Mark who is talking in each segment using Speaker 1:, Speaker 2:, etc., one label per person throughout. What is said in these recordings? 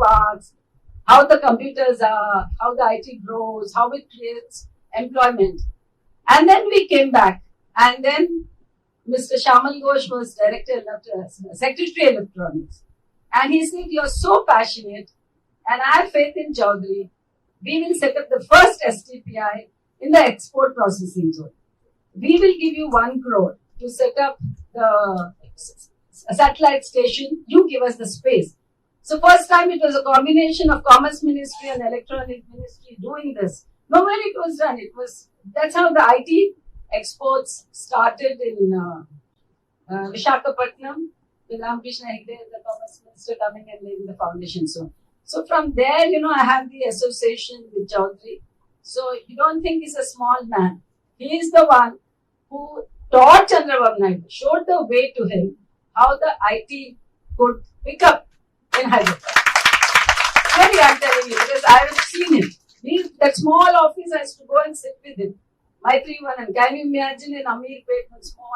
Speaker 1: parks, how the computers are, how the IT grows, how it creates employment. And then we came back, and then Mr. Shamal Ghosh was Secretary Electronics. And he said, "You're so passionate, and I have faith in Chaudhary. We will set up the first STPI in the export processing zone. We will give you 1 crore to set up the satellite station. You give us the space." So first time it was a combination of Commerce Ministry and Electronic Ministry doing this. Nowhere it was done. That's how the IT exports started in Visakhapatnam. With Ramakrishna Hegde, the Commerce Minister, coming and laying the foundation. So from there, I have the association with Chaudhary. So you don't think he's a small man. He is the one who taught Chandrababu Naidu, showed the way to him how the IT could pick up in Hyderabad. Really, I'm telling you, because I have seen it. That small office, I used to go and sit with him. My 3-1, can you imagine in Ameerpet, one small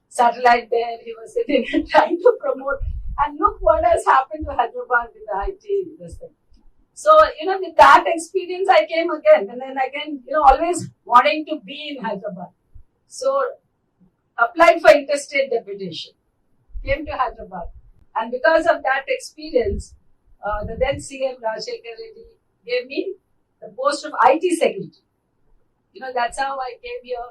Speaker 1: satellite there, he was sitting and trying to promote. And look what has happened to Hyderabad with the IT industry. So, with that experience, I came again. And then again, always wanting to be in Hyderabad. So, applied for interstate deputation. Came to Hyderabad. And because of that experience, the then CM Rajshekar Reddy gave me the post of IT Secretary. That's how I came here,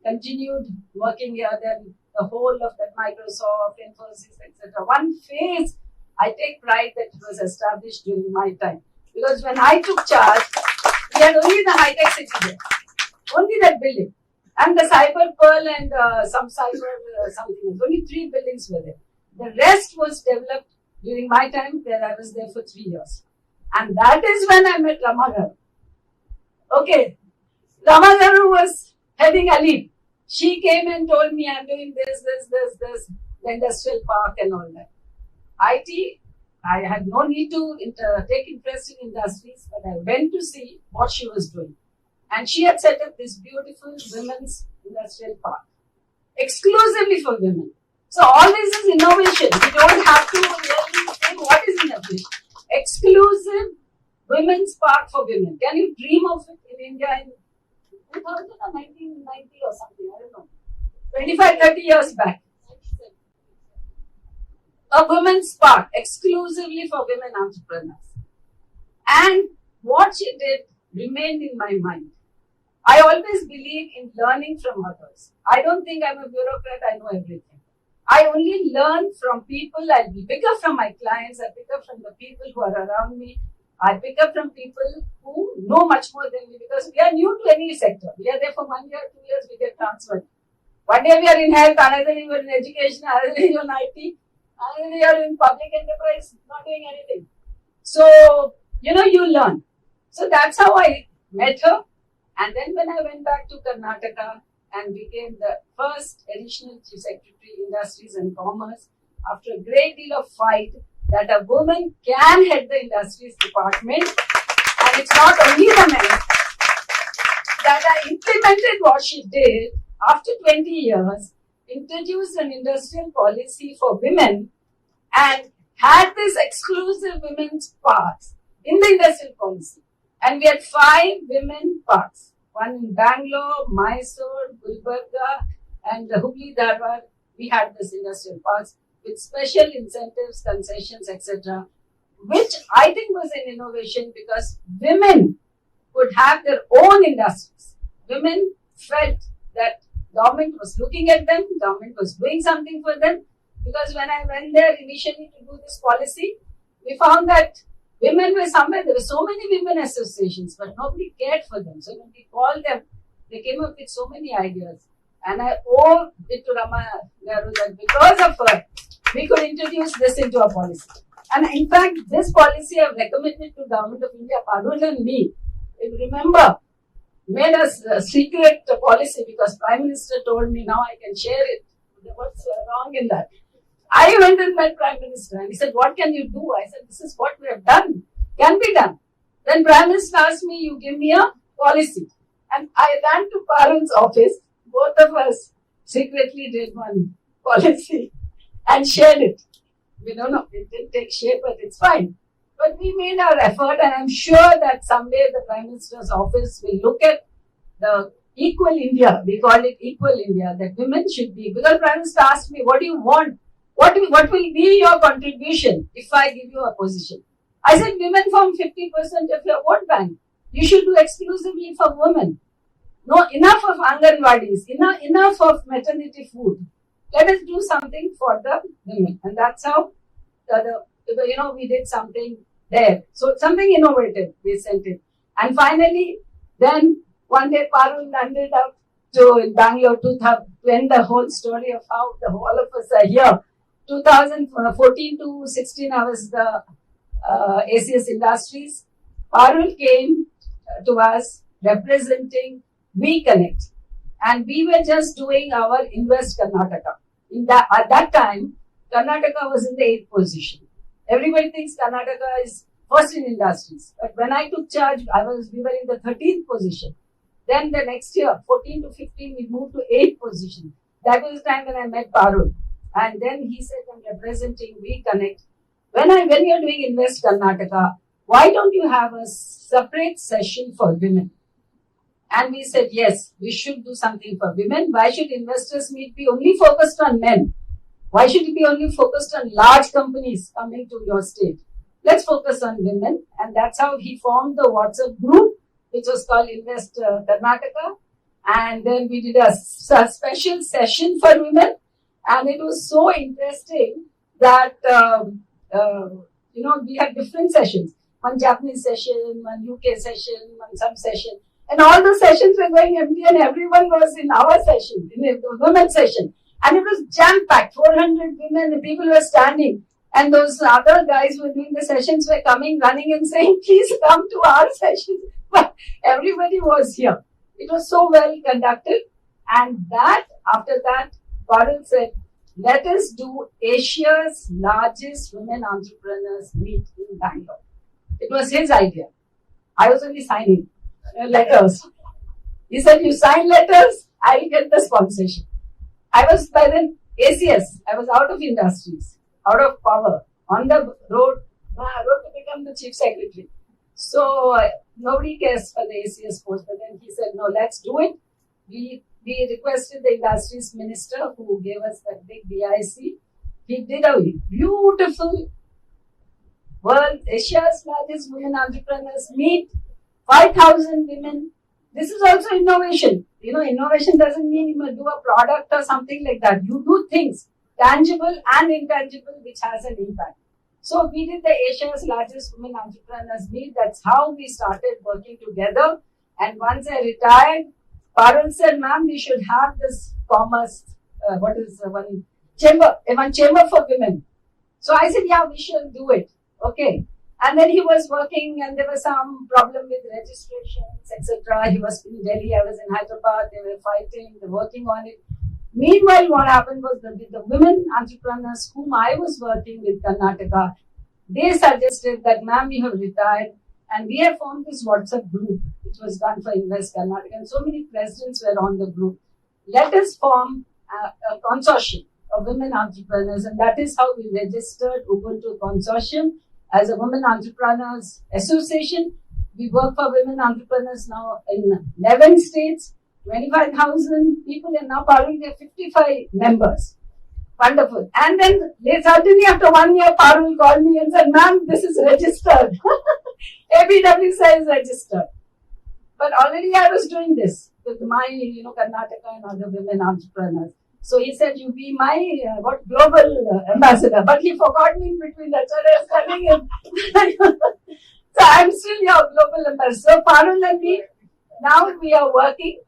Speaker 1: continued working here, then the whole of that Microsoft, Infosys, etc. One phase, I take pride that it was established during my time. Because when I took charge, we had only the high-tech city there. Only that building. And the Cyber Pearl and some cyber something. Only 3 buildings were there. The rest was developed during my time, where I was there for 3 years. And that is when I met Ramagaru. Okay. Ramagaru was heading a lead. She came and told me, I'm doing this, the industrial park and all that. IT, I had no need to take interest in industries, but I went to see what she was doing. And she had set up this beautiful women's industrial park, exclusively for women. So all this is innovation. We don't have to really say what is innovation. Exclusive women's park for women. Can you dream of it in India in 2000 or 1990 or something? I don't know. 25, 30 years back. A women's park exclusively for women entrepreneurs. And what she did remained in my mind. I always believe in learning from others. I don't think I'm a bureaucrat, I know everything. I only learn from people. I pick up from my clients, I pick up from the people who are around me. I pick up from people who know much more than me, because we are new to any sector. We are there for 1 year, 2 years, we get transferred. One day we are in health, another day we are in education, another day we are in IT, another day we are in public enterprise, not doing anything. So, you learn. So that's how I met her. And then when I went back to Karnataka and became the first additional Chief Secretary, Industries and Commerce, after a great deal of fight, that a woman can head the Industries Department, and it's not only the men, that I implemented what she did after 20 years, introduced an industrial policy for women, and had this exclusive women's parks in the industrial policy. And we had 5 women parks, one in Bangalore, Mysore, Gulbarga, and Hubli Dharwad. We had this industrial parks with special incentives, concessions, etc., which I think was an innovation, because women could have their own industries. Women felt that government was looking at them, government was doing something for them, because when I went there initially to do this policy, we found that women were somewhere, there were so many women associations, but nobody cared for them. So when we called them, they came up with so many ideas. And I owe it to Rama Garu that because of her, we could introduce this into our policy. And in fact, this policy I have recommended to Government of India, Parul and me. If you remember, made us a secret policy, because Prime Minister told me now I can share it. What's wrong in that? I went and met Prime Minister and he said, what can you do? I said, this is what we have done. Can be done. Then Prime Minister asked me, you give me a policy. And I ran to Parul's office. Both of us secretly did one policy and shared it. We don't know, it didn't take shape, but it's fine. But we made our effort, and I'm sure that someday the Prime Minister's office will look at the equal India. We call it equal India, that women should be. Because Prime Minister asked me, what do you want? What will be your contribution if I give you a position? I said, women form 50% of your vote bank. You should do exclusively for women. No, enough of Anganwadis, enough of maternity food. Let us do something for the women. And that's how we did something there. So something innovative, we sent it. And finally, then one day Parul landed up in Bangalore to end the whole story of how all of us are here. 2014 to 16, I was the ACS Industries. Parul came to us representing We Connect. And we were just doing our Invest Karnataka. At that time, Karnataka was in the 8th position. Everybody thinks Karnataka is first in industries. But when I took charge, we were in the 13th position. Then the next year, 14 to 15, we moved to 8th position. That was the time when I met Parul. And then he said, I'm representing We Connect. When you're doing Invest Karnataka, why don't you have a separate session for women? And we said, yes, we should do something for women. Why should investors meet be only focused on men? Why should it be only focused on large companies coming to your state? Let's focus on women. And that's how he formed the WhatsApp group, which was called Invest Karnataka. And then we did a special session for women. And it was so interesting that, we had different sessions. One Japanese session, one UK session, one some session. And all the sessions were going empty and everyone was in our session, in the women's session. And it was jam-packed, 400 women, and people were standing. And those other guys who were doing the sessions were coming, running and saying, please come to our session. But everybody was here. It was so well conducted. And after that, Parul said, let us do Asia's largest women entrepreneurs meet in Bangalore. It was his idea. I was only signing letters. He said, you sign letters, I'll get the sponsorship. I was by then ACS. I was out of industries, out of power, on the road to become the chief secretary. So nobody cares for the ACS post. But then he said, no, let's do it. We requested the industries minister who gave us that big BIC. He did a beautiful world, Asia's largest women entrepreneurs meet, 5,000 women. This is also innovation. Innovation doesn't mean you must do a product or something like that. You do things, tangible and intangible, which has an impact. So we did the Asia's largest women entrepreneurs meet. That's how we started working together. And once I retired, Parul said, ma'am, we should have this commerce, one chamber for women. So I said, yeah, we should do it. Okay. And then he was working and there was some problem with registrations, etc. He was in Delhi, I was in Hyderabad, they were fighting, they were working on it. Meanwhile, what happened was the women entrepreneurs whom I was working with Karnataka, they suggested that, ma'am, we have retired and we have formed this WhatsApp group, which was done for Invest Karnataka, and so many presidents were on the group. Let us form a consortium of women entrepreneurs, and that is how we registered Ubuntu Consortium as a Women Entrepreneurs Association. We work for women entrepreneurs now in 11 states, 25,000 people, and now Parul, there are 55 members. Wonderful. And then suddenly after 1 year, Parul called me and said, ma'am, this is registered. ABW says registered. But already I was doing this with my, Karnataka and other women entrepreneurs. So he said, you be my global ambassador. But he forgot me in between. That's what I was telling him. So I'm still your global ambassador. So Parul and me, now we are working.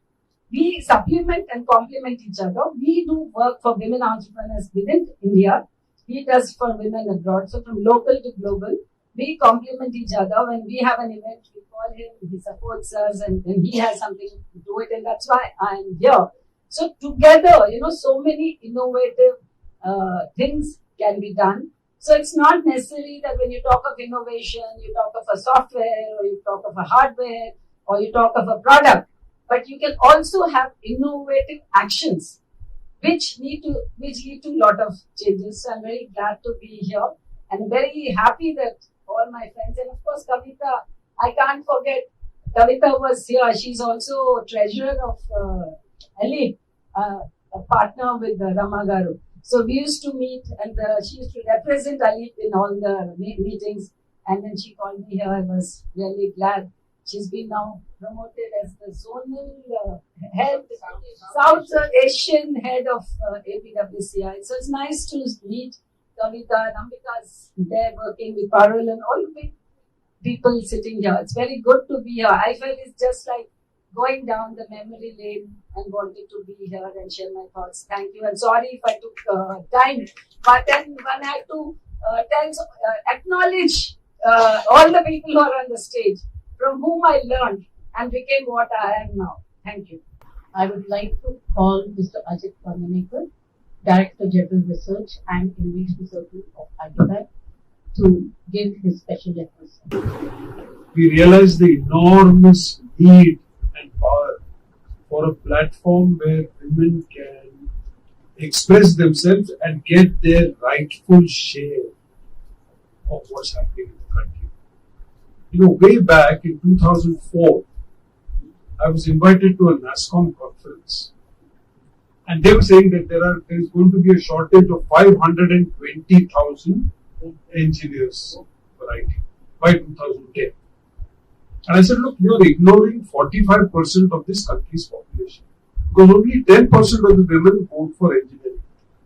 Speaker 1: We supplement and complement each other. We do work for women entrepreneurs within India. He does for women abroad. So from local to global, we complement each other. When we have an event, we call him, he supports us, and when he has something to do it. And that's why I'm here. So together, so many innovative things can be done. So it's not necessary that when you talk of innovation, you talk of a software, or you talk of a hardware, or you talk of a product. But you can also have innovative actions which lead to a lot of changes. So I'm very glad to be here and very happy that all my friends, and of course Kavita. I can't forget Kavita was here. She's also treasurer of Elite, a partner with Ramagaru. So we used to meet, and she used to represent Elite in all the meetings. And when she called me here, I was really glad. She's been now promoted as the zonal head, South Asian head of APWCI. So it's nice to meet Kavita and Ambika's there working with Parul and all the big people sitting here. It's very good to be here. I felt it's just like going down the memory lane and wanted to be here and share my thoughts. Thank you. And sorry if I took time, but then one had to acknowledge all the people who are on the stage, from whom I learned and became what I am now. Thank you.
Speaker 2: I would like to call Mr. Ajit Pamanekar, Director General Research and Innovation Circle of Hyderabad, to give his special address.
Speaker 3: We realize the enormous need and power for a platform where women can express themselves and get their rightful share of what's happening in the country. You know, way back in 2004, I was invited to a NASSCOM conference, and they were saying that there is going to be a shortage of 520,000 engineers for IT by 2010. And I said, look, you are ignoring 45% of this country's population, because only 10% of the women vote for engineering.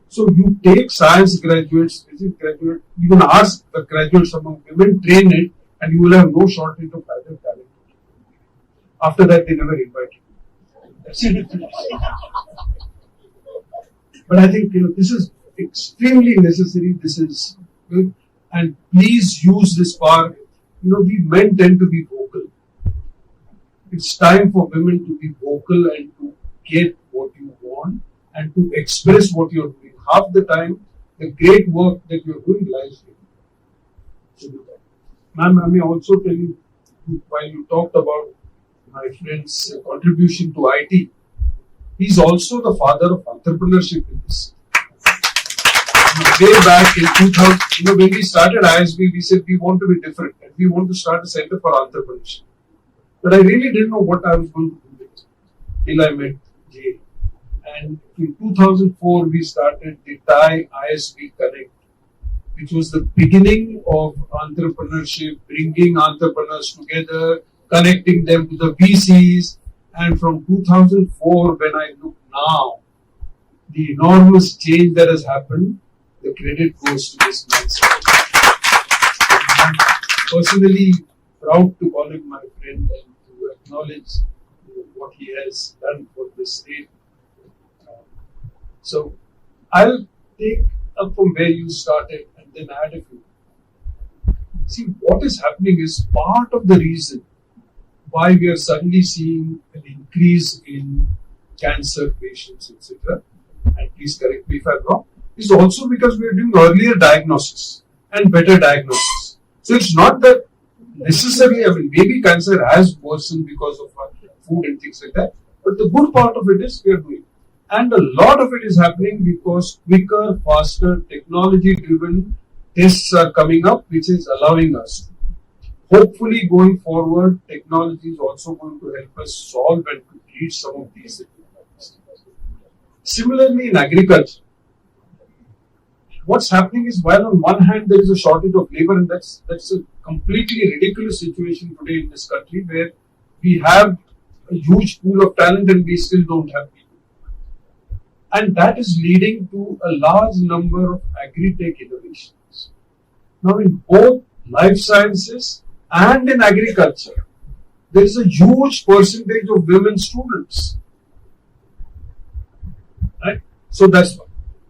Speaker 3: So you take science graduates, physics graduates, even ask the graduates among women, train it, and you will have no shortage of either talent. After that, they never invite you. But I think this is extremely necessary. This is good, and please use this power. We men tend to be vocal. It's time for women to be vocal and to get what you want and to express what you're doing. Half the time, the great work that you're doing lies here. Ma'am, I may also tell you, while you talked about my friend's contribution to IT, he's also the father of entrepreneurship in this. Way back in 2000, when we started ISB, we said we want to be different and we want to start a center for entrepreneurship. But I really didn't know what I was going to do with it till I met Jay. And in 2004, we started the Thai ISB Connect, which was the beginning of entrepreneurship, bringing entrepreneurs together, connecting them to the VCs. And from 2004, when I look now, the enormous change that has happened, the credit goes to this man. I'm personally proud to call him my friend and to acknowledge what he has done for this state. So I'll take up from where you started and then add a few. See, what is happening is part of the reason why we are suddenly seeing an increase in cancer patients, etc. And please correct me if I'm wrong, is also because we are doing earlier diagnosis and better diagnosis. So it's not that necessarily, maybe cancer has worsened because of our food and things like that, but the good part of it is we are doing. And a lot of it is happening because quicker, faster, technology-driven tests are coming up, which is allowing us to. Hopefully, going forward, technology is also going to help us solve and to treat some of these difficulties. Similarly, in agriculture, what's happening is, while on one hand there is a shortage of labor, and that's a completely ridiculous situation today in this country, where we have a huge pool of talent and we still don't have people. And that is leading to a large number of agri-tech innovations. Now, in both life sciences and in agriculture, there is a huge percentage of women students. Right? So that's one.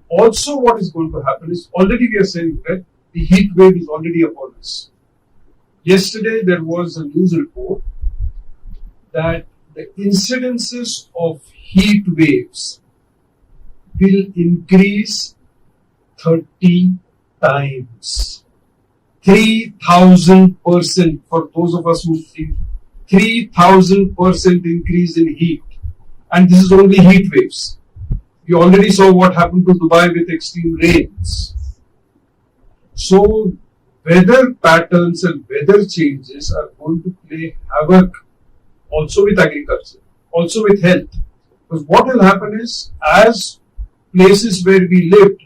Speaker 3: Also, what is going to happen is, already we are saying that the heat wave is already upon us. Yesterday, there was a news report that the incidences of heat waves will increase 30 times. 3,000% for those of us who see 3,000% increase in heat. And this is only heat waves. We already saw what happened to Dubai with extreme rains. So weather patterns and weather changes are going to play havoc also with agriculture, also with health. Because what will happen is, as places where we lived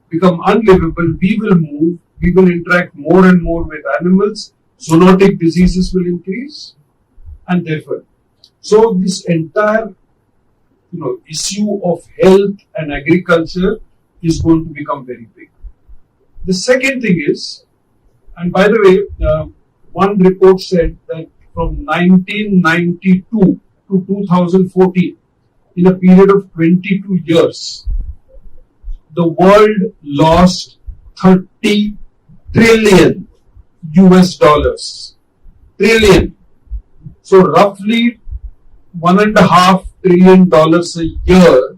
Speaker 3: become unlivable, we will move, we will interact more and more with animals, zoonotic diseases will increase, and therefore, so this entire issue of health and agriculture is going to become very big. The second thing is, and by the way, one report said that from 1992 to 2014, in a period of 22 years, the world lost 30 trillion US dollars. Trillion. So roughly $1.5 trillion a year.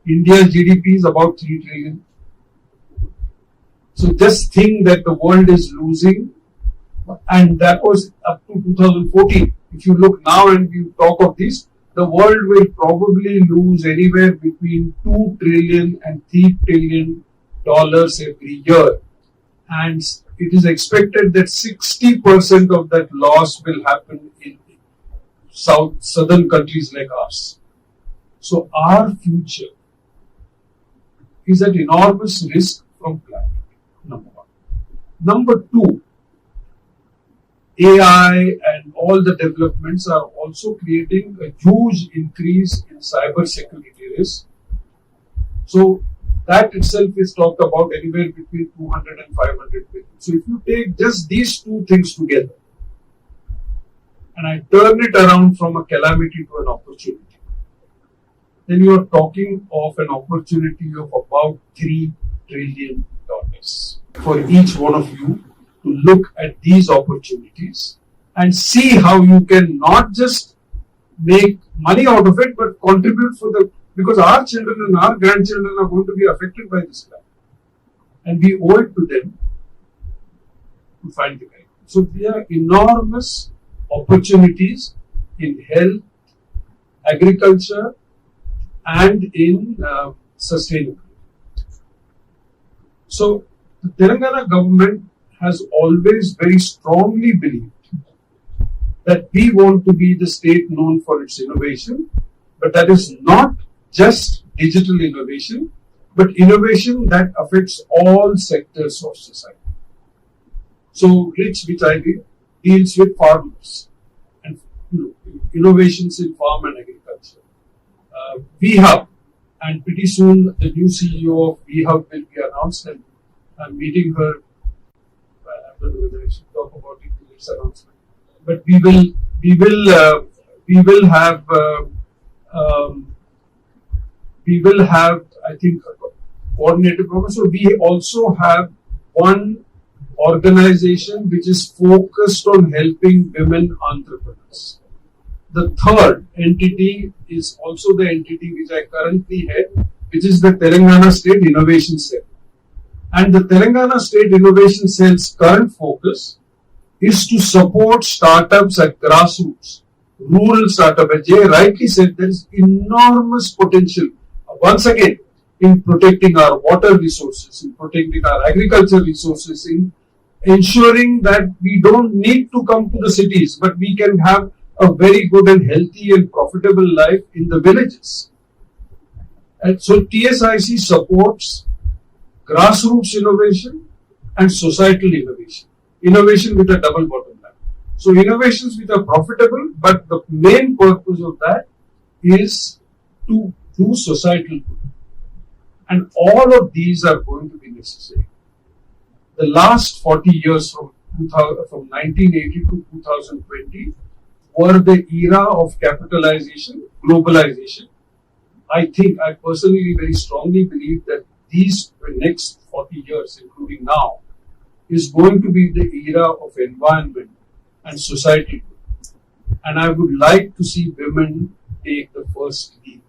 Speaker 3: India's GDP is about 3 trillion. So just think that the world is losing, and that was up to 2014. If you look now and you talk of this, the world will probably lose anywhere between 2 trillion and 3 trillion dollars every year. And it is expected that 60% of that loss will happen in southern countries like ours. So our future is at enormous risk from climate, number one. Number two, AI and all the developments are also creating a huge increase in cyber security risk. So that itself is talked about anywhere between 200 and 500 billion. So if you take just these two things together, and I turn it around from a calamity to an opportunity, then you are talking of an opportunity of about $3 trillion for each one of you to look at these opportunities and see how you can not just make money out of it, but contribute because our children and our grandchildren are going to be affected by this climate. And we owe it to them to find the guide. So there are enormous opportunities in health, agriculture, and in sustainability. So the Telangana government has always very strongly believed that we want to be the state known for its innovation, but that is not just digital innovation, but innovation that affects all sectors of society. So RICH, which I did, deals with farmers and innovations in farm and agriculture. VHub, and pretty soon the new CEO of VHub will be announced, and I'm meeting her. I don't know whether I should talk about it in its announcement, but we will have I think a coordinated program. So we also have one organization which is focused on helping women entrepreneurs. The third entity is also the entity which I currently head, which is the Telangana State Innovation Cell. And the Telangana State Innovation Cell's current focus is to support startups at grassroots, rural startup. As Jay rightly said, there is enormous potential, once again, in protecting our water resources, in protecting our agricultural resources, in ensuring that we don't need to come to the cities, but we can have a very good and healthy and profitable life in the villages. And so TSIC supports grassroots innovation and societal innovation. Innovation with a double bottom line. So innovations which are profitable, but the main purpose of that is to do societal good. And all of these are going to be necessary. The last 40 years from 1980 to 2020 were the era of capitalization, globalization. I personally very strongly believe that these next 40 years, including now, is going to be the era of environment and society. And I would like to see women take the first lead.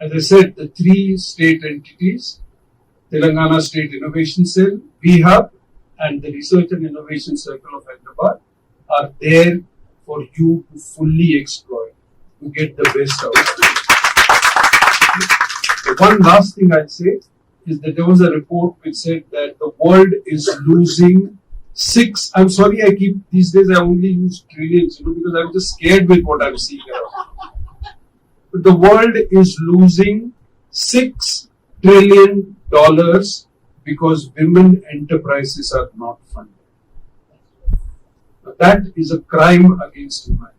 Speaker 3: As I said, the three state entities, Telangana State Innovation Cell, VHub, and the Research and Innovation Circle of Hyderabad are there for you to fully exploit, to get the best out of it. One last thing I'd say is that there was a report which said that the world is losing Six. I'm sorry. These days I only use trillions, because I'm just scared with what I'm seeing around. But the world is losing $6 trillion because women enterprises are not funded. Now, that is a crime against humanity.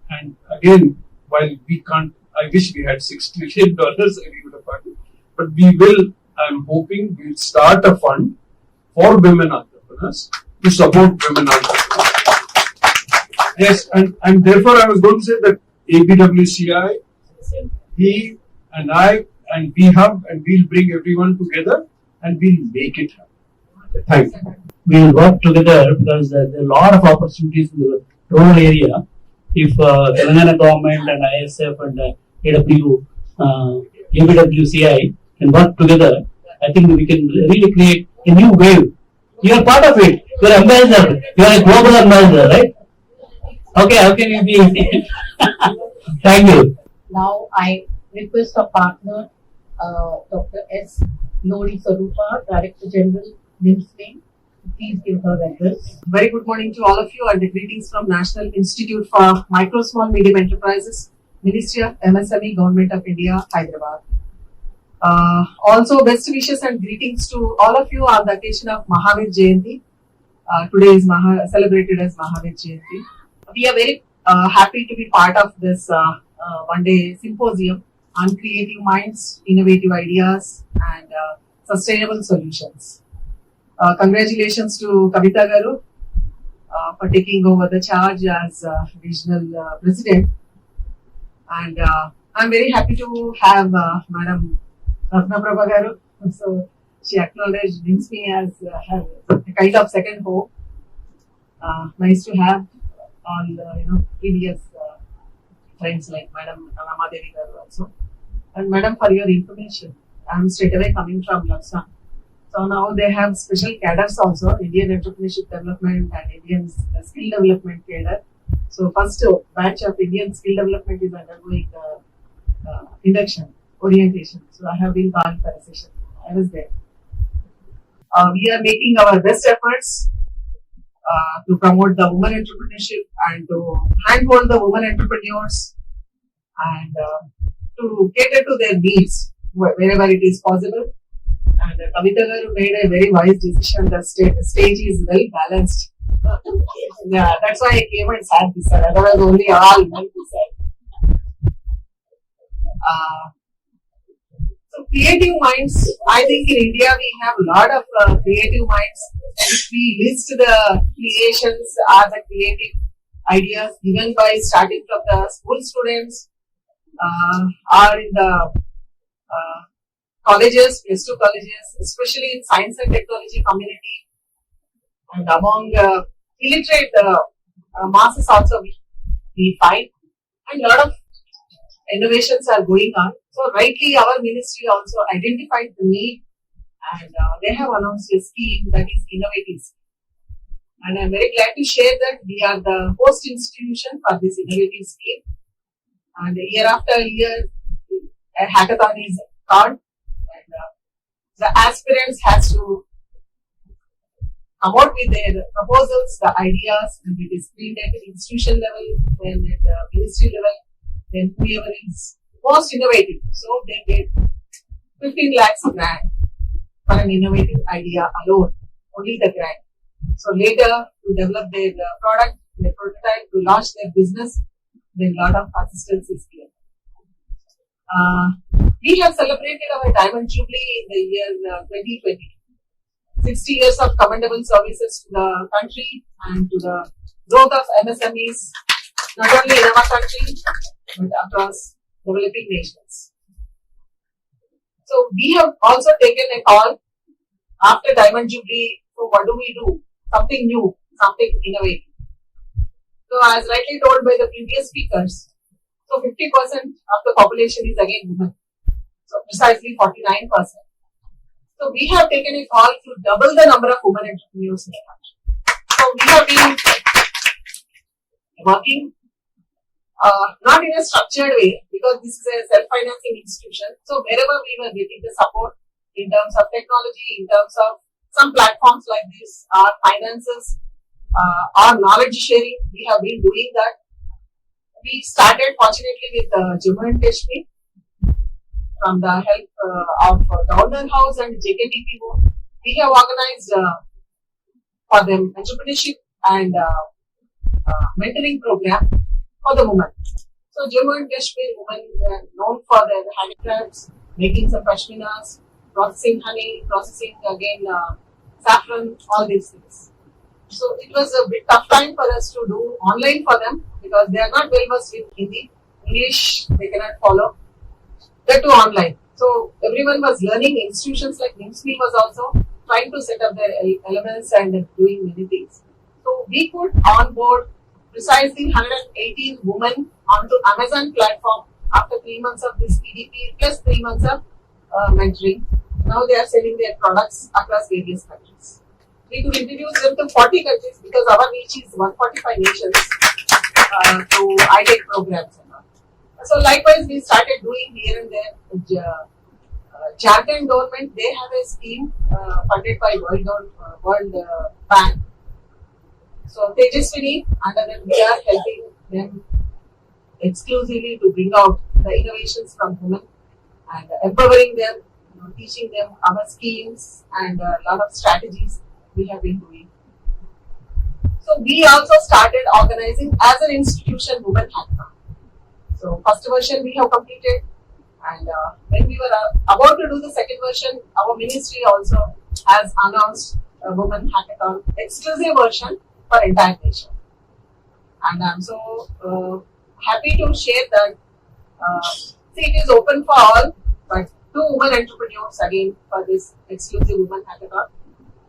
Speaker 3: And again, while we can't, I wish we had $6 trillion and we would have funded, but we will. I'm hoping we'll start a fund for women entrepreneurs to support women entrepreneurs. Yes, and therefore I was going to say that ABWCI, he and I, and we have, and we'll bring everyone together and we'll make it happen. Thank you.
Speaker 4: We will work together because there are a lot of opportunities in the rural area. If Telangana government and ISF and ABWCI can work together, I think we can really create a new wave. You are part of it. You are ambassador. You are a global ambassador, right? Okay, how can you be? Thank you.
Speaker 2: Now I request our partner, Dr. S. Lodi Sarupa, Director General, NIMSLING, please give her address.
Speaker 5: Very good morning to all of you and greetings from National Institute for Micro, Small, Medium Enterprises, Ministry of MSME, Government of India, Hyderabad. Also, best wishes and greetings to all of you on the occasion of Mahavir Jayanti. Today is celebrated as Mahavir Jayanti. We are very happy to be part of this one-day symposium on creative minds, innovative ideas, and sustainable solutions. Congratulations to Kavita Garu for taking over the charge as regional president, and I'm very happy to have Madam Ratna Prabha Garu. So she acknowledged me as a kind of second home. Nice to have all previous friends like Madam Ramadevi Garu also. And Madam, for your information, I'm straight away coming from Laksa. So now they have special cadres also, Indian Entrepreneurship Development and Indian Skill Development cadre. So first batch of Indian Skill Development is undergoing induction, orientation. So I have been called for a session. I was there. We are making our best efforts to promote the women entrepreneurship and to handhold the women entrepreneurs and to cater to their needs wherever it is possible. And Kavita Garu made a very wise decision. The stage is well balanced. Yeah, that's why I came and sat this side. Otherwise, only all men this side. So, creative minds. I think in India we have a lot of creative minds. And if we list the creations or the creative ideas given by starting from the school students or in the colleges, +2 colleges, especially in science and technology community, and among illiterate masses also we find, and a lot of innovations are going on. So rightly our ministry also identified the need, and they have announced a scheme that is innovative. And I'm very glad to share that we are the host institution for this innovative scheme. And year after year, a hackathon is called. The aspirants has to come out with their proposals, the ideas, and it is screened at the institution level, then at the ministry level, then whoever is most innovative. So they get 15 lakhs grant for an innovative idea alone, only the grant. So later to develop their product, their prototype, to launch their business, then a lot of assistance is given. We have celebrated our Diamond Jubilee in the year 2020. 60 years of commendable services to the country and to the growth of MSMEs, not only in our country, but across developing nations. So we have also taken a call after Diamond Jubilee. So what do? Something new, something innovative. So as rightly told by the previous speakers, so 50% of the population is again women. So precisely 49%. So we have taken a call to double the number of women entrepreneurs in the country. So we have been working not in a structured way, because this is a self-financing institution. So wherever we were getting the support in terms of technology, in terms of some platforms like this, our finances, our knowledge sharing. We have been doing that. We started fortunately with Jammu and Kashmir from the help of Governor House and JKTPO. We have organized for them entrepreneurship and mentoring program for the women. So Jammu and Kashmir women are known for their handicrafts, making some pashminas, processing honey, processing again saffron, all these things. So it was a bit tough time for us to do online for them because they are not well versed in Hindi. English they cannot follow. They do online. So everyone was learning. Institutions like NIMSME was also trying to set up their elements and doing many things. So we could onboard precisely 118 women onto Amazon platform after 3 months of this PDP plus 3 months of mentoring. Now they are selling their products across various countries. We could introduce them to 40 countries because our reach is 145 nations through IDEC programs. So likewise, we started doing here and there. Jharkhand government, they have a scheme funded by World Bank. So Tejaswini, under that we are helping them exclusively to bring out the innovations from women and empowering them, teaching them our schemes and a lot of strategies we have been doing. So we also started organizing as an institution women hackathon. So first version we have completed, and when we were about to do the second version, our ministry also has announced a women hackathon exclusive version for entire nation. And I'm so happy to share that it is open for all, but 2 women entrepreneurs again for this exclusive women hackathon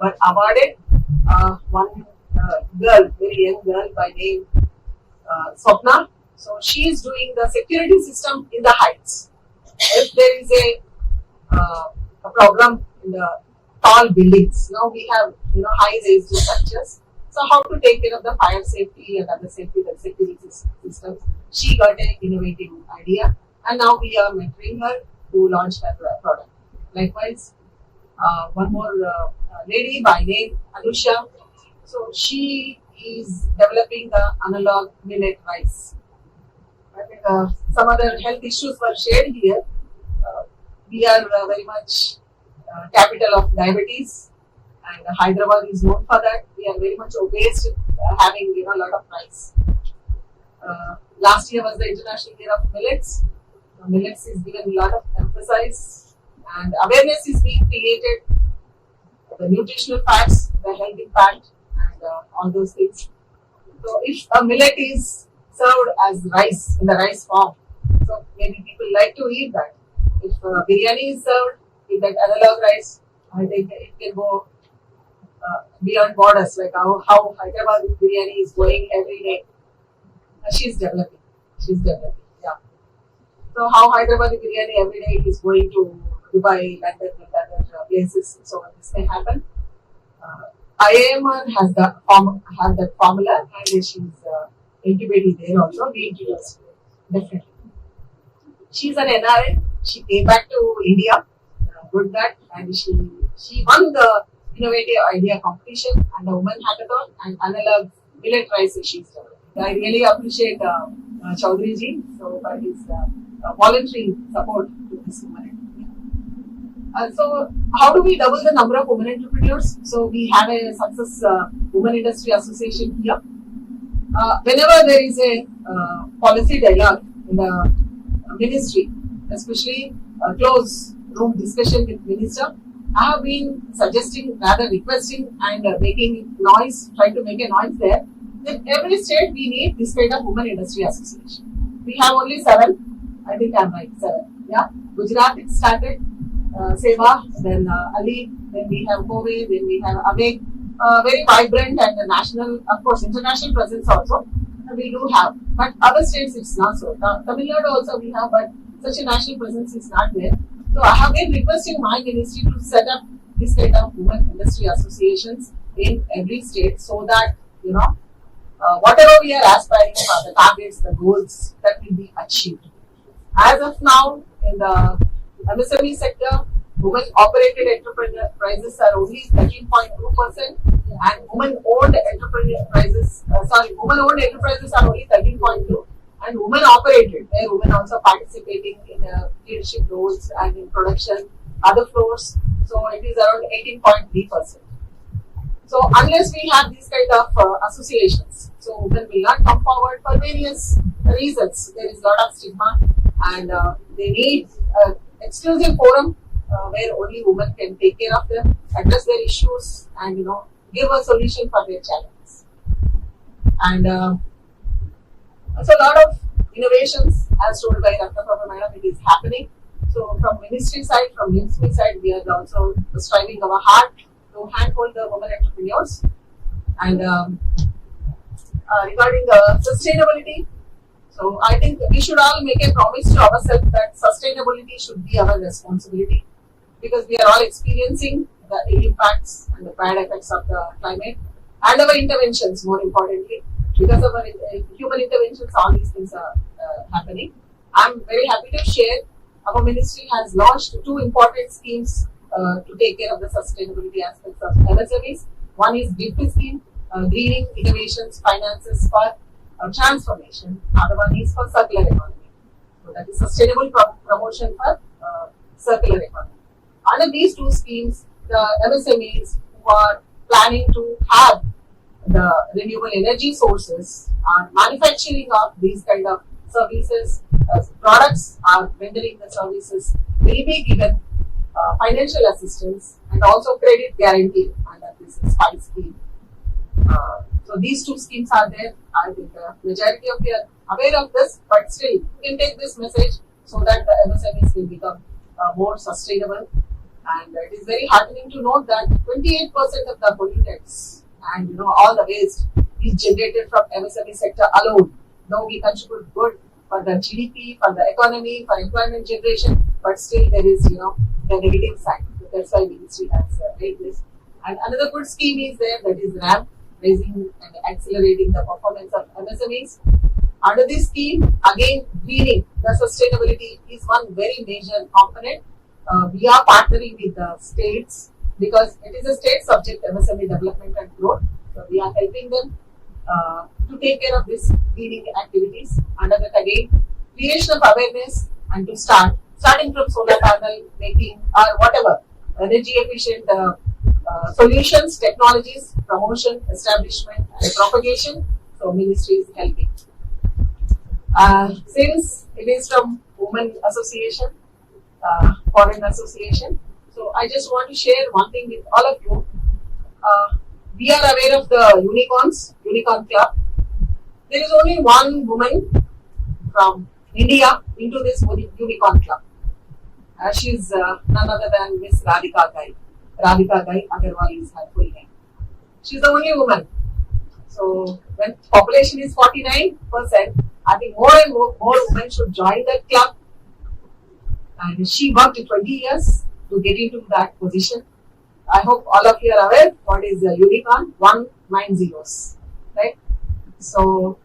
Speaker 5: were awarded. One girl, very young girl by name Swapna. So she is doing the security system in the heights. If there is a problem in the tall buildings, now we have high raised structures. So how to take care of the fire safety and other safety, the security systems. She got an innovative idea, and now we are mentoring her to launch her product. Likewise, one more lady by name Anusha. So she is developing the analog millet rice. Some other health issues were shared here. We are very much capital of diabetes, and Hyderabad is known for that. We are very much obese, having a lot of rice. Last year was the International Year of Millets. Millets is given a lot of emphasis, and awareness is being created. The nutritional facts, the health impact, and all those things. So if a millet is served as rice in the rice form, so maybe people like to eat that. If biryani is served with that analog rice, I think it can go beyond borders, like how Hyderabad biryani is going every day. She's developing. Yeah. So how Hyderabad biryani every day is going to Dubai, London, and other places. So this may happen. IIM has that formula, and she's incubating there also. We introduced her, definitely. She's an NRI. She came back to India, good that, and she won the innovative idea competition and the women hackathon and analog millet rice she's developing. I really appreciate Chaudhary ji for his voluntary support to this woman. So how do we double the number of women entrepreneurs? So we have a success women industry association here. Whenever there is a policy dialogue in the ministry, especially a close room discussion with minister, I have been suggesting, rather requesting and making noise, trying to make a noise there. In every state we need this kind of women industry association. We have only 7. I think I'm right, 7. Yeah, Gujarat it started. Seva, then Ali, then we have Kobe, then we have Awake. Very vibrant and national, of course, international presence also we do have. But other states it's not so. Tamil Nadu also we have, but such a national presence is not there. So I have been requesting my ministry to set up this kind of women industry associations in every state, so that whatever we are aspiring for, the targets, the goals, that will be achieved. As of now, in the MSME sector, women operated enterprises are only 13.2%, and women-owned enterprises, women-owned enterprises are only 13.2%, and women-operated, where women also participating in leadership roles and in production, other floors, so it is around 18.3%. So unless we have these kind of associations, so women will not come forward for various reasons. There is a lot of stigma, and they need an exclusive forum where only women can take care of them, address their issues, and give a solution for their challenges. And so a lot of innovations, as told by Ratnaprabha Madam, it is happening. So from ministry side, from municipal side, we are also striving our hard to handhold the women entrepreneurs. And regarding sustainability, so I think we should all make a promise to ourselves that sustainability should be our responsibility, because we are all experiencing the ill impacts and the bad effects of the climate, and our interventions, more importantly. Because of our human interventions, all these things are happening. I'm very happy to share our ministry has launched 2 important schemes to take care of the sustainability aspects of MSMEs. One is GIFT scheme, greening innovations, finances for transformation. Other one is for circular economy. So that is sustainable promotion for circular economy. Under these 2 schemes, the MSMEs who are planning to have the renewable energy sources are manufacturing of these kind of services, products, are rendering the services, will be given financial assistance and also credit guarantee under this SPICE scheme. So these 2 schemes are there. I think the majority of you are aware of this, but still you can take this message so that the MSMEs will become more sustainable. And it is very heartening to note that 28% of the pollutants and all the waste is generated from MSME sector alone. Though we contribute good for the GDP, for the economy, for employment generation, but still there is the negative side. So that's why ministry has made this. And another good scheme is there, that is RAM, raising and accelerating the performance of MSMEs. Under this scheme, again, greening, the sustainability is one very major component. We are partnering with the states because it is a state subject, MSME development and growth. So we are helping them to take care of these greening activities. Under that, again, creation of awareness and to starting from solar panel making or whatever energy efficient solutions, technologies, promotion, establishment and propagation. So ministry is helping. Since it is from Women Association, Foreign Association, so I just want to share one thing with all of you. We are aware of the Unicorn Club. There is only one woman from India into this Unicorn Club. She is none other than Miss Radhika Gai. Radhika Gai Agarwal is her full name. She is the only woman. So when population is 49%, I think more and more women should join that club. And she worked 20 years to get into that position. I hope all of you are aware what is a unicorn, 190, right? So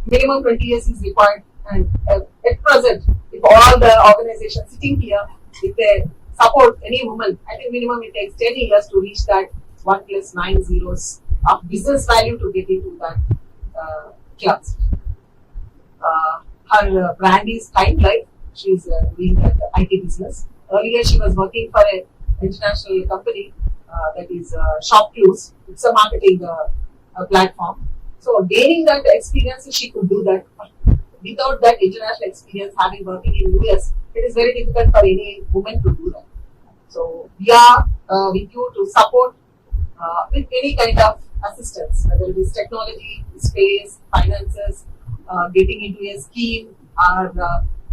Speaker 5: minimum 20 years is required, and at present, if all the organizations sitting here, if they support any woman, I think minimum it takes 10 years to reach that 1 + 9 zeros of business value to get into that club. Her brand is Kind Life. She is doing that IT business. Earlier, she was working for an international company that is ShopClues. It's a marketing platform. So, gaining that experience, she could do that. Without that international experience, having working in US, it is very difficult for any woman to do that. So, we are with you to support with any kind of assistance, whether it is technology, space, finances, getting into a scheme, or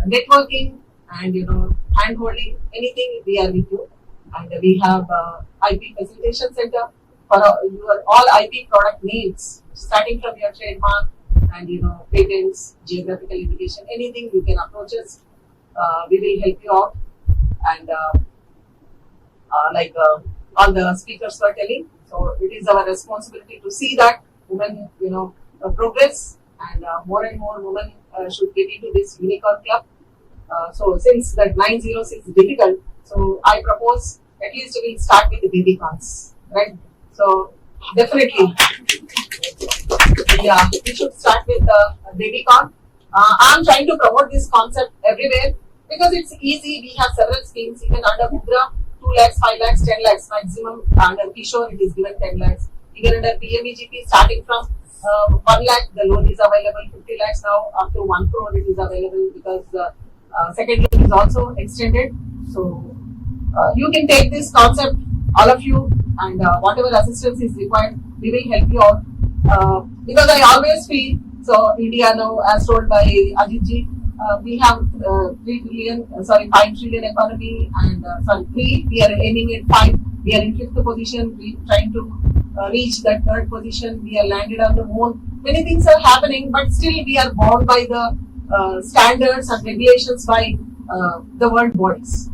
Speaker 5: networking, and hand-holding, anything, we are with you. And we have IP facilitation center for your all IP product needs, starting from your trademark and patents, geographical indication, anything you can approach us. We will help you out. And like all the speakers were telling, so it is our responsibility to see that women progress, and more and more women should get into this Unicorn Club. So since that 906 is difficult, So I propose at least we'll start with the baby cons, right? So definitely, yeah, we should start with the baby con. I'm trying to promote this concept everywhere because it's easy. We have several schemes, even under Mudra, 2 lakhs, 5 lakhs, 10 lakhs maximum. Under Kishore, it is given 10 lakhs. Even under PMEGP, starting from 1 lakh, the loan is available. 50 lakhs now, up to 1 crore, it is available because second loan is also extended. So you can take this concept, all of you, and whatever assistance is required, we will help you out. Because I always feel, so India now, as told by Ajit ji, we have 5 trillion economy, and 3, we are aiming at 5. We are in 5th position, we are trying to reach that 3rd position. We are landed on the moon. Many things are happening, but still we are bound by the standards and regulations by the world bodies.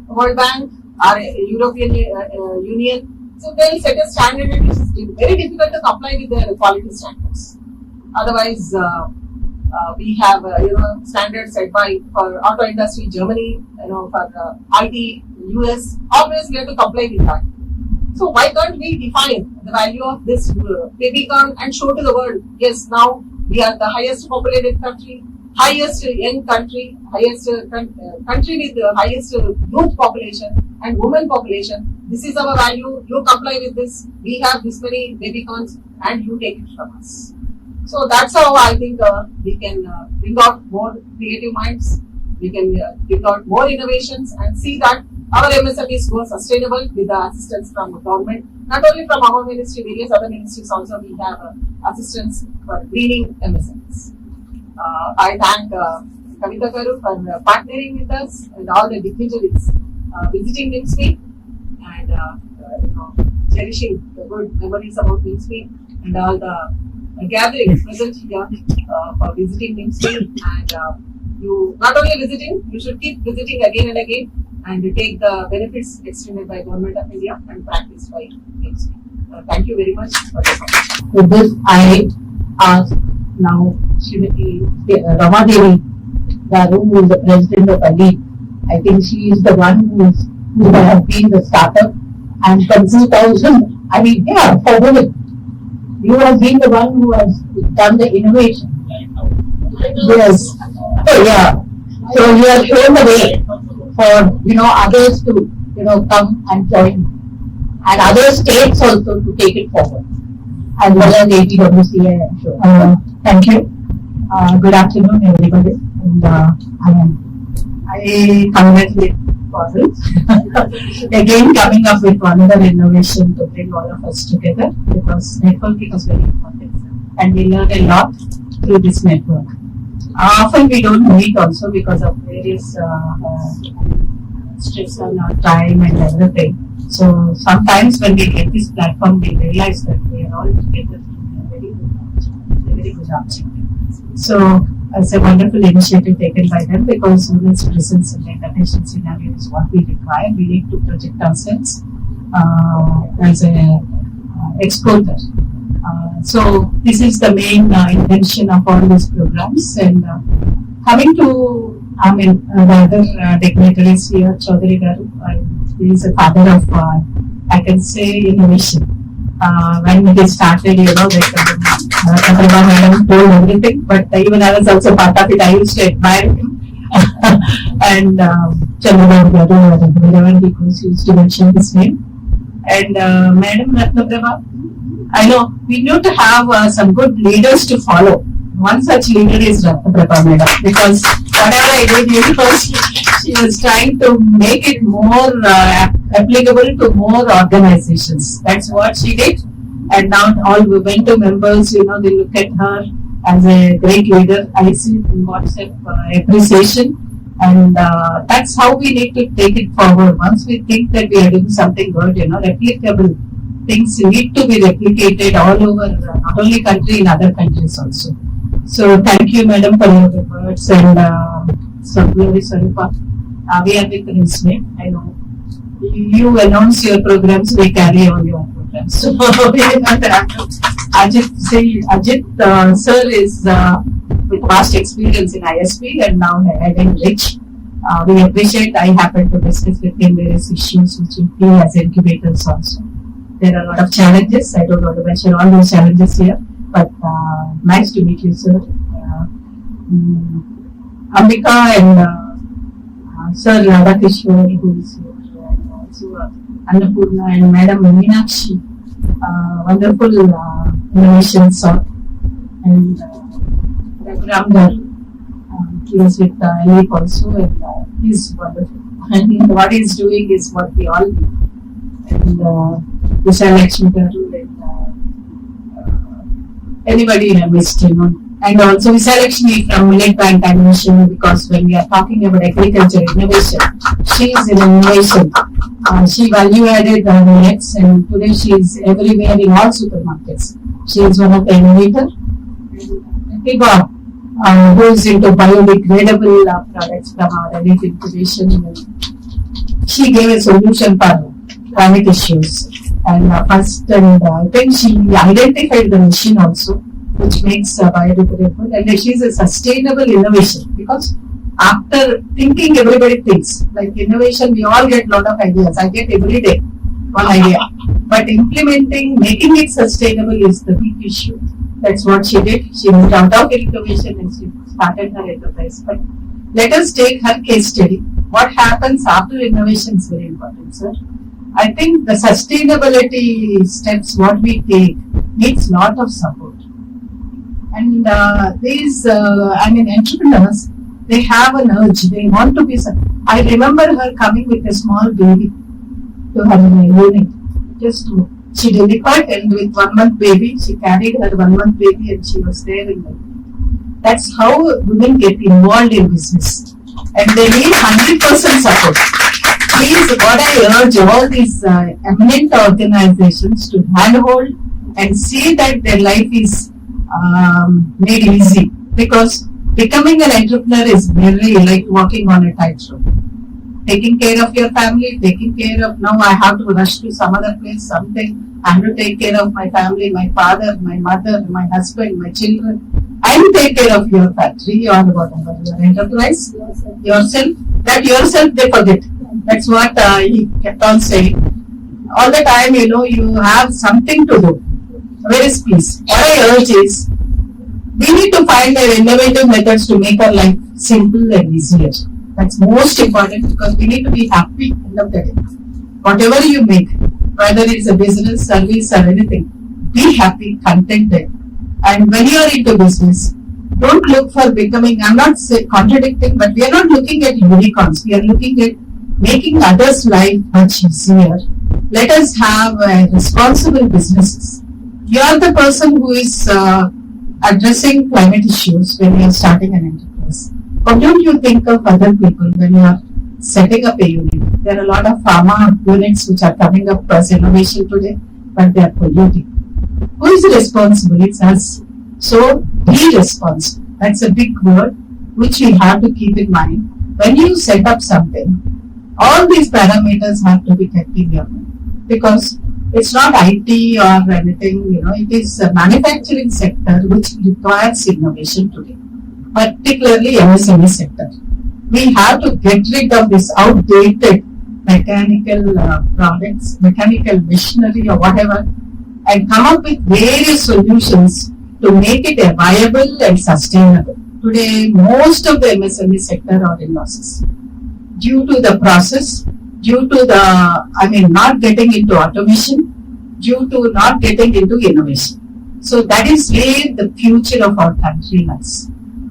Speaker 5: World Bank, our European Union, so they will set a standard. It is very difficult to comply with their quality standards. Otherwise, we have standards set by for auto industry Germany, for IT US. Always we have to comply with that. So why can't we define the value of this baby gun and show to the world? Yes, now we are the highest populated country, highest young country, highest country with the highest youth population and women population. This is our value. You comply with this. We have this many baby cons, and you take it from us. So that's how I think we can bring out more creative minds. We can bring out more innovations and see that our MSMEs go sustainable with the assistance from the government. Not only from our ministry, various other ministries also we have assistance for greening MSMEs. I thank Kavita Garu for partnering with us and all the dignitaries visiting NIMSME and cherishing the good memories about NIMSME and all the gatherings present here for visiting NIMSME. And you not only visiting, you should keep visiting again and again and take the benefits extended by Government of India and practiced by NIMSME. Thank you very much for this opportunity.
Speaker 2: With this, I ask now Srimati Rama Devi Garu, who is the president of ALI. I think she is the one who has been the startup, and from 2000, I mean, yeah, for women. You have been the one who has done the innovation. Yes. So, yeah. So you have shown the way for others to come and join, and other states also to take it forward, as well as ATWC, I am sure.
Speaker 6: Thank you. Good afternoon, everybody. And I congratulate Pauls again coming up with another innovation to bring all of us together, because networking is very important and we learn a lot through this network. Often we don't meet also because of various stress on our time and everything. So sometimes when we get this platform, we realize that we are all together in a very good objective. So it's a wonderful initiative taken by them, because women's presence in the international scenario is what we require. We need to project ourselves as a exporter. So this is the main intention of all these programs. And coming to the other dignitaries here, Chaudhary Garu, he is a father of, I can say, innovation. When he started, Katrina madam told everything, but even I was also part of it. I used to admire him. And Chandrababu Garu, wherever he goes, he used to mention his name. And Madam Ratnaprabha, I know we need to have some good leaders to follow. One such leader is Ratnaprabha madam, because whatever I did, she was trying to make it more applicable to more organizations. That's what she did. And now all Ubuntu members, they look at her as a great leader. I see in WhatsApp appreciation. And that's how we need to take it forward. Once we think that we are doing something good, replicable things need to be replicated all over, not only country, in other countries also. So thank you, madam, for your words. And Sarupa, we are with NIMSME. I know you announce your programs, we carry on your programs. So we are not Ajit sir is with vast experience in ISP and now heading Rich. We appreciate, I happen to discuss with him various issues which we feel as incubators also. There are a lot of challenges. I don't want to mention all those challenges here, but nice to meet you, sir. Ambika and Sir Radhakishwar, who is here, and also Annapurna and Madam Meenakshi. Wonderful innovations and Ramdar. He was with Elite also, and he's wonderful. And what he's doing is what we all do. And Vishal Lakshmi Garu and anybody in a missed, you know. And also Vishal Lakshmi from Millet Bank Animation, because when we are talking about agriculture innovation, she is an innovation. She value added millets, and today she is everywhere in all supermarkets. She is one of the innovators. Tiba, who is into biodegradable products from our elite incubation. She gave a solution for climate issues. And first, I think she identified the machine also, which makes biodegradable. And she is a sustainable innovation, because after thinking, everybody thinks. Like innovation, we all get a lot of ideas. I get every day one idea. But implementing, making it sustainable is the big issue. That's what she did. She moved out of innovation and she started her enterprise. But let us take her case study. What happens after innovation is very important, sir. I think the sustainability steps, what we take, needs lot of support. And these, entrepreneurs, they have an urge. They want to be. I remember her coming with a small baby to her unit. She delivered, and with 1 month baby, she carried her 1 month baby, and she was there in the. That's how women get involved in business, and they need 100% support. Please, what I urge all these eminent organizations to handhold and see that their life is made easy, because becoming an entrepreneur is really like walking on a tightrope. Taking care of your family, taking care of, now I have to rush to some other place, something, I have to take care of my family, my father, my mother, my husband, my children, and take care of your factory or whatever, your enterprise, yourself, that yourself they forget. That's what he kept on saying. All the time, you have something to do. Where is peace? What I urge is, we need to find innovative methods to make our life simple and easier. That's most important, because we need to be happy end of the day. Whatever you make, whether it's a business, service or anything, be happy, contented. And when you are into business, don't look for becoming, I'm not contradicting, but we are not looking at unicorns. We are looking at making others' life much easier. Let us have responsible businesses. You are the person who is addressing climate issues when you are starting an enterprise. Or don't you think of other people when you are setting up a unit? There are a lot of pharma units which are coming up as innovation today, but they are polluting. Who is responsible? It's us. So be responsible. That's a big word which we have to keep in mind. When you set up something, all these parameters have to be kept in your mind, because it's not IT or anything, it is a manufacturing sector which requires innovation today, particularly MSME sector. We have to get rid of this outdated mechanical products, mechanical machinery or whatever, and come up with various solutions to make it viable and sustainable. Today, most of the MSME sector are in losses due to the process, due to the, not getting into automation, due to not getting into innovation. So that is where the future of our country lies.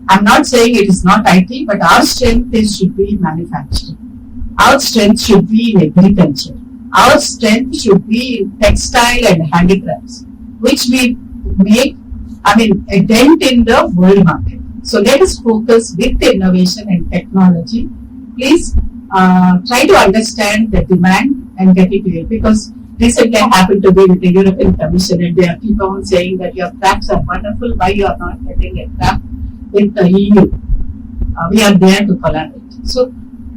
Speaker 6: I'm not saying it is not IT, but our strength should be in manufacturing. Our strength should be in agriculture. Our strength should be in textile and handicrafts, which we make, a dent in the world market. So let us focus with innovation and technology. Please try to understand the demand and get it here, because recently I happened to be with the European Commission, and they keep on saying that your crafts are wonderful, why you are not getting a craft with the EU. We are there to collaborate. So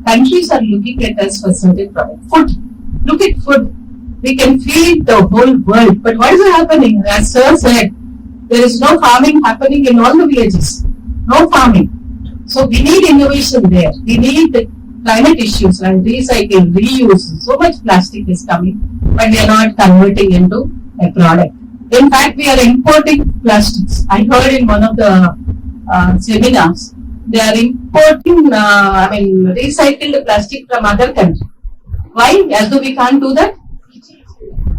Speaker 6: countries are looking at us for certain products. Food. Look at food. We can feed the whole world. But what is happening? As Sir said, there is no farming happening in all the villages. No farming. So we need innovation there. We need
Speaker 2: climate issues like recycling, reuse. So much plastic is coming, but we are not converting into a product. In fact, we are importing plastics. I heard in one of the seminars, they are importing, recycled plastic from other countries. Why? As though we can't do that?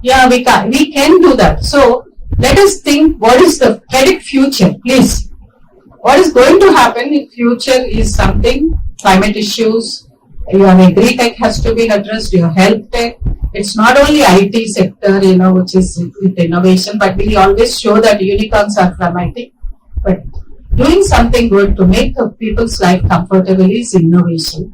Speaker 2: Yeah, we can. We can do that. So let us think. What is the predict future, please? What is going to happen in future is something. Climate issues. Your agri-tech has to be addressed. Your health tech. It's not only IT sector, which is with innovation, but we always show that unicorns are from IT. But doing something good to make people's life comfortable is innovation.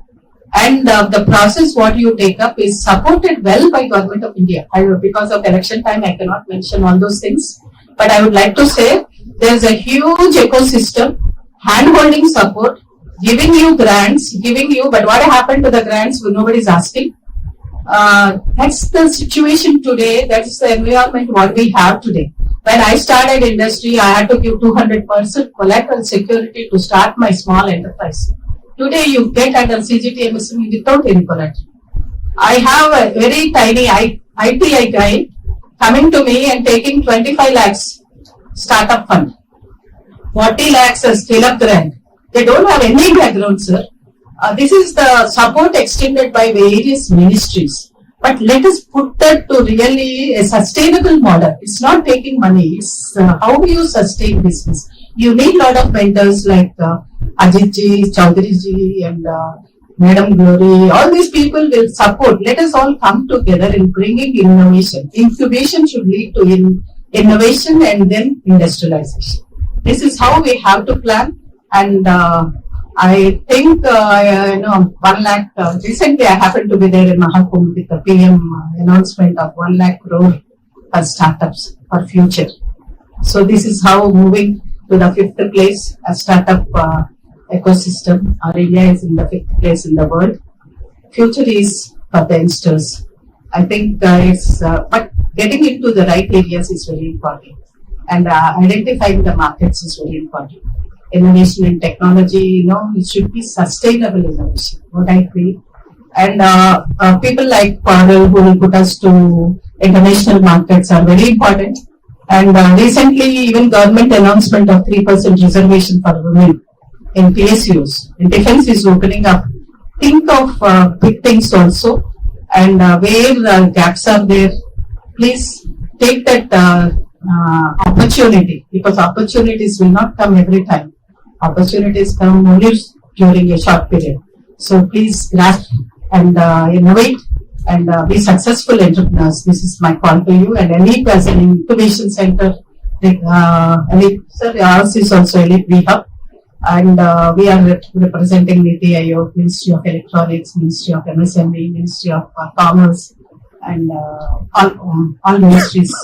Speaker 2: And the process what you take up is supported well by Government of India. Because of election time, I cannot mention all those things. But I would like to say there's a huge ecosystem, hand-holding support, giving you grants, but what happened to the grants, nobody's asking. That's the situation today. That's the environment what we have today. When I started industry, I had to give 200% collateral security to start my small enterprise. Today, you get under CGT MSME without any collateral. I have a very tiny ITI guy coming to me and taking 25 lakhs startup fund, 40 lakhs as scale-up grant. They don't have any background, sir. This is the support extended by various ministries. But let us put that to really a sustainable model. It's not taking money. It's how you sustain business. You need a lot of mentors like Ajit ji, Chaudhary ji, and Madam Glory. All these people will support. Let us all come together in bringing innovation. Incubation should lead to innovation and then industrialization. This is how we have to plan. And I think, 1 lakh, recently I happened to be there in Mahakumbh with the PM announcement of 1 lakh crore for startups for future. So this is how moving to the 5th place, a startup ecosystem. Our India is in the 5th place in the world. Future is for the youngsters. I think but getting into the right areas is very important. And identifying the markets is very important. Innovation in technology, it should be sustainable innovation, what I feel. And people like Parul who will put us to international markets are very important. And recently, even government announcement of 3% reservation for women in PSUs. In defense is opening up. Think of big things also. And where gaps are there, please take that opportunity, because opportunities will not come every time. Opportunities come only during a short period. So please grasp and innovate and be successful entrepreneurs. This is my call to you. And Elite as an incubation center, Elite, sir, ours is also Elite V Hub. And we are representing Niti Aayog, Ministry of Electronics, Ministry of MSME, Ministry of Commerce, and all ministries.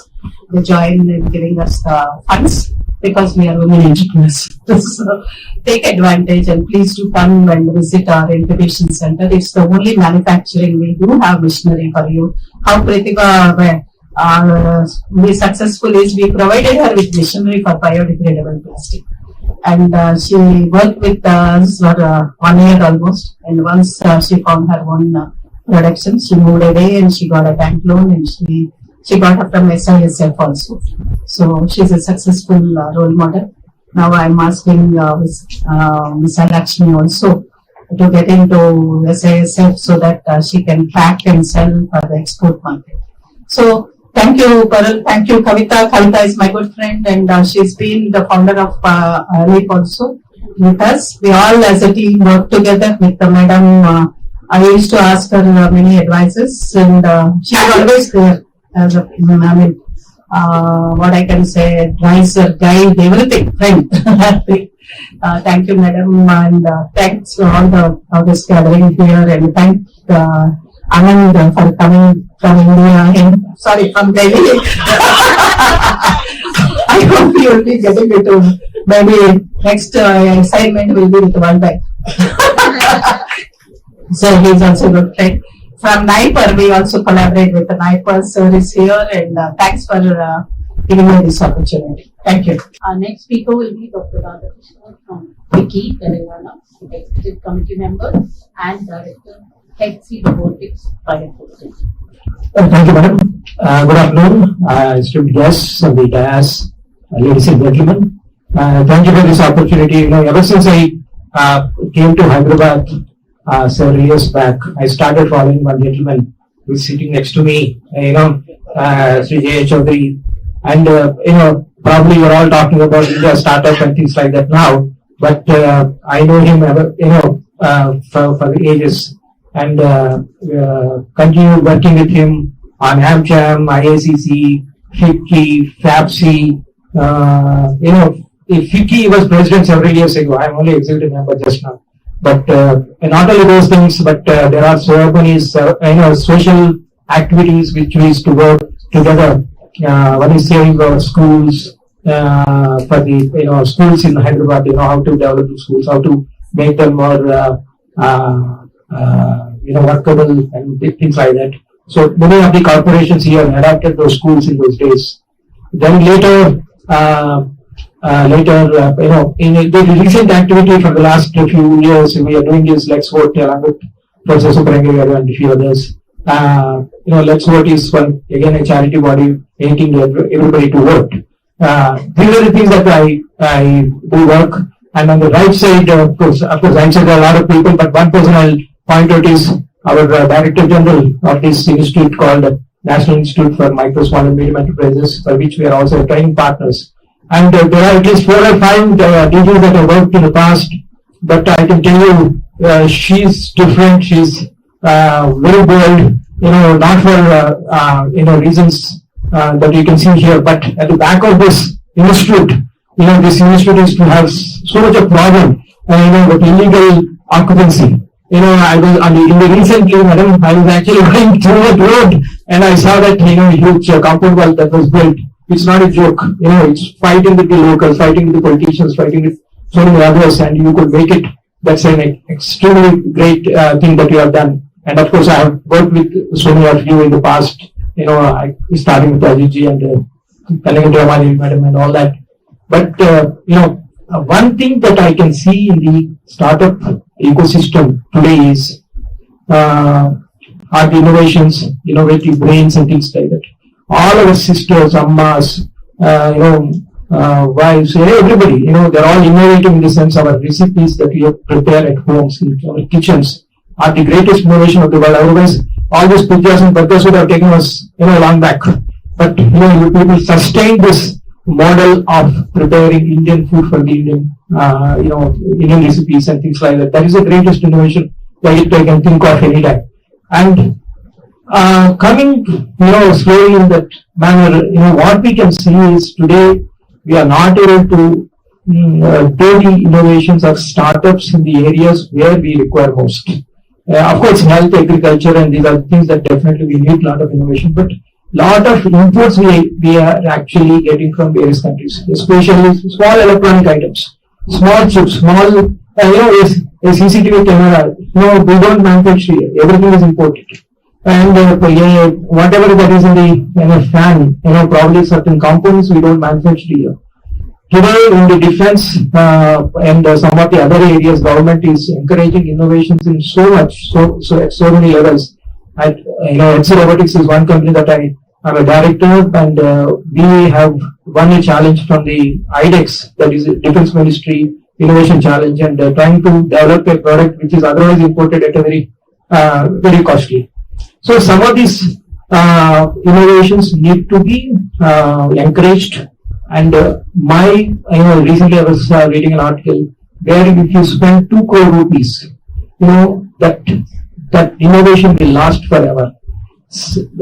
Speaker 2: They join in giving us the funds because we are women entrepreneurs. So take advantage and please do come and visit our incubation center. It's the only manufacturing we do have missionary for you. How Pratibha be successful is we provided her with missionary for biodegradable plastic. And she worked with us for 1 year almost. And once she found her own production, she moved away and she got a bank loan and she got her from SISF also. So she's a successful role model. Now I'm asking Ms. Lakshmi also to get into SISF so that she can pack and sell for the export market. So thank you, Parul. Thank you, Kavita. Kavita is my good friend and she's been the founder of LEAP also with us. We all as a team work together with the madam. I used to ask her many advices and she's always there as a, what I can say, advisor, guide, everything, friend. Thank you, madam, and thanks to all this gathering here, and thank Anand for coming from India, from Delhi. I hope you will be getting it to maybe next assignment will be with World Bank. So he's also a good friend. From NIPER, we also collaborate with the NIPER. Sir is here, and thanks for giving me this opportunity. Thank you. Our next speaker will be Dr. Radhakrishnan from Vicky Telangana, Executive Committee Member and Director, HC Robotics Private Limited.
Speaker 7: Thank you, madam. Good afternoon, esteemed guests of the dais, ladies and gentlemen. Thank you for this opportunity. Ever since I came to Hyderabad several years back, I started following one gentleman who is sitting next to me, Sri J. Chaudhary. And, probably you're all talking about India startup and things like that now, but I know him, for the ages, and continue working with him on AmCham, IACC, FICCI, FAPSI. If FICCI was president several years ago, I'm only executive member just now. But not only those things, but there are so many social activities which we used to work together. One is saving our schools for the schools in Hyderabad. How to develop the schools, how to make them more workable and things like that. So many of the corporations here adapted those schools in those days. Then later, in the recent activity for the last few years, we are doing this Let's Vote along with Professor Subrahmanyam and a few others. Let's Vote is one, again, a charity body making everybody to vote. These are the things that I do work. And on the right side, of course, right side there are a lot of people, but one person I'll point out is our Director General of this institute called National Institute for Micro, Small and Medium Enterprises, for which we are also training partners. And there are at least 4 or 5 DGs that have worked in the past, but I can tell you, she's different, she's very bold, not for, reasons that you can see here, but at the back of this institute, this institute is to have so much of problem, with illegal occupancy. I was in the recently, madam, I was actually going through the road and I saw that, huge compound wall that was built. It's not a joke, it's fighting with the locals, fighting with the politicians, fighting with so many others, and you could make it. That's an extremely great thing that you have done. And of course, I have worked with so many of you in the past, starting with Ajit and Kalyan madam and all that. But, one thing that I can see in the startup ecosystem today is are the innovations, innovative brains and things like that. All our sisters, ammas, wives, everybody, they're all innovating in the sense our recipes that we have prepared at homes, in our kitchens, are the greatest innovation of the world. Otherwise, all these pizzas and burgers would have taken us, long back. But, you people sustain this model of preparing Indian food for the Indian, Indian recipes and things like that. That is the greatest innovation that I can think of any time. And coming, slowly in that manner, what we can see is today we are not able to do the innovations of startups in the areas where we require most. Of course, health, agriculture, and these are things that definitely we need a lot of innovation, but lot of inputs we are actually getting from various countries, especially small electronic items, small chips, small, a CCTV camera, we don't manufacture here, everything is imported. And whatever that is in the fan, probably certain components we don't manufacture here. Today in the defense and some of the other areas, government is encouraging innovations in so at so many levels. HC Robotics is one company that I am a director, and we have won a challenge from the IDEX, that is the Defense Ministry Innovation Challenge, and trying to develop a product which is otherwise imported at a very costly. So some of these innovations need to be encouraged. And recently I was reading an article where if you spend 2 crore rupees, that innovation will last forever.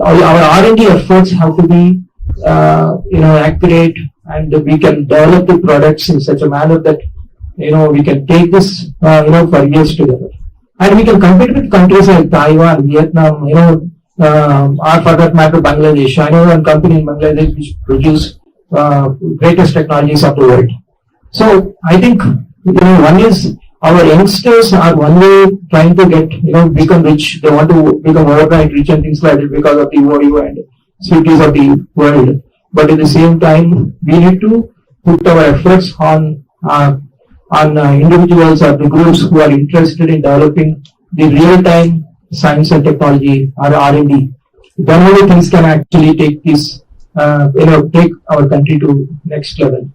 Speaker 7: Our R&D efforts have to be, accurate, and we can develop the products in such a manner that, we can take this, for years together. And we can compete with countries like Taiwan, Vietnam, or for that matter, Bangladesh. I know one company in Bangladesh which produce greatest technologies of the world. So I think, one is our youngsters are one way trying to get, become rich. They want to become overnight rich and things like that because of the OU and cities of the world. But at the same time, we need to put our efforts on on individuals or the groups who are interested in developing the real-time science and technology or R&D. Then only things can actually take this, take our country to next level.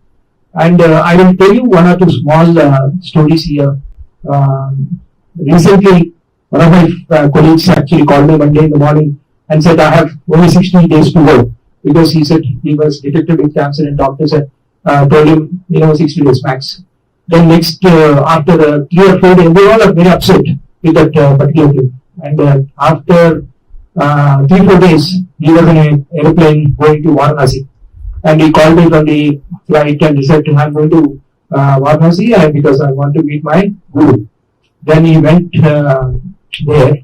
Speaker 7: And I will tell you one or two small stories here. Recently, one of my colleagues actually called me one day in the morning and said, I have only 60 days to go, because he said he was detected with cancer and doctors had told him, 60 days max. Then next, after 3 or 4 days, they all are very upset with that particular thing. And after 3-4 days, he was in an airplane going to Varanasi. And he called me from the flight and he said, I'm going to Varanasi because I want to meet my guru. Then he went there.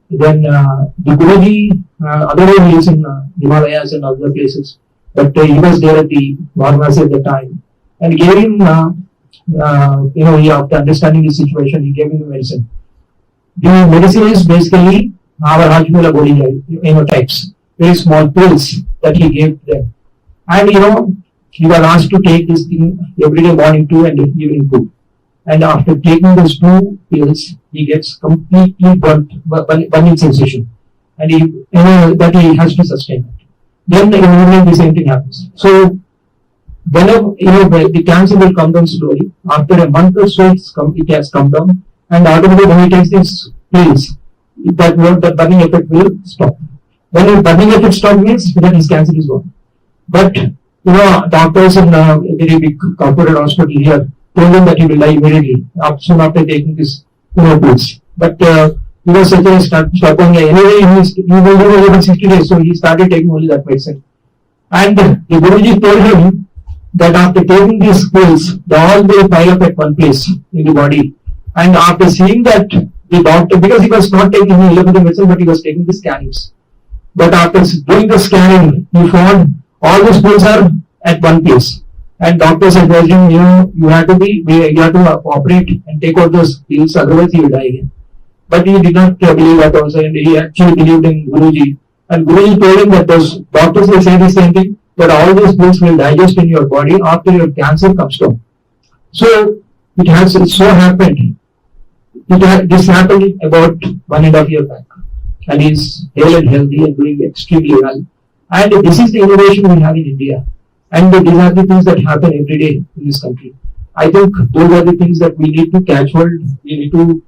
Speaker 7: Then the Guruji, otherwise he is in Himalayas and other places, but he was there at the Varanasi at the time and gave him, after understanding the situation, he gave him the medicine. The medicine is basically our Hajmula body types, very small pills that he gave them. And he was asked to take this thing every day, morning 2 and evening 2. And after taking those 2 pills, he gets completely burning sensation, and that he has to sustain it. Then in the evening the same thing happens. So whenever the cancer will come down slowly. After a month or so, it has come down, and automatically when he takes these pills, the burning effect will stop. When the burning effect stops, means that his cancer is gone. But doctors in a very big corporate hospital here told him that he will die immediately soon after taking this pills. But he was such a stubborn guy. Anyway, he will live over 60 days, so he started taking only that medicine. And the Guruji told him that after taking these pills, they all will pile up at one place in the body. And after seeing that, the doctor, because he was not taking any allopathic medicine, but he was taking the scannings. But after doing the scanning, he found all these pills are at one place. And doctors advised him, you have to operate and take out those pills, otherwise he will die again. But he did not believe that also, and he actually believed in Guruji. And Guruji told him that those doctors will say the same thing, that all these pills will digest in your body after your cancer comes down. So it so happened. This happened about 1.5 years back, and he's hale and healthy and doing extremely well. And this is the innovation we have in India. And these are the things that happen every day in this country. I think those are the things that we need to catch hold. We need to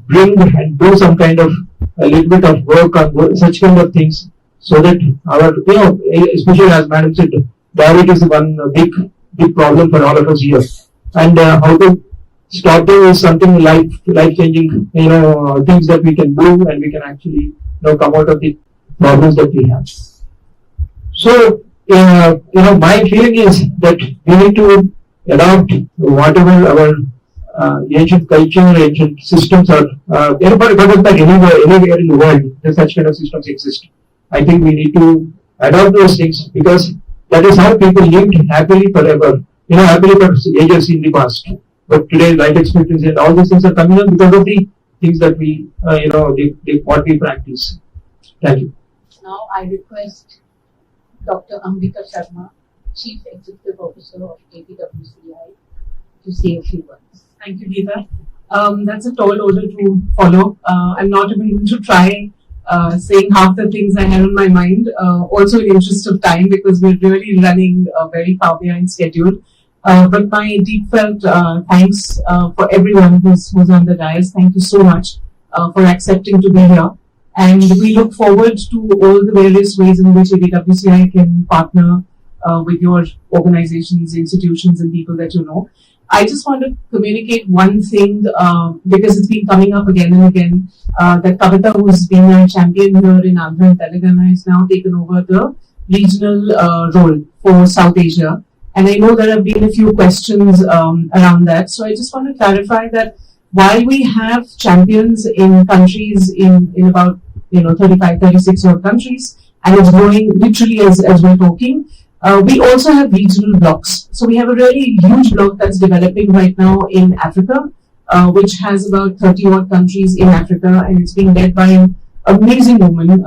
Speaker 7: bring and do some kind of a little bit of work on such kind of things, so that our, especially as Madam said, diabetes is one big problem for all of us here. And how to stop it is something life-changing, things that we can do, and we can actually come out of the problems that we have. So, my feeling is that we need to adopt whatever our ancient culture, ancient systems are. Anywhere in the world, such kind of systems exist. I think we need to adopt those things, because that is how people lived happily forever. Happily for ages in the past. But today, life expectancy and all these things are coming up because of the things that we, what we practice. Thank you.
Speaker 2: Now I request Dr. Ambika Sharma, Chief Executive Officer of APWCI, to say a few words.
Speaker 5: Thank you, Geeta. That's a tall order to follow. I'm not even going to try saying half the things I had on my mind, also in interest of time, because we're really running a very far behind schedule. But my deep felt thanks for everyone who's on the dais. Thank you so much for accepting to be here. And we look forward to all the various ways in which APWCI can partner with your organizations, institutions, and people that you know. I just want to communicate one thing, because it's been coming up again and again, that Kavita, who's been a champion here in Andhra and Telangana, has now taken over the regional role for South Asia. And I know there have been a few questions around that. So I just want to clarify that while we have champions in countries in about 35, 36 odd countries, and it's growing literally as we're talking, we also have regional blocks. So we have a really huge block that's developing right now in Africa, which has about 30 odd countries in Africa, and it's being led by an amazing woman.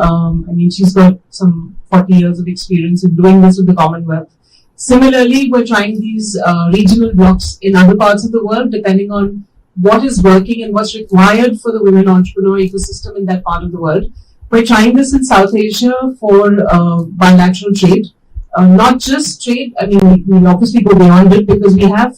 Speaker 5: She's got some 40 years of experience in doing this with the Commonwealth. Similarly, we're trying these regional blocks in other parts of the world, depending on what is working and what's required for the women entrepreneur ecosystem in that part of the world. We're trying this in South Asia for bilateral trade. Not just trade, I mean, we'll obviously go beyond it because we have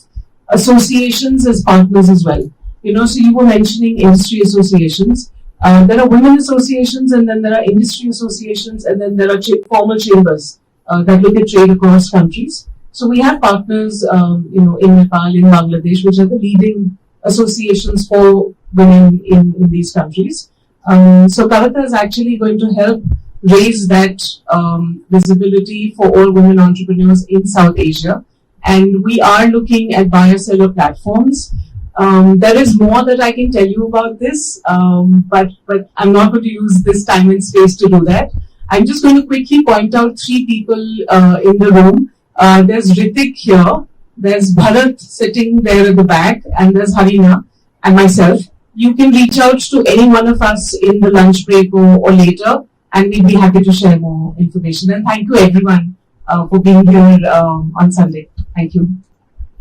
Speaker 5: associations as partners as well. So you were mentioning industry associations. There are women associations, and then there are industry associations, and then there are formal chambers that look at trade across countries. So we have partners, in Nepal, in Bangladesh, which are the leading associations for women in these countries. So Kavita is actually going to help raise that visibility for all women entrepreneurs in South Asia. And we are looking at buyer-seller platforms. There is more that I can tell you about this, but I'm not going to use this time and space to do that. I'm just going to quickly point out 3 people in the room. There's Ritik here, there's Bharat sitting there at the back, and there's Harina and myself. You can reach out to any one of us in the lunch break or later, and we'd be happy to share more information. And thank you everyone for being here on Sunday. Thank you.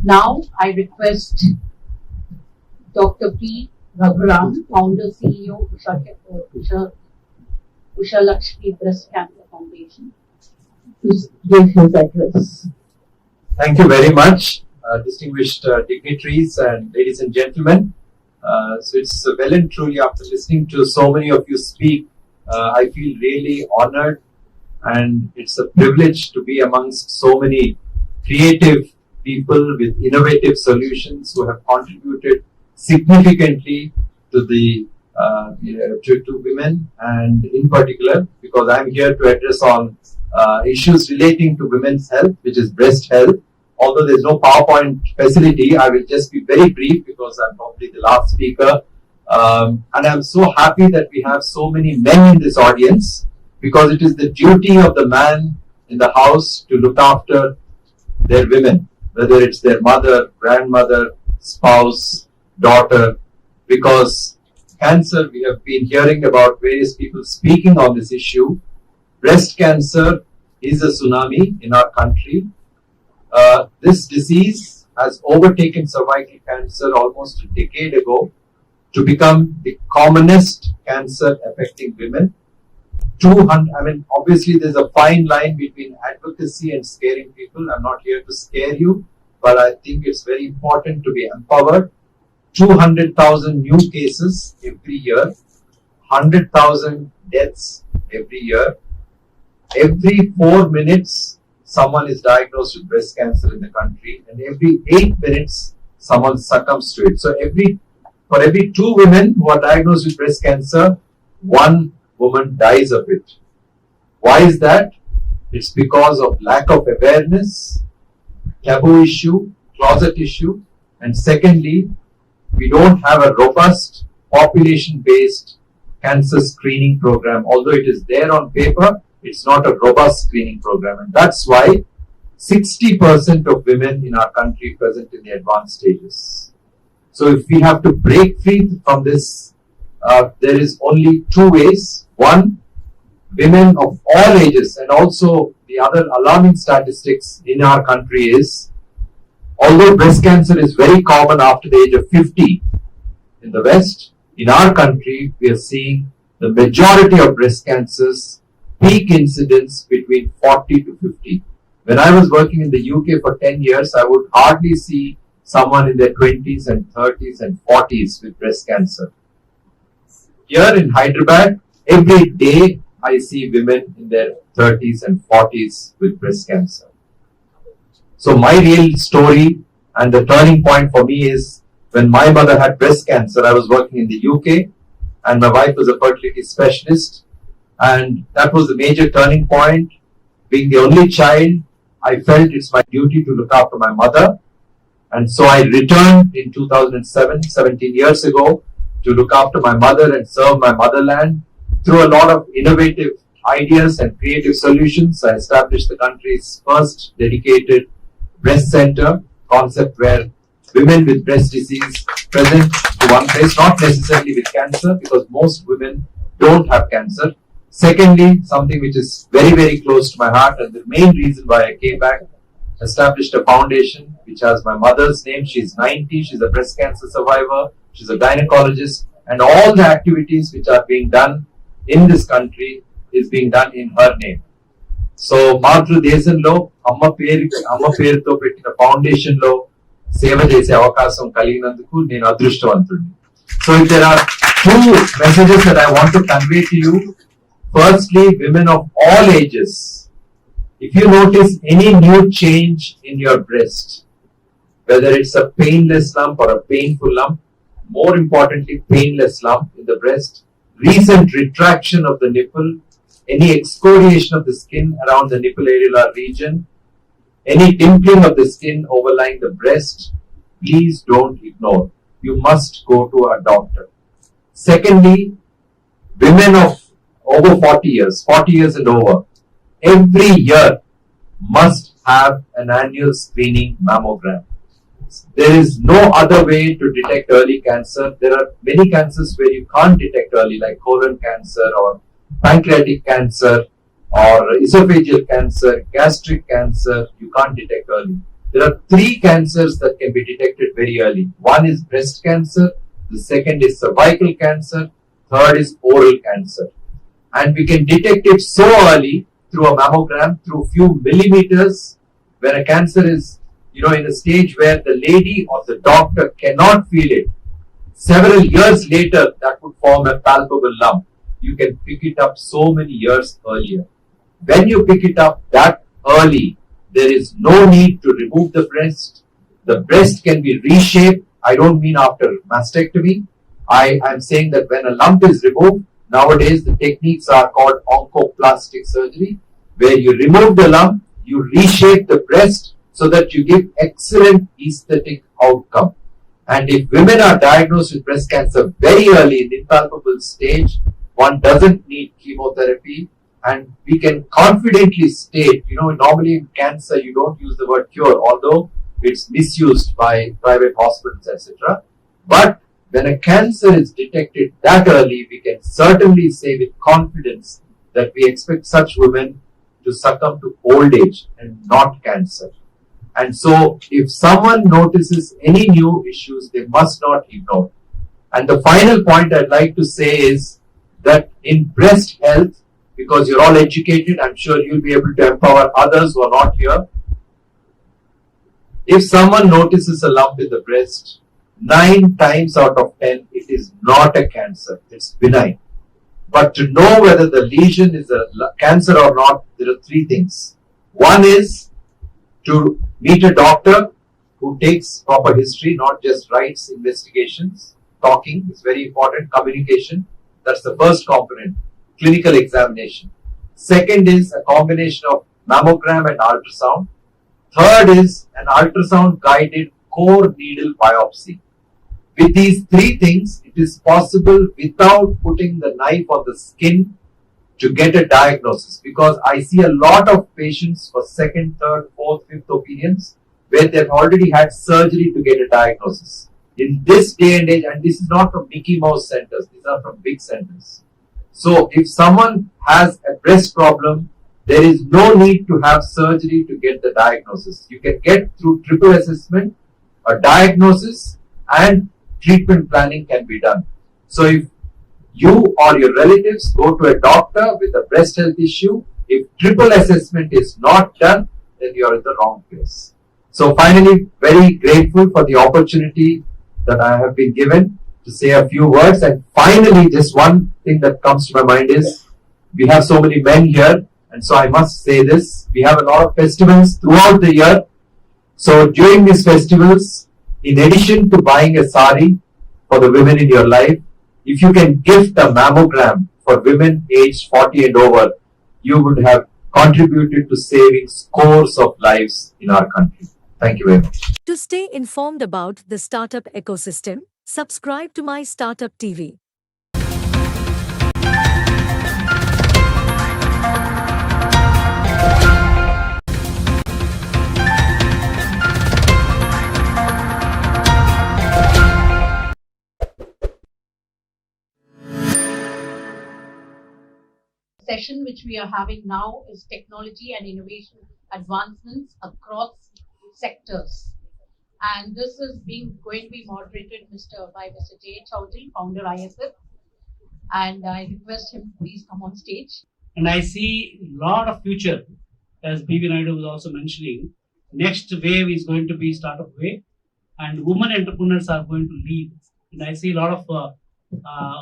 Speaker 2: Now I request Dr. P. Raghuram, founder CEO Usha Lakshmi Breast Cancer Foundation, to give his address.
Speaker 8: Thank you very much, distinguished dignitaries and ladies and gentlemen. So it's well and truly, after listening to so many of you speak, I feel really honored, and it's a privilege to be amongst so many creative people with innovative solutions who have contributed significantly to the to women, and in particular, because I'm here to address on issues relating to women's health, which is breast health. Although there's no PowerPoint facility, I will just be very brief because I'm probably the last speaker. And I'm so happy that we have so many men in this audience, because it is the duty of the man in the house to look after their women, whether it's their mother, grandmother, spouse, daughter, because cancer, we have been hearing about various people speaking on this issue. Breast cancer is a tsunami in our country. This disease has overtaken cervical cancer almost a decade ago to become the commonest cancer affecting women. Obviously there's a fine line between advocacy and scaring people. I'm not here to scare you, but I think it's very important to be empowered. 200,000 new cases every year, 100,000 deaths every year. Every 4 minutes, someone is diagnosed with breast cancer in the country, and every 8 minutes, someone succumbs to it. So for every 2 women who are diagnosed with breast cancer, 1 woman dies of it. Why is that? It's because of lack of awareness, taboo issue, closet issue, and secondly, we don't have a robust population-based cancer screening program. Although it is there on paper, it's not a robust screening program. And that's why 60% of women in our country present in the advanced stages. So if we have to break free from this, there is only 2 ways. One, women of all ages, and also the other alarming statistics in our country is, although breast cancer is very common after the age of 50 in the West, in our country, we are seeing the majority of breast cancers peak incidence between 40 to 50. When I was working in the UK for 10 years, I would hardly see someone in their 20s and 30s and 40s with breast cancer. Here in Hyderabad, every day I see women in their 30s and 40s with breast cancer. So my real story and the turning point for me is when my mother had breast cancer. I was working in the UK and my wife was a fertility specialist, and that was the major turning point. Being the only child, I felt it's my duty to look after my mother, and so I returned in 2007, 17 years ago, to look after my mother and serve my motherland. Through a lot of innovative ideas and creative solutions, I established the country's first dedicated breast center concept, where women with breast disease present to one place, not necessarily with cancer, because most women don't have cancer. Secondly, something which is very, very close to my heart, and the main reason why I came back established a foundation which has my mother's name. She's 90, she's a breast cancer survivor, she's a gynecologist, and all the activities which are being done in this country is being done in her name. So మాతృదేశంలో అమ్మ పేరుతో పెట్టిన foundation లో సేవ చేసే అవకాశం కలిగినందుకు నేను అదృష్టవంతుడిని. So if there are two messages that I want to convey to you. Firstly, women of all ages, if you notice any new change in your breast, whether it's a painless lump or a painful lump, more importantly painless lump in the breast, recent retraction of the nipple, any excoriation of the skin around the nipple areolar region, any dimpling of the skin overlying the breast, please don't ignore. You must go to a doctor. Secondly, women of over 40 years and over, every year must have an annual screening mammogram. There is no other way to detect early cancer. There are many cancers where you can't detect early, like colon cancer or pancreatic cancer or esophageal cancer, gastric cancer. You can't detect early. There are 3 cancers that can be detected very early. One is breast cancer, the second is cervical cancer, third is oral cancer. And we can detect it so early through a mammogram, through few millimeters, where a cancer is, in a stage where the lady or the doctor cannot feel it. Several years later, that would form a palpable lump. You can pick it up so many years earlier. When you pick it up that early, there is no need to remove the breast. The breast can be reshaped. I don't mean after mastectomy. I'm saying that when a lump is removed, nowadays the techniques are called oncoplastic surgery, where you remove the lump, you reshape the breast so that you give excellent aesthetic outcome. And if women are diagnosed with breast cancer very early in the impalpable stage, one doesn't need chemotherapy, and we can confidently state, normally in cancer you don't use the word cure, although it's misused by private hospitals, etc. But when a cancer is detected that early, we can certainly say with confidence that we expect such women to succumb to old age and not cancer. And so, if someone notices any new issues, they must not ignore. And the final point I'd like to say is that in breast health, because you're all educated, I'm sure you'll be able to empower others who are not here. If someone notices a lump in the breast, 9 times out of 10, it is not a cancer. It's benign. But to know whether the lesion is a cancer or not, there are 3 things. One is to meet a doctor who takes proper history, not just writes investigations. Talking is very important. Communication, that's the first component. Clinical examination. Second is a combination of mammogram and ultrasound. Third is an ultrasound guided core needle biopsy. With these 3 things, it is possible without putting the knife on the skin to get a diagnosis, because I see a lot of patients for 2nd, 3rd, 4th, 5th opinions where they've already had surgery to get a diagnosis. In this day and age, and this is not from Mickey Mouse centers, these are from big centers. So if someone has a breast problem, there is no need to have surgery to get the diagnosis. You can get through triple assessment, a diagnosis, and treatment planning can be done. So if you or your relatives go to a doctor with a breast health issue, if triple assessment is not done, then you are in the wrong place. So finally, very grateful for the opportunity that I have been given to say a few words. And finally, just one thing that comes to my mind is, we have so many men here, and so I must say this, we have a lot of festivals throughout the year. So during these festivals, in addition to buying a sari for the women in your life, if you can gift a mammogram for women aged 40 and over, you would have contributed to saving scores of lives in our country. Thank you very much.
Speaker 9: To stay informed about the startup ecosystem, subscribe to MyStartupTV.
Speaker 2: Session which we are having now is technology and innovation advancements across
Speaker 6: sectors. And this is going to be moderated by Mr. J. Chowdhury, founder ISF. And I request him to please come on stage.
Speaker 4: And I see a lot of future, as B.V. Naidu was also mentioning. Next wave is going to be startup wave, and women entrepreneurs are going to lead. And I see a lot of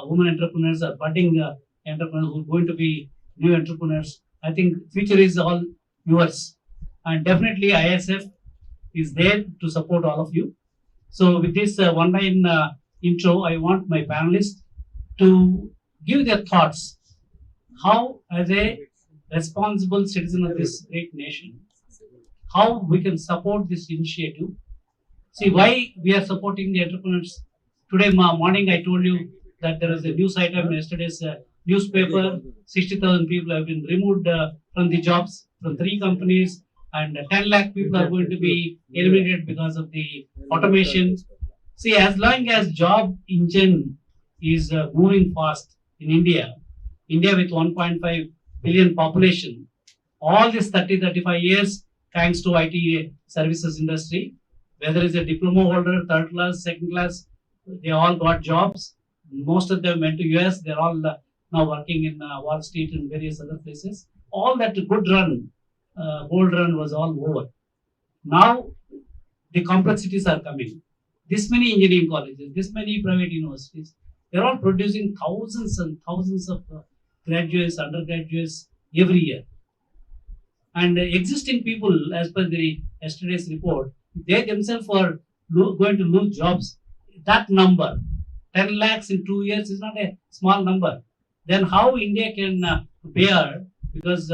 Speaker 4: women entrepreneurs are budding entrepreneurs who are going to be new entrepreneurs. I think future is all yours, and definitely ISF is there to support all of you. So with this one-line intro, I want my panelists to give their thoughts. How, as a responsible citizen of this great nation, how we can support this initiative. See why we are supporting the entrepreneurs. Today morning I told you that there is a news item in yesterday's newspaper. 60,000 people have been removed from the jobs from 3 companies, and 10 lakh people are going to be eliminated because of the automation. See, as long as job engine is moving fast in India with 1.5 billion population, all these 30-35 years, thanks to IT services industry, whether it's a diploma holder, 3rd class, 2nd class, they all got jobs. Most of them went to US. They're all now working in Wall Street and various other places. All that good run, gold run was all over. Now the complexities are coming. This many engineering colleges, this many private universities, they're all producing thousands and thousands of graduates, undergraduates every year. And existing people, as per the yesterday's report, they themselves are going to lose jobs. That number, 10 lakhs in 2 years, is not a small number. Then how India can bear, because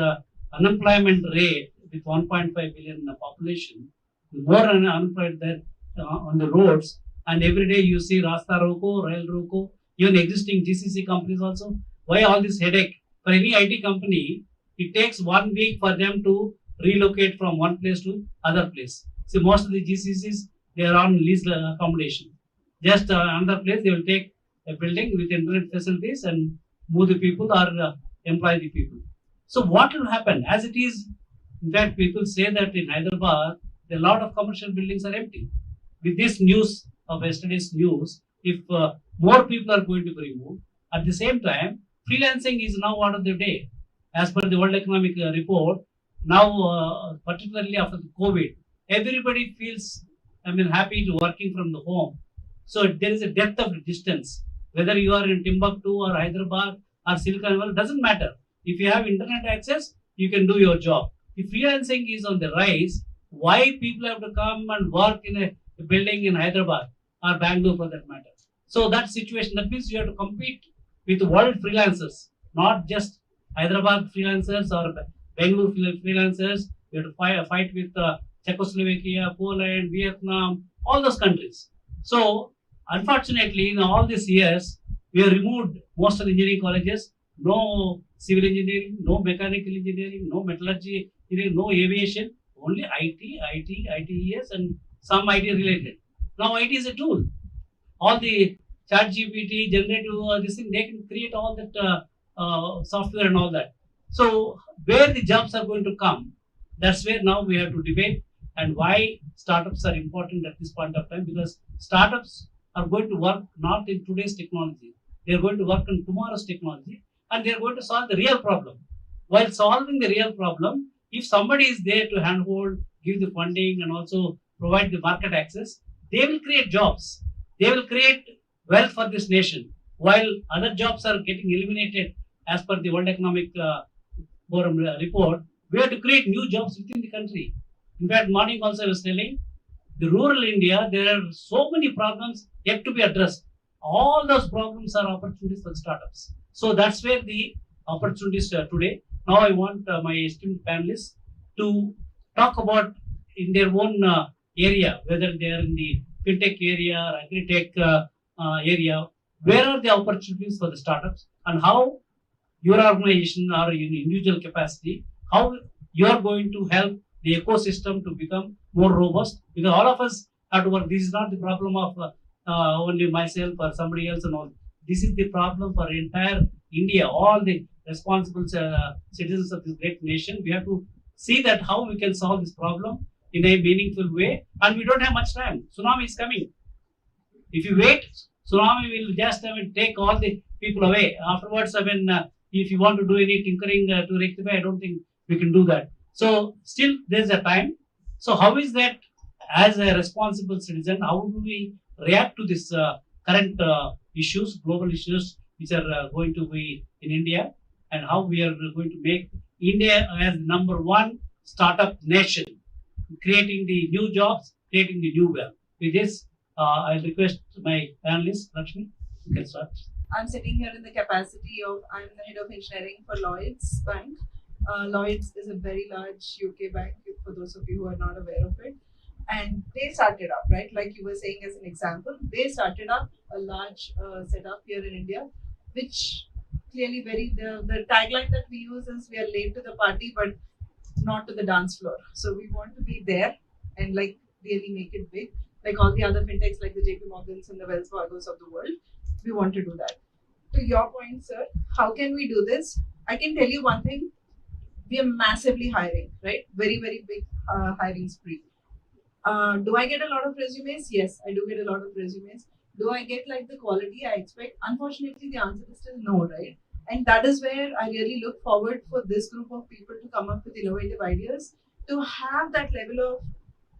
Speaker 4: unemployment rate with 1.5 billion population, more unemployed there on the roads, and every day you see Rasta Roko, Rail Roko, even existing GCC companies also. Why all this headache? For any IT company, it takes 1 week for them to relocate from one place to other place. See, most of the GCCs, they are on lease accommodation. Just another place, they will take a building with internet facilities and move the people or employ the people. So what will happen? As it is, in fact, people say that in Hyderabad, a lot of commercial buildings are empty. With this news of yesterday's news, if more people are going to be removed, at the same time, freelancing is now order of the day. As per the World Economic Report, now particularly after the COVID, everybody feels, happy to working from the home. So there is a depth of distance. Whether you are in Timbuktu or Hyderabad or Silicon Valley, doesn't matter. If you have internet access, you can do your job. If freelancing is on the rise, why people have to come and work in a building in Hyderabad or Bangalore for that matter? So that situation, that means you have to compete with world freelancers, not just Hyderabad freelancers or Bangalore freelancers. You have to fight with Czechoslovakia, Poland, Vietnam, all those countries. So unfortunately, in all these years, we have removed most of the engineering colleges. No civil engineering, no mechanical engineering, no metallurgy engineering, no aviation, only IT, ITES, and some IT related. Now IT is a tool. All the chat GPT, generative, this thing, they can create all that software and all that. So where the jobs are going to come, that's where now we have to debate, and why startups are important at this point of time, because startups are going to work not in today's technology. They are going to work on tomorrow's technology, and they are going to solve the real problem. While solving the real problem, if somebody is there to handhold, give the funding, and also provide the market access, they will create jobs. They will create wealth for this nation. While other jobs are getting eliminated as per the World Economic Forum report, we have to create new jobs within the country. In fact, morning also I was telling, the rural India, there are so many problems yet to be addressed. All those problems are opportunities for startups. So that's where the opportunities today. Now I want my esteemed panelists to talk about in their own area, whether they are in the fintech area or agri-tech area, where are the opportunities for the startups, and how your organization or in individual capacity, how you are going to help the ecosystem to become more robust, because all of us have to work. This is not the problem of only myself or somebody else and all. This is the problem for entire India, all the responsible citizens of this great nation. We have to see that how we can solve this problem, in a meaningful way, and we don't have much time. Tsunami is coming. If you wait, tsunami will just take all the people away. Afterwards, if you want to do any tinkering to rectify, I don't think we can do that. So still, there's a time. So how is that, as a responsible citizen, how do we react to this current issues, global issues, which are going to be in India, and how we are going to make India as number one startup nation, creating the new jobs, creating the new wealth. With this, I'll request my panelists, Lakshmi, you can start.
Speaker 10: I'm sitting here in the capacity of, I'm the head of engineering for Lloyds Bank. Lloyds is a very large UK bank, for those of you who are not aware of it. And they started up, right? Like you were saying as an example, they started up a large setup here in India, which clearly the tagline that we use is we are late to the party, but not to the dance floor. So we want to be there and like really make it big. Like all the other fintechs like the JP Morgans and the Wells Fargos of the world, we want to do that. To your point, sir, how can we do this? I can tell you one thing, we are massively hiring, right? Very, very big hiring spree. Do I get a lot of resumes? Yes, I do get a lot of resumes. Do I get like the quality I expect? Unfortunately, the answer is still no, right? And that is where I really look forward for this group of people to come up with innovative ideas, to have that level of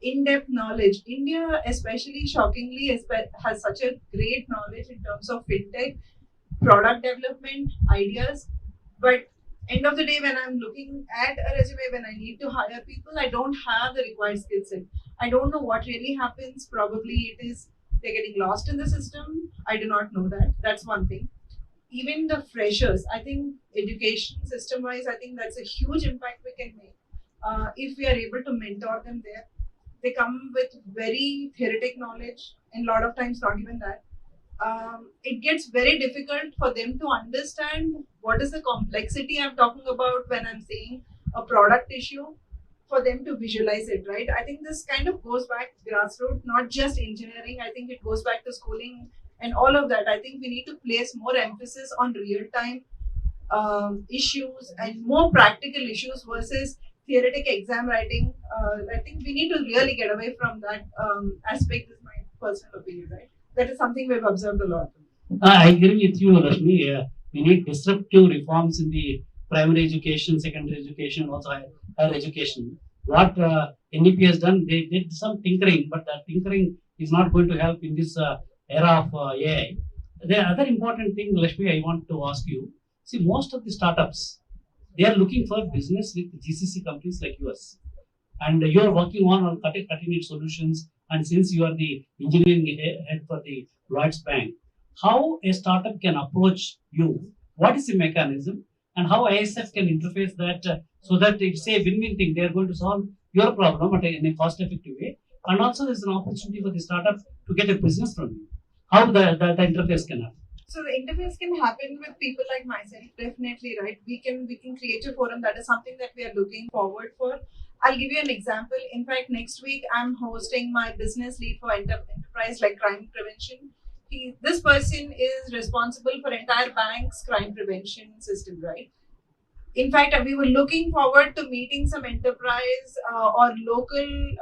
Speaker 10: in-depth knowledge. India, especially shockingly, has such a great knowledge in terms of fintech, product development, ideas. But end of the day, when I'm looking at a resume, when I need to hire people, I don't have the required skill set. I don't know what really happens. Probably it is they're getting lost in the system. I do not know that. That's one thing. Even the freshers, I think education system wise, I think that's a huge impact we can make. If we are able to mentor them there, they come with very theoretic knowledge, and a lot of times not even that. It gets very difficult for them to understand what is the complexity I'm talking about when I'm saying a product issue, for them to visualize it, right? I think this kind of goes back grassroots, not just engineering. I think it goes back to schooling and all of that. I think we need to place more emphasis on real-time issues and more practical issues versus theoretic exam writing. I think we need to really get away from that aspect, is my personal opinion, right? That is something we've observed a lot.
Speaker 4: I agree with you, Rashmi. We need disruptive reforms in the primary education, secondary education, also higher education. What NEP has done, they did some tinkering, but that tinkering is not going to help in this era of AI. The other important thing, Rashmi, I want to ask you. See, most of the startups, they are looking for business with GCC companies like yours. And you are working on cutting-edge solutions. And since you are the engineering head for the Lloyds Bank, how a startup can approach you? What is the mechanism? And how ISF can interface that so that it's a win-win thing. They are going to solve your problem in a cost-effective way. And also there's an opportunity for the startup to get a business from you. How the interface can happen?
Speaker 10: So the interface can happen with people like myself, definitely, right? We can create a forum. That is something that we are looking forward for. I'll give you an example. In fact, next week I'm hosting my business lead for enterprise like crime prevention. This person is responsible for entire bank's crime prevention system, right? In fact, we were looking forward to meeting some enterprise or local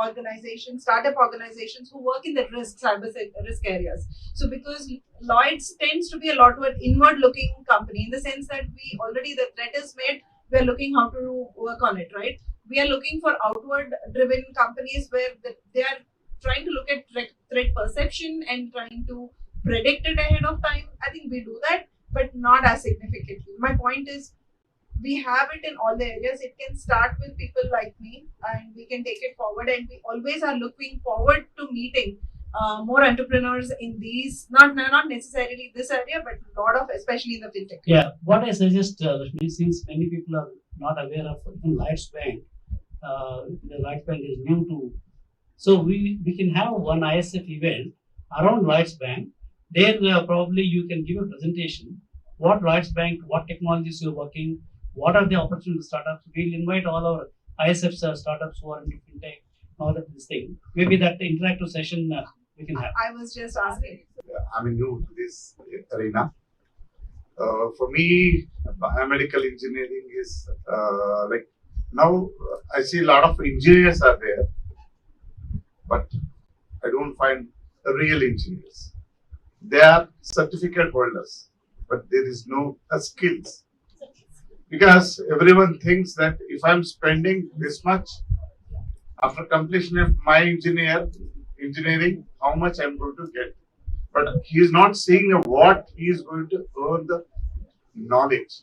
Speaker 10: organizations, startup organizations who work in the cyber risk areas. So because Lloyds tends to be a lot more inward-looking company in the sense that the threat is made, we are looking how to work on it, right? We are looking for outward-driven companies where they are trying to look at threat perception and trying to predict it ahead of time. I think we do that, but not as significantly. My point is, we have it in all the areas. It can start with people like me, and we can take it forward. And we always are looking forward to meeting more entrepreneurs in these, not necessarily this area, but a lot of, especially in the fintech.
Speaker 4: Yeah, what I suggest, Rashmi, since many people are not aware of even Lloyds Bank, the Lloyds Bank is new to, so we can have one ISF event around Lloyds Bank. There probably you can give a presentation, what Lloyds Bank, what technologies you're working, what are the opportunity startups. We'll invite all our ISF startups who are into fintech, all of this thing. Maybe that interactive session we can have.
Speaker 10: I was just asking.
Speaker 11: I'm new to this arena. For me, biomedical engineering is like Now I see a lot of engineers are there, but I don't find real engineers. They are certificate holders, but there is no skills. Because everyone thinks that if I'm spending this much after completion of my engineering, how much I'm going to get. But he is not seeing what he is going to earn the knowledge.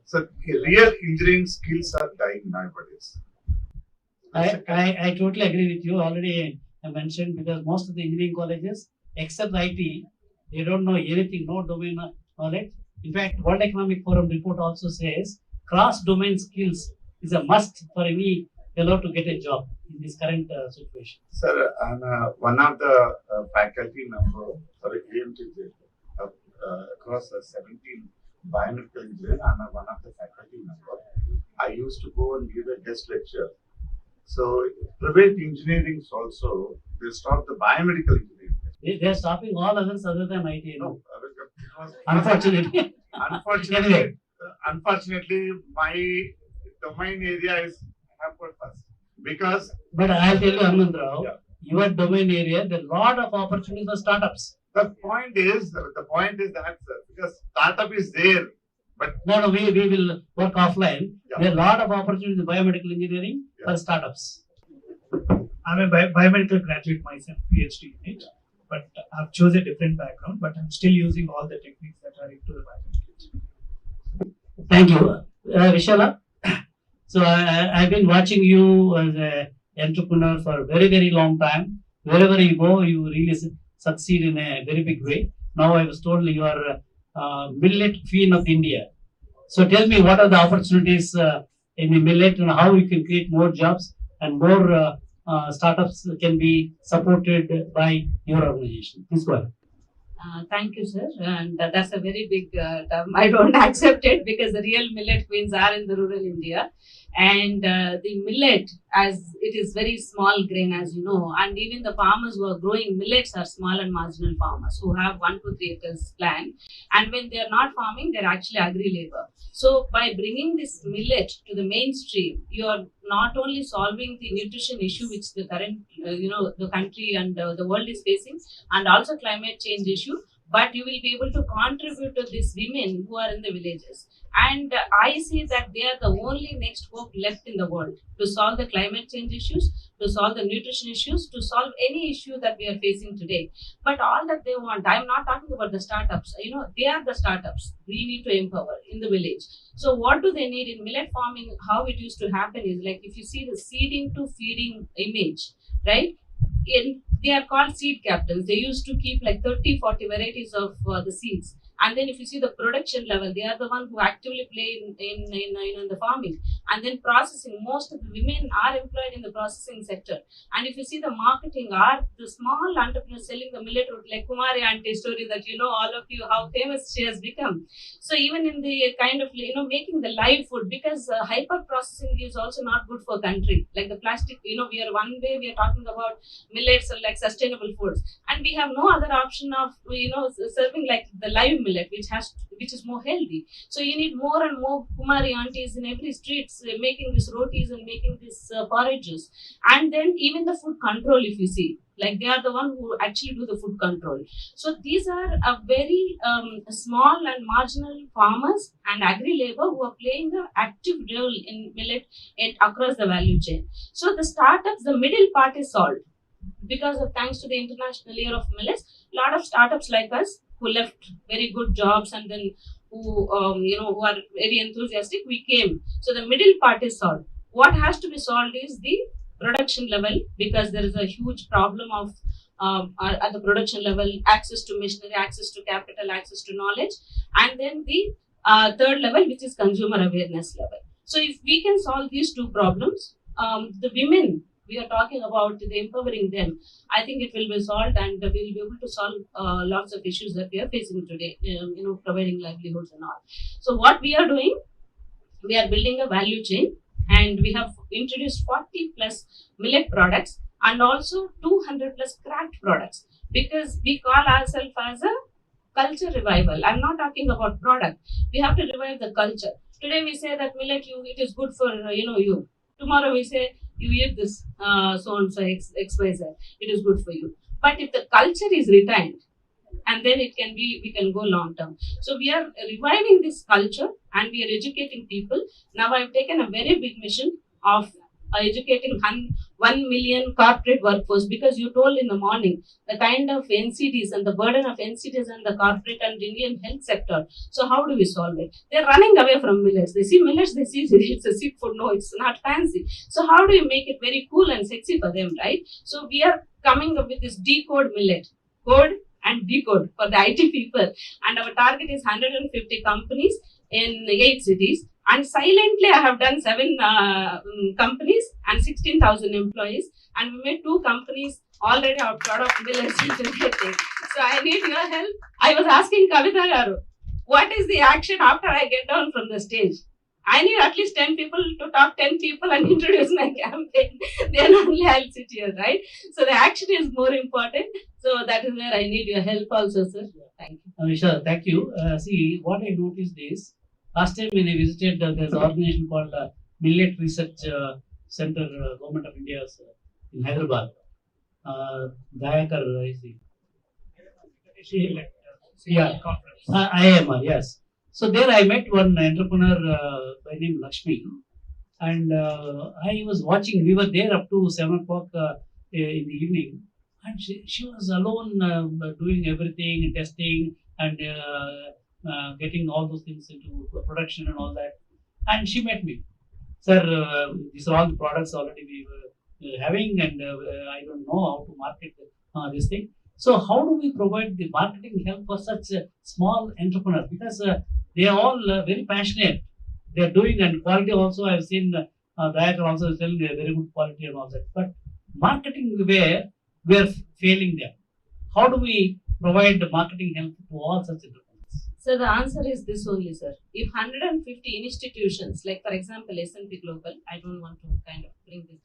Speaker 11: So real engineering skills are dying nowadays.
Speaker 4: I totally agree with you. Already I mentioned, because most of the engineering colleges, except IT, they don't know anything, no domain knowledge. In fact, World Economic Forum report also says cross-domain skills is a must for any fellow to get a job in this current situation.
Speaker 11: Sir, I'm one of the faculty member for AMTJ across 17 biomedical engineering. I'm one of the faculty member. I used to go and give a guest lecture. So private engineering also, they stop the biomedical engineering.
Speaker 4: They are stopping all others other than IT. You know?
Speaker 11: Unfortunately.
Speaker 4: Anyway.
Speaker 11: Unfortunately, my domain area is hampered first. Because.
Speaker 4: But I'll tell you, Anandrao,
Speaker 11: Yeah.
Speaker 4: your domain area, there are a lot of opportunities for startups.
Speaker 11: The point is that, sir, because startup is there, but
Speaker 4: No, we will work offline.
Speaker 11: Yeah.
Speaker 4: There are a lot of opportunities in biomedical engineering for startups.
Speaker 7: I'm a biomedical graduate myself, PhD in it, but I've chosen a different background, but I'm still using all the techniques that are into the biomedical.
Speaker 4: Thank you. Vishala, so I've been watching you as an entrepreneur for a very, very long time. Wherever you go, you really succeed in a very big way. Now I was told you are millet queen of India. So tell me, what are the opportunities in the millet and how you can create more jobs and more startups can be supported by your organization? Please go ahead.
Speaker 1: Thank you, sir. And that's a very big term. I don't accept it because the real millet queens are in the rural India. And the millet, as it is very small grain, as you know, and even the farmers who are growing millets are small and marginal farmers who have 1 to 3 acres land. And when they are not farming, they're actually agri-labor. So by bringing this millet to the mainstream, you are not only solving the nutrition issue which the current, the country and the world is facing, and also climate change issue, but you will be able to contribute to these women who are in the villages. And I see that they are the only next hope left in the world to solve the climate change issues, to solve the nutrition issues, to solve any issue that we are facing today. But all that they want, I'm not talking about the startups, they are the startups we need to empower in the village. So what do they need in millet farming? How it used to happen is, like, if you see the seeding to feeding image, right? They are called seed captains. They used to keep like 30-40 varieties of the seeds. And then if you see the production level, they are the one who actively play in the farming. And then processing, most of the women are employed in the processing sector. And if you see the marketing, are the small entrepreneurs selling the millet root, like Kumari auntie story that all of you, how famous she has become. So even in the kind of, making the live food, because hyper processing is also not good for country. Like the plastic, we are one way we are talking about millets or like sustainable foods. And we have no other option of, serving like the live millet, which is more healthy. So you need more and more Kumari aunties in every streets making these rotis and making these porridges. And then even the food control, if you see, like they are the one who actually do the food control. So these are a very small and marginal farmers and agri-labor who are playing an active role in millet across the value chain. So the startups, the middle part is solved. Because of thanks to the International Year of Millets, a lot of startups like us who left very good jobs and then who are very enthusiastic, we came. So the middle part is solved. What has to be solved is the production level, because there is a huge problem of at the production level, access to machinery, access to capital, access to knowledge, and then the third level, which is consumer awareness level. So if we can solve these two problems, the women, we are talking about the empowering them, I think it will be solved, and we will be able to solve lots of issues that we are facing today, providing livelihoods and all. So what we are doing, we are building a value chain, and we have introduced 40 plus millet products and also 200 plus craft products, because we call ourselves as a culture revival. I'm not talking about product. We have to revive the culture. Today we say that millet, it is good for you. Tomorrow we say you eat this so and so XYZ. It is good for you. But if the culture is retained, and then we can go long term. So we are reviving this culture and we are educating people. Now I've taken a very big mission of educating 1 million corporate workforce, because you told in the morning the kind of NCDs and the burden of NCDs and the corporate and Indian health sector. So how do we solve it? They're running away from millets. They see millets, they see it's a sick food. No, it's not fancy. So how do you make it very cool and sexy for them, right? So we are coming up with this decode millet, code and decode for the IT people. And our target is 150 companies in 8 cities. And silently, I have done 7 companies and 16,000 employees. And we made 2 companies already out of millets. So I need your help. I was asking Kavita Garu, what is the action after I get down from the stage? I need at least 10 people to talk 10 people and introduce my campaign. Then only I'll sit here, right? So the action is more important. So that is where I need your help also, sir. Thank you.
Speaker 4: Amisha, thank you. See, what I noticed is, last time when I visited, there's an organization called Millet Research Center, Government of India in Hyderabad. Dayakar is the IMR, yes. So there I met one entrepreneur by name Lakshmi, and I was watching. We were there up to 7 o'clock in the evening, and she was alone doing everything, testing and getting all those things into production and all that. And she met me, sir. These are all the products already we were having, and I don't know how to market this thing. So how do we provide the marketing help for such a small entrepreneur? Because they are all very passionate. They are doing, and quality also. I've seen that also is telling very good quality and all that. But marketing, where we are failing them. How do we provide the marketing help to all such entrepreneurs?
Speaker 1: So the answer is this only, sir. If 150 institutions, like for example S&P Global, I don't want to kind of bring this.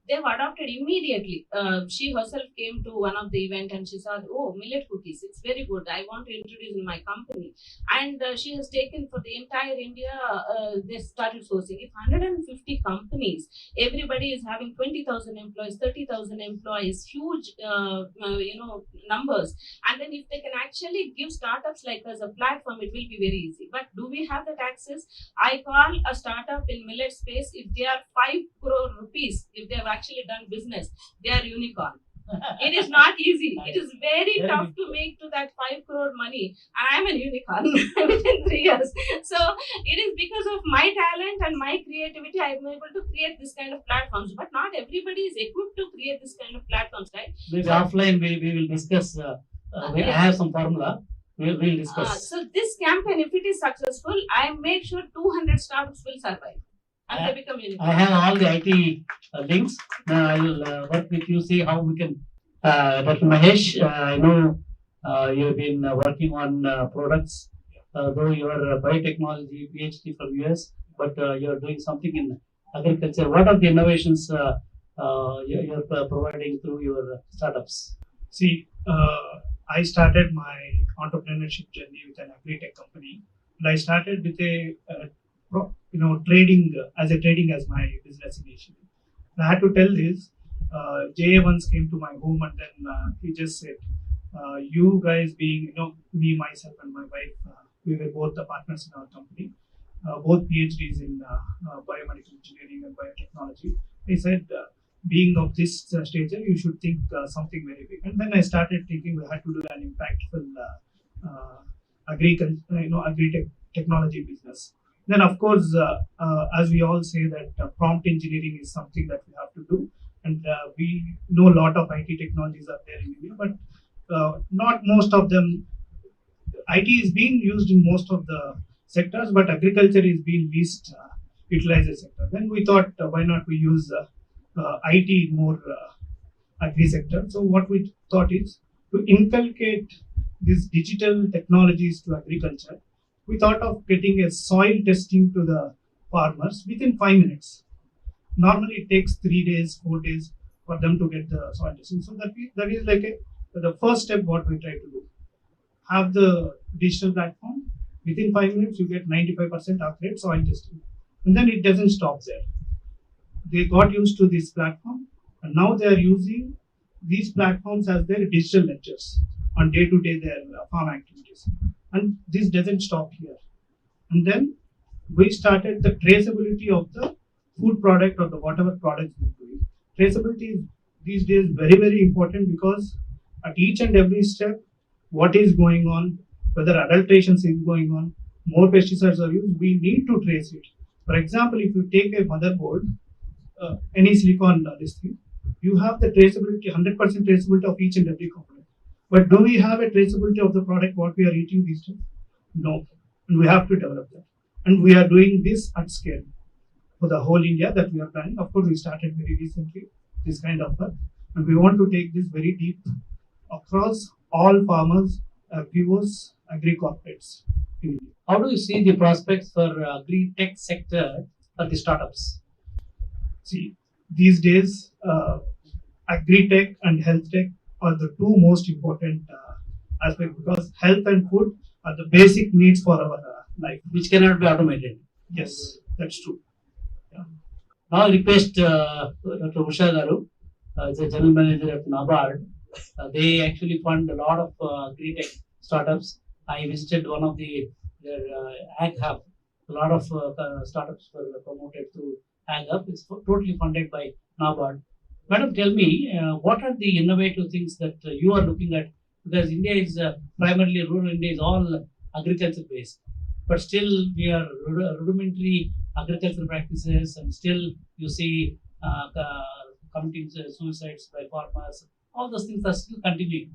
Speaker 1: They've adopted immediately. She herself came to one of the event and she said, oh, millet cookies, it's very good. I want to introduce in my company. And she has taken for the entire India, they started sourcing. If 150 companies, everybody is having 20,000 employees, 30,000 employees, huge, numbers. And then if they can actually give startups like us a platform, it will be very easy. But do we have that access? I call a startup in millet space, if they are 5 crore rupees, if they have actually done business, they are unicorn. It is not easy. It is very tough to make to that 5 crore money. And I am a unicorn within 3 years. So it is because of my talent and my creativity, I am able to create this kind of platforms. But not everybody is equipped to create this kind of platforms, right?
Speaker 4: Maybe offline we will discuss. I have some formula. We'll discuss.
Speaker 1: So this campaign, if it is successful, I make sure 200 startups will survive. And they become unicorn.
Speaker 4: I have all the IT links. I will work with you, see how we can. Dr. Mahesh, I know you've been working on products, though you are a biotechnology PhD from US, but you are doing something in agriculture. What are the innovations you're providing through your startups?
Speaker 12: See, I started my entrepreneurship journey with an agri-tech company, and I started with a trading as my business initially. And I had to tell this. JA once came to my home and then he just said, "You guys being me, myself, and my wife, we were both the partners in our company, both PhDs in biomedical engineering and biotechnology." He said, "Being of this stature, you should think something very big." And then I started thinking we had to do an impactful agri-tech technology business. Then, of course, as we all say that prompt engineering is something that we have to do. And we know a lot of IT technologies are there in India, but not most of them. IT is being used in most of the sectors, but agriculture is being least utilized sector. Then we thought, why not we use IT more agri sector? So what we thought is to inculcate these digital technologies to agriculture. We thought of getting a soil testing to the farmers within 5 minutes. Normally it takes 3 days, 4 days for them to get the soil testing. So that is like the first step what we try to do. have the digital platform. Within 5 minutes, you get 95% accurate soil testing. And then it doesn't stop there. They got used to this platform, and now they are using these platforms as their digital ledgers on day-to-day their farm activities. And this doesn't stop here. And then we started the traceability of the food product or the whatever product we're doing. Traceability is these days very, very important, because at each and every step, what is going on, whether adulteration is going on, more pesticides are used, we need to trace it. For example, if you take a motherboard, any silicon this thing, you have the traceability, 100% traceability of each and every component. But do we have a traceability of the product what we are eating these days? No, and we have to develop that. And we are doing this at scale for the whole India that we are planning. Of course, we started very recently this kind of work, and we want to take this very deep across all farmers, viewers, agri corporates in India.
Speaker 4: How do you see the prospects for agri-tech sector for the startups?
Speaker 12: See, these days, agri-tech and health tech are the two most important aspects, because health and food are the basic needs for our life.
Speaker 4: Which cannot be automated.
Speaker 12: Yes, that's true.
Speaker 4: Now I request Dr. Usha Garu, as a general manager at NABARD. They actually fund a lot of agri-tech startups. I visited one of their Ag Hub. A lot of startups were promoted through Ag Hub. It's totally funded by NABARD. Madam, tell me, what are the innovative things that you are looking at? Because India is primarily rural India is all agriculture based, but still we are rudimentary agricultural practices, and still you see committing suicides by farmers. All those things are still continuing.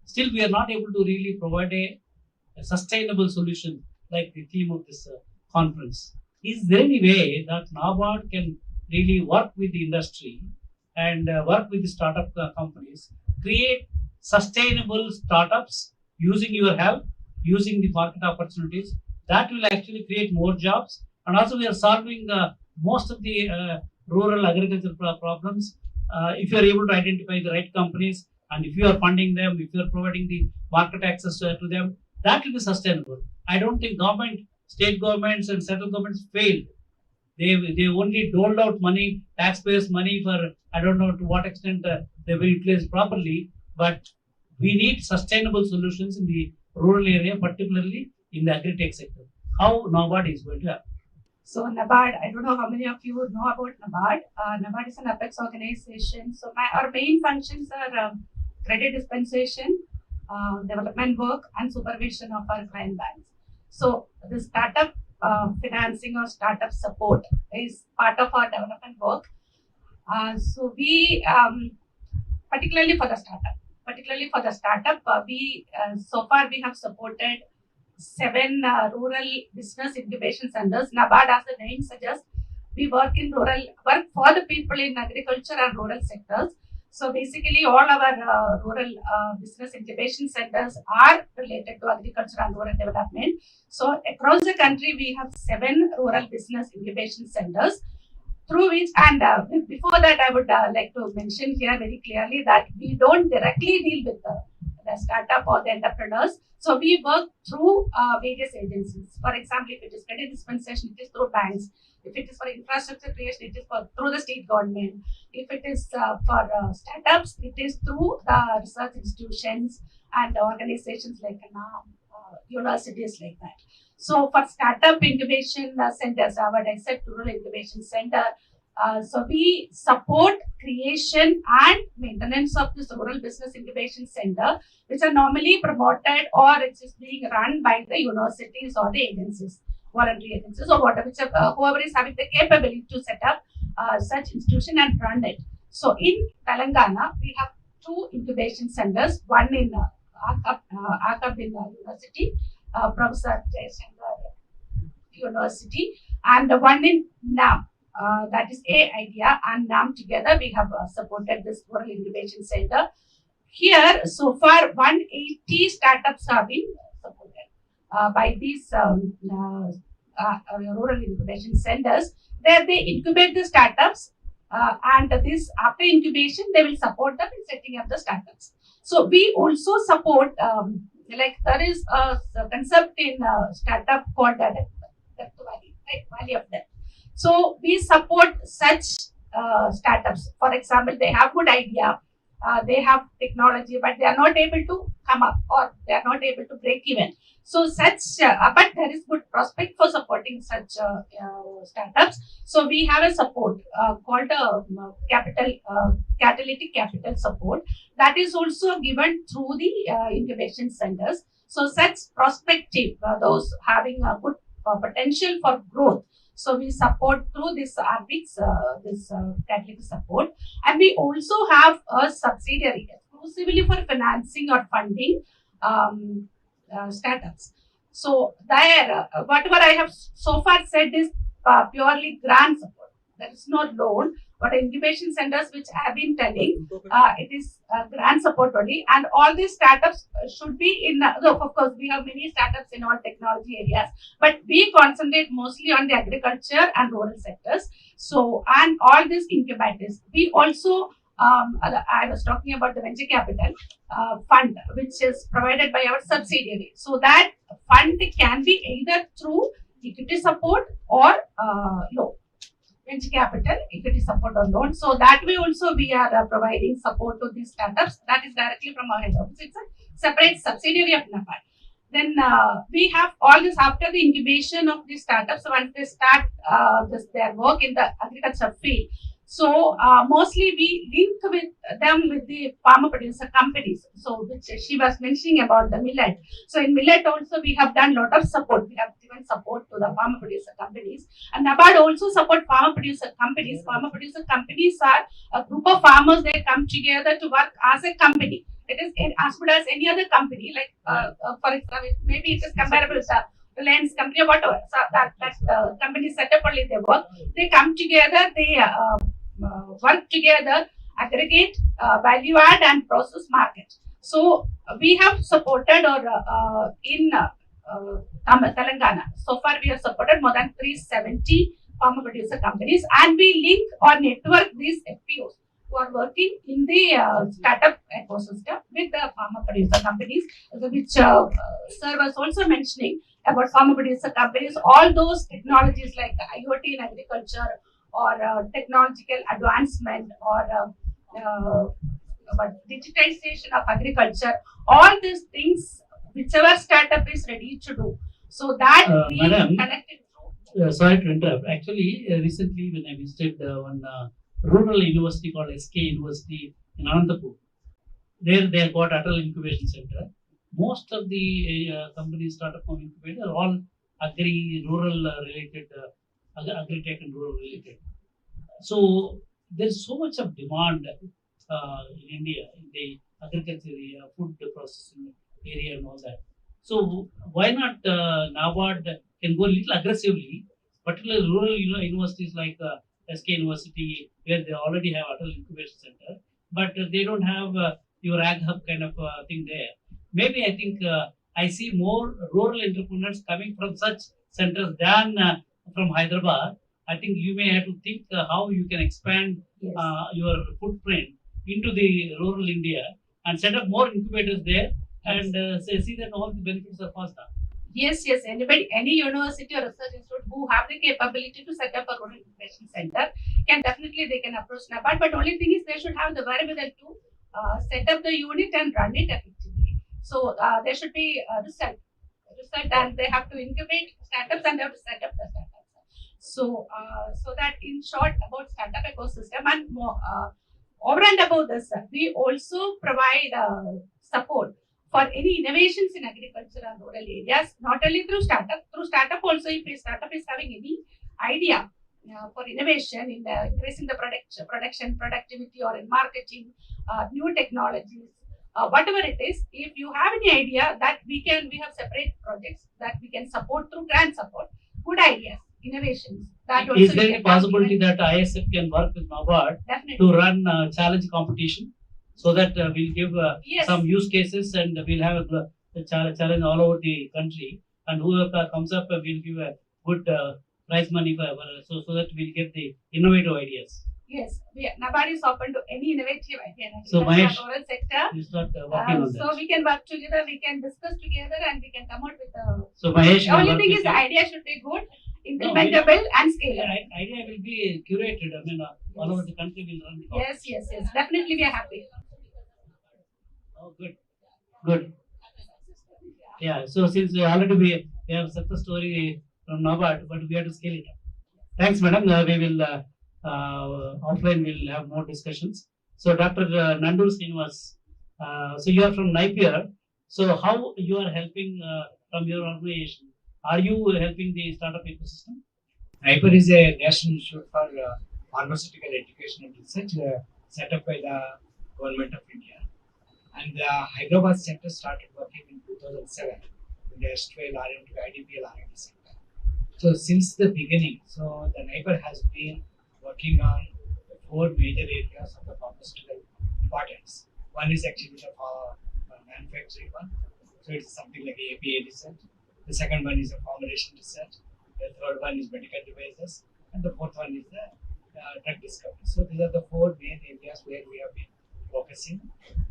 Speaker 4: Still, we are not able to really provide a sustainable solution like the theme of this conference. Is there any way that NABARD can really work with the industry and work with the startup companies, create sustainable startups using your help, using the market opportunities? That will actually create more jobs, and also we are solving most of the rural agricultural problems. If you are able to identify the right companies, and if you are funding them, if you are providing the market access to them, that will be sustainable. I don't think government, state governments and central governments failed. They only doled out money, taxpayers' money, for I don't know to what extent they were utilized properly. But we need sustainable solutions in the rural area, particularly in the agri-tech sector. How NABARD is going to happen?
Speaker 1: So NABARD, I don't know how many of you would know about NABARD. NABARD is an apex organization. So our main functions are credit dispensation, development work, and supervision of our client banks. So the startup financing or startup support is part of our development work. So we, particularly for the startup, we so far we have supported 7 rural business incubation centers. NABARD, as the name suggests, we work for the people in agriculture and rural sectors. So basically, all our rural business incubation centers are related to agriculture and rural development. So across the country, we have 7 rural business incubation centers, through which, and before that, I would like to mention here very clearly that we don't directly deal with the startup or the entrepreneurs. So we work through various agencies. For example, if it is credit dispensation, it is through banks. If it is for infrastructure creation, it is through the state government. If it is for startups, it is through the research institutions and organizations like universities like that. So for startup incubation centers, our except rural incubation center, so we support creation and maintenance of this rural business incubation center, which are normally promoted or it is being run by the universities or the agencies, voluntary agencies or whatever, whoever is having the capability to set up such institution and run it. So in Telangana, we have 2 incubation centers, one in Akab in University, Professor Jayashankar University, and one in NAM, that is A-IDEA and NAM together. We have supported this rural incubation center. Here, so far, 180 startups have been supported by these rural incubation centers. There they incubate the startups, and this after incubation, they will support them in setting up the startups. So we also support
Speaker 6: like there is a concept in startup called depth valley, right? Valley of depth. So we support such startups. For example, they have good idea, they have technology, but they are not able to come up or they are not able to break even. So such, but there is good prospect for supporting such startups. So we have a support called catalytic capital support that is also given through the incubation centers. So such prospective, those having a good potential for growth. So we support through this RBICS, this catalytic support, and we also have a subsidiary exclusively for financing or funding startups. So there, whatever I have so far said is purely grant support. There is no loan. But incubation centers, which I have been telling, it is grant support only, and all these startups should be in. Of course, we have many startups in all technology areas, but we concentrate mostly on the agriculture and rural sectors. So, and all these incubators, we also. I was talking about the venture capital fund, which is provided by our subsidiary. So that fund can be either through equity support or loan. Venture capital, equity support or loan. So that way also we are providing support to these startups. That is directly from our head office. It's a separate subsidiary of NABARD. Then we have all this after the incubation of these startups. Once they start their work in the agriculture field. So mostly we link with them with the farmer producer companies. So which she was mentioning about the millet. So in millet also we have done a lot of support. We have given support to the farmer producer companies. And NABARD also support farmer producer companies. Farmer producer companies are a group of farmers. They come together to work as a company. It is as good as any other company. Like for example, maybe it is comparable to Reliance company or whatever. So that company set up only they work. They come together. They work together, aggregate, value add, and process market. So we have supported or in Telangana. So far, we have supported more than 370 farmer producer companies, and we link or network these FPOs who are working in the startup ecosystem with the farmer producer companies, which Sir was also mentioning about farmer producer companies. All those technologies like IoT in agriculture or technological advancement or digitization of agriculture, all these things, whichever startup is ready to do. So that we
Speaker 4: Madam,
Speaker 6: connected through.
Speaker 4: Sorry to interrupt. Actually, recently when I visited one rural university called SK University in Anantapur, there they got Atal Incubation Center. Most of the companies startup from incubator are all rural related, agri-tech and rural related. So there's so much of demand in India in the agriculture area, food processing area, and all that. So why not NABARD can go a little aggressively, particularly rural universities like SK University, where they already have Atal Incubation Center, but they don't have your ag hub kind of thing there. Maybe I think I see more rural entrepreneurs coming from such centers than from Hyderabad. I think you may have to think how you can expand your footprint into the rural India and set up more incubators there and see that all the benefits are passed on.
Speaker 6: Yes, yes. Anybody, any university or research institute who have the capability to set up a rural incubation center can definitely they can approach NABARD. But only thing is they should have the wherewithal to set up the unit and run it effectively. So there should be result, and they have to incubate startups and they have to set up the startups. So so that in short about startup ecosystem and more, over and above this, we also provide support for any innovations in agriculture and rural areas, not only through startup also, if a startup is having any idea for innovation in increasing the production, productivity, or in marketing, new technologies, whatever it is, if you have any idea that we have separate projects that we can support through grant support, good ideas, innovations. That
Speaker 4: is there any possibility that ISF can work with NABARD to run challenge competition? So that we'll give some use cases and we'll have a challenge all over the country, and whoever comes up we'll give a good prize money for so that we'll get the innovative ideas.
Speaker 13: Yes, NABARD is open to any innovative idea in
Speaker 4: So,
Speaker 13: agriculture
Speaker 4: Mahesh,
Speaker 13: and rural sector.
Speaker 4: you start working on
Speaker 13: So
Speaker 4: that.
Speaker 13: we can work together, we can discuss together, and we can come out with a.
Speaker 4: So Mahesh,
Speaker 13: The
Speaker 4: will
Speaker 13: only
Speaker 4: work
Speaker 13: thing
Speaker 4: with
Speaker 13: is the
Speaker 4: you.
Speaker 13: idea should be good, implementable, and scalable.
Speaker 4: Idea will be curated. I mean, all over the country will run. The
Speaker 13: Yes, yes, yes. Definitely, we are happy.
Speaker 4: Oh, good, good. Yeah. So since we have success story from NABARD, but we have to scale it up. Thanks, madam. We will offline. We'll have more discussions. So, Dr. Nandu Srinivas, so you are from Napier. So, how you are helping from your organization? Are you helping the startup ecosystem?
Speaker 14: NIPER is a National Institute for Pharmaceutical Education and Research set up by the Government of India. And the Hyderabad center started working in 2007 in the erstwhile R&D, IDPL R&D center. So since the beginning, so the NIPER has been working on the 4 major areas of the pharmaceutical importance. One is actually the manufacturing one. So it's something like API research. The second one is the formulation research. The third one is medical devices, and the fourth one is the drug discovery. So these are the 4 main areas where we have been focusing.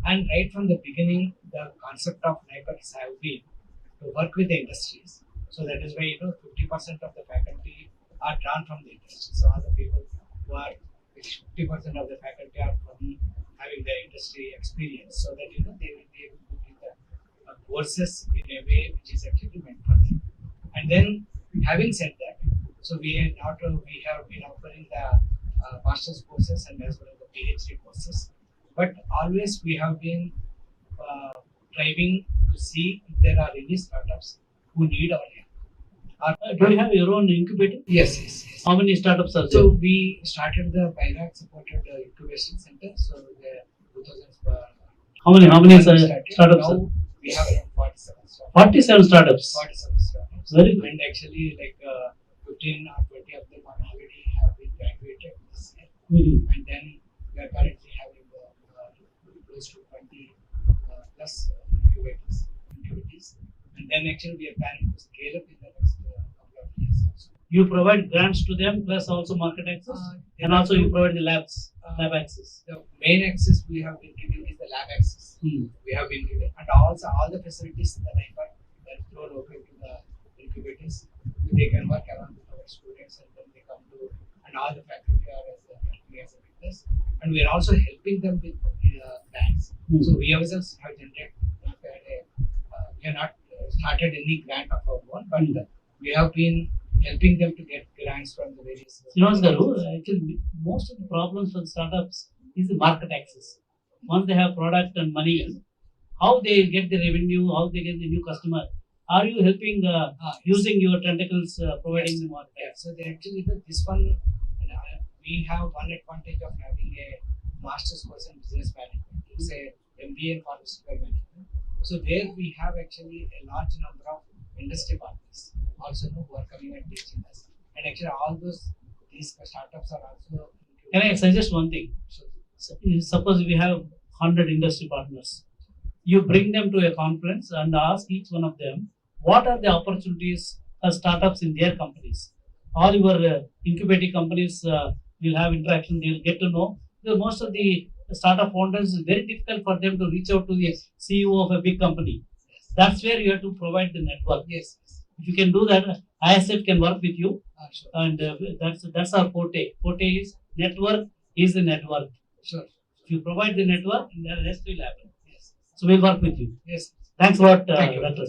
Speaker 14: And right from the beginning, the concept of NIPER have been to work with the industries. So that is why 50% of the faculty are drawn from the industry. So all the people who are 50% of the faculty are from having the industry experience, so that they will be able to give the courses in a way which is actually meant for them. And then, having said that, so we have been offering the master's courses and as well as the PhD courses, but always we have been striving to see if there are any startups who need our help.
Speaker 4: Do you have your own incubator?
Speaker 14: Yes, yes, yes.
Speaker 4: How many startups are there?
Speaker 14: So we started the BIRAC supported incubation center. So the 2000.
Speaker 4: How many startups?
Speaker 14: Now we have around 47 startups.
Speaker 4: 47 startups.
Speaker 14: 47 startups.
Speaker 4: Very good.
Speaker 14: And actually, like 15 or 20 of them are already have been graduated this year. And then we are currently having close to 20 plus incubators. And then actually we are planning to scale up in the next couple of years also.
Speaker 4: You provide grants to them plus also market access, and also you provide the lab access.
Speaker 14: The main access we have been giving is the lab access. We have been giving, and also all the facilities in the NIPER that thrown open to the incubators. They can work around with our students, and then they come to, and all the faculty are as a witness. And we are also helping them with grants. So we ourselves have generated. We have not started any grant of our own, but we have been helping them to get grants from the various.
Speaker 4: Srinivas Garu, actually, most of the problems for startups is the market access. Once they have product and money, how they get the revenue, how they get the new customer. Are you helping using your tentacles, providing the market?
Speaker 14: Yeah, so they actually this one, we have one advantage of having a master's course in business management. It's a MBA in pharmaceutical management. So there we have actually a large number of industry partners also who are coming and teaching us. And actually all these startups are also.
Speaker 4: Can I suggest one thing? Suppose we have 100 industry partners. You bring them to a conference and ask each one of them what are the opportunities for startups in their companies. All your incubating companies will have interaction. They will get to know. Because most of the startup founders, it's very difficult for them to reach out to the CEO of a big company. That's where you have to provide the network.
Speaker 14: Yes.
Speaker 4: If you can do that, ISF can work with you,
Speaker 14: Sure.
Speaker 4: and that's our forte. Forte is network is the network.
Speaker 14: Sure.
Speaker 4: If you provide the network, then the rest will happen.
Speaker 14: Yes.
Speaker 4: So we'll work with you.
Speaker 14: Yes.
Speaker 4: Thanks a lot,
Speaker 14: Thank you.
Speaker 4: Doctor.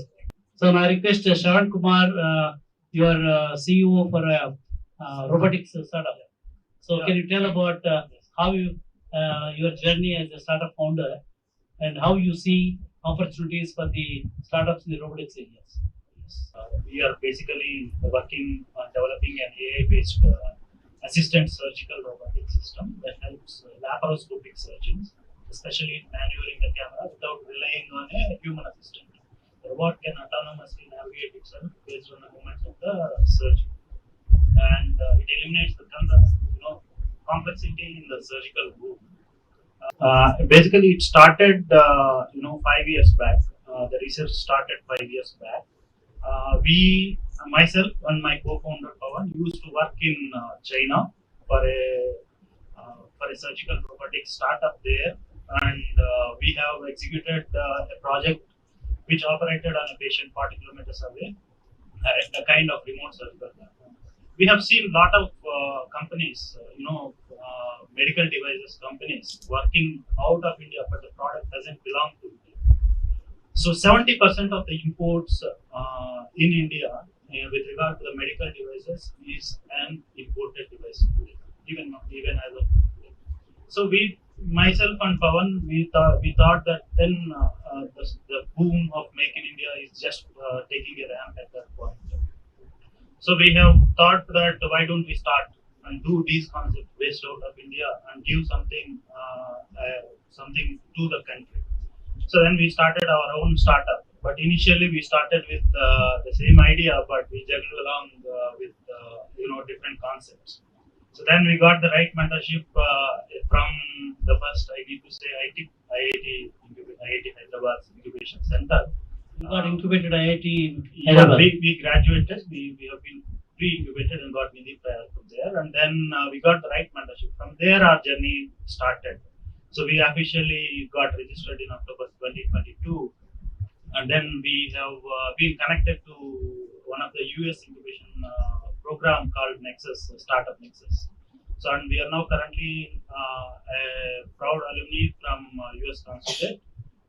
Speaker 4: So now I request Shravan Kumar, you are CEO for a robotics startup. So can you tell about how your journey as a startup founder and how you see opportunities for the startups in the robotics areas?
Speaker 15: We are basically working on developing an AI-based assistant surgical robotic system that helps laparoscopic surgeons, especially in maneuvering the camera without relying on a human assistant. The robot can autonomously navigate itself based on the movements of the surgeon, and it eliminates the complexity in the surgical room. Basically, it started 5 years back. The research started 5 years back. Myself and my co-founder Pawan used to work in China for a for a surgical robotics startup there, and we have executed a project which operated on a patient 40 kilometers away, a kind of remote surgical platform. We have seen a lot of companies, medical devices companies working out of India, but the product doesn't belong to India. So 70% of the imports in India with regard to the medical devices is an imported device, even as of today. So myself and Pawan, we thought that then the boom of Make in India is just taking a ramp at that point. So we have thought that why don't we start and do these concepts based out of India and give something to the country. So then we started our own startup. But initially we started with the same idea, but we juggled along with different concepts. So then we got the right mentorship from the first, I need to say, IIT Hyderabad Incubation Center.
Speaker 4: You got incubated IIT
Speaker 15: Hyderabad. We graduated. We have been pre-incubated and got Nidhi from there, and then we got the right mentorship. From there, our journey started. So we officially got registered in October 2022, and then we have been connected to one of the US incubation program called Nexus, Startup Nexus. So, and we are now currently a proud alumni from US Consulate,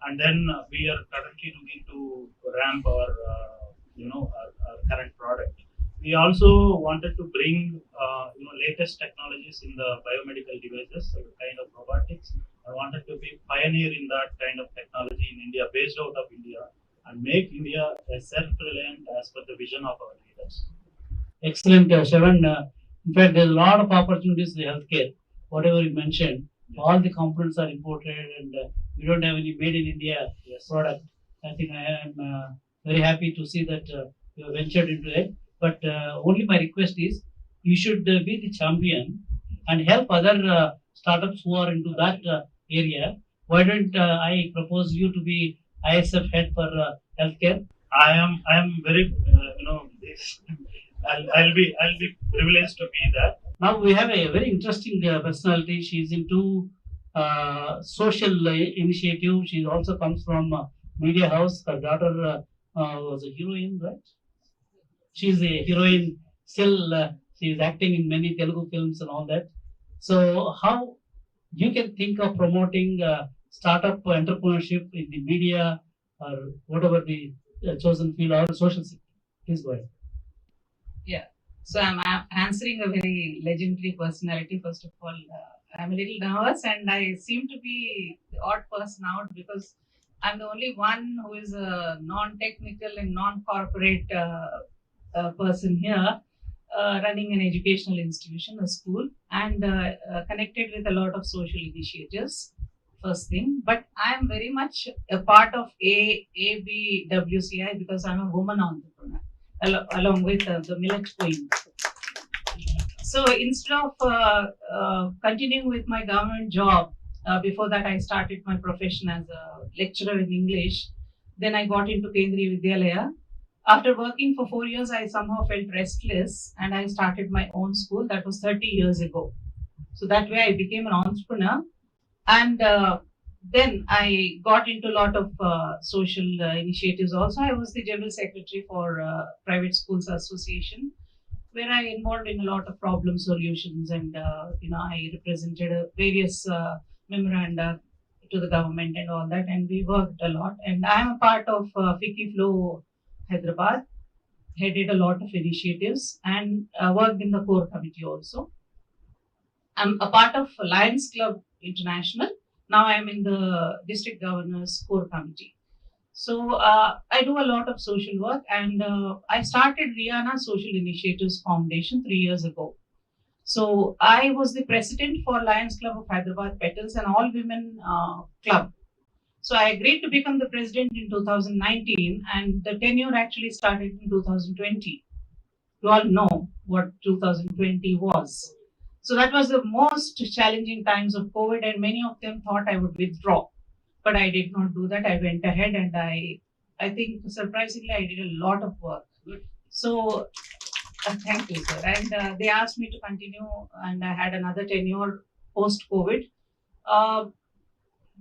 Speaker 15: and then we are currently looking to ramp our current product. We also wanted to bring latest technologies in the biomedical devices, so kind of robotics. I wanted to be pioneer in that kind of technology in India, based out of India, and make India a self-reliant as per the vision of our leaders.
Speaker 4: Excellent, Shravan. In fact, there's a lot of opportunities in healthcare. Whatever you mentioned, all the components are imported, and we don't have any made in India product. I think I am very happy to see that you have ventured into it. But only my request is, you should be the champion and help other startups who are into that area. Why don't I propose you to be ISF head for healthcare?
Speaker 15: I am very I'll be privileged to be that.
Speaker 4: Now we have a very interesting personality. She's into social initiative. She also comes from media house. Her daughter was a heroine, right? She's a heroine. Still, she is acting in many Telugu films and all that. So, how you can think of promoting startup entrepreneurship in the media or whatever the chosen field or social sector? Please go ahead.
Speaker 6: Yeah. So I'm answering a very legendary personality. First of all, I'm a little nervous and I seem to be the odd person out because I'm the only one who is a non-technical and non-corporate person here, running an educational institution, a school, and connected with a lot of social initiatives. First thing, but I'm very much a part of ABWCI because I'm a woman entrepreneur, along with the Millet Queen. So instead of continuing with my government job, before that I started my profession as a lecturer in English. Then I got into Kendriya Vidyalaya. After working for 4 years, I somehow felt restless and I started my own school. That was 30 years ago. So that way I became an entrepreneur. And then I got into a lot of social initiatives also. I was the general secretary for Private Schools Association, where I involved in a lot of problem solutions, and I represented various memoranda to the government and all that, and we worked a lot. And I am a part of FICCI Flow Hyderabad, headed a lot of initiatives and worked in the core committee also. I'm a part of Lions Club International. Now I'm in the district governor's core committee. So I do a lot of social work, and I started Rihanna Social Initiatives Foundation 3 years ago. So I was the president for Lions Club of Hyderabad Petals, an all-women club. So I agreed to become the president in 2019, and the tenure actually started in 2020. You all know what 2020 was. So that was the most challenging times of COVID, and many of them thought I would withdraw. But I did not do that. I went ahead, and I think surprisingly I did a lot of work. So thank you, sir. And they asked me to continue, and I had another tenure post-COVID,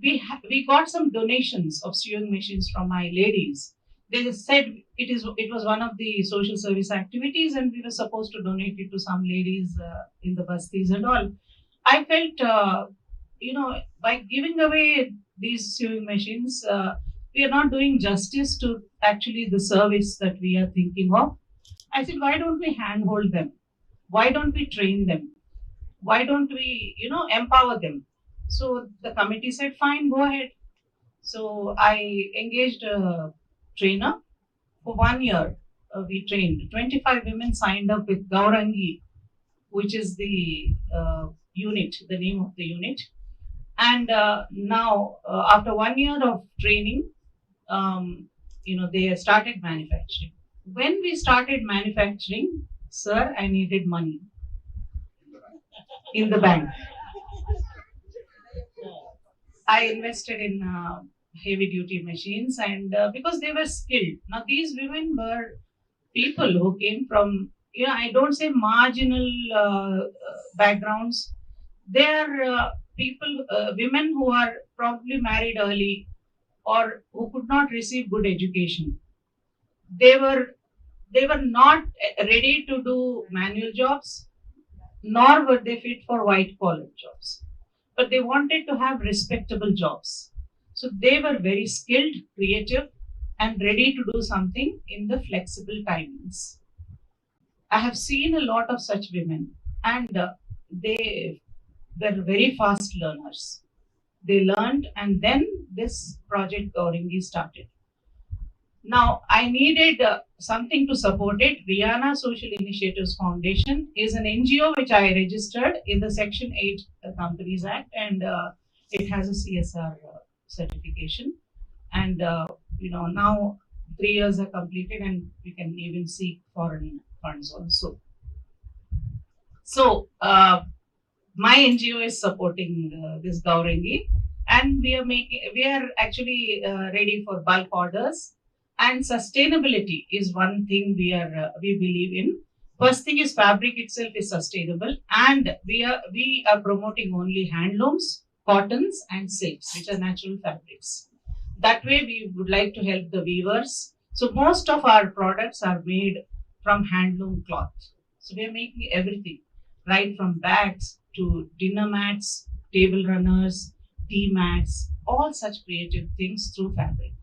Speaker 6: we got some donations of sewing machines from my ladies. They just said it was one of the social service activities, and we were supposed to donate it to some ladies in the bastis and all. I felt, by giving away these sewing machines, we are not doing justice to actually the service that we are thinking of. I said, why don't we handhold them? Why don't we train them? Why don't we, empower them? So the committee said, fine, go ahead. So I engaged a trainer for 1 year. We trained 25 women signed up with Gaurangi, which is the unit, the name of the unit. And now, after 1 year of training, they started manufacturing. When we started manufacturing, sir, I needed money in the bank. I invested in heavy duty machines, and because they were skilled. Now, these women were people who came from, I don't say marginal backgrounds. They are people, women who are probably married early or who could not receive good education. They were not ready to do manual jobs, nor were they fit for white collar jobs. But they wanted to have respectable jobs. So they were very skilled, creative, and ready to do something in the flexible timings. I have seen a lot of such women, and they were very fast learners. They learned, and then this project Gaurangi started. Now, I needed something to support it. Rihanna Social Initiatives Foundation is an NGO which I registered in the Section 8 Companies Act, and it has a CSR certification. And, now 3 years are completed, and we can even seek foreign funds also. So, my NGO is supporting this Gaurangi, and we are actually ready for bulk orders. And sustainability is one thing we believe in. First thing is fabric itself is sustainable, and we are promoting only handlooms, cottons, and silks, which are natural fabrics. That way, we would like to help the weavers. So most of our products are made from handloom cloth. So we are making everything, right from bags to dinner mats, table runners, tea mats, all such creative things through fabric.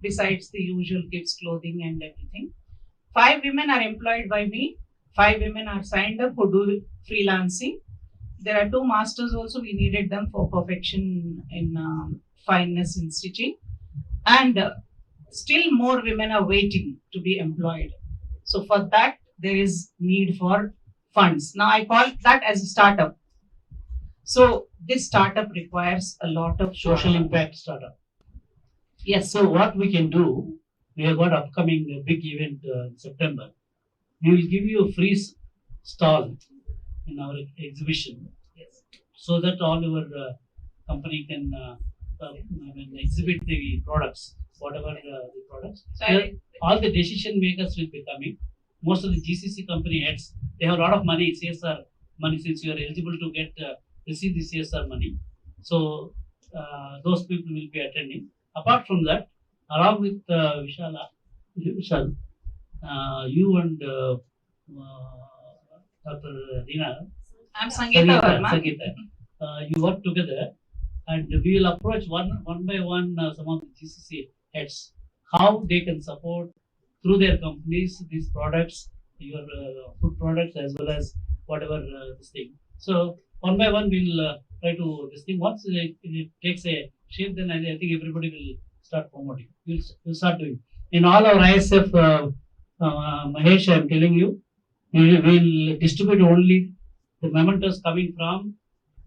Speaker 6: Besides the usual kids' clothing and everything. 5 women are employed by me. 5 women are signed up who do freelancing. There are 2 masters also. We needed them for perfection in fineness in stitching. And still more women are waiting to be employed. So for that, there is need for funds. Now I call that as a startup. So this startup requires a lot of
Speaker 4: Social impact startup.
Speaker 6: Yes.
Speaker 4: So what we can do, we have got upcoming big event in September. We will give you a free stall in our exhibition, so that all your company can exhibit the products, whatever the products. All the decision makers will be coming. Most of the GCC company heads, they have a lot of money, CSR money, since you are eligible to get receive the CSR money. So those people will be attending. Apart from that, along with Vishal, you and Dr. Dina,
Speaker 6: I'm Sangeeta Verma.
Speaker 4: You work together, and we will approach one by one some of the GCC heads, how they can support through their companies these products, your food products, as well as whatever this thing. So one by one we'll try to this thing. Once it takes a shape, then I think everybody will start promoting. We'll start doing. In all our ISF, Mahesh, I'm telling you, we will distribute only the mementos coming from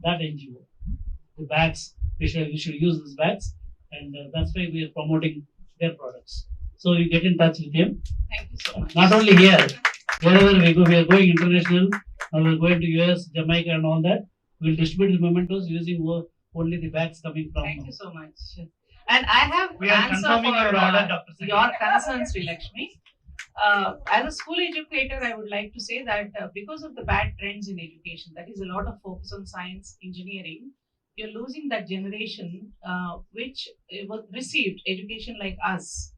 Speaker 4: that NGO. The bags, we should use these bags, and that's why we are promoting their products. So you get in touch with him.
Speaker 6: Thank you so much.
Speaker 4: Not only here, wherever we go, we are going international. We're going to US, Jamaica, and all that. We'll distribute the mementos using only the bags coming from.
Speaker 6: Thank you so much. And I have
Speaker 12: We are
Speaker 6: answer
Speaker 12: confirming
Speaker 6: for
Speaker 12: your order, Dr. Sangeeta.
Speaker 6: your concerns, Sri Lakshmi. As a school educator, I would like to say that because of the bad trends in education, that is a lot of focus on science, engineering, you're losing that generation which received education like us.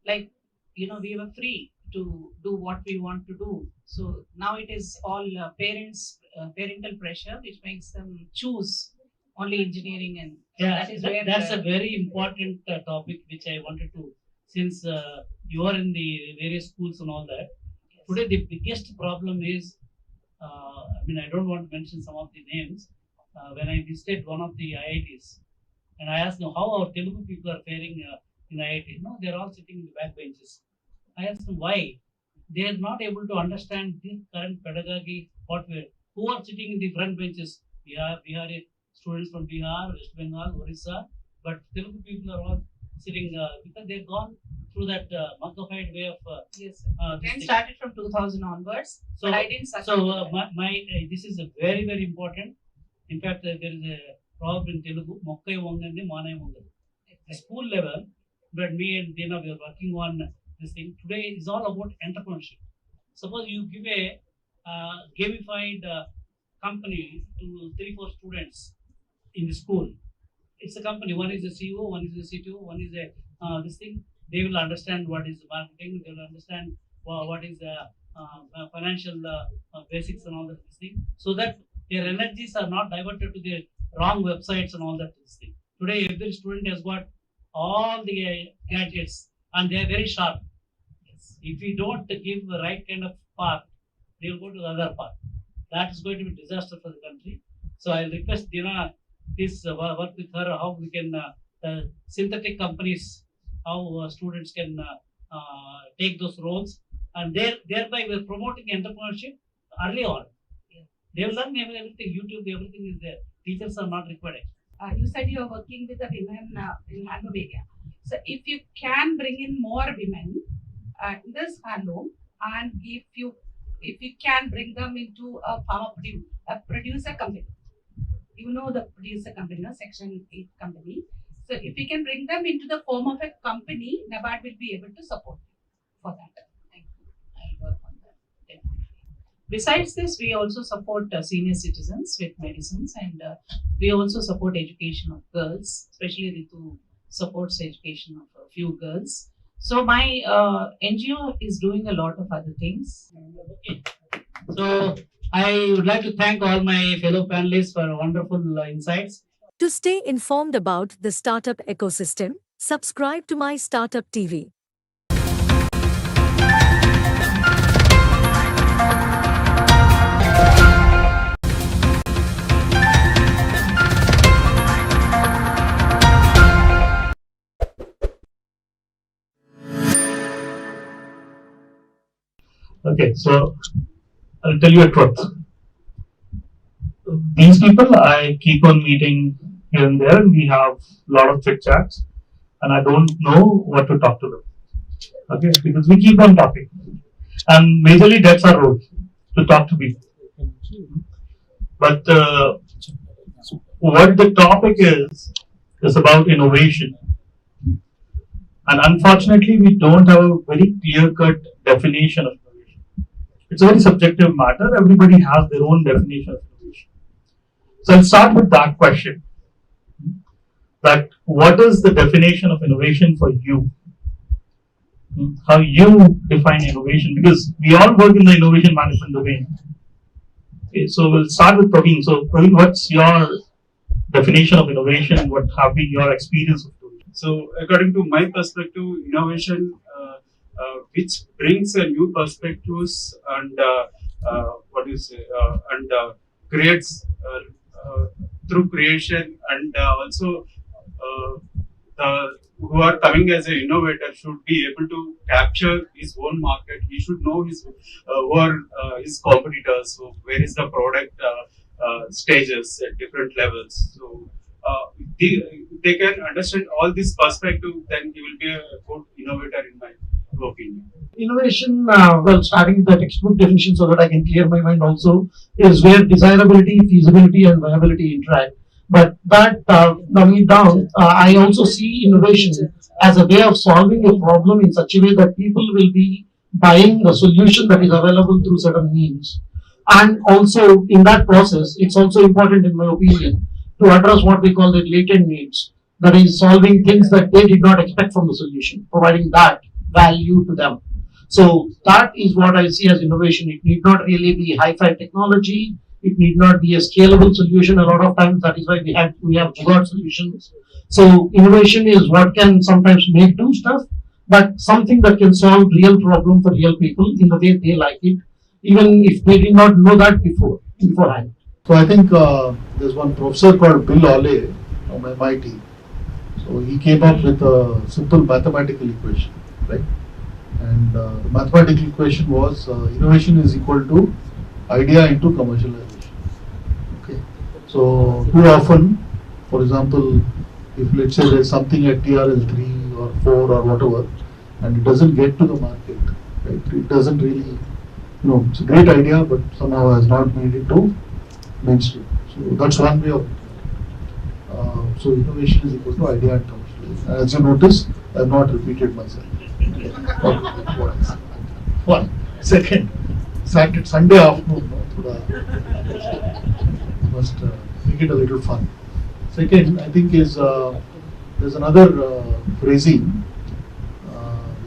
Speaker 6: Like, we were free to do what we want to do. So now it is all parental pressure, which makes them choose only engineering, and
Speaker 4: Yeah,
Speaker 6: that is where
Speaker 4: that's a very important topic which I wanted to, since you are in the various schools and all that. Today, the biggest problem is, I don't want to mention some of the names. When I visited one of the IITs, and I asked them how our Telugu people are faring in IIT. No, they're all sitting in the back benches. I asked them why. They are not able to understand the current pedagogy. Who are sitting in the front benches? Bihar students from Bihar, West Bengal, Orissa, but Telugu people are all sitting because they've gone through that monkified way of.
Speaker 6: Yes,
Speaker 4: this
Speaker 6: trend
Speaker 4: thing.
Speaker 6: started from 2000 onwards,
Speaker 4: So,
Speaker 6: but I didn't succumb to that.
Speaker 4: this is a very, very important. In fact, there is a proverb in Telugu, Mokkai Vongandi, Manai Vongandi. At school level, but me and Dina, we are working on this thing. Today is all about entrepreneurship. Suppose you give a gamified company to 3-4 students in the school. It's a company. One is a CEO, one is a CTO, one is a this thing. They will understand what is marketing. They will understand what is the financial basics and all that this thing. So that their energies are not diverted to the wrong websites and all that this thing. Today, every student has got all the gadgets and they are very sharp. If we don't give the right kind of path, they will go to the other path. That is going to be a disaster for the country. So I request Dina, please work with her how we can synthetic companies, how students can take those roles, and thereby we're promoting entrepreneurship early on. They will learn everything. YouTube, everything is there. Teachers are not required.
Speaker 13: You said you are working with the women in handloom area. So if you can bring in more women in this handloom, and if you can bring them into a producer company, the producer company, Section 8 company. So if we can bring them into the form of a company, NABARD will be able to support you for that. Thank you. I'll work on that. Definitely.
Speaker 6: Besides this, we also support senior citizens with medicines, and we also support education of girls, especially Ritu supports education of a few girls. So my NGO is doing a lot of other things.
Speaker 4: So I would like to thank all my fellow panelists for wonderful insights.
Speaker 9: To stay informed about the startup ecosystem, subscribe to MyStartupTV.
Speaker 15: Okay, so I'll tell you a truth. These people I keep on meeting here and there, and we have a lot of chit chats, and I don't know what to talk to them. Okay, because we keep on talking, and majorly that's our role, to talk to people. But what the topic is about innovation, and unfortunately, we don't have a very clear-cut definition of innovation. It's a very subjective matter. Everybody has their own definition of innovation. So I'll start with that question. That what is the definition of innovation for you? How you define innovation? Because we all work in the innovation management domain. Okay, so we'll start with Praveen. So Praveen, what's your definition of innovation? What have been your experience of innovation?
Speaker 16: So according to my perspective, innovation which brings a new perspectives and creates through creation, and also who are coming as an innovator should be able to capture his own market. He should know who are his competitors, so where is the product stages at different levels. So they can understand all this perspective, then he will be a good innovator in my opinion.
Speaker 7: Innovation, starting with the textbook definition so that I can clear my mind also, is where desirability, feasibility, and viability interact. But that dumbing down, I also see innovation as a way of solving a problem in such a way that people will be buying the solution that is available through certain means. And also in that process, it's also important, in my opinion, to address what we call the latent needs. That is solving things that they did not expect from the solution, providing that value to them. So that is what I see as innovation. It need not really be hi-fi technology. It need not be a scalable solution. A lot of times that is why we have jugaad solutions. So innovation is what can sometimes make do stuff, but something that can solve real problem for real people in the way they like it, even if they did not know that beforehand.
Speaker 17: So I think there's one professor called Bill Ole from MIT. So he came up with a simple mathematical equation, right? And the mathematical equation was innovation is equal to idea into commercialization. Okay. So too often, for example, if let's say there's something at TRL 3 or 4 or whatever, and it doesn't get to the market, right? It doesn't really, it's a great idea, but somehow has not made it to mainstream. So that's one way of it. So innovation is equal to idea and commercialization. As you notice, I have not repeated myself. One. Second, Sunday afternoon, must make it a little fun. Second, I think is there's another phrasing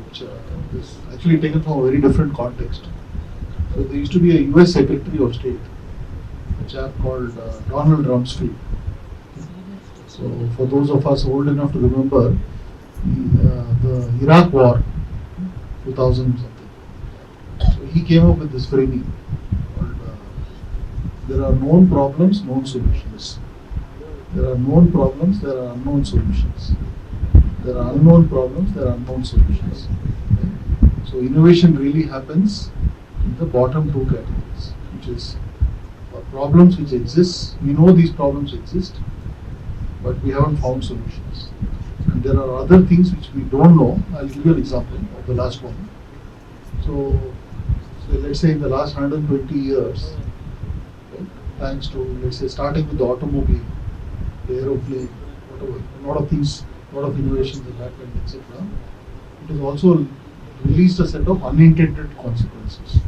Speaker 17: which is actually taken from a very different context. So there used to be a US Secretary of State, a chap called Donald Rumsfeld. So for those of us old enough to remember, the Iraq War, 2000 something. So he came up with this framing called there are known problems, known solutions. There are known problems, there are unknown solutions. There are unknown problems, there are unknown solutions. Okay. So innovation really happens in the bottom two categories, which is problems which exist. We know these problems exist, but we haven't found solutions. And there are other things which we don't know. I'll give you an example of the last one. So let's say in the last 120 years, right, thanks to, let's say, starting with the automobile, the aeroplane, whatever, a lot of things, a lot of innovations that happened, etc. It has also released a set of unintended consequences.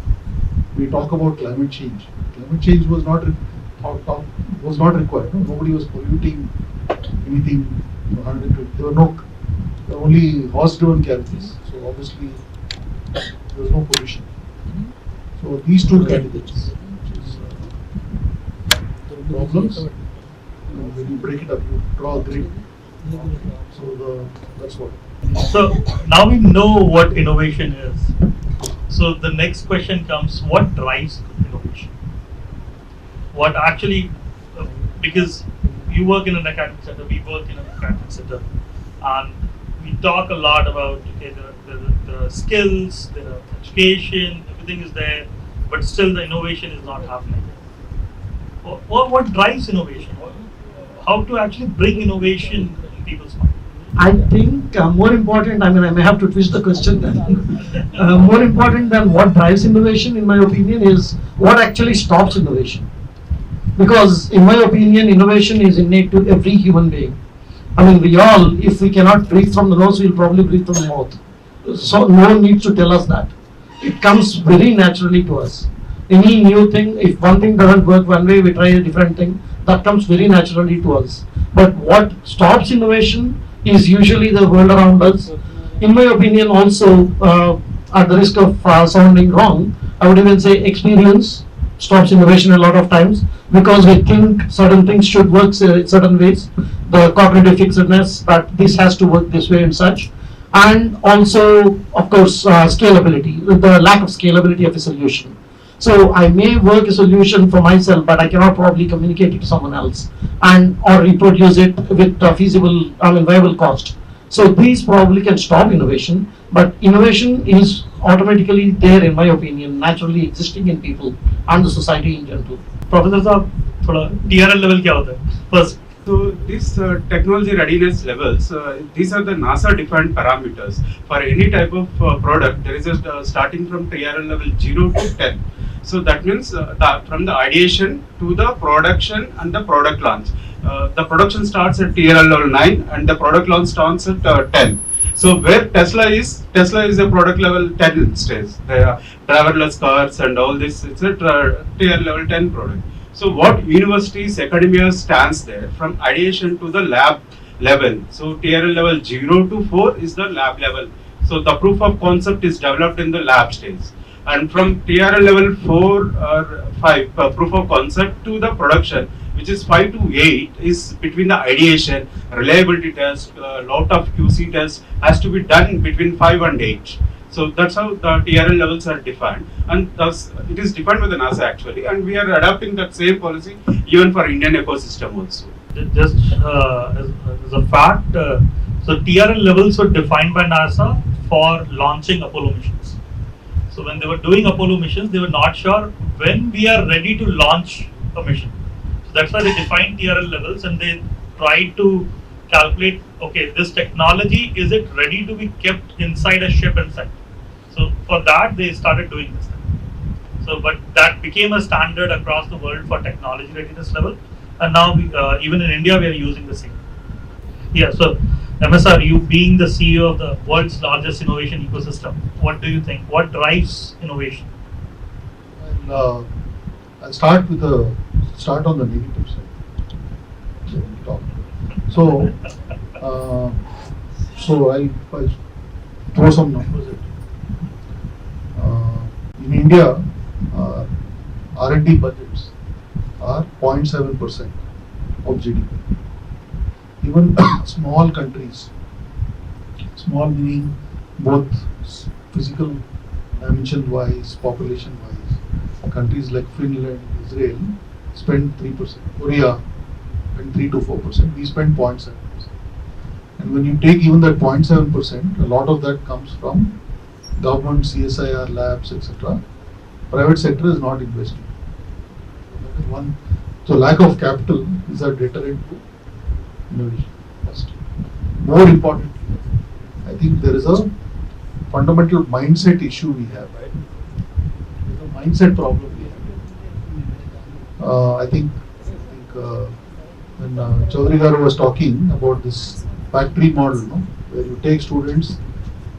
Speaker 17: We talk about climate change. Climate change was not required. No? Nobody was polluting anything. 120. There were only horse-driven carriages. So obviously there was no pollution. So these two categories, which is problems. When you break it up, you draw a grid. So that's what.
Speaker 15: So now we know what innovation is. So the next question comes: what drives innovation? What actually, because you work in an academic center, we work in an academic center, and we talk a lot about the skills, the education, everything is there, but still the innovation is not happening. What drives innovation? How to actually bring innovation in people's minds?
Speaker 7: I think more important, I may have to twist the question then. More important than what drives innovation, in my opinion, is what actually stops innovation. Because, in my opinion, innovation is innate to every human being. We all, if we cannot breathe from the nose, we'll probably breathe from the mouth. So, no one needs to tell us that. It comes very naturally to us. Any new thing, if one thing doesn't work one way, we try a different thing. That comes very naturally to us. But what stops innovation is usually the world around us. In my opinion, also, at the risk of sounding wrong, I would even say experience stops innovation a lot of times, because we think certain things should work certain ways. The cognitive fixedness that this has to work this way and such. And also, of course, scalability, the lack of scalability of a solution. So I may work a solution for myself, but I cannot probably communicate it to someone else or reproduce it with a feasible, viable cost. So these probably can stop innovation, but innovation is automatically there, in my opinion, naturally existing in people and the society in general.
Speaker 15: Professor साहब, थोड़ा TRL level क्या होता है? First.
Speaker 16: So these technology readiness levels, these are the NASA defined parameters. For any type of product, there is a starting from TRL level 0 to 10. So that means from the ideation to the production and the product launch. The production starts at TRL level 9 and the product launch starts at 10. So where Tesla is a product level 10 stage. They are driverless cars and all this. It's a tier level 10 product. So what universities, academia stands there from ideation to the lab level. So tier level 0 to 4 is the lab level. So the proof of concept is developed in the lab stage. And from tier level 4 or 5, proof of concept to the production, which is 5 to 8, is between the ideation, reliability test, lot of QC tests has to be done between 5 and 8. So that's how the TRL levels are defined, and thus it is defined by the NASA actually, and we are adapting that same policy even for Indian ecosystem also.
Speaker 15: Just as a fact, so TRL levels were defined by NASA for launching Apollo missions. So when they were doing Apollo missions, they were not sure when we are ready to launch a mission. So that's why they defined TRL levels, and they tried to calculate, okay, this technology, is it ready to be kept inside a ship and sent? So for that, they started doing this thing. So, but that became a standard across the world for technology readiness level, and now we, even in India, we are using the same. Yeah. So, MSR, you being the CEO of the world's largest innovation ecosystem, what do you think? What drives innovation?
Speaker 17: Well, I'll start on the negative side. So I'll throw some numbers at you. In India, R&D budgets are 0.7% of GDP. Even small countries, small meaning both physical dimension wise, population wise, countries like Finland, Israel spend 3%, Korea spend 3 to 4%, we spend 0.7%. And when you take even that 0.7%, a lot of that comes from government, CSIR labs, etc. Private sector is not investing. That is one. So lack of capital is a deterrent to innovation. First. More importantly, I think there is a fundamental mindset issue we have. Right? There's a mindset problem we have. I think when Chaudhary Garu was talking about this factory model, no? Where you take students,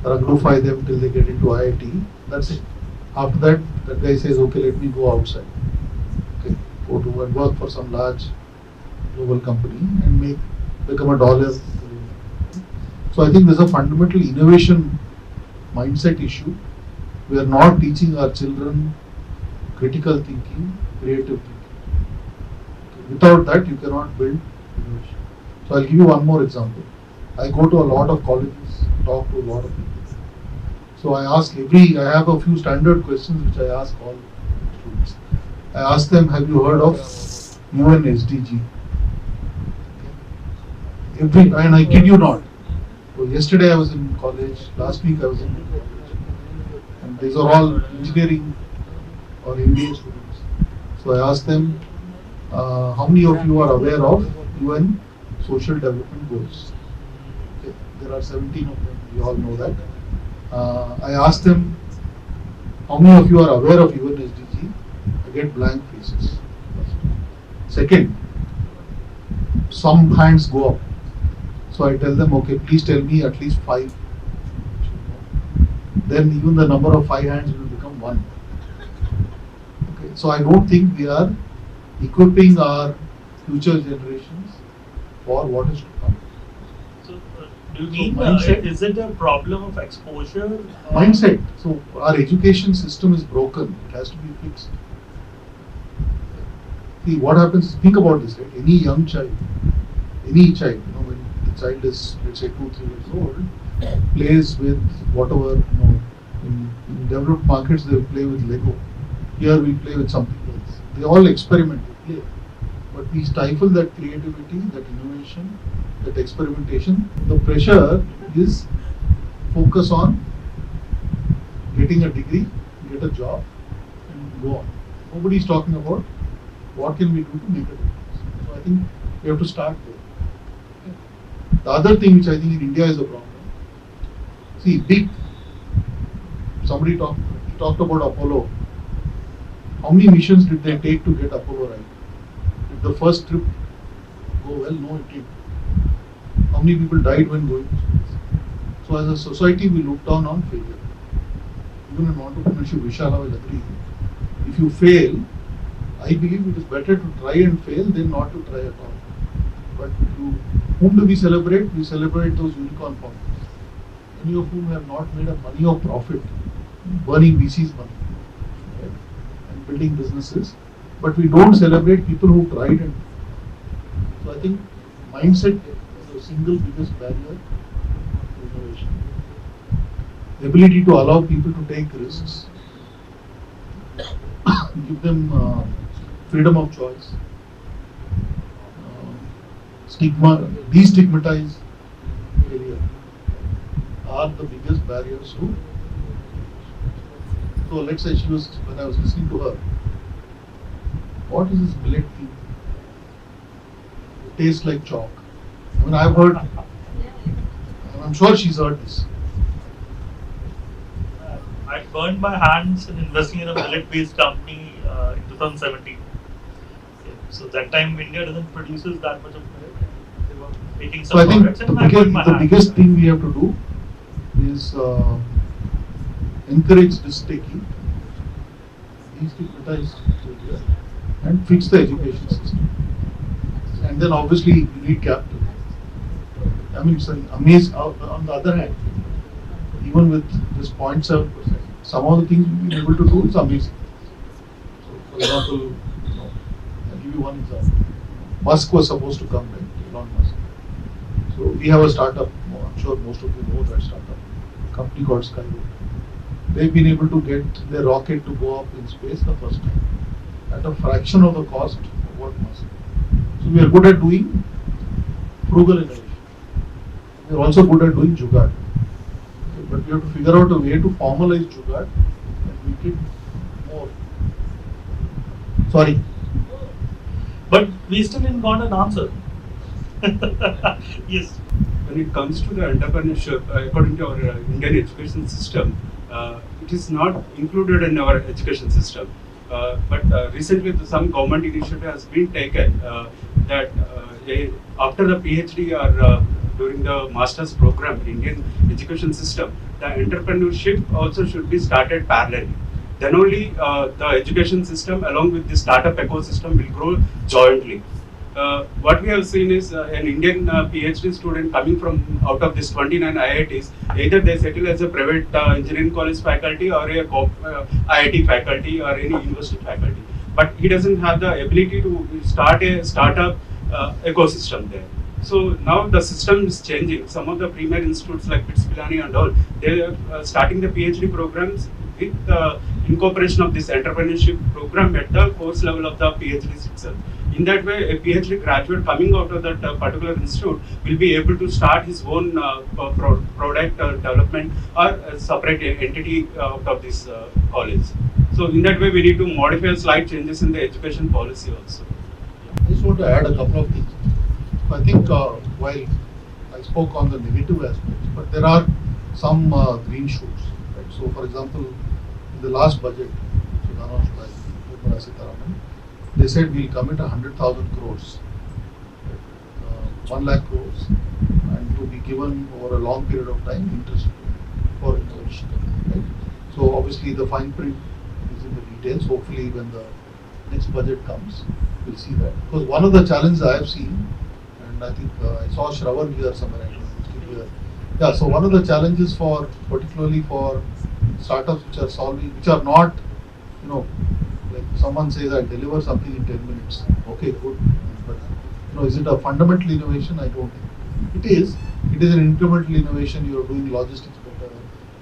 Speaker 17: ragnify them till they get into IIT, that's it. After that, that guy says, okay, let me go outside. Okay, go to and work for some large global company and become $1. So I think there's a fundamental innovation mindset issue. We are not teaching our children critical thinking, creative thinking. Okay. Without that, you cannot build innovation. So I'll give you one more example. I go to a lot of colleges, talk to a lot of people. So I have a few standard questions which I ask all students. I ask them, have you heard of UN SDG? And I kid you not. So yesterday I was in college, last week I was in college. And these are all engineering or MBA students. So I asked them, how many of you are aware of UN Social Development Goals? Okay. There are 17 of them, we all know that. I asked them, how many of you are aware of UN SDG? I get blank faces. Second, some hands go up. So I tell them, okay, please tell me at least 5. Then even the number of 5 hands will become 1. Okay, so I don't think we are equipping our future generations for what is to come.
Speaker 15: So, do you mean, is it a problem of exposure?
Speaker 17: Mindset. So our education system is broken. It has to be fixed. See what happens. Think about this, right? Any young child, when the child is, let's say, 2-3 years old, plays with whatever, in developed markets they play with Lego. Here we play with something else. They all experiment, they play. But we stifle that creativity, that innovation, that experimentation. The pressure is focus on getting a degree, get a job, and go on. Nobody is talking about what can we do to make a difference. So I think we have to start there. The other thing which I think in India is a problem. See, somebody talked about Apollo. How many missions did they take to get Apollo right? Did the first trip go well? No, it didn't. How many people died when going to space? So as a society, we look down on failure. Even in entrepreneurship, Vishala will agree. If you fail, I believe it is better to try and fail than not to try at all. But whom do we celebrate? We celebrate those unicorn founders. Many of whom have not made a money or profit, burning VC's money, right, and building businesses. But we don't celebrate people who tried and. So I think mindset is the single biggest barrier to innovation. The ability to allow people to take risks, give them freedom of choice, destigmatize failure are the biggest barriers to. So let's say when I was listening to her, what is this millet tea? It tastes like chalk. I mean, I've heard, and I'm sure she's heard this.
Speaker 15: I burned my hands in investing in a millet-based company in 2017. So that time India doesn't produce that much of millet. They were making some
Speaker 17: So I think
Speaker 15: products and I burned my
Speaker 17: the
Speaker 15: hands.
Speaker 17: biggest thing we have to do is encourage risk taking, destigmatize failure, and fix the education system. And then obviously you need capital. I mean, it's amazing. On the other hand, even with this 0.7%, some of the things we've been able to do is amazing. So, for example, I'll give you one example. Musk was supposed to come, right? Elon Musk. So we have a startup. I'm sure most of you know that startup. A company called Skyway. They've been able to get their rocket to go up in space the first time at a fraction of the cost of what Musk. So we are good at doing frugal innovation. We are also good at doing jugaad. But we have to figure out a way to formalize jugaad and make it more. Sorry.
Speaker 15: But we still didn't got an answer. Yes.
Speaker 16: When it comes to the entrepreneurship, according to our Indian education system, it is not included in our education system. But recently, some government initiative has been taken that after the PhD or during the master's program in Indian education system, the entrepreneurship also should be started parallelly. Then only the education system along with the startup ecosystem will grow jointly. What we have seen is an Indian PhD student coming from out of this 29 IITs, either they settle as a private engineering college faculty or a IIT faculty or any university faculty. But he doesn't have the ability to start a startup ecosystem there. So now the system is changing. Some of the premier institutes like BITS Pilani and all, they are starting the PhD programs with the incorporation of this entrepreneurship program at the course level of the PhDs itself. In that way, a PhD graduate coming out of that particular institute will be able to start his own product development or a separate entity out of this college. So in that way, we need to modify slight changes in the education policy also.
Speaker 17: I just want to add a couple of things. I think while I spoke on the negative aspects, but there are some green shoots. Right? So, for example, in the last budget, which was announced by Nirmala Sitharaman, they said we'll commit 100,000 crores, 1 lakh crores, and to be given over a long period of time interest for innovation. Right? So, obviously, the fine print is in the details. Hopefully, when the next budget comes, we'll see that. Because one of the challenges I have seen, and I think I saw Shravan here somewhere, I don't know, still here. Yeah, so one of the challenges for, particularly for startups which are not, like someone says I'll deliver something in 10 minutes. Okay, good. But, is it a fundamental innovation? I don't think. It is an incremental innovation. You're doing logistics better,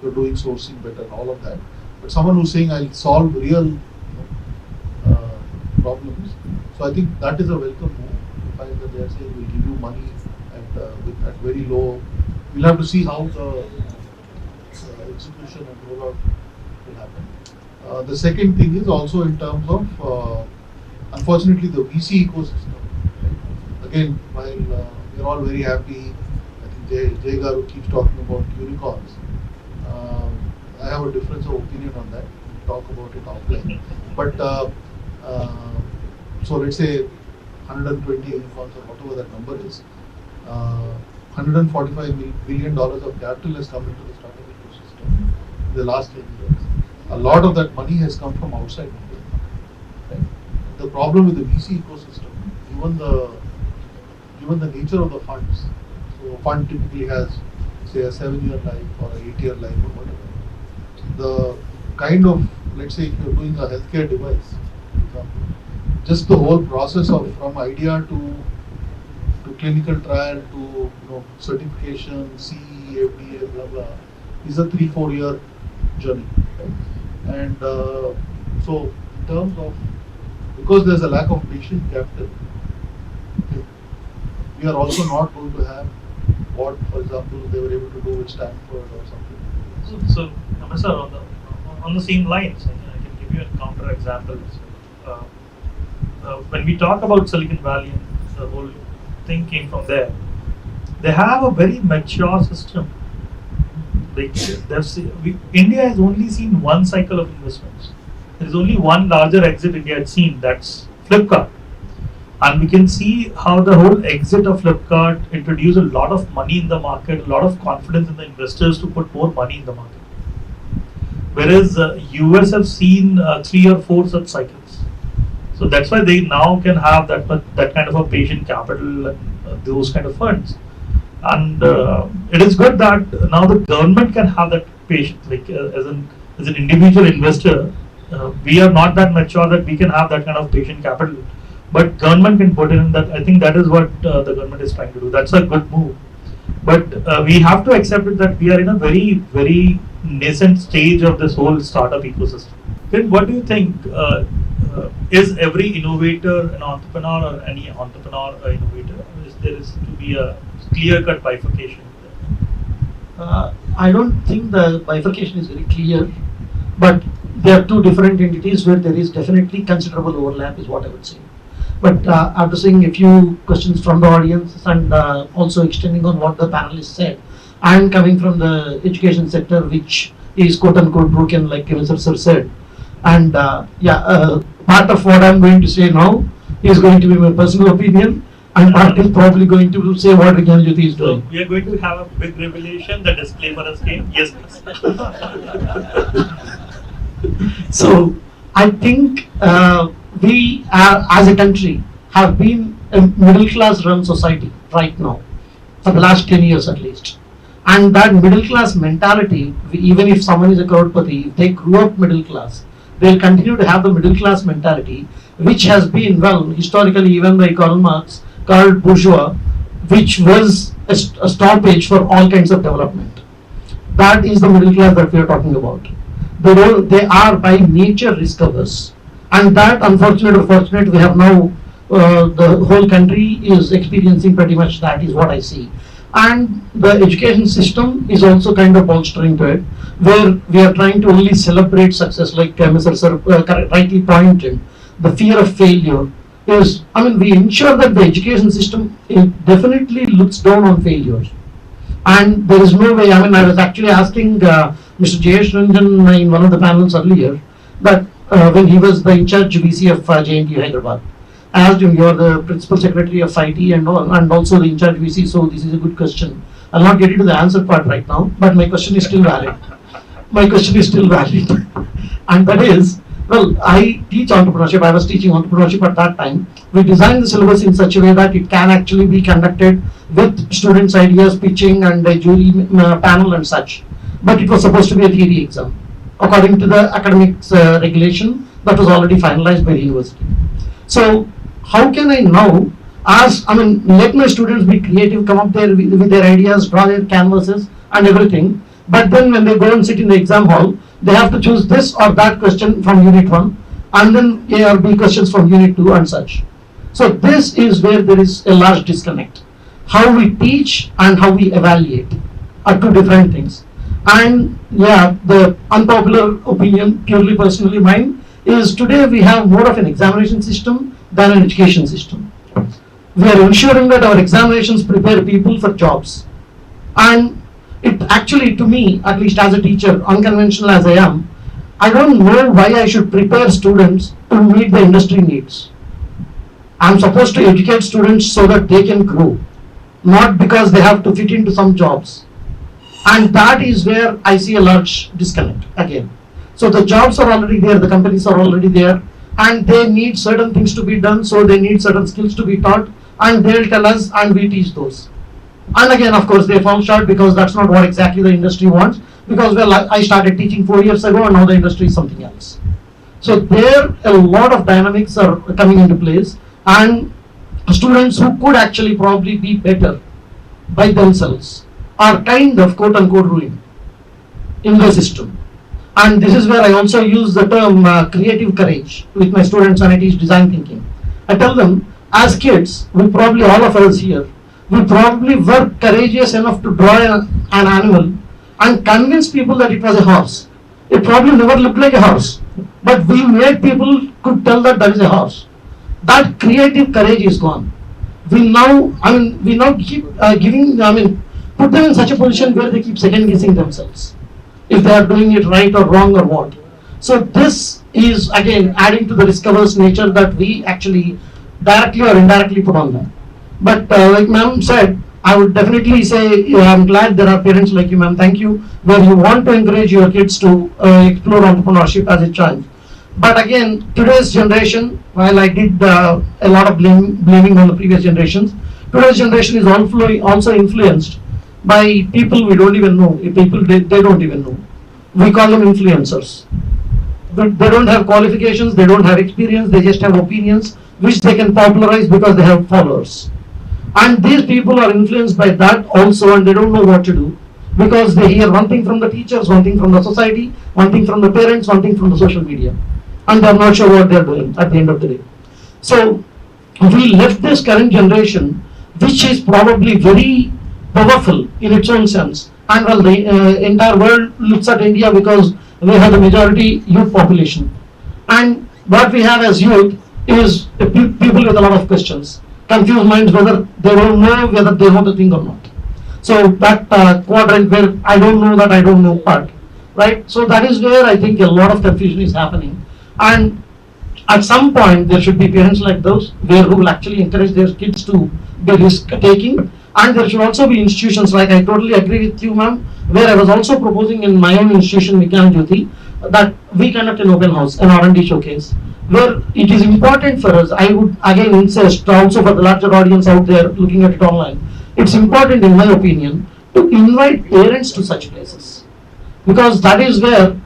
Speaker 17: you're doing sourcing better, and all of that. But someone who's saying I'll solve real problems. So I think that is a welcome move. The fact that they are saying we'll give you money at very low. We'll have to see how the execution and rollout will happen. The second thing is also in terms of, unfortunately, the VC ecosystem. Right? Again, while we're all very happy, I think Jay Garu keeps talking about unicorns. I have a difference of opinion on that. We'll talk about it offline. But so let's say 120 unicorns or whatever that number is. $145 billion of capital has come into the startup ecosystem in the last 10 years. A lot of that money has come from outside India. Right? The problem with the VC ecosystem, given the nature of the funds, so a fund typically has, say, a 7-year life or an 8-year life or whatever. The kind of, let's say, if you're doing a healthcare device, for example, just the whole process of from idea to clinical trial to certification, CE, FDA, blah blah, is a 3-4 year journey. Right? And so, in terms of, because there's a lack of patient capital, okay, we are also not going to have what, for example, they were able to do with Stanford or something.
Speaker 15: So, Sir, on the same lines, I can give you a counter example. When we talk about Silicon Valley, and the whole thing came from there. They have a very mature system. India has only seen one cycle of investments. There is only one larger exit India had seen, that's Flipkart. And we can see how the whole exit of Flipkart introduced a lot of money in the market, a lot of confidence in the investors to put more money in the market. Whereas US have seen 3 or 4 such cycles. So that's why they now can have that kind of a patient capital and those kind of funds. And it is good that now the government can have that patient, like as an individual investor, we are not that mature that we can have that kind of patient capital. But government can put in that. I think that is what the government is trying to do. That's a good move. But we have to accept it that we are in a very, very nascent stage of this whole startup ecosystem. Then what do you think? Is every innovator an entrepreneur or any entrepreneur an innovator? Or is there to be a clear-cut bifurcation?
Speaker 18: I don't think the bifurcation is very clear, but there are two different entities where there is definitely considerable overlap is what I would say. But after seeing a few questions from the audience and also extending on what the panelists said, I am coming from the education sector, which is quote unquote broken, like Mr. Sir said. And part of what I am going to say now is going to be my personal opinion, and part is probably going to say what Rigyan Jyoti is doing.
Speaker 15: We are going to have a big revelation. The disclaimer has came. Yes,
Speaker 18: So I think we are, as a country, have been a middle class run society right now for the last 10 years at least. And that middle class mentality, even if someone is a crorepati, if they grew up middle class, they'll continue to have the middle class mentality, which has been, well, historically even by Karl Marx, called bourgeois, which was a stoppage for all kinds of development. That is the middle class that we are talking about. They are by nature risk averse. And that, unfortunate or fortunate, we have now, the whole country is experiencing pretty much that is what I see. And the education system is also kind of bolstering to it, where we are trying to only celebrate success, like Mr. Sir rightly pointed. The fear of failure is, we ensure that the education system definitely looks down on failures. And there is no way, I was actually asking Mr. Jayesh Ranjan in one of the panels earlier, that when he was the in-charge VC of JNTU Hyderabad, I asked him, you are the principal secretary of IT and also the in-charge VC, so this is a good question. I'll not get into the answer part right now, but my question is still valid. And that is, well, I teach entrepreneurship. I was teaching entrepreneurship at that time. We designed the syllabus in such a way that it can actually be conducted with students' ideas, pitching and a jury panel and such. But it was supposed to be a theory exam, according to the academics regulation that was already finalized by the university. So how can I now let my students be creative, come up there with their ideas, draw their canvases and everything. But then when they go and sit in the exam hall, they have to choose this or that question from unit 1 and then A or B questions from unit 2 and such. So this is where there is a large disconnect. How we teach and how we evaluate are two different things. And the unpopular opinion, purely personally mine, is today we have more of an examination system than an education system. We are ensuring that our examinations prepare people for jobs. And it actually, to me, at least as a teacher, unconventional as I am, I don't know why I should prepare students to meet the industry needs. I'm supposed to educate students so that they can grow. not because they have to fit into some jobs. And that is where I see a large disconnect again. So the jobs are already there, the companies are already there, and they need certain things to be done, so they need certain skills to be taught, and they'll tell us and we teach those. And again, of course, they fall short because that's not what exactly the industry wants, because well, I started teaching 4 years ago and now the industry is something else. So there a lot of dynamics are coming into place, and students who could actually probably be better by themselves are kind of quote unquote ruined in the system. And this is where I also use the term creative courage with my students when I teach design thinking. I tell them, as kids, we probably, all of us here, we probably were courageous enough to draw an animal and convince people that it was a horse. It probably never looked like a horse, but we made people could tell that that is a horse. That creative courage is gone. We now keep put them in such a position where they keep second guessing themselves if they are doing it right or wrong or what. So this is again adding to the risk-averse nature that we actually directly or indirectly put on them. But like ma'am said, I would definitely say I'm glad there are parents like you, ma'am. Thank you, where you want to encourage your kids to explore entrepreneurship as a child. But again, today's generation, while I did a lot of blaming on the previous generations, today's generation is also influenced by people we don't even know, people they don't even know. We call them influencers. But they don't have qualifications, they don't have experience, they just have opinions which they can popularize because they have followers. And these people are influenced by that also, and they don't know what to do because they hear one thing from the teachers, one thing from the society, one thing from the parents, one thing from the social media, and they're not sure what they're doing at the end of the day. So we left this current generation, which is probably very powerful in its own sense, and well, the entire world looks at India because we have the majority youth population, and what we have as youth is people with a lot of questions, confused minds, whether they don't know whether they know the thing or not. So that quadrant where I don't know that I don't know part, right? So that is where I think a lot of confusion is happening, and at some point there should be parents like those who will actually encourage their kids to be risk taking. And there should also be institutions, like I totally agree with you, ma'am, where I was also proposing in my own institution, Vikyan Jyoti, that we conduct an open house, an R&D showcase, where it is important for us. I would again insist, also for the larger audience out there looking at it online, it's important in my opinion to invite parents to such places, because that is where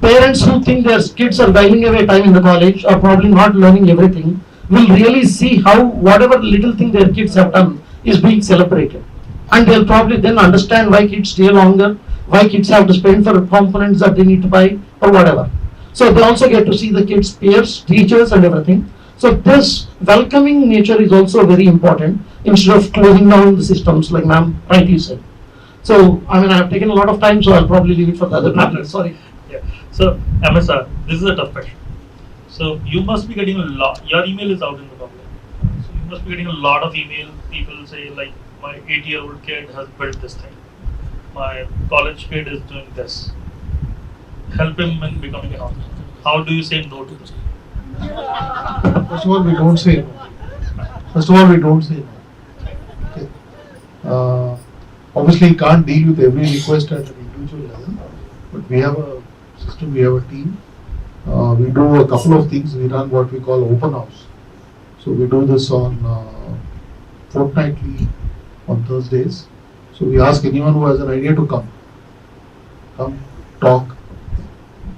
Speaker 18: parents who think their kids are whiling away time in the college or probably not learning everything will really see how whatever little thing their kids have done is being celebrated, and they'll probably then understand why kids stay longer, why kids have to spend for components that they need to buy or whatever. So they also get to see the kids' peers, teachers and everything. So this welcoming nature is also very important instead of closing down the systems like ma'am rightly said. So I mean I have taken a lot of time, so I'll probably leave it for the other partners. Sorry.
Speaker 15: Yeah. So MSR, this is a tough question. So you must be getting a lot. Your email is out in the public. So you must be getting a lot of email. People say like, my 8-year-old kid has built this thing. My college kid is doing this. Help him in becoming an entrepreneur. How do you say no to this?
Speaker 17: First of all, we don't say no. Okay. Obviously, you can't deal with every request at an individual level, but we have a system, we have a team. We do a couple of things. We run what we call open house. So we do this on fortnightly on Thursdays. So we ask anyone who has an idea to come talk.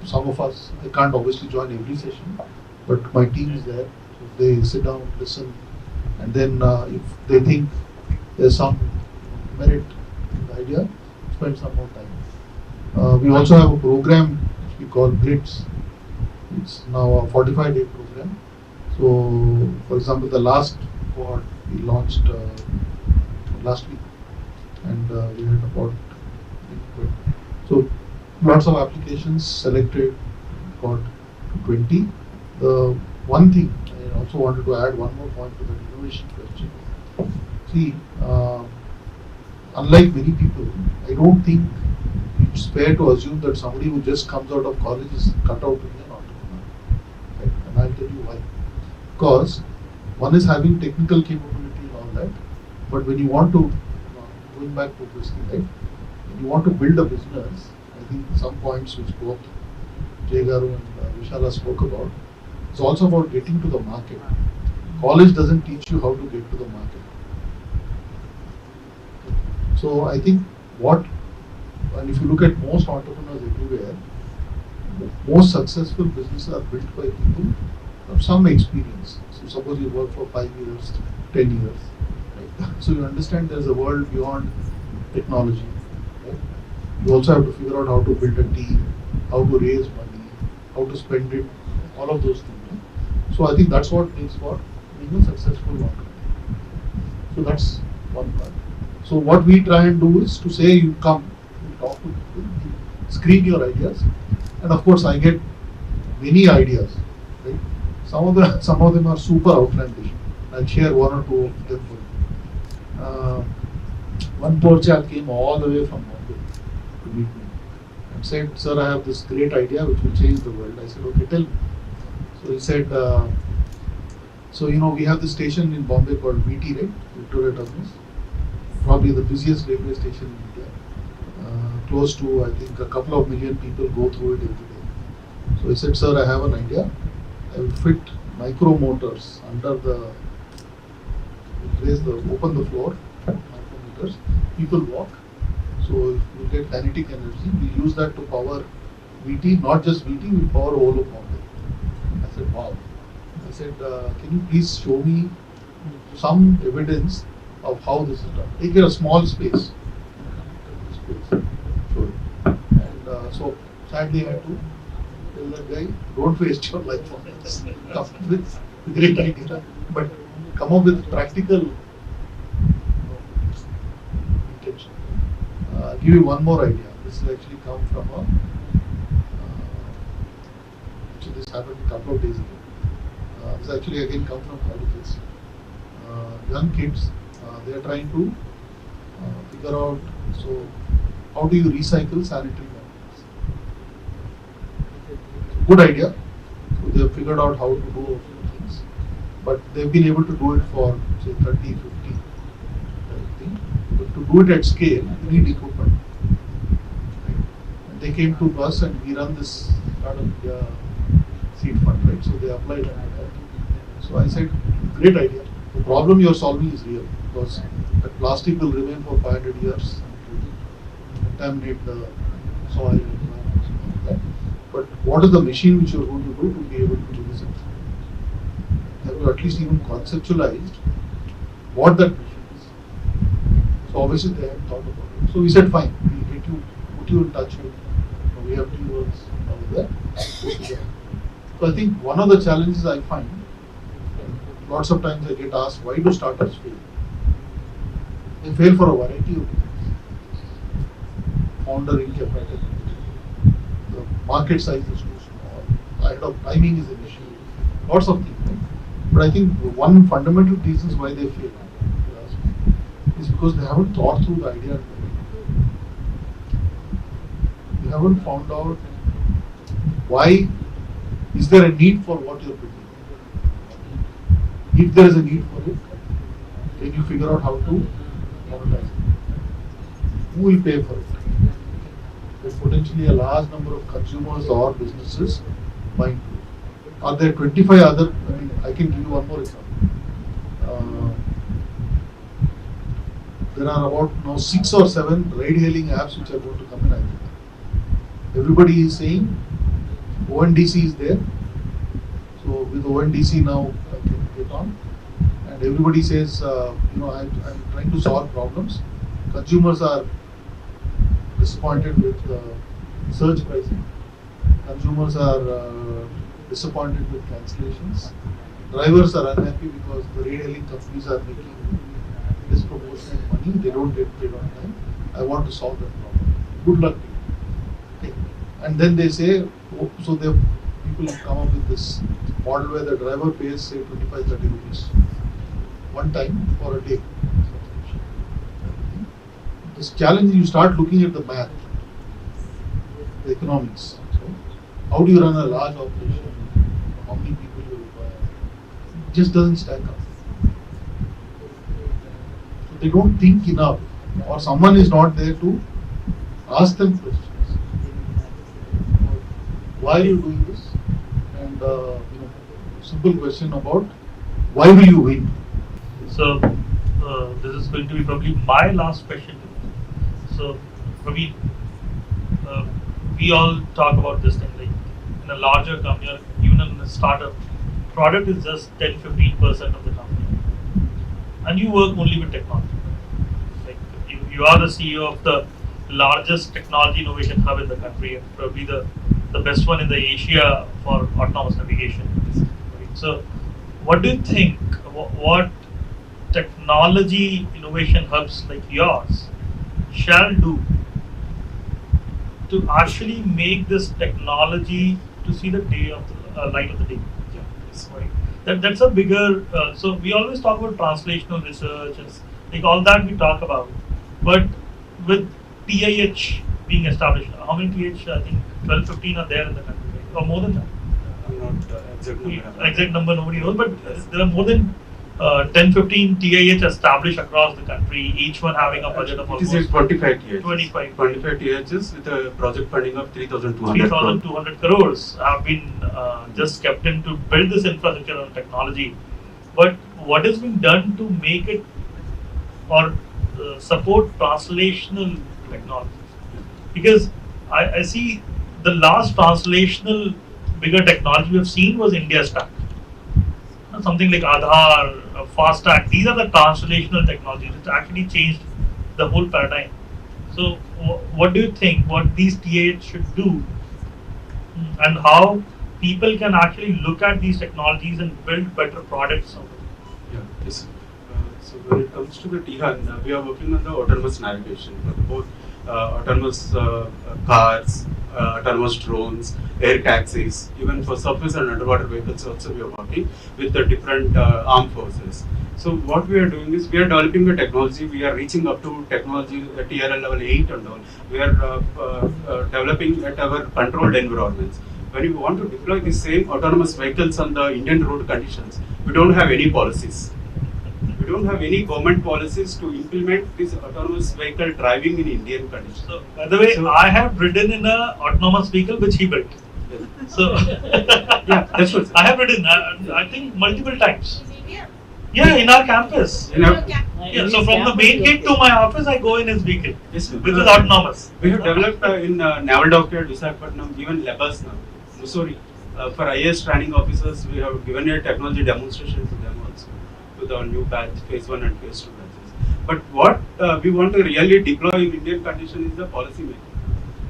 Speaker 17: Some of us, they can't obviously join every session, but my team is there. So they sit down, listen, and then if they think there's some merit in the idea, spend some more time. We also have a program which we call Blitz. It's now a 45-day program. So, for example, the last quad we launched last week, and we had about 20. So lots of applications selected, got 20. The one thing I also wanted to add one more point to the innovation question. See, unlike many people, I don't think it's fair to assume that somebody who just comes out of college is cut out to be an entrepreneur. Right? And I'll tell you why. Because one is having technical capability and all that, But when you want to, going back to this thing, right? When you want to build a business, I think some points which both Jay Garu and Vishala spoke about, it's also about getting to the market. College doesn't teach you how to get to the market. So I think and if you look at most entrepreneurs everywhere, most successful businesses are built by people of some experience. So suppose you work for 5 years, 10 years. Right? So you understand there's a world beyond technology. Right? You also have to figure out how to build a team, how to raise money, how to spend it, all of those things. Right? So I think that's what makes for being a successful entrepreneur. So that's one part. So what we try and do is to say you come, you talk to people, you screen your ideas, and of course I get many ideas. Right? Some of them are super outlandish. I'll share one or two of them for you. One poor chap came all the way from Bombay to meet me and said, "Sir, I have this great idea which will change the world." I said, "Okay, tell me." So he said, "So we have this station in Bombay called VT, right? Victoria Terminus. Probably the busiest railway station in India. Close to, I think, a couple of million people go through it every day." So he said, "Sir, I have an idea. I will fit micro motors under open the floor, micrometers. People walk. So you get kinetic energy. We use that to power VT, not just VT, we power all of Bombay." I said, "Wow." I said, "Can you please show me some evidence of how this is done? Take a small space." And so sadly I had to tell that guy, "Don't waste your life on this. Come up with a great idea, but come up with practical intention." I'll give you one more idea. This will actually come from this happened a couple of days ago. This actually again come from colleges. Young kids, they are trying to figure out, so how do you recycle sanitary napkins? Good idea. So they have figured out how to do a few things, but they've been able to do it for say 30, 50. But to do it at scale, you need equipment. Right? And they came to us and we run this startup seed fund, right? So they applied under that. So I said, "Great idea. The problem you're solving is real, because that plastic will remain for 500 years and it will contaminate the soil and environment and all that. But what is the machine which you're going to do to be able to do this? Have you at least even conceptualized what that machine is?" So obviously they hadn't thought about it. So we said, "Fine, we'll put you in touch with, we have keywords and all of that." So I think one of the challenges I find, lots of times I get asked, why do startups fail? They fail for a variety of reasons. Founder incapacity, the market size is too small, timing is an issue, lots of things. Right? But I think one fundamental reasons why they fail is because they haven't thought through the idea. They haven't found out why is there a need for what you're building. If there is a need for it, then you figure out how to monetize it. Who will pay for it? There's potentially a large number of consumers or businesses buying it. Are there 25 other? I can give you one more example. There are about now 6 or 7 ride-hailing apps which are going to come in. I think everybody is saying ONDC is there. So with ONDC now I can get on, and everybody says, I'm trying to solve problems. Consumers are disappointed with surge pricing. Consumers are disappointed with cancellations. Drivers are unhappy because the ride-hailing companies are making disproportionate money. They don't get paid on time. I want to solve that problem. Good luck to you. Okay. And then they say, so people come up with this model where the driver pays say 25-30 rupees one time for a day. This challenge, you start looking at the math, the economics. So how do you run a large operation? How many people you require? It just doesn't stack up. So they don't think enough, or someone is not there to ask them questions. Why are you doing this? And simple question about why will you win?
Speaker 15: So this is going to be probably my last question. So Praveen, we all talk about this thing, like in a larger company or even in a startup, product is just 10-15% of the company, and you work only with technology. Like you are the CEO of the largest technology innovation hub in the country, and probably the best one in the Asia for autonomous navigation. Right? So what do you think? What technology innovation hubs like yours shall do to actually make this technology to see the day of the light of the day? Right. That's a bigger. So we always talk about translational research and like all that we talk about, but with TIH being established, how many TIH? I think 12-15 are there in the country, right? Or more than that.
Speaker 16: I'm not
Speaker 15: Exact number nobody knows, but there are more than 10-15 TIH established across the country, each one having a budget of almost
Speaker 16: 25 THs.
Speaker 15: 25
Speaker 16: THs with a project funding of 3,200
Speaker 15: 3,200 crores have been just kept in to build this infrastructure and technology. But what has been done to make it or support translational technologies? Because I see the last translational bigger technology we have seen was India Stack. Something like Aadhaar, FASTag, these are the translational technologies which actually changed the whole paradigm. So, what do you think? What these TAs should do, and how people can actually look at these technologies and build better products?
Speaker 16: Yeah, yes. So when it comes to the THAN, we are working on the autonomous navigation for both autonomous cars, autonomous drones, air taxis, even for surface and underwater vehicles also we are working with the different armed forces. So what we are doing is we are developing a technology, we are reaching up to technology at TRL level 8 and all. We are developing at our controlled environments. When you want to deploy the same autonomous vehicles on the Indian road conditions, we don't have any policies. We don't have any government policies to implement this autonomous vehicle driving in Indian conditions.
Speaker 15: So, by the way, I have ridden in an autonomous vehicle which he built. So,
Speaker 16: yeah, that's what
Speaker 15: I have ridden, I think, multiple times. Yeah, in our campus. Yeah, so from the main gate to my office, I go in his vehicle,
Speaker 16: yes,
Speaker 15: which is autonomous.
Speaker 16: We have developed in Naval Dockyard, Visakhapatnam, even Labas now, Missouri. For IAS training officers, we have given a technology demonstration to them also, to the new batch, phase 1 and phase 2 batches. But what we want to really deploy in Indian condition is the policy making.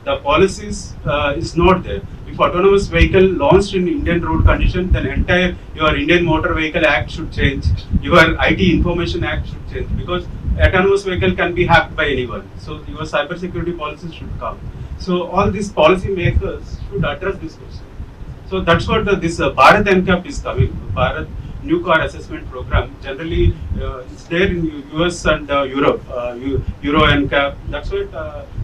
Speaker 16: The policies is not there. If autonomous vehicle launched in Indian road condition, then entire your Indian Motor Vehicle Act should change. Your IT Information Act should change, because autonomous vehicle can be hacked by anyone. So your cyber security policies should come. So all these policy makers should address this question. So that's what this Bharat NCAP is coming. Bharat New Car Assessment Program. Generally, it's there in US and Europe. Euro NCAP. That's what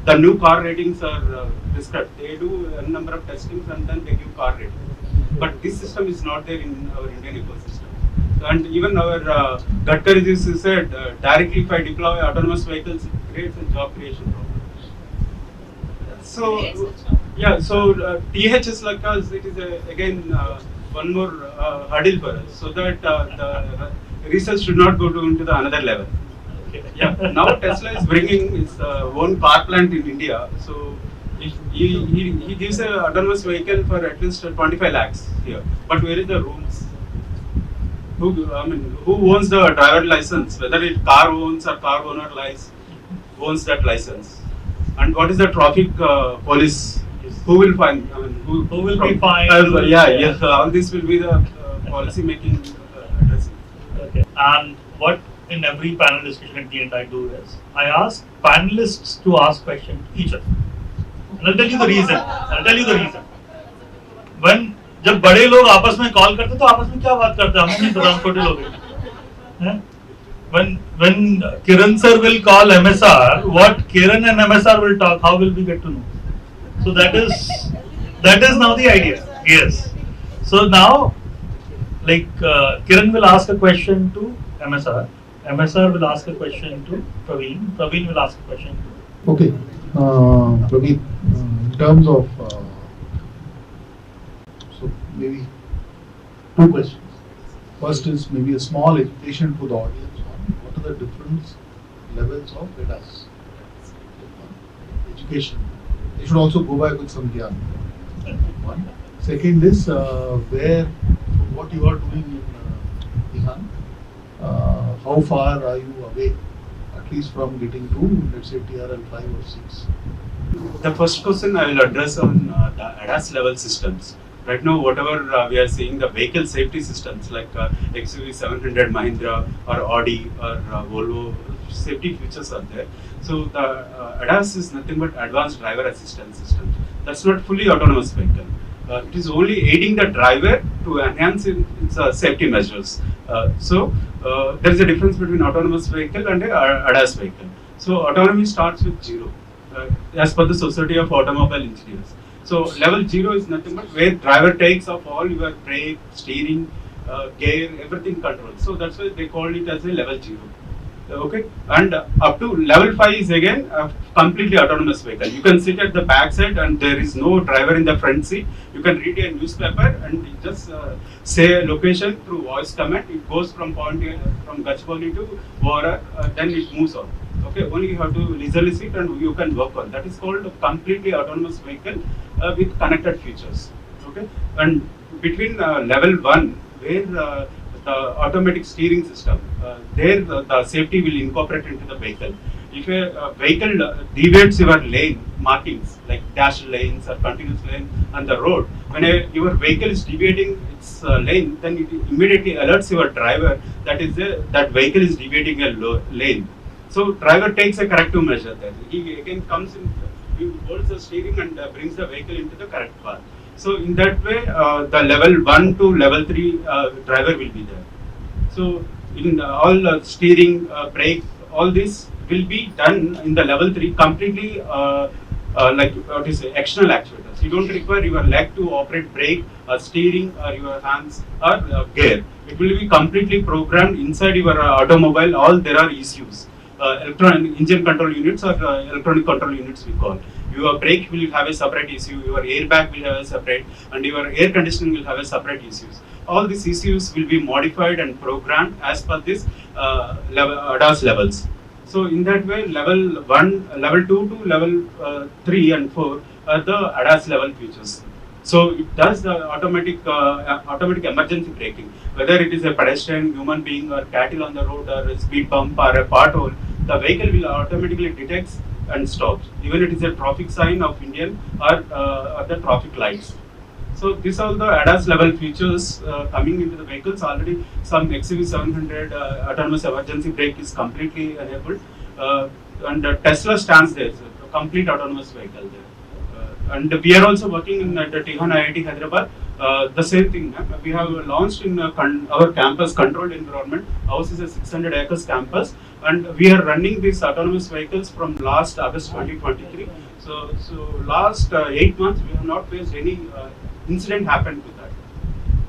Speaker 16: the new car ratings are described. They do a number of testings and then they give car rating. But this system is not there in our Indian ecosystem. And even our Gadkari ji said, directly if I deploy autonomous vehicles, it creates a job creation problem. So, yeah, so TH is like us, it is again one more hurdle for us, so that the research should not go into the another level. Yeah, now Tesla is bringing its own car plant in India. So if he gives an autonomous vehicle for at least 25 lakhs here. But where is the rules? Who owns the driver license? Whether it car owns or car owner owns that license? And what is the traffic police? Who will find? Who
Speaker 15: will be fined?
Speaker 16: All this will be the policy making addressing.
Speaker 15: Okay. And what in every panel discussion at the end I do is I ask panelists to ask questions to each other. And I'll tell you the reason. When जब बड़े लोग आपस में call करते तो आपस में क्या बात करते हैं? हमें नहीं पता, हम छोटे लोग हैं. When Kiran sir will call MSR, what Kiran and MSR will talk, how will we get to know? So that is now the idea. Yes. So now, like Kiran will ask a question to MSR, MSR will ask a question to Praveen. Praveen will ask a question to.
Speaker 17: Okay, Prameet, in terms of, so maybe two questions. First is maybe a small education to the audience on what are the different levels of ADAS education. They should also go back with some gyan. One. Second is where, what you are doing in Ihan, how far are you away, at least from getting to, let's say, TRL 5 or 6?
Speaker 16: The first question I will address on the ADAS level systems. Right now, whatever we are seeing, the vehicle safety systems like XUV 700 Mahindra or Audi or Volvo, safety features are there. So the ADAS is nothing but advanced driver assistance system. That's not fully autonomous vehicle. It is only aiding the driver to enhance its safety measures. So there is a difference between autonomous vehicle and a ADAS vehicle. So autonomy starts with 0, as per the Society of Automobile Engineers. So level 0 is nothing but where driver takes off all your brake, steering, gear, everything control. So that's why they call it as a level 0. Okay, and up to level 5 is again a completely autonomous vehicle. You can sit at the back side and there is no driver in the front seat. You can read a newspaper and just say a location through voice command. It goes from from Gachibowli to Vora, then it moves on. Okay, only you have to leisurely sit and you can work on. That is called a completely autonomous vehicle with connected features. Okay, and between level 1 where the automatic steering system, there the safety will incorporate into the vehicle. If a vehicle deviates your lane markings like dash lanes or continuous lane on the road, when your vehicle is deviating its lane, then it immediately alerts your driver that that vehicle is deviating a lane. So driver takes a corrective measure there. He again comes in, he holds the steering and brings the vehicle into the correct path. So in that way, the level 1 to level 3 driver will be there. So in all steering, brake, all this will be done in the level 3 completely like what is external actuators. You don't require your leg to operate brake or steering or your hands or gear. It will be completely programmed inside your automobile. All there are ECUs, electronic engine control units or electronic control units we call. Your brake will have a separate ECU, your airbag will have a separate, and your air conditioning will have a separate ECUs. All these ECUs will be modified and programmed as per this ADAS levels. So in that way, level 1, level 2 to level 3 and 4 are the ADAS level features. So it does the automatic emergency braking, whether it is a pedestrian, human being, or cattle on the road, or a speed bump, or a pothole, the vehicle will automatically detect and stops, even it is a traffic sign of Indian or the traffic lights. So these are the ADAS level features coming into the vehicles. Already some XUV 700 autonomous emergency brake is completely enabled, and Tesla stands there, so a complete autonomous vehicle there. And we are also working in the Tihan IIT Hyderabad. The same thing, we have launched in our campus controlled environment. Ours is a 600 acres campus, and we are running these autonomous vehicles from last August 2023. So last 8 months we have not faced any incident happened to that.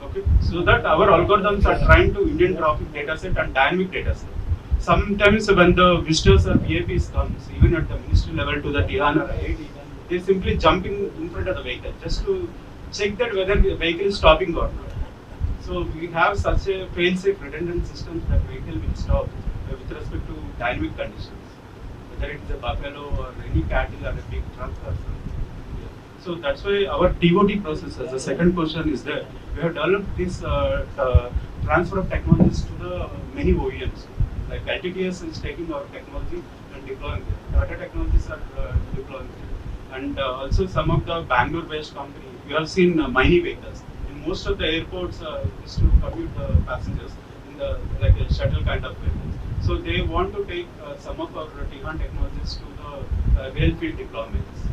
Speaker 16: Okay, so that our algorithms are trying to Indian traffic data set and dynamic data set. Sometimes when the visitors or VIPs comes, even at the ministry level to the Tihan or IIT, they simply jump in front of the vehicle just to check that whether the vehicle is stopping or not. So we have such a fail-safe redundant system that vehicle will stop with respect to dynamic conditions, whether it is a buffalo or any cattle or a big truck or something. So that's why our TOT processes, the second question is there. We have developed this transfer of technologies to the many OEMs. Like LTTS is taking our technology and deploying it. Tata Technologies are deploying it. And also some of the Bangalore-based companies, we have seen mini vehicles. In most of the airports, used to commute the passengers in the like a shuttle kind of vehicles. So they want to take some of our Tihan technologies to the real field deployments.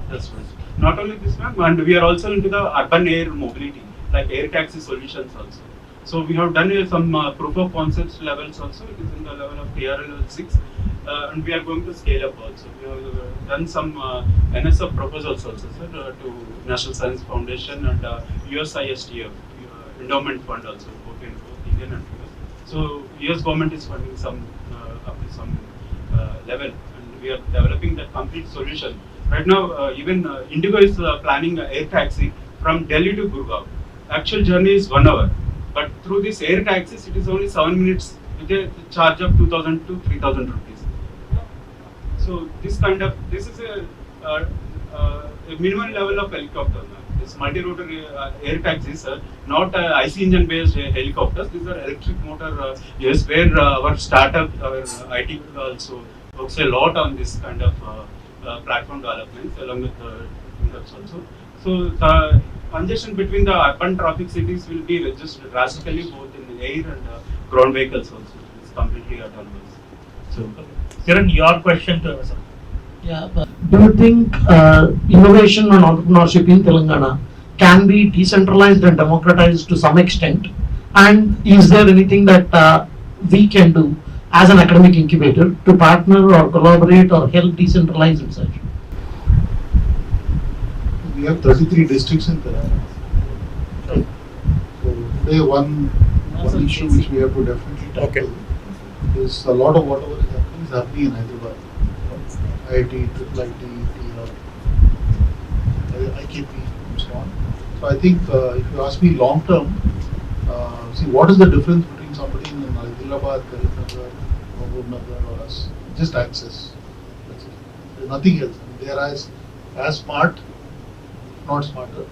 Speaker 16: That's right. Not only this, ma'am, and we are also into the urban air mobility, like air taxi solutions also. So we have done some proof of concepts levels also. It is in the level of TRL level 6, and we are going to scale up also. We have done some NSF proposals also, sir, to National Science Foundation and USISTF, Endowment Fund also, both Indian and US. So US government is funding some up to some level, and we are developing that complete solution. Right now, even Indigo is planning an air taxi from Delhi to Gurgaon. Actual journey is 1 hour, but through this air taxis, it is only 7 minutes with a charge of 2,000 to 3,000 rupees. So this is a minimum level of helicopter. This multi-rotor air taxis are not IC engine based helicopters. These are electric motor. Yes, where our startup, our IT also works a lot on this kind of platform developments along with startups also. So the congestion between the urban traffic cities will be reduced drastically both in air and ground vehicles also. It's completely autonomous. So,
Speaker 15: Kiran, your question to us.
Speaker 18: Yeah, but do you think innovation and entrepreneurship in Telangana can be decentralized and democratized to some extent? And is there anything that we can do as an academic incubator to partner or collaborate or help decentralize research?
Speaker 17: We have 33 districts in Telangana. So today one issue which we have to definitely tackle is a lot of whatever is happening in Hyderabad. IIT, IIT, IKP, and so on. So I think if you ask me long term, see what is the difference between somebody in Hyderabad, Kalinagar, Nagar or us? Just access. That's it. There's nothing else. They are as smart, not smarter.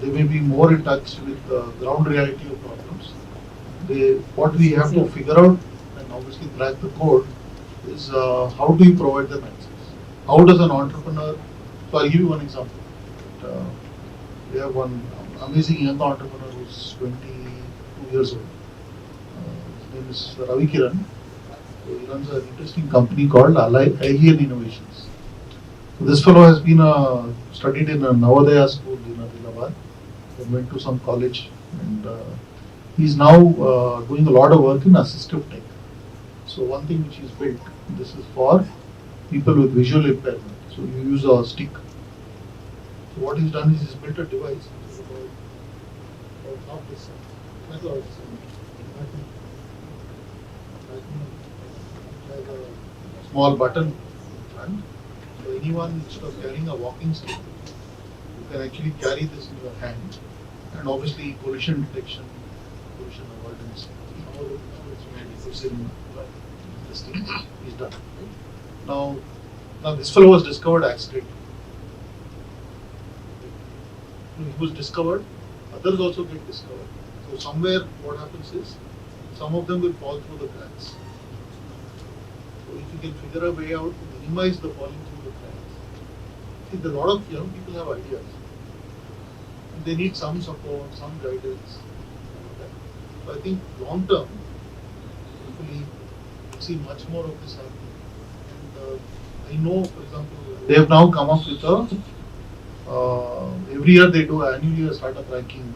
Speaker 17: They may be more in touch with the ground reality of problems. What we have to figure out and obviously crack the code is how do you provide them access? How does an entrepreneur, so I'll give you one example. We have one amazing young entrepreneur who's 22 years old. His name is Ravi Kiran. So he runs an interesting company called Alien Innovations. So this fellow has been studied in a Navodaya school in Hyderabad, then went to some college, and he's now doing a lot of work in assistive tech. So one thing which he's built, this is for people with visual impairment. So you use a stick. So what he's done is he's built a device which is about half this size. Like a small button in front. So anyone instead of carrying a walking stick, you can actually carry this in your hand. And obviously collision detection, collision avoidance. This thing is done. Right? Now this fellow was discovered accidentally. When he was discovered, others also get discovered. So somewhere what happens is, some of them will fall through the cracks. So if you can figure a way out to minimize the falling through the cracks. See, a lot of young people have ideas. And they need some support, some guidance. So I think long term, hopefully, we'll see much more of this happening. And I know, for example, they have now come up with every year they do annually a startup ranking.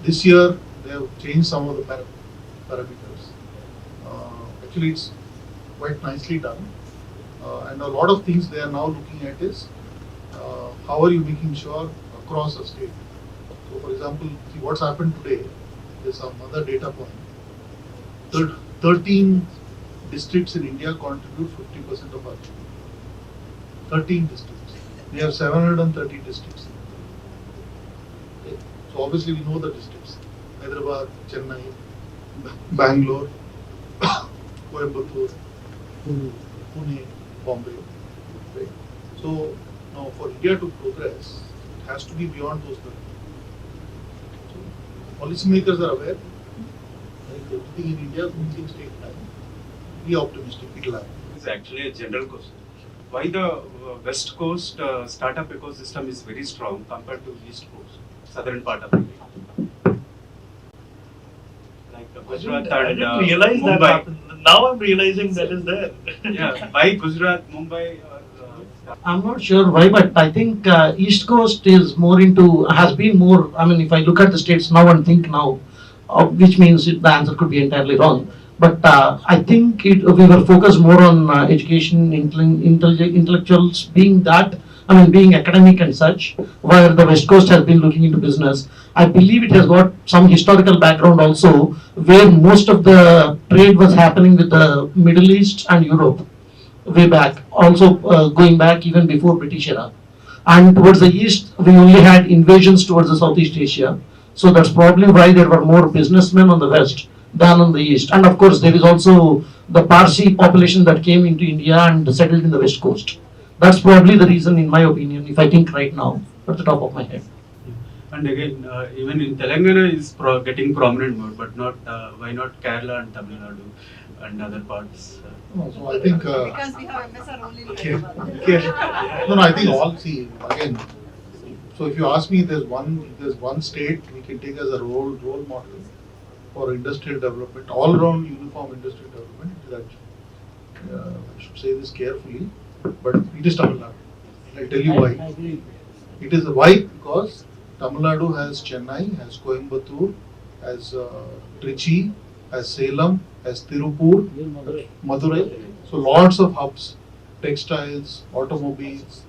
Speaker 17: This year they have changed some of the parameters. Actually, it's quite nicely done. And a lot of things they are now looking at is how are you making sure across a state. So, for example, see what's happened today. There's some other data point. 13 districts in India contribute 50% of our GDP. 13 districts. We have 730 districts. Okay. So obviously we know the districts. Hyderabad, Chennai, Bangalore, Coimbatore, Pune, Bombay. Right. So now for India to progress, it has to be beyond those 13. So policymakers are aware. Everything in India, things take time. Be optimistic, it will happen.
Speaker 16: It's actually a general question. Why the West Coast startup ecosystem is very strong compared to East Coast, southern part of India? Like Gujarat
Speaker 15: I
Speaker 16: and
Speaker 15: didn't realize
Speaker 16: Mumbai.
Speaker 15: that happened. Now I'm realizing that is there.
Speaker 16: Yeah, why Gujarat, Mumbai?
Speaker 18: I'm not sure why, but I think East Coast is has been more, I mean, if I look at the states now and think now, which means the answer could be entirely wrong. But I think we were focused more on education, intellectuals being being academic and such, while the West Coast has been looking into business. I believe it has got some historical background also, where most of the trade was happening with the Middle East and Europe way back, also going back even before British era. And towards the east, we only had invasions towards the Southeast Asia. So that's probably why there were more businessmen on the west than on the east. And of course, there is also the Parsi population that came into India and settled in the west coast. That's probably the reason, in my opinion, if I think right now, at the top of my head.
Speaker 16: And again, even in Telangana is getting prominent more, but not why not Kerala and Tamil Nadu and other parts?
Speaker 17: So I think
Speaker 10: Because we have MSR only.
Speaker 17: no, I think all see again. So if you ask me, there's one state we can take as a role model for industrial development, all around uniform industrial development. That I should say this carefully, but it is Tamil Nadu. I'll tell you why. It is why because Tamil Nadu has Chennai, has Coimbatore, has Trichy, has Salem, has Tirupur, Madurai. So lots of hubs, textiles, automobiles,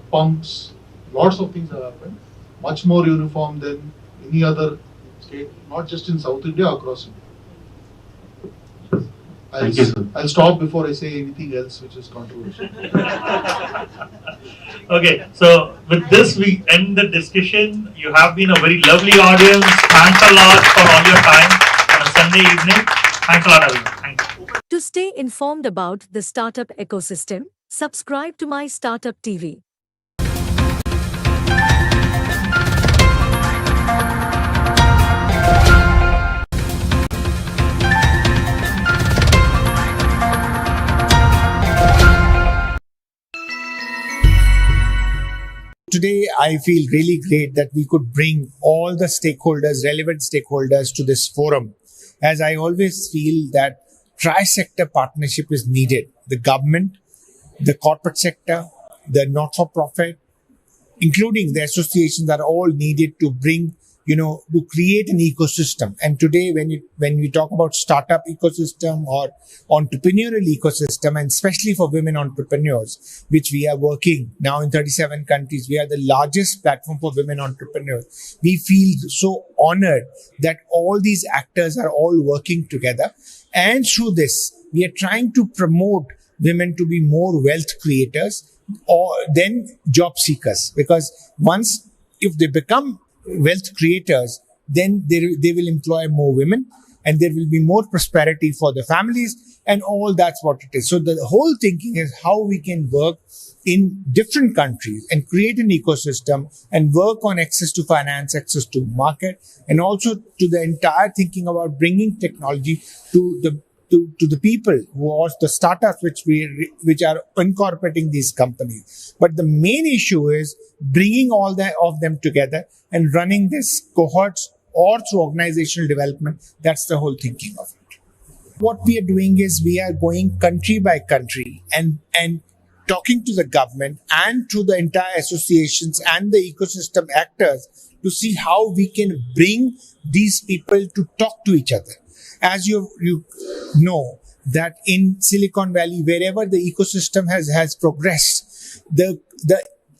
Speaker 17: pumps, lots of things have happened. Much more uniform than any other state, not just in South India, across India.
Speaker 16: Thank you, sir.
Speaker 17: I'll stop before I say anything else which is controversial.
Speaker 15: Okay, so with this we end the discussion. You have been a very lovely audience. Thanks a lot for all your time on a Sunday evening. Thanks a lot, everyone. Thank you.
Speaker 9: To stay informed about the startup ecosystem, subscribe to My Startup TV.
Speaker 19: Today, I feel really great that we could bring all the stakeholders, relevant stakeholders to this forum, as I always feel that tri-sector partnership is needed. The government, the corporate sector, the not-for-profit, including the associations are all needed to bring, to create an ecosystem. And today, when we talk about startup ecosystem or entrepreneurial ecosystem, and especially for women entrepreneurs, which we are working now in 37 countries, we are the largest platform for women entrepreneurs. We feel so honored that all these actors are all working together. And through this, we are trying to promote women to be more wealth creators or then job seekers, because if they become wealth creators, then they will employ more women and there will be more prosperity for the families, and all that's what it is. So the whole thinking is how we can work in different countries and create an ecosystem and work on access to finance, access to market, and also to the entire thinking about bringing technology to the people who are the startups which are incorporating these companies. But the main issue is bringing all of them together and running this cohorts or through organizational development. That's the whole thinking of it. What we are doing is we are going country by country and talking to the government and to the entire associations and the ecosystem actors to see how we can bring these people to talk to each other. As you know that in Silicon Valley, wherever the ecosystem has progressed, the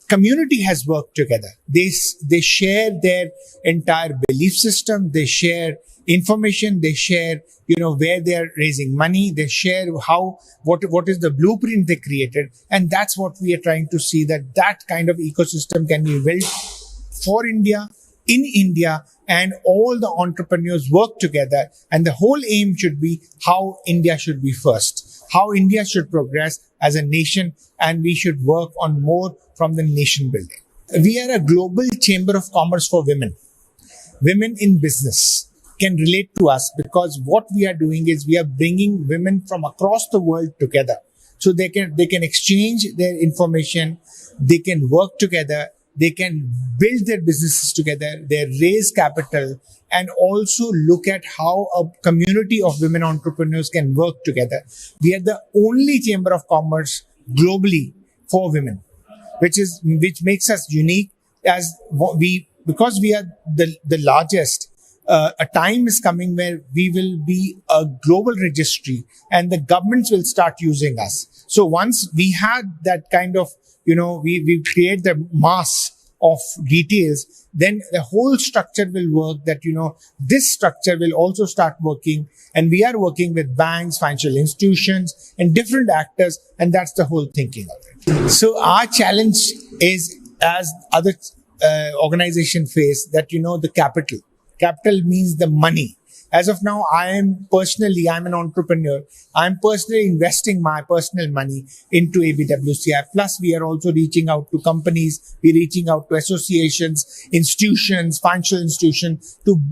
Speaker 19: community has worked together. They share their entire belief system. They share information. They share, where they are raising money. They share what is the blueprint they created. And that's what we are trying to see, that kind of ecosystem can be built for India, in India, and all the entrepreneurs work together. And the whole aim should be how India should be first, how India should progress as a nation, and we should work on more from the nation building. We are a global chamber of commerce for women. Women in business can relate to us because what we are doing is we are bringing women from across the world together. So they can exchange their information, they can work together, they can build their businesses together, they raise capital, and also look at how a community of women entrepreneurs can work together. We are the only chamber of commerce globally for women, which makes us unique because we are the largest. A time is coming where we will be a global registry and the governments will start using us. So once we had that kind of, we create the mass of details, then the whole structure will work, that, this structure will also start working. And we are working with banks, financial institutions, and different actors. And that's the whole thinking of it. So our challenge is, as other organizations face, that, the capital. Capital means the money. As of now, I'm an entrepreneur. I'm personally investing my personal money into ABWCI. Plus, we are also reaching out to companies. We're reaching out to associations, institutions, financial institutions to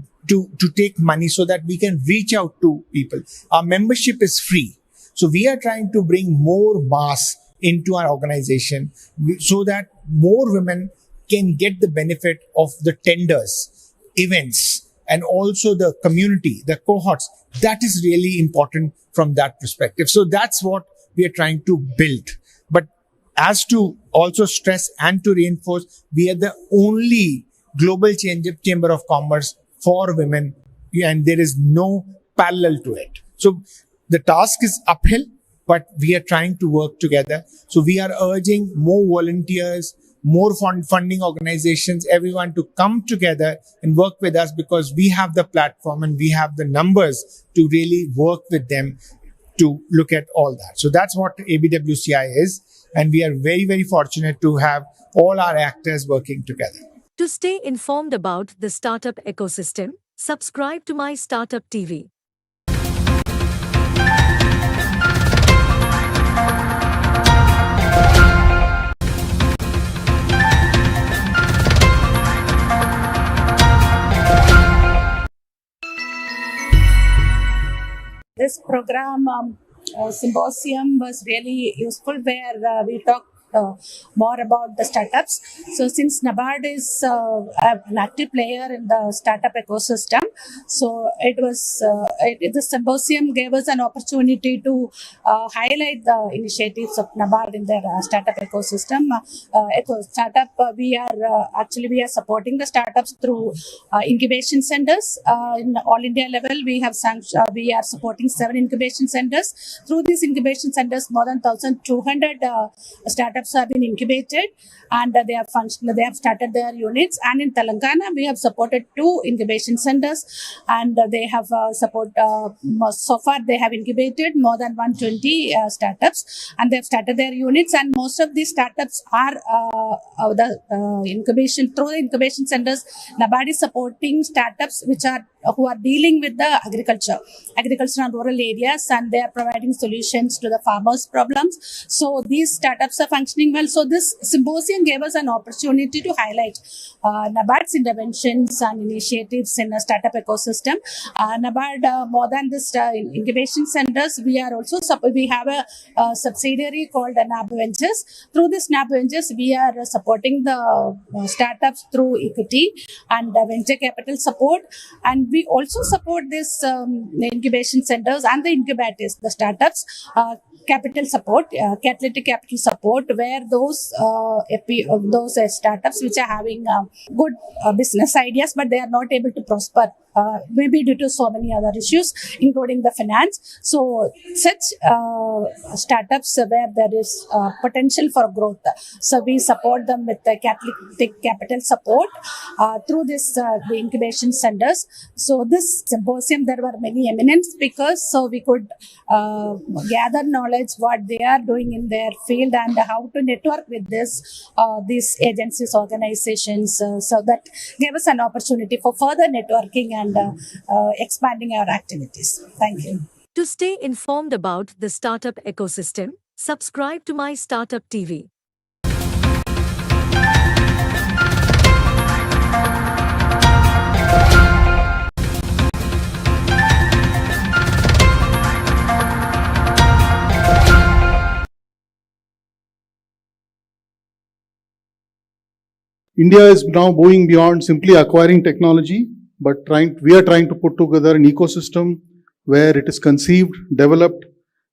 Speaker 19: take money so that we can reach out to people. Our membership is free. So we are trying to bring more mass into our organization so that more women can get the benefit of the tenders, events, and also the community, the cohorts. That is really important from that perspective. So that's what we are trying to build. But as to also stress and to reinforce, we are the only global chamber of commerce for women, and there is no parallel to it. So the task is uphill, but we are trying to work together. So we are urging more volunteers, more funding organizations, everyone to come together and work with us, because we have the platform and we have the numbers to really work with them to look at all that. So that's what ABWCI is. And we are very, very fortunate to have all our actors working together.
Speaker 9: To stay informed about the startup ecosystem, subscribe to MyStartupTV.
Speaker 6: This program symposium was really useful, where we talked more about the startups. So since NABARD is an active player in the startup ecosystem, so the symposium gave us an opportunity to highlight the initiatives of NABARD in their startup ecosystem. We are supporting the startups through incubation centers. In all India level, we are supporting 7 incubation centers. Through these incubation centers, more than 1,200 startups have been incubated, and they have started their units. And in Telangana, we have supported 2 incubation centers, and they have so far they have incubated more than 120 startups, and they have started their units. And most of these startups are through the incubation centers. NABARD is supporting startups who are dealing with the agriculture and rural areas, and they are providing solutions to the farmers' problems. So these startups are functioning well. So this symposium gave us an opportunity to highlight NABARD's interventions and initiatives in a startup ecosystem. NABARD, more than this incubation centers, we have a subsidiary called NAB Ventures. Through this NAB Ventures, we are supporting the startups through equity and venture capital support. And we also support this incubation centers and the incubators, the startups, capital support, catalytic capital support, where those startups which are having good business ideas, but they are not able to prosper, maybe due to so many other issues, including the finance. So such startups where there is potential for growth, so we support them with the catalytic capital support through the incubation centers. So this symposium, there were many eminent speakers, so we could gather knowledge what they are doing in their field and how to network with these agencies, organizations. So that gave us an opportunity for further networking and expanding our activities. Thank you.
Speaker 9: To stay informed about the startup ecosystem, subscribe to MyStartupTV.
Speaker 17: India is now moving beyond simply acquiring technology, but we are trying to put together an ecosystem where it is conceived, developed,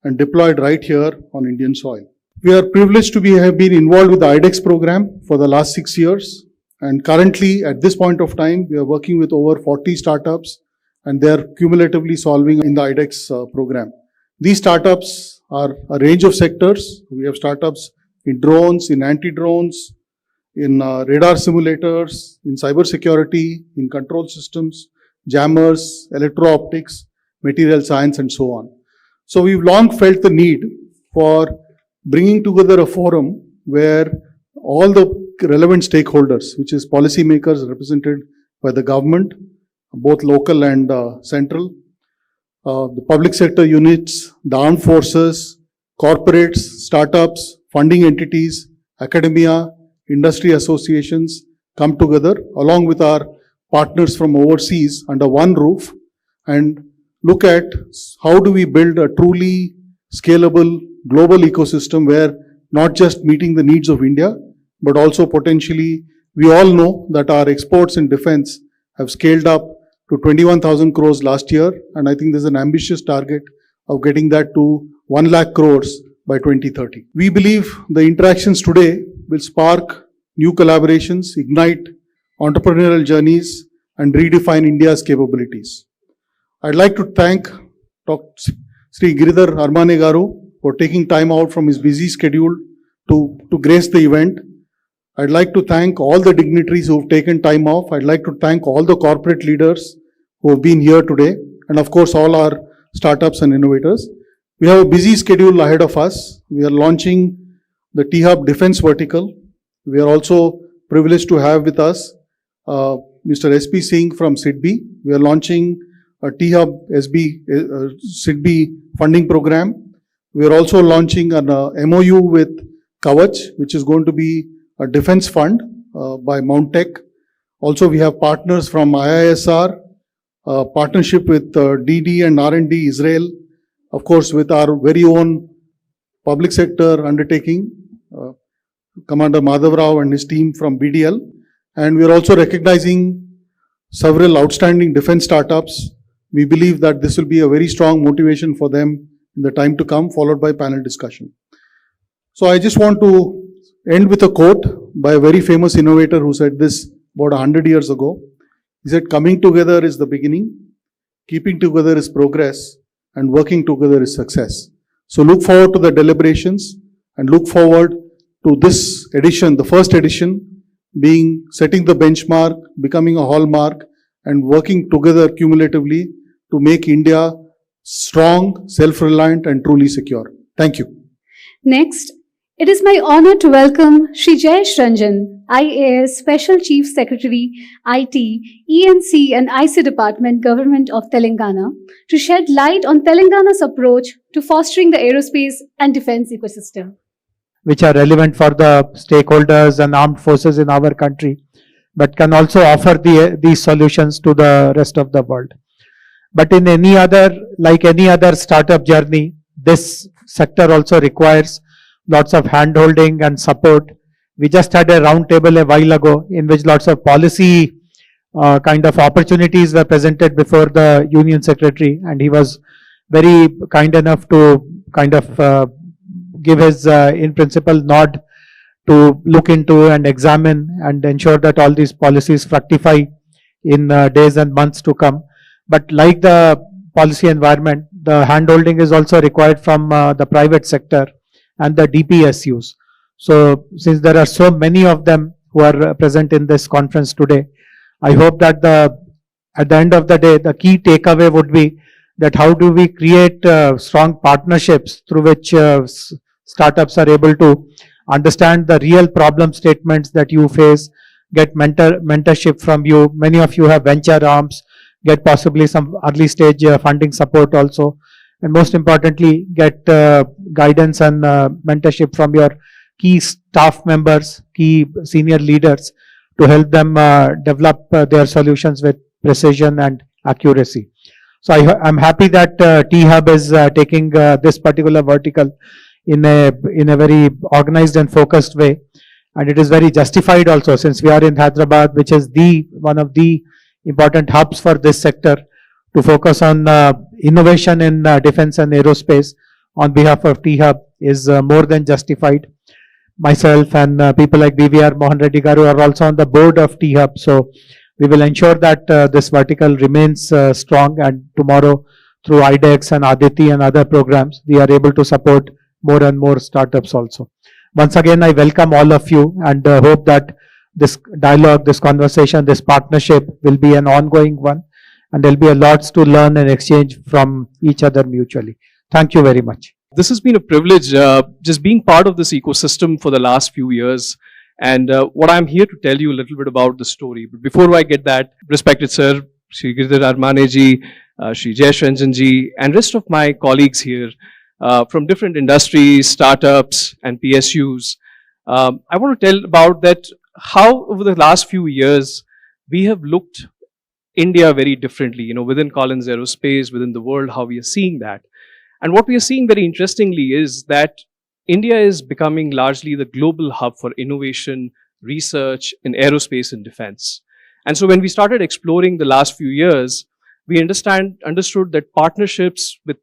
Speaker 17: and deployed right here on Indian soil. We are privileged to have been involved with the IDEX program for the last 6 years. And currently, at this point of time, we are working with over 40 startups, and they are cumulatively solving in the IDEX program. These startups are a range of sectors. We have startups in drones, in anti-drones, in radar simulators, in cybersecurity, in control systems, jammers, electro-optics, material science, and so on. So we've long felt the need for bringing together a forum where all the relevant stakeholders, which is policymakers represented by the government, both local and central, the public sector units, the armed forces, corporates, startups, funding entities, academia, industry associations come together along with our partners from overseas under one roof and look at how do we build a truly scalable global ecosystem where not just meeting the needs of India, but also potentially, we all know that our exports in defense have scaled up to 21,000 crores last year, and I think there's an ambitious target of getting that to 1 lakh crores by 2030. We believe the interactions today will spark new collaborations, ignite entrepreneurial journeys, and redefine India's capabilities. I'd like to thank Dr. Sri Giridhar Armane Garu for taking time out from his busy schedule to grace the event. I'd like to thank all the dignitaries who have taken time off. I'd like to thank all the corporate leaders who have been here today, and of course all our startups and innovators. We have a busy schedule ahead of us. We are launching the T-Hub Defense Vertical. We are also privileged to have with us Mr. S.P. Singh from SIDBI. We are launching a T-Hub SIDBI funding program. We are also launching an MOU with Kavach, which is going to be a defense fund by Mount Tech. Also, we have partners from IISR, partnership with DD and R&D Israel, of course, with our very own public sector undertaking, Commander Madhav Rao and his team from BDL. And we are also recognizing several outstanding defense startups. We believe that this will be a very strong motivation for them in the time to come, followed by panel discussion. So I just want to end with a quote by a very famous innovator who said this about 100 years ago. He said, "Coming together is the beginning, keeping together is progress, and working together is success." So look forward to the deliberations and look forward to this edition, the first edition, being setting the benchmark, becoming a hallmark, and working together cumulatively to make India strong, self-reliant, and truly secure. Thank you.
Speaker 20: Next, it is my honor to welcome Shri Jayesh Ranjan, IAS Special Chief Secretary, IT, ENC and IC Department, Government of Telangana, to shed light on Telangana's approach to fostering the aerospace and defense ecosystem,
Speaker 7: which are relevant for the stakeholders and armed forces in our country, but can also offer these solutions to the rest of the world. But in any other, like any other startup journey, this sector also requires lots of hand-holding and support. We just had a round table a while ago in which lots of policy kind of opportunities were presented before the Union Secretary, and he was very kind enough to kind of give his in principle nod to look into and examine and ensure that all these policies fructify in days and months to come. But like the policy environment, the handholding is also required from the private sector and the DPSUs. So since there are so many of them who are present in this conference today, I hope that at the end of the day, the key takeaway would be that how do we create strong partnerships through which startups are able to understand the real problem statements that you face, get mentorship from you. Many of you have venture arms, get possibly some early stage funding support also, and most importantly, get guidance and mentorship from your key staff members, key senior leaders to help them develop their solutions with precision and accuracy. So I'm happy that T-Hub is taking this particular vertical in a very organized and focused way, and it is very justified also, since we are in Hyderabad, which is one of the important hubs for this sector, to focus on innovation in defense and aerospace on behalf of T-Hub is more than justified. Myself and people like BVR Mohan Reddy Garu are also on the board of T-Hub, so we will ensure that this vertical remains strong, and tomorrow through IDEX and Aditi and other programs, we are able to support more and more startups also. Once again, I welcome all of you and hope that this dialogue, this conversation, this partnership will be an ongoing one, and there'll be a lots to learn and exchange from each other mutually. Thank you very much.
Speaker 21: This has been a privilege, just being part of this ecosystem for the last few years. And what I'm here to tell you a little bit about the story. But before I get that, respected sir, Shri Giridhar Armane ji, Shri Jayesh Ranjan ji, and rest of my colleagues here from different industries, startups, and PSUs, I want to tell about that how over the last few years we have looked India very differently, within Collins Aerospace, within the world, how we are seeing that. And what we are seeing very interestingly is that India is becoming largely the global hub for innovation, research in aerospace and defense. And so when we started exploring the last few years, we understood that partnerships with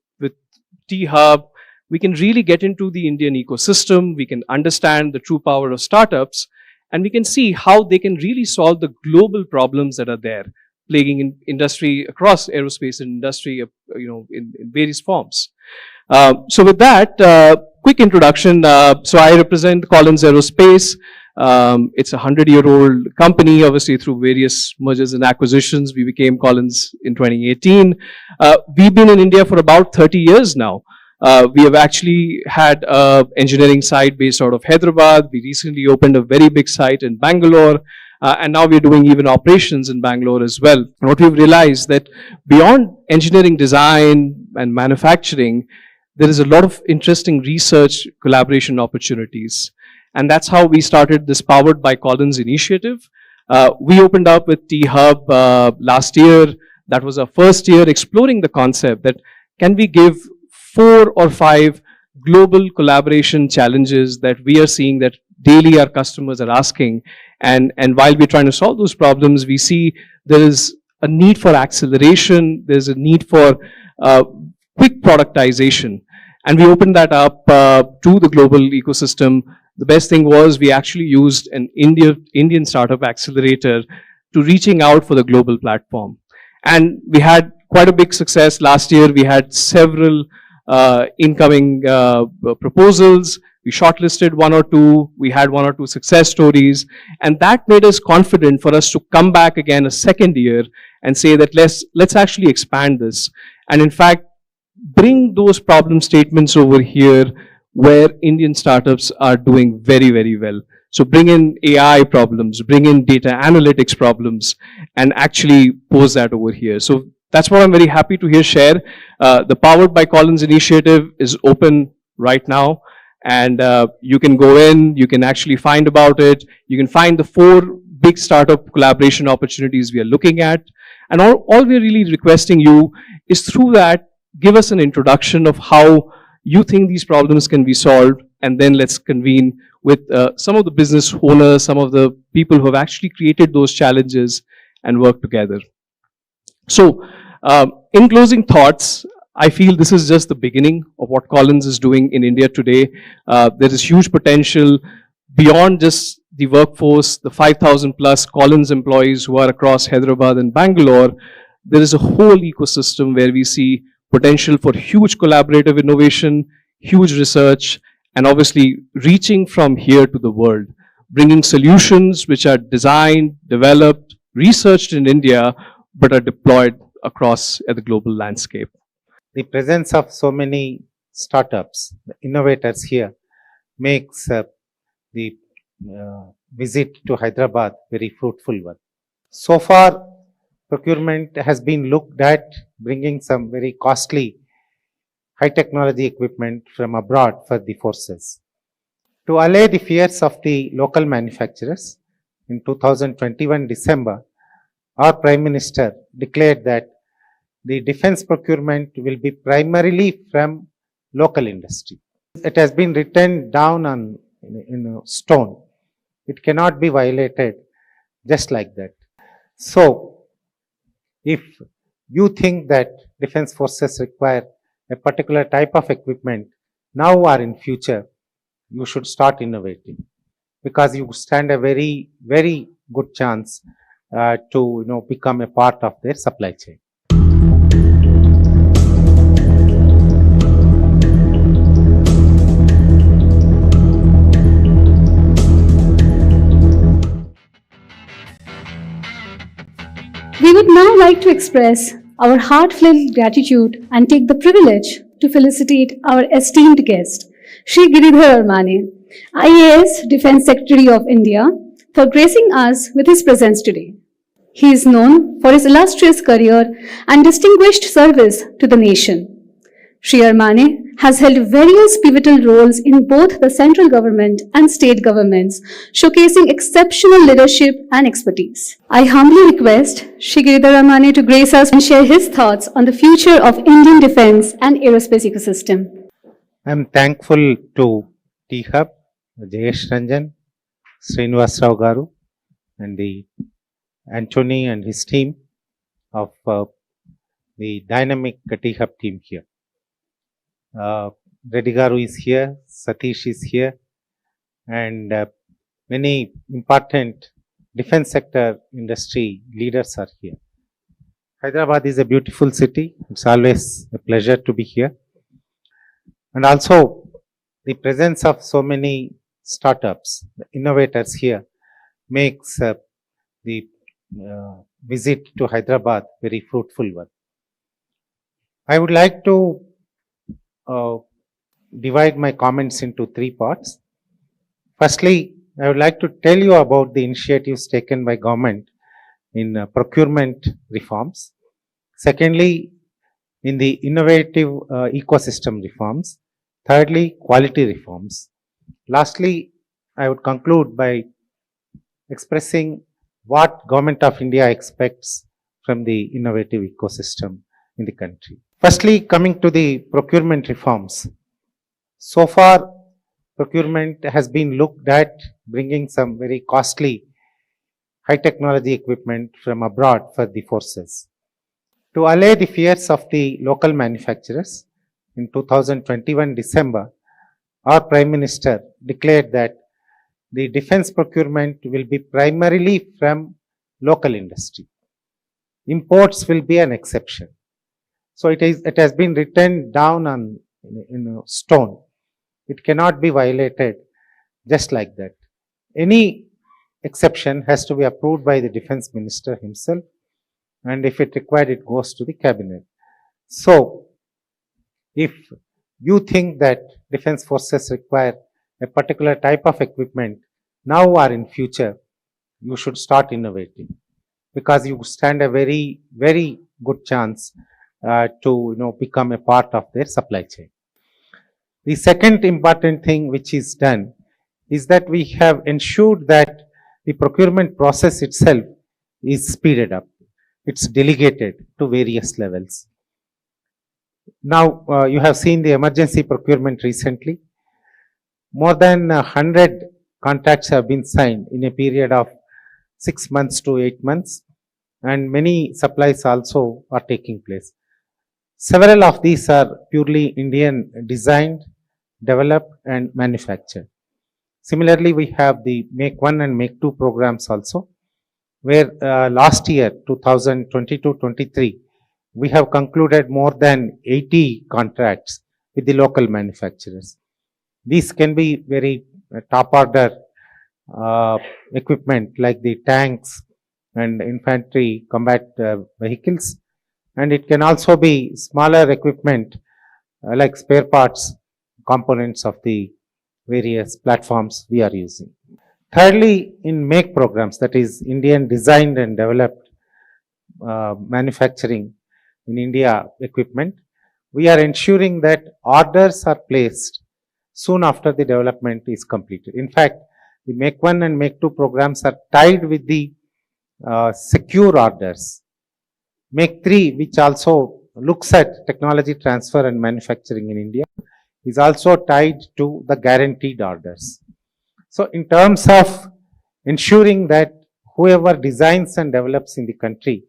Speaker 21: T-Hub, we can really get into the Indian ecosystem, we can understand the true power of startups, and we can see how they can really solve the global problems that are there, plaguing in industry across aerospace and industry, in various forms. So with that, quick introduction. So I represent Collins Aerospace. It's a 100-year-old company, obviously through various mergers and acquisitions. We became Collins in 2018. We've been in India for about 30 years now. We have actually had an engineering site based out of Hyderabad. We recently opened a very big site in Bangalore. And now we're doing even operations in Bangalore as well. And what we've realized that beyond engineering design and manufacturing, there is a lot of interesting research collaboration opportunities. And that's how we started this Powered by Collins initiative. We opened up with T-Hub last year. That was our first year exploring the concept that can we give 4 or 5 global collaboration challenges that we are seeing that daily our customers are asking. And while we're trying to solve those problems, we see there is a need for acceleration, there's a need for quick productization. And we opened that up to the global ecosystem. The best thing was we actually used an Indian startup accelerator to reaching out for the global platform. And we had quite a big success. Last year, we had several incoming proposals. We shortlisted 1 or 2. We had 1 or 2 success stories. And that made us confident for us to come back again a second year and say that let's actually expand this. And in fact, bring those problem statements over here where Indian startups are doing very, very well. So bring in AI problems, bring in data analytics problems, and actually pose that over here. So that's what I'm very happy to share. The Powered by Collins initiative is open right now. And you can go in, you can actually find about it. You can find the 4 big startup collaboration opportunities we are looking at. And all we're really requesting you is through that, give us an introduction of how you think these problems can be solved. And then let's convene with some of the business owners, some of the people who have actually created those challenges and work together. So in closing thoughts, I feel this is just the beginning of what Collins is doing in India today. There is huge potential beyond just the workforce, the 5,000 plus Collins employees who are across Hyderabad and Bangalore. There is a whole ecosystem where we see potential for huge collaborative innovation, huge research, and obviously reaching from here to the world, bringing solutions which are designed, developed, researched in India, but are deployed across the global landscape.
Speaker 22: The presence of so many startups, the innovators here, makes the visit to Hyderabad very fruitful one. So far, procurement has been looked at bringing some very costly high technology equipment from abroad for the forces. To allay the fears of the local manufacturers, in 2021 December, our Prime Minister declared that the defense procurement will be primarily from local industry. It has been written down on in stone. It cannot be violated just like that. So, if you think that defense forces require a particular type of equipment now or in future, you should start innovating, because you stand a very, very good chance to become a part of their supply chain.
Speaker 20: like to express our heartfelt gratitude and take the privilege to felicitate our esteemed guest, Shri Giridhar Armane, IAS Defence Secretary of India, for gracing us with his presence today. He is known for his illustrious career and distinguished service to the nation. Shri Armane has held various pivotal roles in both the central government and state governments, showcasing exceptional leadership and expertise. I humbly request Shri Giridhar Armane to grace us and share his thoughts on the future of Indian defense and aerospace ecosystem.
Speaker 22: I am thankful to T-Hub, Jayesh Ranjan, Srinivas Rao Garu, and the Anthony and his team of the dynamic T-Hub team here. Reddy Garu is here, Satish is here, and many important defense sector industry leaders are here. Hyderabad is a beautiful city. It's always a pleasure to be here. And also the presence of so many startups, the innovators here makes the visit to Hyderabad very fruitful one. I would like to divide my comments into three parts. Firstly, I would like to tell you about the initiatives taken by government in procurement reforms. Secondly, in the innovative ecosystem reforms. Thirdly, quality reforms. Lastly, I would conclude by expressing what Government of India expects from the innovative ecosystem in the country. Firstly, coming to the procurement reforms. So far, procurement has been looked at bringing some very costly high technology equipment from abroad for the forces. To allay the fears of the local manufacturers, in 2021 December, our Prime Minister declared that the defense procurement will be primarily from local industry. Imports will be an exception. So it has been written down on stone. It cannot be violated just like that. Any exception has to be approved by the Defense Minister himself, and if it required, it goes to the cabinet. So, if you think that defense forces require a particular type of equipment now or in future, you should start innovating, because you stand a very, very good chance to become a part of their supply chain. The second important thing which is done is that we have ensured that the procurement process itself is speeded up. It's delegated to various levels. Now, you have seen the emergency procurement recently. More than 100 contracts have been signed in a period of 6 months to 8 months, and many supplies also are taking place. Several of these are purely Indian designed, developed and manufactured. Similarly, we have the Make 1 and Make 2 programs also, where last year 2022-23 we have concluded more than 80 contracts with the local manufacturers. These can be very top order equipment like the tanks and infantry combat vehicles, and it can also be smaller equipment like spare parts, components of the various platforms we are using. Thirdly, in Make programs, that is Indian designed and developed manufacturing in India equipment, we are ensuring that orders are placed soon after the development is completed. In fact, the Make 1 and Make 2 programs are tied with the secure orders. Make 3, which also looks at technology transfer and manufacturing in India, is also tied to the guaranteed orders. So, in terms of ensuring that whoever designs and develops in the country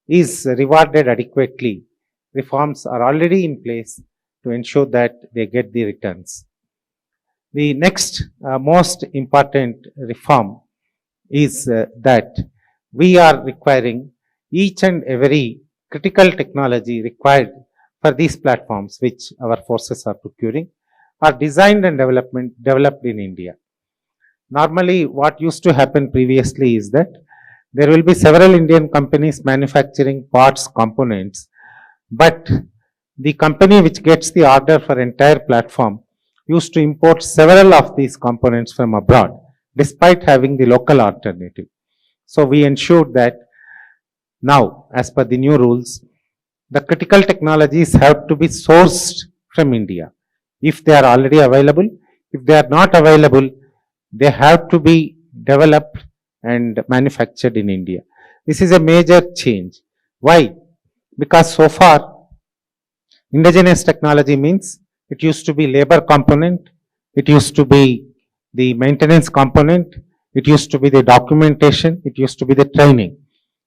Speaker 22: is rewarded adequately, reforms are already in place to ensure that they get the returns. The next most important reform is that we are requiring each and every critical technology required for these platforms which our forces are procuring are designed and developed in India. Normally, what used to happen previously is that there will be several Indian companies manufacturing parts, components, but the company which gets the order for entire platform used to import several of these components from abroad, despite having the local alternative. So we ensured that now, as per the new rules, the critical technologies have to be sourced from India. If they are already available, if they are not available, they have to be developed and manufactured in India. This is a major change. Why? Because so far, indigenous technology means it used to be labor component, it used to be the maintenance component, it used to be the documentation, it used to be the training.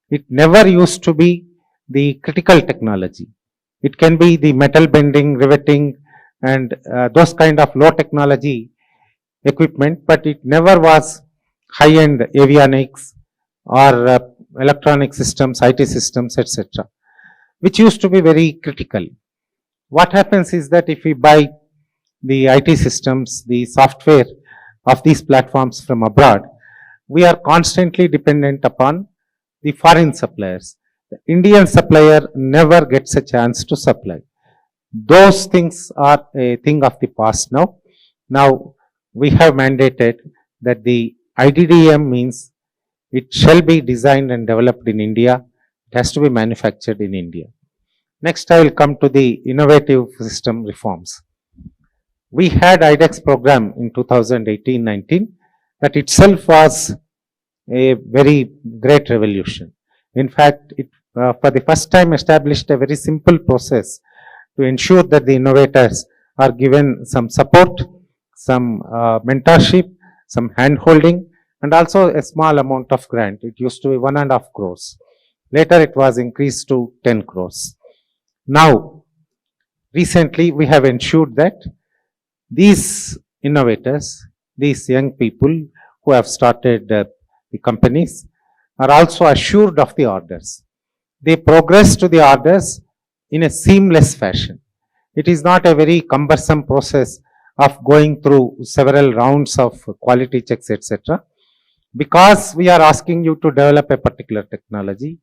Speaker 22: It never used to be the critical technology. It can be the metal bending, riveting, and those kind of low technology equipment, but it never was high-end avionics or electronic systems, IT systems, etc., which used to be very critical. What happens is that if we buy the IT systems, the software of these platforms from abroad, we are constantly dependent upon the foreign suppliers. The Indian supplier never gets a chance to supply. Those things are a thing of the past now. Now we have mandated that the IDDM means it shall be designed and developed in India. It has to be manufactured in India. Next, I will come to the innovative system reforms. We had IDEX program in 2018-19 that itself was a very great revolution. In fact, it for the first time established a very simple process to ensure that the innovators are given some support, some mentorship, some hand holding, and also a small amount of grant. It used to be 1.5 crores. Later it was increased to 10 crores. Now, recently we have ensured that these innovators, these young people who have started the companies are also assured of the orders. They progress to the orders in a seamless fashion. It is not a very cumbersome process of going through several rounds of quality checks, etc. Because we are asking you to develop a particular technology,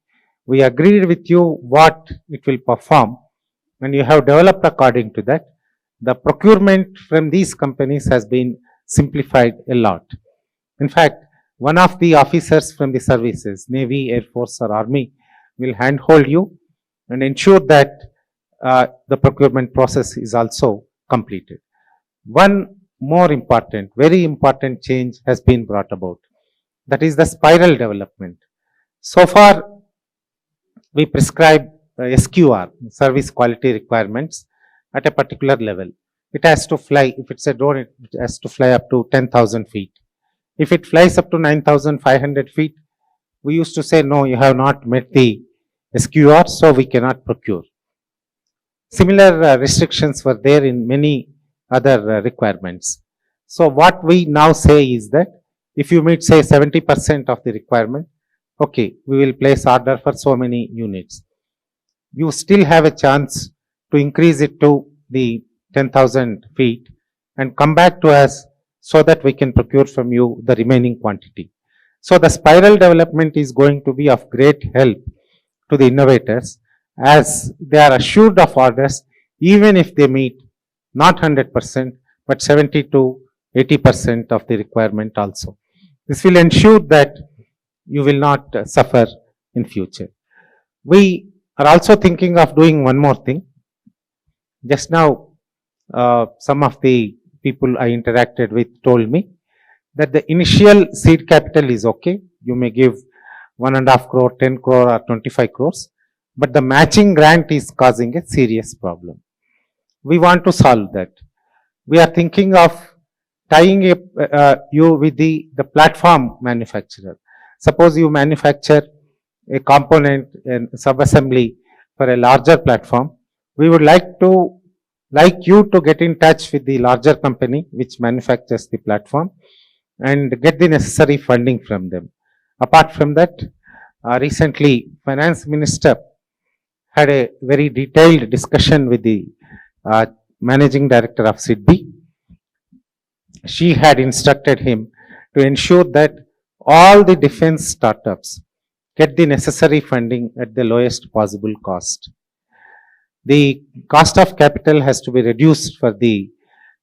Speaker 22: we agreed with you what it will perform, and you have developed according to that. The procurement from these companies has been simplified a lot. In fact, one of the officers from the services, Navy, Air Force or Army, will handhold you and ensure that the procurement process is also completed. One more important, very important change has been brought about. That is the spiral development. So far, we prescribe SQR, service quality requirements, at a particular level. It has to fly, if it's a drone, it has to fly up to 10,000 feet. If it flies up to 9,500 feet, we used to say, no, you have not met the SQR, so we cannot procure. Similar restrictions were there in many other requirements. So what we now say is that if you meet, say, 70% of the requirement, okay, we will place order for so many units. You still have a chance to increase it to the 10,000 feet and come back to us so that we can procure from you the remaining quantity. So the spiral development is going to be of great help to the innovators as they are assured of orders even if they meet not 100% but 70 to 80% of the requirement also. This will ensure that you will not suffer in future. We are also thinking of doing one more thing. Just now, some of the people I interacted with told me that the initial seed capital is okay. You may give 1.5 crore, 10 crore or 25 crores, but the matching grant is causing a serious problem. We want to solve that. We are thinking of tying you with the platform manufacturer. Suppose you manufacture a component and sub-assembly for a larger platform. We would like you to get in touch with the larger company which manufactures the platform and get the necessary funding from them. Apart from that, recently Finance Minister had a very detailed discussion with the Managing Director of SIDBI. She had instructed him to ensure that all the defense startups get the necessary funding at the lowest possible cost. The cost of capital has to be reduced for the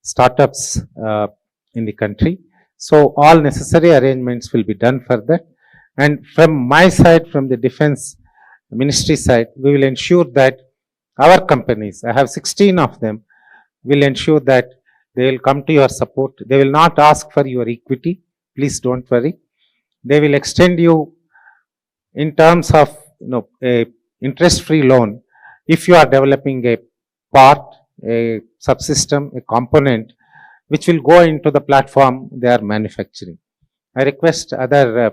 Speaker 22: startups in the country. So all necessary arrangements will be done for that. And from my side, from the defense ministry side, we will ensure that our companies, I have 16 of them, will ensure that they will come to your support. They will not ask for your equity. Please don't worry. They will extend you in terms of a interest-free loan if you are developing a part, a subsystem, a component which will go into the platform they are manufacturing. I request other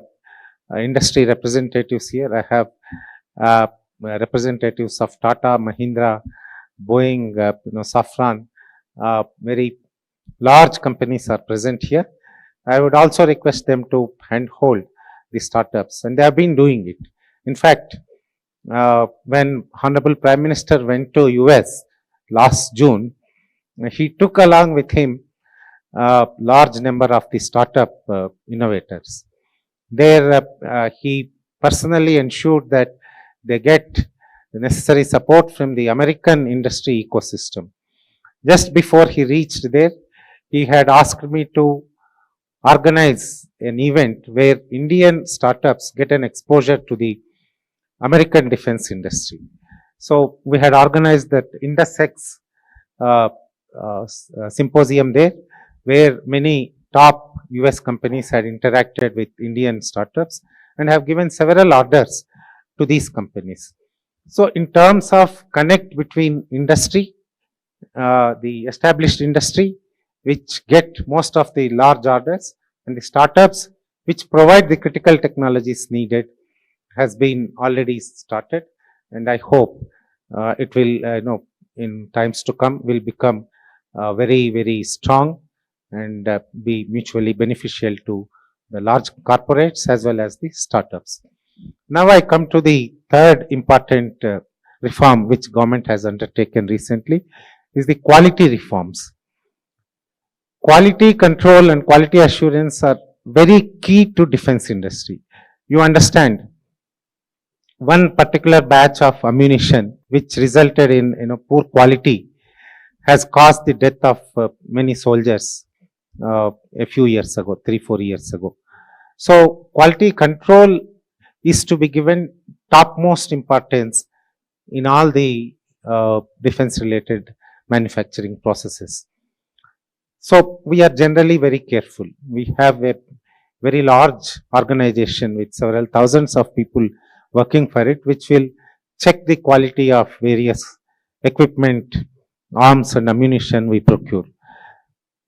Speaker 22: industry representatives here. I have representatives of Tata, Mahindra, Boeing, Safran, very large companies are present here. I would also request them to handhold the startups, and they have been doing it. In fact, when Honorable Prime Minister went to US last June, he took along with him a large number of the startup innovators. There, he personally ensured that they get the necessary support from the American industry ecosystem. Just before he reached there, he had asked me to organize an event where Indian startups get an exposure to the American defense industry. So we had organized that Indus-X symposium there, where many top US companies had interacted with Indian startups and have given several orders to these companies. So in terms of connect between industry, the established industry, which get most of the large orders, and the startups which provide the critical technologies needed, has been already started, and I hope it will, in times to come, will become very, very strong and be mutually beneficial to the large corporates as well as the startups. Now I come to the third important reform which government has undertaken recently, is the quality reforms. Quality control and quality assurance are very key to defense industry. You understand, one particular batch of ammunition which resulted in poor quality has caused the death of many soldiers a few years ago, 3-4 years ago. So quality control is to be given topmost importance in all the defense related manufacturing processes. So we are generally very careful. We have a very large organization with several thousands of people working for it, which will check the quality of various equipment, arms and ammunition we procure.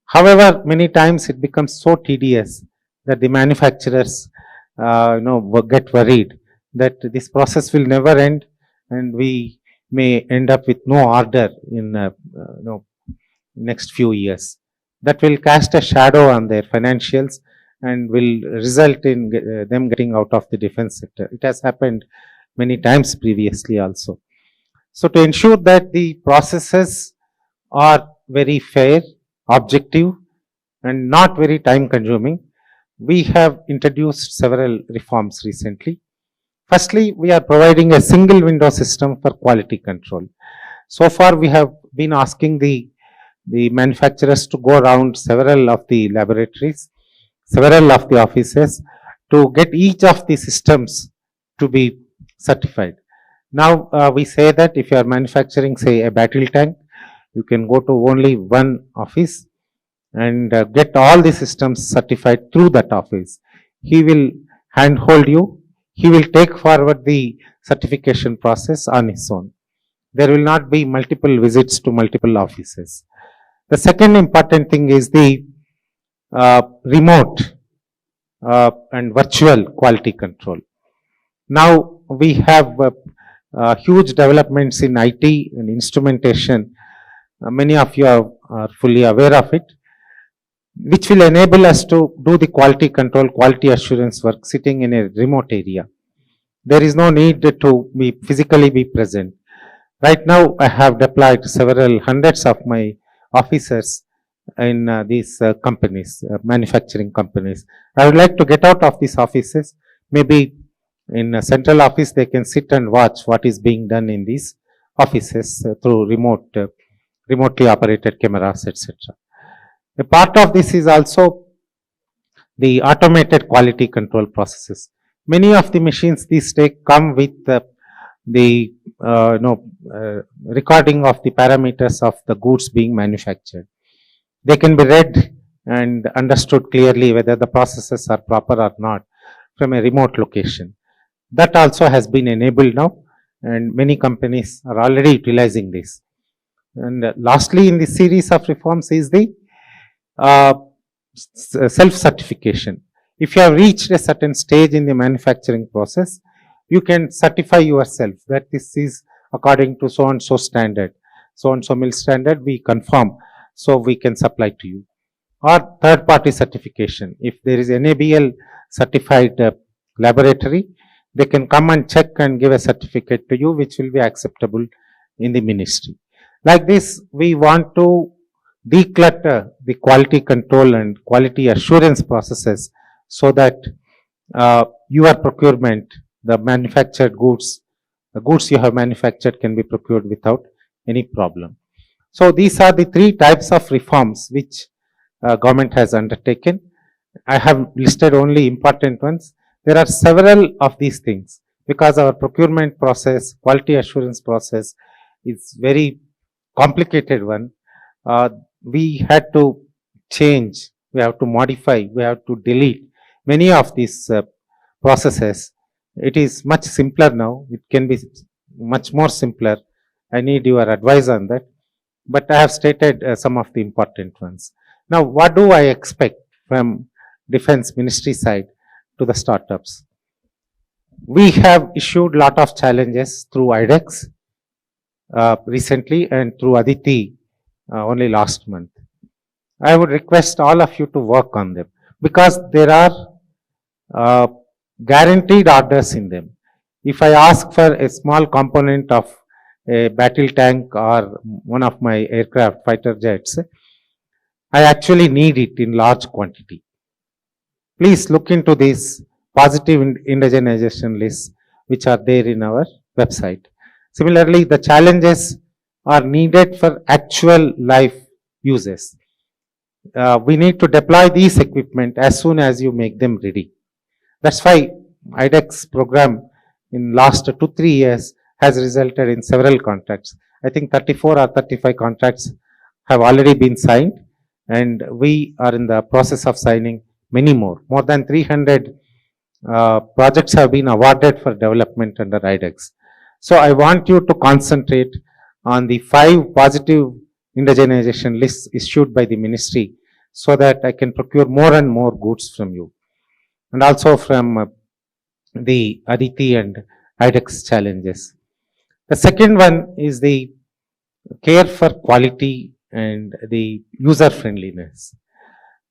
Speaker 22: However, many times it becomes so tedious that the manufacturers get worried that this process will never end and we may end up with no order in next few years. That will cast a shadow on their financials and will result in them getting out of the defense sector. It has happened many times previously also. So to ensure that the processes are very fair, objective and not very time consuming, we have introduced several reforms recently. Firstly, we are providing a single window system for quality control. So far we have been asking the manufacturers to go around several of the laboratories, several of the offices to get each of the systems to be certified. Now we say that if you are manufacturing, say, a battle tank, you can go to only one office and get all the systems certified through that office. He will handhold you. He will take forward the certification process on his own. There will not be multiple visits to multiple offices. The second important thing is the remote and virtual quality control. Now we have huge developments in IT and instrumentation. Many of you are fully aware of it, which will enable us to do the quality control, quality assurance work sitting in a remote area. There is no need to physically be present. Right now, I have deployed several hundreds of my officers in these companies, manufacturing companies. I would like to get out of these offices, maybe In a central office, they can sit and watch what is being done in these offices through remotely operated cameras, etc. A part of this is also the automated quality control processes. Many of the machines these days come with the recording of the parameters of the goods being manufactured. They can be read and understood clearly whether the processes are proper or not from a remote location. That also has been enabled now, and many companies are already utilizing this. And lastly, in this series of reforms is the self-certification. If you have reached a certain stage in the manufacturing process, you can certify yourself that this is according to so and so standard, so and so mill standard, we confirm, so we can supply to you. Or third party certification. If there is NABL certified laboratory, they can come and check and give a certificate to you, which will be acceptable in the ministry. Like this, we want to declutter the quality control and quality assurance processes so that your procurement, the manufactured goods, the goods you have manufactured can be procured without any problem. So these are the three types of reforms which government has undertaken. I have listed only important ones. There are several of these things because our procurement process, quality assurance process is very complicated one. We had to change, we have to modify, we have to delete many of these processes. It is much simpler now. It can be much more simpler. I need your advice on that. But I have stated some of the important ones. Now, what do I expect from Defense Ministry side to the startups? We have issued lot of challenges through IDEX recently and through Aditi only last month. I would request all of you to work on them because there are guaranteed orders in them. If I ask for a small component of a battle tank or one of my aircraft fighter jets, I actually need it in large quantity. Please look into these positive indigenization lists which are there in our website. Similarly, the challenges are needed for actual life uses. We need to deploy these equipment as soon as you make them ready. That's why IDEX program in last 2-3 years has resulted in several contracts. I think 34 or 35 contracts have already been signed, and we are in the process of signing many more. More than 300 projects have been awarded for development under IDEX. So I want you to concentrate on the 5 positive indigenization lists issued by the ministry so that I can procure more and more goods from you. And also from the Aditi and IDEX challenges. The second one is the care for quality and the user friendliness.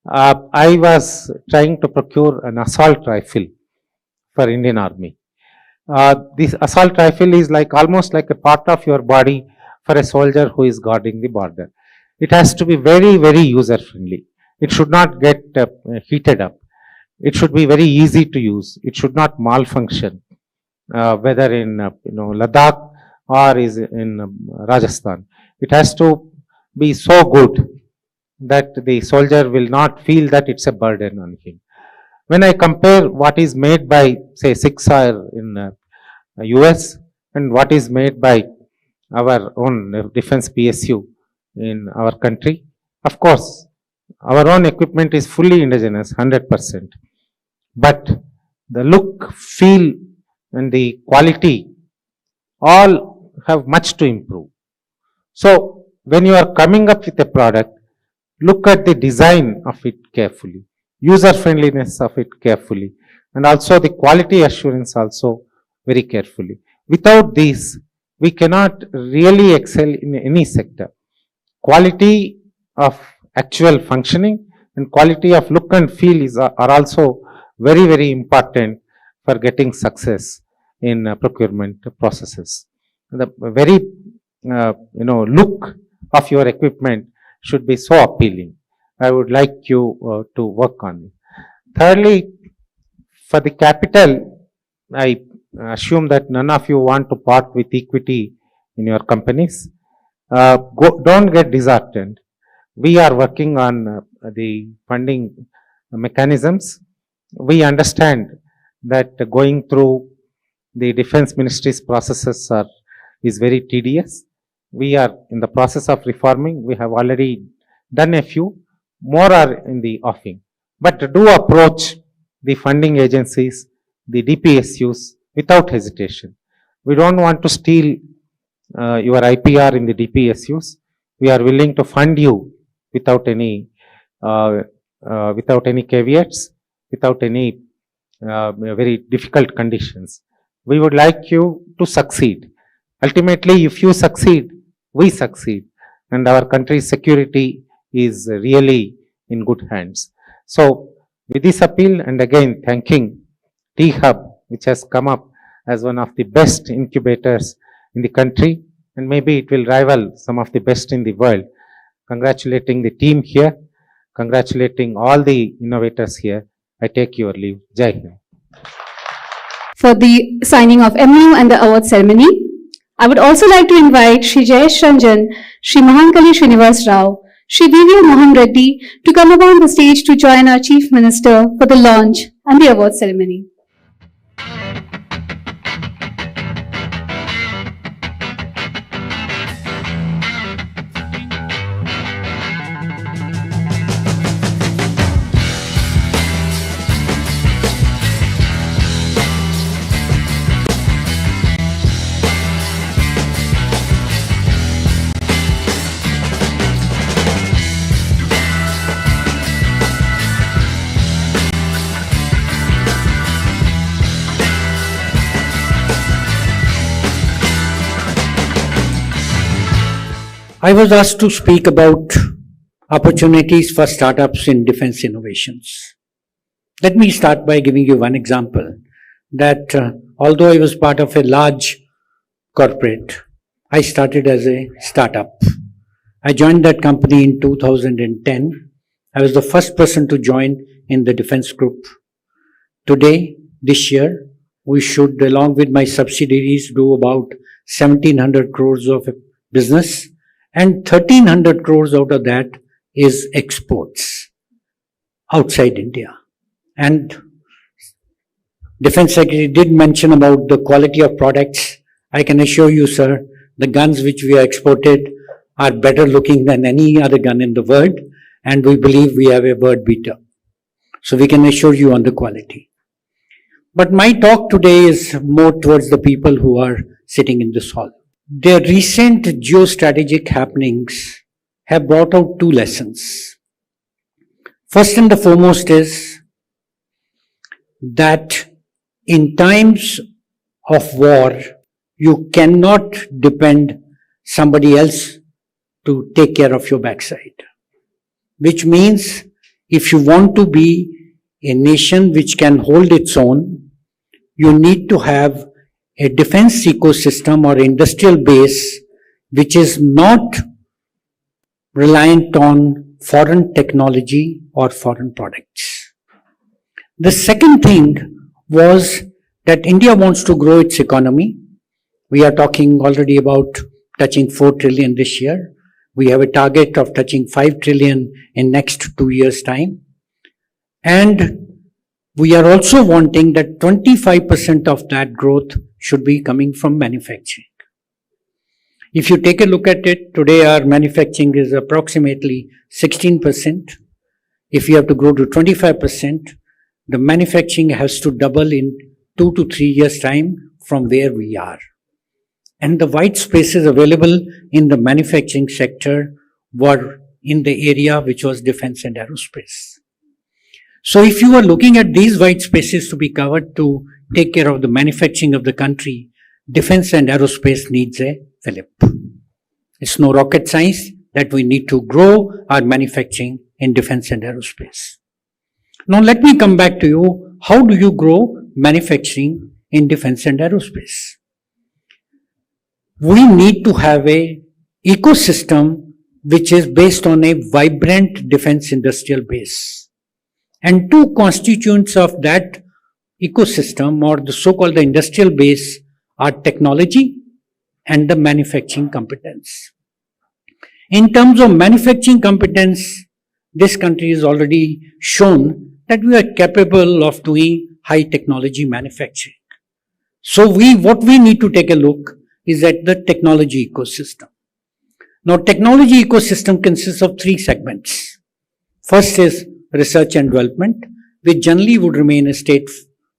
Speaker 22: I was trying to procure an assault rifle for Indian Army. This assault rifle is like almost like a part of your body for a soldier who is guarding the border. It has to be very, very user friendly. It should not get heated up. It should be very easy to use. It should not malfunction, whether in Ladakh or is in Rajasthan. It has to be so good that the soldier will not feel that it's a burden on him. When I compare what is made by, say, Sixer in US and what is made by our own defense PSU in our country, of course, our own equipment is fully indigenous, 100%. But the look, feel, and the quality all have much to improve. So, when you are coming up with a product, look at the design of it carefully, user friendliness of it carefully, and also the quality assurance also very carefully. Without these, we cannot really excel in any sector. Quality of actual functioning and quality of look and feel are also very, very important for getting success in procurement processes. The very look of your equipment should be so appealing. I would like you to work on it. Thirdly, for the capital, I assume that none of you want to part with equity in your companies. Don't get disheartened. We are working on the funding mechanisms. We understand that going through the defense ministry's processes is very tedious. We are in the process of reforming. We have already done a few. More are in the offing. But do approach the funding agencies, the DPSUs, without hesitation. We don't want to steal your IPR in the DPSUs. We are willing to fund you without any caveats, without any very difficult conditions. We would like you to succeed. Ultimately, if you succeed, we succeed, and our country's security is really in good hands. So, with this appeal, and again thanking T-Hub, which has come up as one of the best incubators in the country, and maybe it will rival some of the best in the world. Congratulating the team here, congratulating all the innovators here. I take your leave. Jai Hind.
Speaker 20: For the signing of MOU and the award ceremony, I would also like to invite Shri Jayesh Ranjan, Shri Mahankali Srinivas Rao, Shri B.V. Mohan Reddy to come upon the stage to join our Chief Minister for the launch and the award ceremony.
Speaker 3: I was asked to speak about opportunities for startups in defense innovations. Let me start by giving you one example that although I was part of a large corporate, I started as a startup. I joined that company in 2010. I was the first person to join in the defense group. Today, this year, we should, along with my subsidiaries, do about 1700 crores of business. And 1300 crores out of that is exports outside India. And Defense Secretary did mention about the quality of products. I can assure you, sir, the guns which we are exported are better looking than any other gun in the world. And we believe we have a word beater. So we can assure you on the quality. But my talk today is more towards the people who are sitting in this hall. The recent geostrategic happenings have brought out two lessons. First and the foremost is that in times of war, you cannot depend somebody else to take care of your backside. Which means if you want to be a nation which can hold its own, you need to have a defense ecosystem or industrial base which is not reliant on foreign technology or foreign products. The second thing was that India wants to grow its economy. We are talking already about touching 4 trillion this year. We have a target of touching 5 trillion in next 2 years' time. And we are also wanting that 25% of that growth should be coming from manufacturing. If you take a look at it, today our manufacturing is approximately 16%. If you have to grow to 25%, the manufacturing has to double in 2 to 3 years' time from where we are. And the white spaces available in the manufacturing sector were in the area which was defense and aerospace. So if you are looking at these white spaces to be covered to take care of the manufacturing of the country, defense and aerospace needs a fillip. It's no rocket science that we need to grow our manufacturing in defense and aerospace. Now let me come back to you. How do you grow manufacturing in defense and aerospace? We need to have a ecosystem which is based on a vibrant defense industrial base. And two constituents of that ecosystem or the so-called the industrial base are technology and the manufacturing competence. In terms of manufacturing competence, this country has already shown that we are capable of doing high technology manufacturing. So what we need to take a look is at the technology ecosystem. Now, technology ecosystem consists of three segments. First is research and development, which generally would remain a state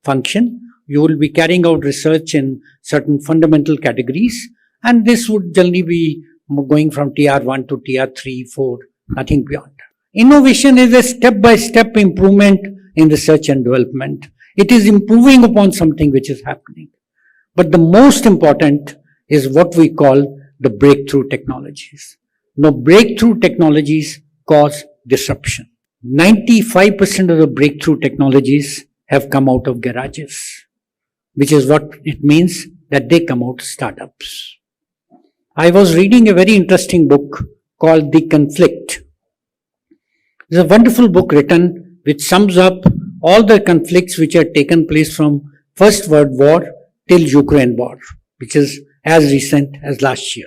Speaker 3: function. You will be carrying out research in certain fundamental categories, and this would generally be going from tier 1 to tier 3, 4, nothing beyond. Innovation is a step-by-step improvement in research and development. It is improving upon something which is happening. But the most important is what we call the breakthrough technologies. Now, breakthrough technologies cause disruption. 95% of the breakthrough technologies have come out of garages, which is what it means that they come out of startups. I was reading a very interesting book called The Conflict. It's a wonderful book written which sums up all the conflicts which had taken place from First World War till Ukraine war, which is as recent as last year.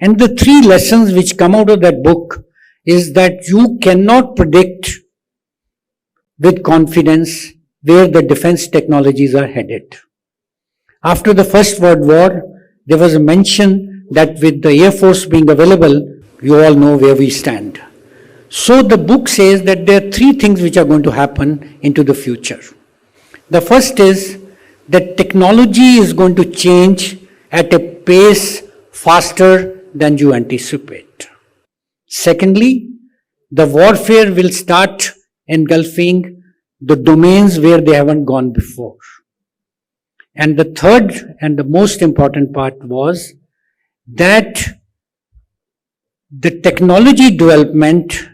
Speaker 3: And the three lessons which come out of that book is that you cannot predict with confidence where the defense technologies are headed. After the First World War, there was a mention that with the Air Force being available, you all know where we stand. So the book says that there are three things which are going to happen into the future. The first is that technology is going to change at a pace faster than you anticipate. Secondly, the warfare will start engulfing the domains where they haven't gone before. And the third and the most important part was that the technology development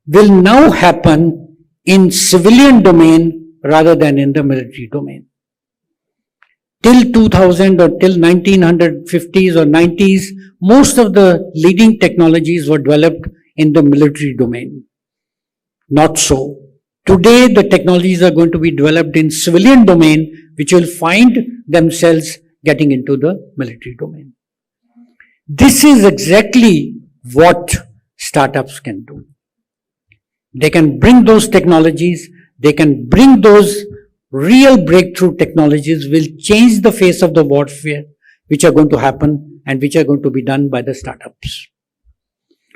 Speaker 3: will now happen in civilian domain rather than in the military domain. Till 2000 or till 1950s or 90s, most of the leading technologies were developed in the military domain. Not so. Today, the technologies are going to be developed in civilian domain, which will find themselves getting into the military domain. This is exactly what startups can do. They can bring those technologies, they can bring those real breakthrough technologies will change the face of the warfare, which are going to happen and which are going to be done by the startups.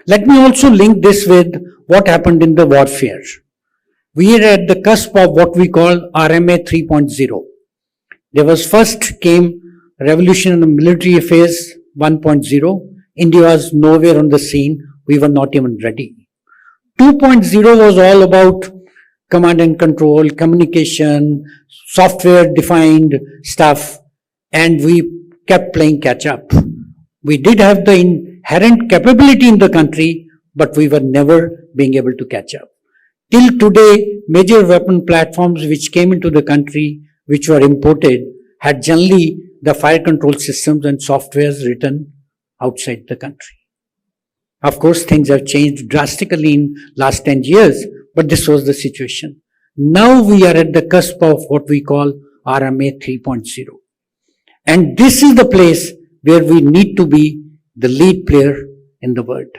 Speaker 3: Let me also link this with what happened in the warfare. We are at the cusp of what we call RMA 3.0. There was first came revolution in the military affairs 1.0. India was nowhere on the scene. We were not even ready. 2.0 was all about command and control, communication, software defined stuff, and we kept playing catch up. We did have the inherent capability in the country, but we were never being able to catch up. Till today, major weapon platforms which came into the country, which were imported, had generally the fire control systems and softwares written outside the country. Of course, things have changed drastically in last 10 years, but this was the situation. Now we are at the cusp of what we call RMA 3.0. And this is the place where we need to be the lead player in the world.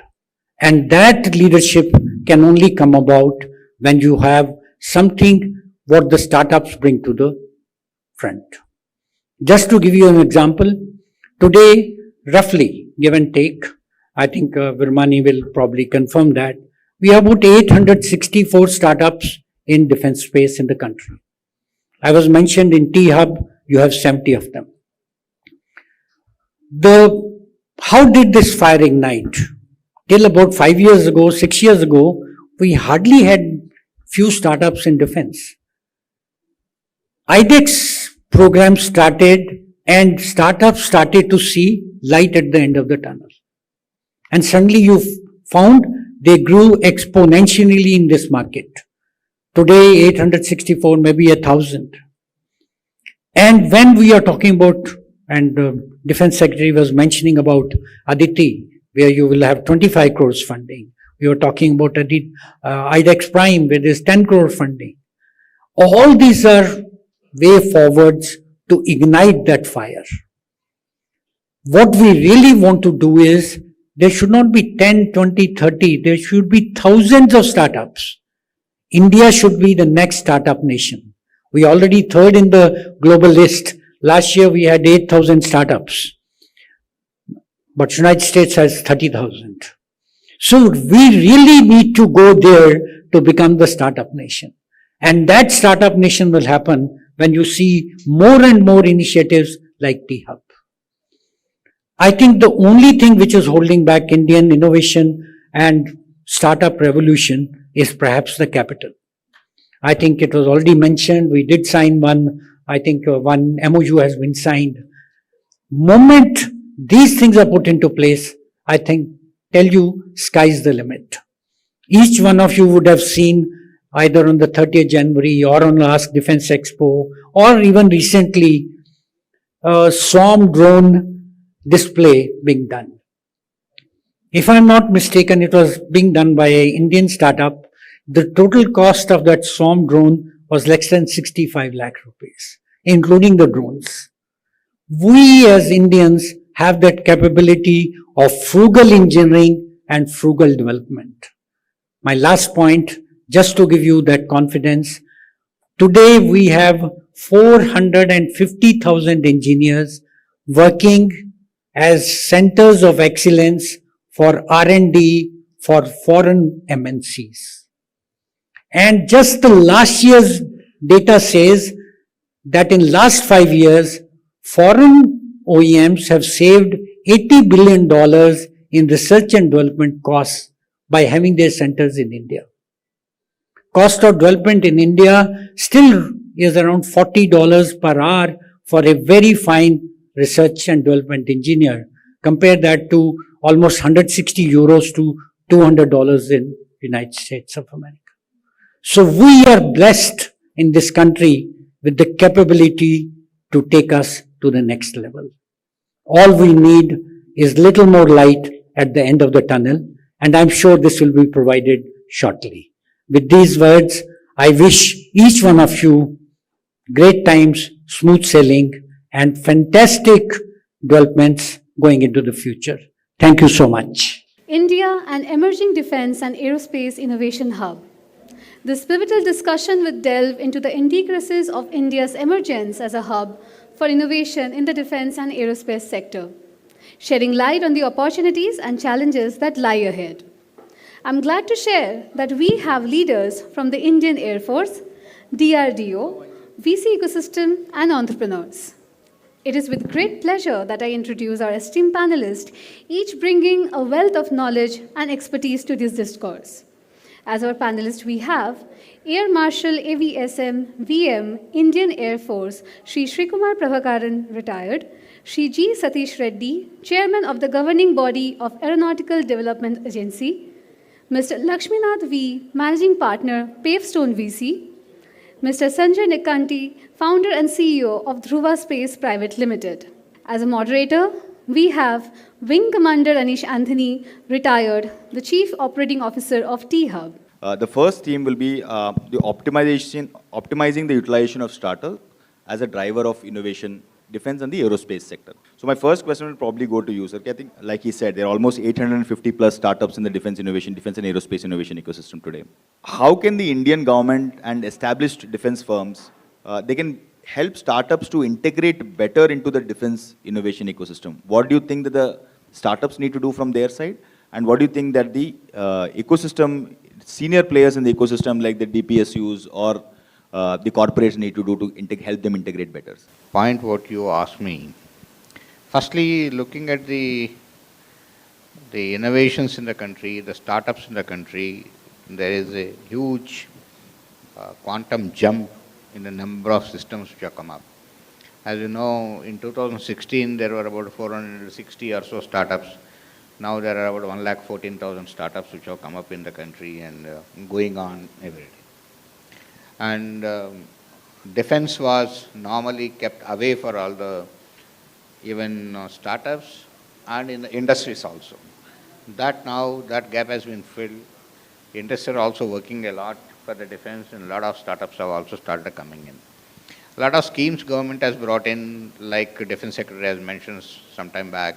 Speaker 3: And that leadership can only come about when you have something what the startups bring to the front. Just to give you an example, today, roughly, give and take, I think Virmani will probably confirm that, we have about 864 startups in defense space in the country. I was mentioned in T-Hub, you have 70 of them. How did this fire ignite? Till about 5 years ago, 6 years ago, we hardly had few startups in defense. IDEX program started and startups started to see light at the end of the tunnel. And suddenly you found they grew exponentially in this market. Today, 864, maybe 1,000. And when we are talking about, and Defense Secretary was mentioning about Aditi, where you will have 25 crores funding. We were talking about IDEX Prime, where there's 10 crore funding. All these are way forwards to ignite that fire. What we really want to do is there should not be 10, 20, 30, there should be thousands of startups. India should be the next startup nation. We already third in the global list. Last year we had 8,000 startups. But United States has 30,000. So we really need to go there to become the startup nation. And that startup nation will happen when you see more and more initiatives like T-Hub. I think the only thing which is holding back Indian innovation and startup revolution is perhaps the capital. I think it was already mentioned, we did sign one, I think one MOU has been signed. Moment these things are put into place, I think, tell you, sky's the limit. Each one of you would have seen either on the 30th January or on last Defense Expo or even recently a swarm drone display being done. If I'm not mistaken, it was being done by an Indian startup. The total cost of that swarm drone was less than 65 lakh rupees, including the drones. We as Indians have that capability of frugal engineering and frugal development. My last point, just to give you that confidence, today we have 450,000 engineers working as centers of excellence for R&D for foreign MNCs. And just the last year's data says that in last 5 years, foreign OEMs have saved $80 billion in research and development costs by having their centers in India. Cost of development in India still is around $40 per hour for a very fine research and development engineer. Compare that to almost 160 euros to $200 in United States of America. So we are blessed in this country with the capability to take us to the next level. All we need is little more light at the end of the tunnel, and I'm sure this will be provided shortly. With these words, I wish each one of you great times, smooth sailing, and fantastic developments going into the future. Thank you so much.
Speaker 20: India, an emerging defense and aerospace innovation hub. This pivotal discussion will delve into the intricacies of India's emergence as a hub for innovation in the defense and aerospace sector, shedding light on the opportunities and challenges that lie ahead. I'm glad to share that we have leaders from the Indian Air Force, DRDO, VC ecosystem, and entrepreneurs. It is with great pleasure that I introduce our esteemed panelists, each bringing a wealth of knowledge and expertise to this discourse. As our panelists, we have Air Marshal AVSM VM, Indian Air Force, Shri Srikumar Prabhakaran, retired, Shri G. Satish Reddy, Chairman of the Governing Body of Aeronautical Development Agency, Mr. Lakshminath V., Managing Partner, Pavestone VC, Mr. Sanjay Nikanti, Founder and CEO of Dhruva Space Private Limited. As a moderator, we have Wing Commander Anish Anthony, retired, the Chief Operating Officer of T-Hub.
Speaker 5: The first theme will be the optimizing the utilization of startup as a driver of innovation, defense and the aerospace sector. So my first question will probably go to you, sir. I think, like he said, there are almost 850 plus startups in the defense and aerospace innovation ecosystem today. How can the Indian government and established defense firms, they can help startups to integrate better into the defense innovation ecosystem? What do you think that the startups need to do from their side? And what do you think that the ecosystem, senior players in the ecosystem like the DPSUs or the corporates need to do to help them integrate better?
Speaker 8: Point what you asked me. Firstly, looking at the innovations in the country, the startups in the country, there is a huge quantum jump in the number of systems which have come up. As you know, in 2016, there were about 460 or so startups. Now there are about 1,14,000 startups which have come up in the country and going on every day. And defense was normally kept away for all the even startups and in the industries also. That now, that gap has been filled. Industries are also working a lot for the defense, and a lot of startups have also started coming in. A lot of schemes government has brought in, like Defense Secretary has mentioned some time back,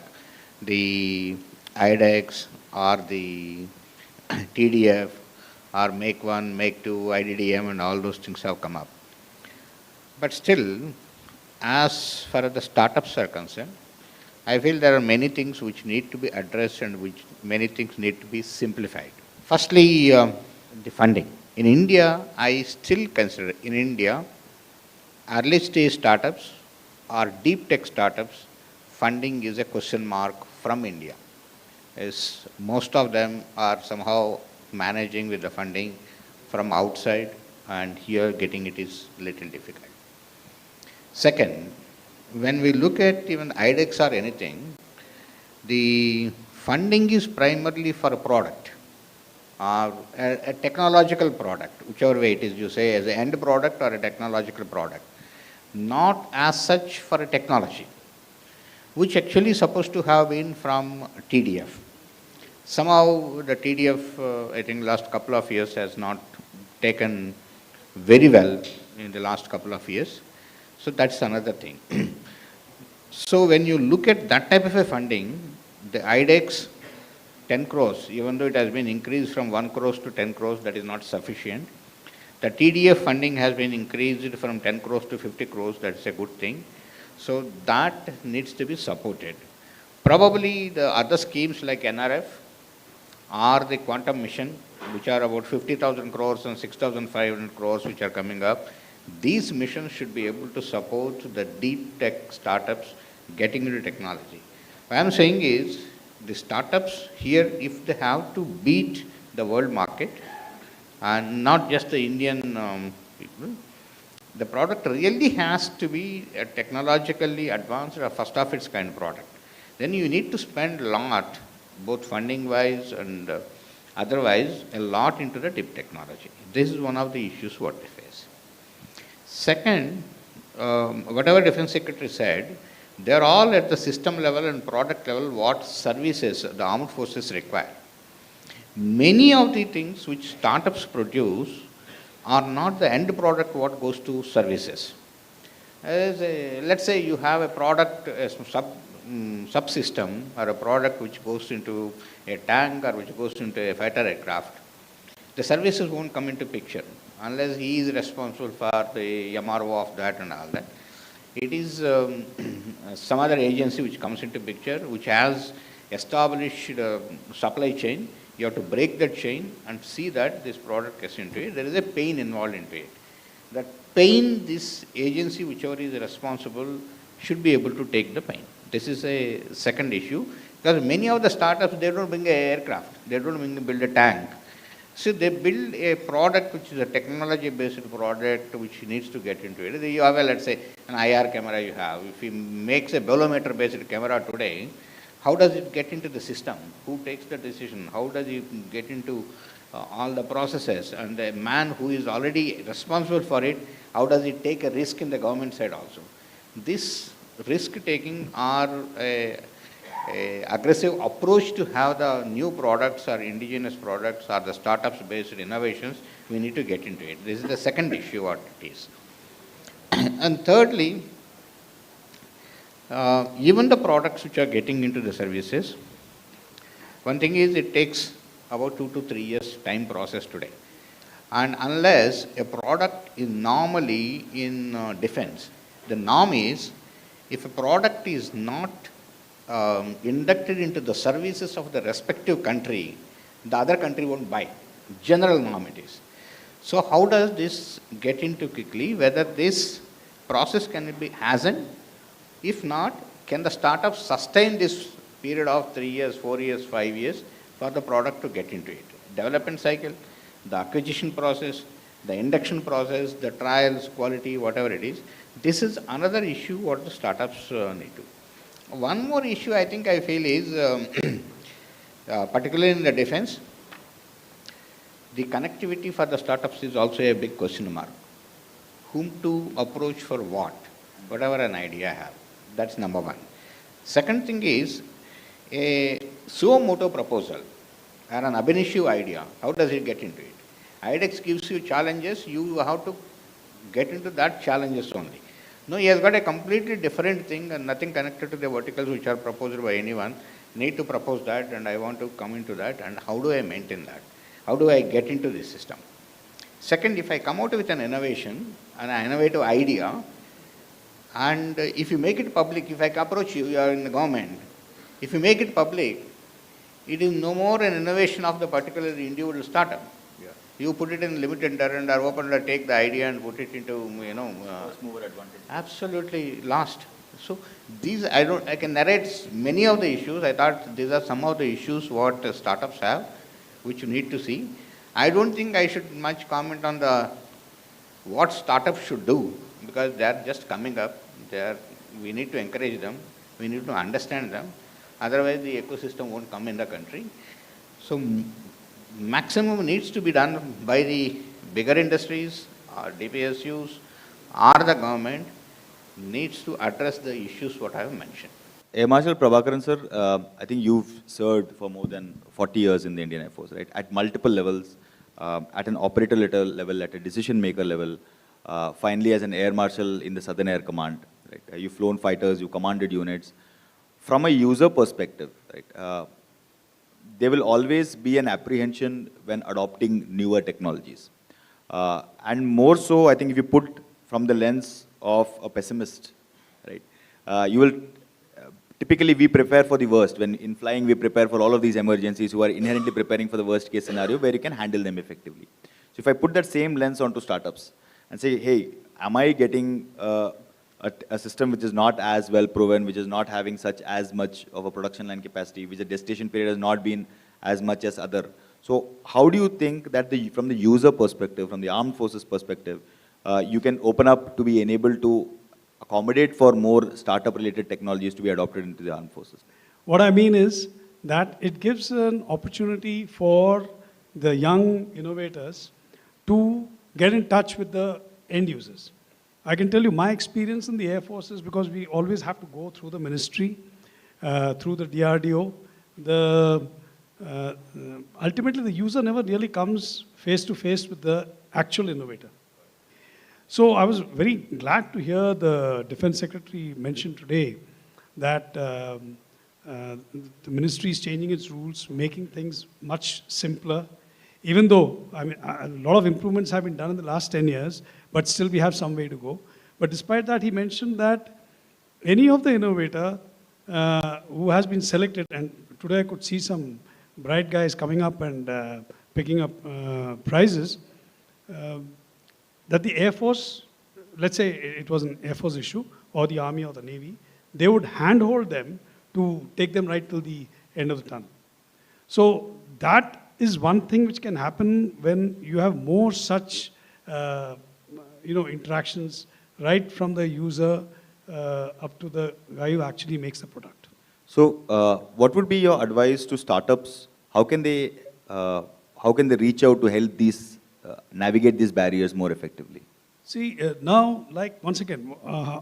Speaker 8: the IDEX or the TDF or Make 1, Make 2, IDDM and all those things have come up. But still, as far as the startups are concerned, I feel there are many things which need to be addressed and which many things need to be simplified. Firstly, the funding. In India, I still consider in India, early stage startups or deep tech startups, funding is a question mark from India. As most of them are somehow managing with the funding from outside, and here getting it is little difficult. Second, when we look at even IDEX or anything, the funding is primarily for a product or a technological product, whichever way it is you say, as an end product or a technological product, not as such for a technology, which actually is supposed to have been from TDF. Somehow the TDF, I think last couple of years has not taken very well in the last couple of years. So that's another thing. So when you look at that type of a funding, the IDEX 10 crores, even though it has been increased from 1 crores to 10 crores, that is not sufficient. The TDF funding has been increased from 10 crores to 50 crores, that's a good thing. So that needs to be supported. Probably the other schemes like NRF or the quantum mission, which are about 50,000 crores and 6,500 crores which are coming up, these missions should be able to support the deep tech startups getting into technology. What I am saying is, the startups here, if they have to beat the world market, and not just the Indian people, the product really has to be a technologically advanced or first of its kind product. Then you need to spend a lot, both funding-wise and otherwise, a lot into the deep technology. This is one of the issues what they face. Second, whatever Defense Secretary said, they are all at the system level and product level what services the armed forces require. Many of the things which startups produce are not the end product what goes to services. Let's say you have a product, a subsystem or a product which goes into a tank or which goes into a fighter aircraft. The services won't come into picture unless he is responsible for the MRO of that and all that. It is some other agency which comes into picture, which has established supply chain. You have to break that chain and see that this product gets into it. There is a pain involved into it. That pain, this agency, whichever is responsible, should be able to take the pain. This is a second issue, because many of the startups, they don't bring an aircraft, they don't build a tank. So they build a product which is a technology-based product which needs to get into it. You have, let's say, an IR camera you have. If he makes a bolometer-based camera today, how does it get into the system? Who takes the decision? How does it get into all the processes? And the man who is already responsible for it, how does it take a risk in the government side also? This risk-taking or aggressive approach to have the new products or indigenous products or the startups-based innovations, we need to get into it. This is the second issue what it is. And thirdly, even the products which are getting into the services, one thing is it takes about 2 to 3 years time process today. And unless a product is normally in defense, the norm is if a product is not inducted into the services of the respective country, the other country won't buy. General norm it is. So how does this get into quickly? Whether this process can be hastened? If not, can the startup sustain this period of 3 years, 4 years, 5 years for the product to get into it? Development cycle, the acquisition process, the induction process, the trials, quality, whatever it is. This is another issue what the startups need to. One more issue I think I feel is, particularly in the defense, the connectivity for the startups is also a big question mark. Whom to approach for what? Whatever an idea I have. That's number one. Second thing is, a suo motu proposal or an ab initio idea, how does it get into it? IDEX gives you challenges, you have to get into that challenges only. No, he has got a completely different thing and nothing connected to the verticals which are proposed by anyone. Need to propose that and I want to come into that, and how do I maintain that? How do I get into this system? Second, if I come out with an innovation, an innovative idea, and if you make it public, if I approach you, you are in the government, if you make it public, it is no more an innovation of the particular individual startup. Yeah. You put it in limited tender and are open to take the idea and put it into,
Speaker 5: First mover advantage.
Speaker 8: absolutely lost. So these, I can narrate many of the issues. I thought these are some of the issues what startups have, which you need to see. I don't think I should much comment on what startups should do, because they are just coming up. We need to encourage them. We need to understand them. Otherwise, the ecosystem won't come in the country. So maximum needs to be done by the bigger industries, or DPSUs, or the government needs to address the issues what I have mentioned.
Speaker 5: Air Marshal Prabhakaran sir, I think you've served for more than 40 years in the Indian Air Force, right? At multiple levels, at an operator level, at a decision maker level, finally as an Air Marshal in the Southern Air Command, right? You've flown fighters, you commanded units. From a user perspective, right, there will always be an apprehension when adopting newer technologies. And more so, I think if you put from the lens of a pessimist, right, you will, typically we prepare for the worst. When in flying, we prepare for all of these emergencies who are inherently preparing for the worst case scenario where you can handle them effectively. So if I put that same lens onto startups and say, hey, am I getting a system which is not as well proven, which is not having as much of a production line capacity, which the gestation period has not been as much as other. So how do you think that from the user perspective, from the armed forces perspective, you can open up to be enabled to accommodate for more startup related technologies to be adopted into the armed forces?
Speaker 2: What I mean is that it gives an opportunity for the young innovators to get in touch with the end users. I can tell you my experience in the Air Force is because we always have to go through the ministry, through the DRDO. Ultimately, the user never really comes face to face with the actual innovator. So I was very glad to hear the Defense Secretary mention today that the ministry is changing its rules, making things much simpler. Even though, I mean, a lot of improvements have been done in the last 10 years, but still we have some way to go. But despite that, he mentioned that any of the innovator who has been selected, and today I could see some bright guys coming up and picking up prizes, that the Air Force, let's say it was an Air Force issue, or the Army or the Navy, they would handhold them to take them right till the end of the tunnel. So that is one thing which can happen when you have more such interactions right from the user up to the guy who actually makes the product.
Speaker 5: So what would be your advice to startups? How can they reach out to help these navigate these barriers more effectively?
Speaker 2: See, now, like once again,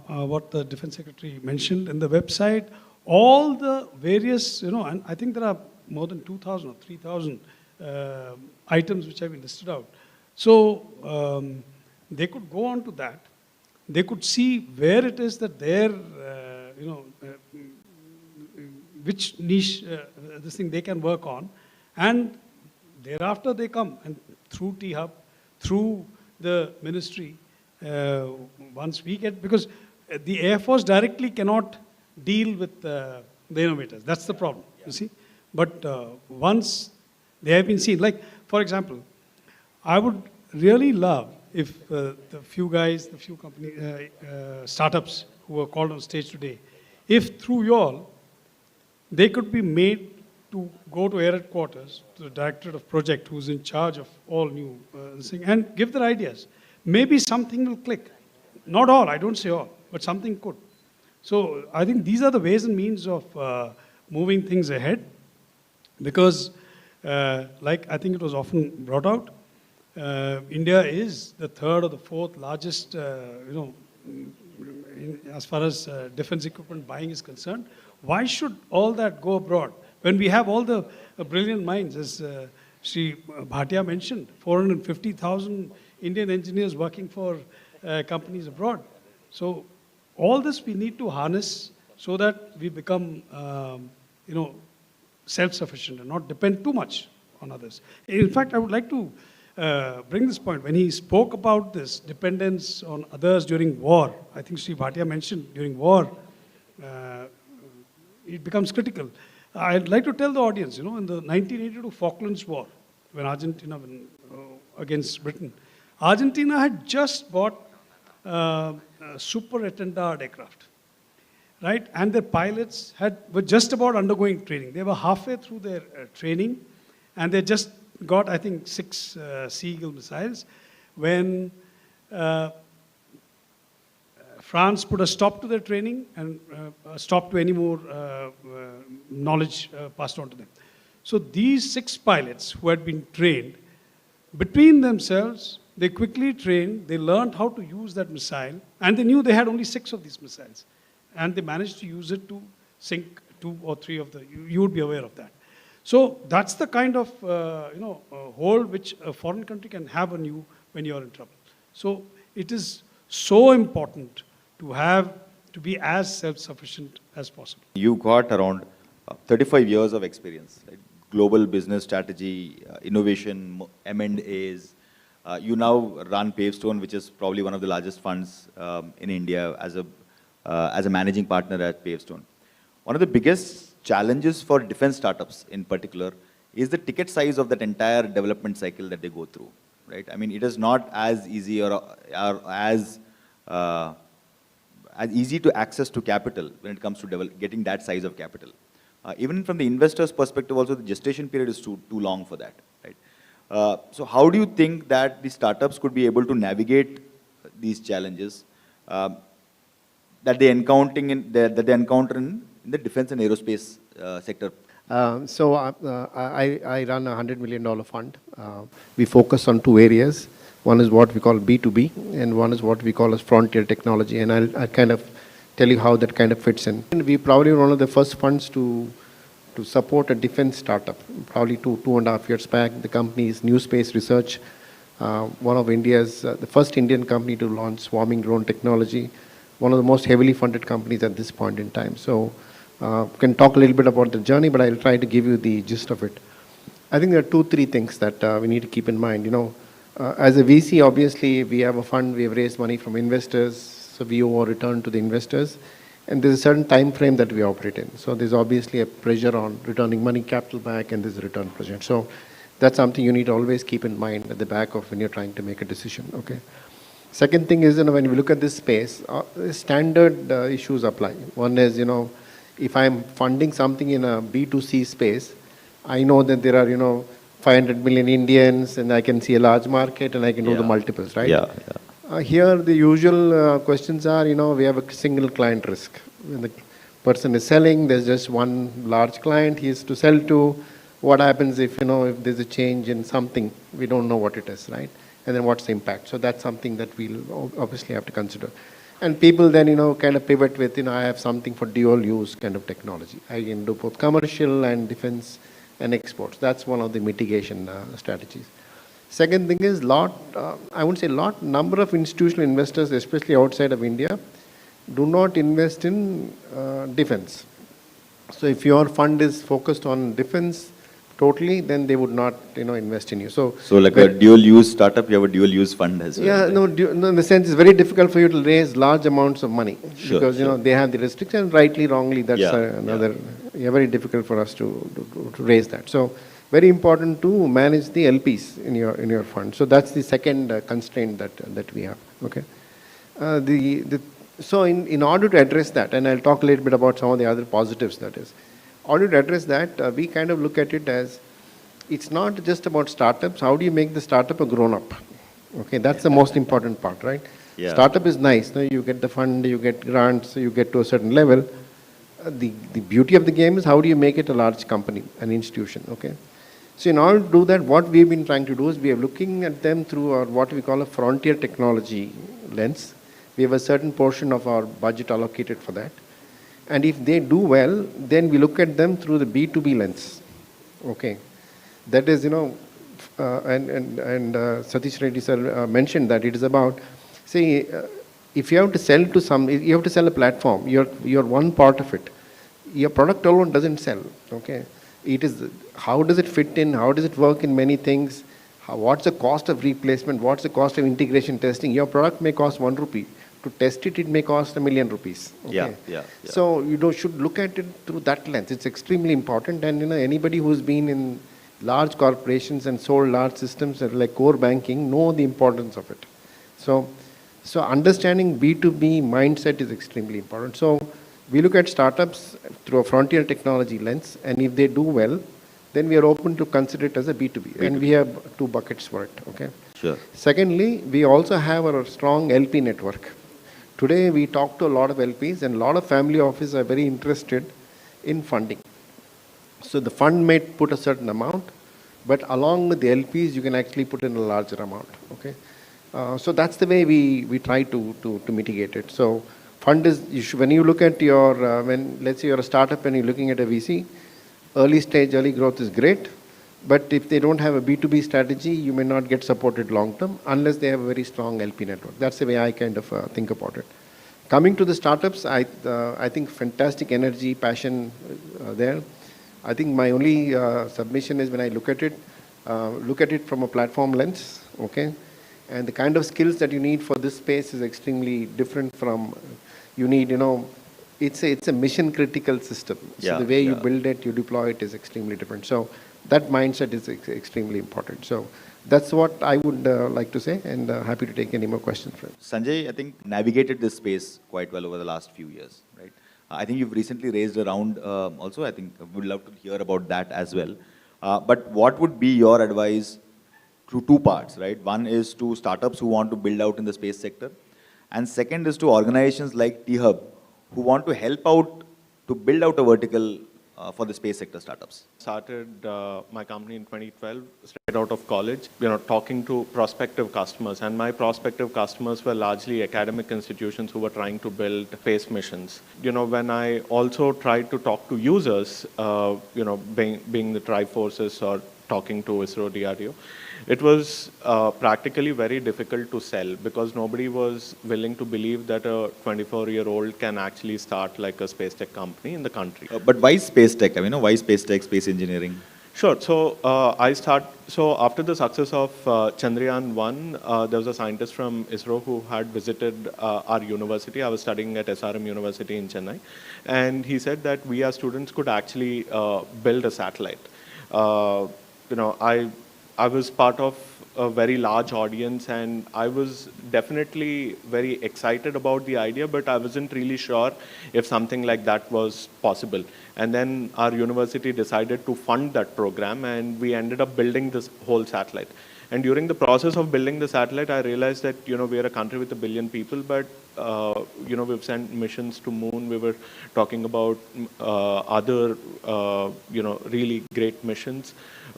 Speaker 2: what the Defense Secretary mentioned in the website, all the various, and I think there are more than 2,000 or 3,000 items which have been listed out. So they could go on to that. They could see where it is that their, which niche, this thing they can work on, and thereafter they come and through T-Hub, through the ministry, once we get, because the Air Force directly cannot deal with the innovators. That's the problem, you see. But once they have been seen, like, for example, I would really love if the few guys, the few company, startups who were called on stage today, if through you all, they could be made to go to Air Headquarters, to the Directorate of Project, who's in charge of all new thing, and give their ideas. Maybe something will click. Not all, I don't say all, but something could. So I think these are the ways and means of moving things ahead, because like I think it was often brought out, India is the third or the fourth largest, as far as defense equipment buying is concerned. Why should all that go abroad when we have all the brilliant minds, as Sri Bhatia mentioned, 450,000 Indian engineers working for companies abroad. So all this we need to harness so that we become, self-sufficient and not depend too much on others. In fact, I would like to bring this point. When he spoke about this dependence on others during war, I think Sri Bhatia mentioned during war, it becomes critical. I'd like to tell the audience, in the 1982 Falklands War, when Argentina against Britain, Argentina had just bought Super Etendard aircraft, right? And their pilots were just about undergoing training. They were halfway through their training, and they just got, I think, 6 Sea Eagle missiles when France put a stop to their training and a stop to any more knowledge passed on to them. So these 6 pilots who had been trained, between themselves, they quickly trained, they learned how to use that missile, and they knew they had only 6 of these missiles. And they managed to use it to sink 2 or 3 of you would be aware of that. So that's the kind of, hold which a foreign country can have on you when you're in trouble. So it is so important to be as self-sufficient as possible.
Speaker 5: You got around 35 years of experience, right? Global business strategy, innovation, M&As. You now run Pavestone, which is probably one of the largest funds in India as a managing partner at Pavestone. One of the biggest challenges for defense startups in particular is the ticket size of that entire development cycle that they go through, right? I mean, it is not as easy or as easy to access to capital when it comes to getting that size of capital. Even from the investor's perspective also, the gestation period is too long for that, right? So how do you think that the startups could be able to navigate these challenges that they encounter in the defense and aerospace sector?
Speaker 1: So I run a $100 million fund. We focus on 2 areas. One is what we call B2B, and one is what we call as frontier technology. And I'll kind of tell you how that kind of fits in. And we probably one of the first funds to support a defense startup. Probably 2.5 years back, the company is New Space Research, one of India's, the first Indian company to launch swarming drone technology, one of the most heavily funded companies at this point in time. So we can talk a little bit about the journey, but I'll try to give you the gist of it. I think there are 2-3 things that we need to keep in mind. As a VC, obviously, we have a fund, we have raised money from investors, so we owe a return to the investors. And there's a certain time frame that we operate in. So there's obviously a pressure on returning money capital back, and there's a return pressure. So that's something you need to always keep in mind at the back of when you're trying to make a decision, okay? Second thing is, when we look at this space, standard issues apply. One is, if I'm funding something in a B2C space, I know that there are, 500 million Indians, and I can see a large market, and I can do the multiples, right? Here, the usual questions are, we have a single client risk. When the person is selling, there's just one large client he is to sell to. What happens if, if there's a change in something, we don't know what it is, right? And then what's the impact? So that's something that we'll obviously have to consider. And people then, kind of pivot with, I have something for dual use kind of technology. I can do both commercial and defense and exports. That's one of the mitigation strategies. Second thing is number of institutional investors, especially outside of India, do not invest in defense. So if your fund is focused on defense totally, then they would not, invest in you. So
Speaker 5: like a dual use startup, you have a dual use fund as well.
Speaker 1: Yeah,
Speaker 5: right?
Speaker 1: no, in the sense it's very difficult for you to raise large amounts of money because, they have the restrictions, rightly, wrongly, that's very difficult for us to raise that. So very important to manage the LPs in your fund. So that's the second constraint that we have, okay? So in order to address that, and I'll talk a little bit about some of the other positives that is, in order to address that, we kind of look at it as, it's not just about startups. How do you make the startup a grown-up? Okay, that's the most important part, right? Yeah. Startup is nice. You get the fund, you get grants, you get to a certain level. The beauty of the game is how do you make it a large company, an institution, okay? So in order to do that, what we've been trying to do is we are looking at them through our what we call a frontier technology lens. We have a certain portion of our budget allocated for that. And if they do well, then we look at them through the B2B lens. Okay. That is, Satish Reddy sir mentioned that it is about, see, if you have to sell to some, you have to sell a platform. You're one part of it. Your product alone doesn't sell. Okay, it is how does it fit in? How does it work in many things? What's the cost of replacement? What's the cost of integration testing? Your product may cost 1 rupee. To test it, it may cost ₹1,000,000. Okay?
Speaker 5: Yeah.
Speaker 1: So should look at it through that lens. It's extremely important. And anybody who's been in large corporations and sold large systems like core banking know the importance of it. So understanding B2B mindset is extremely important. So we look at startups through a frontier technology lens, and if they do well, then we are open to consider it as a B2B. And we have 2 buckets for it. Okay.
Speaker 5: Sure.
Speaker 1: Secondly, we also have our strong LP network. Today, we talk to a lot of LPs, and a lot of family offices are very interested in funding. So the fund may put a certain amount, but along with the LPs, you can actually put in a larger amount. Okay, so that's the way we try to mitigate it. So fund is, when you look at your, let's say you're a startup and you're looking at a VC, early stage, early growth is great. But if they don't have a B2B strategy, you may not get supported long term unless they have a very strong LP network. That's the way I kind of think about it. Coming to the startups, I think fantastic energy, passion there. I think my only submission is when I look at it from a platform lens, okay? And the kind of skills that you need for this space is extremely different from, you need, it's a mission critical system. So the way you build it, you deploy it is extremely different. So that mindset is extremely important. So that's what I would like to say, and happy to take any more questions from
Speaker 5: Sanjay, I think navigated this space quite well over the last few years, right? I think you've recently raised a round also. I think we'd love to hear about that as well. But what would be your advice to 2 parts, right? One is to startups who want to build out in the space sector, and second is to organizations like T-Hub who want to help out to build out a vertical for the space sector startups.
Speaker 11: Started my company in 2012, straight out of college, talking to prospective customers. And my prospective customers were largely academic institutions who were trying to build space missions. When I also tried to talk to users, being the Triforces or talking to ISRO, DRDO, it was practically very difficult to sell because nobody was willing to believe that a 24-year-old can actually start like a space tech company in the country.
Speaker 5: But why space tech? I mean, why space tech, space engineering?
Speaker 11: Sure. So So after the success of Chandrayaan-1, there was a scientist from ISRO who had visited our university. I was studying at SRM University in Chennai, and he said that we as students could actually build a satellite. I was part of a very large audience, and I was definitely very excited about the idea, but I wasn't really sure if something like that was possible. And then our university decided to fund that program, and we ended up building this whole satellite. And during the process of building the satellite, I realized that, we're a country with 1 billion people, but, we've sent missions to moon. We were talking about other, really great missions.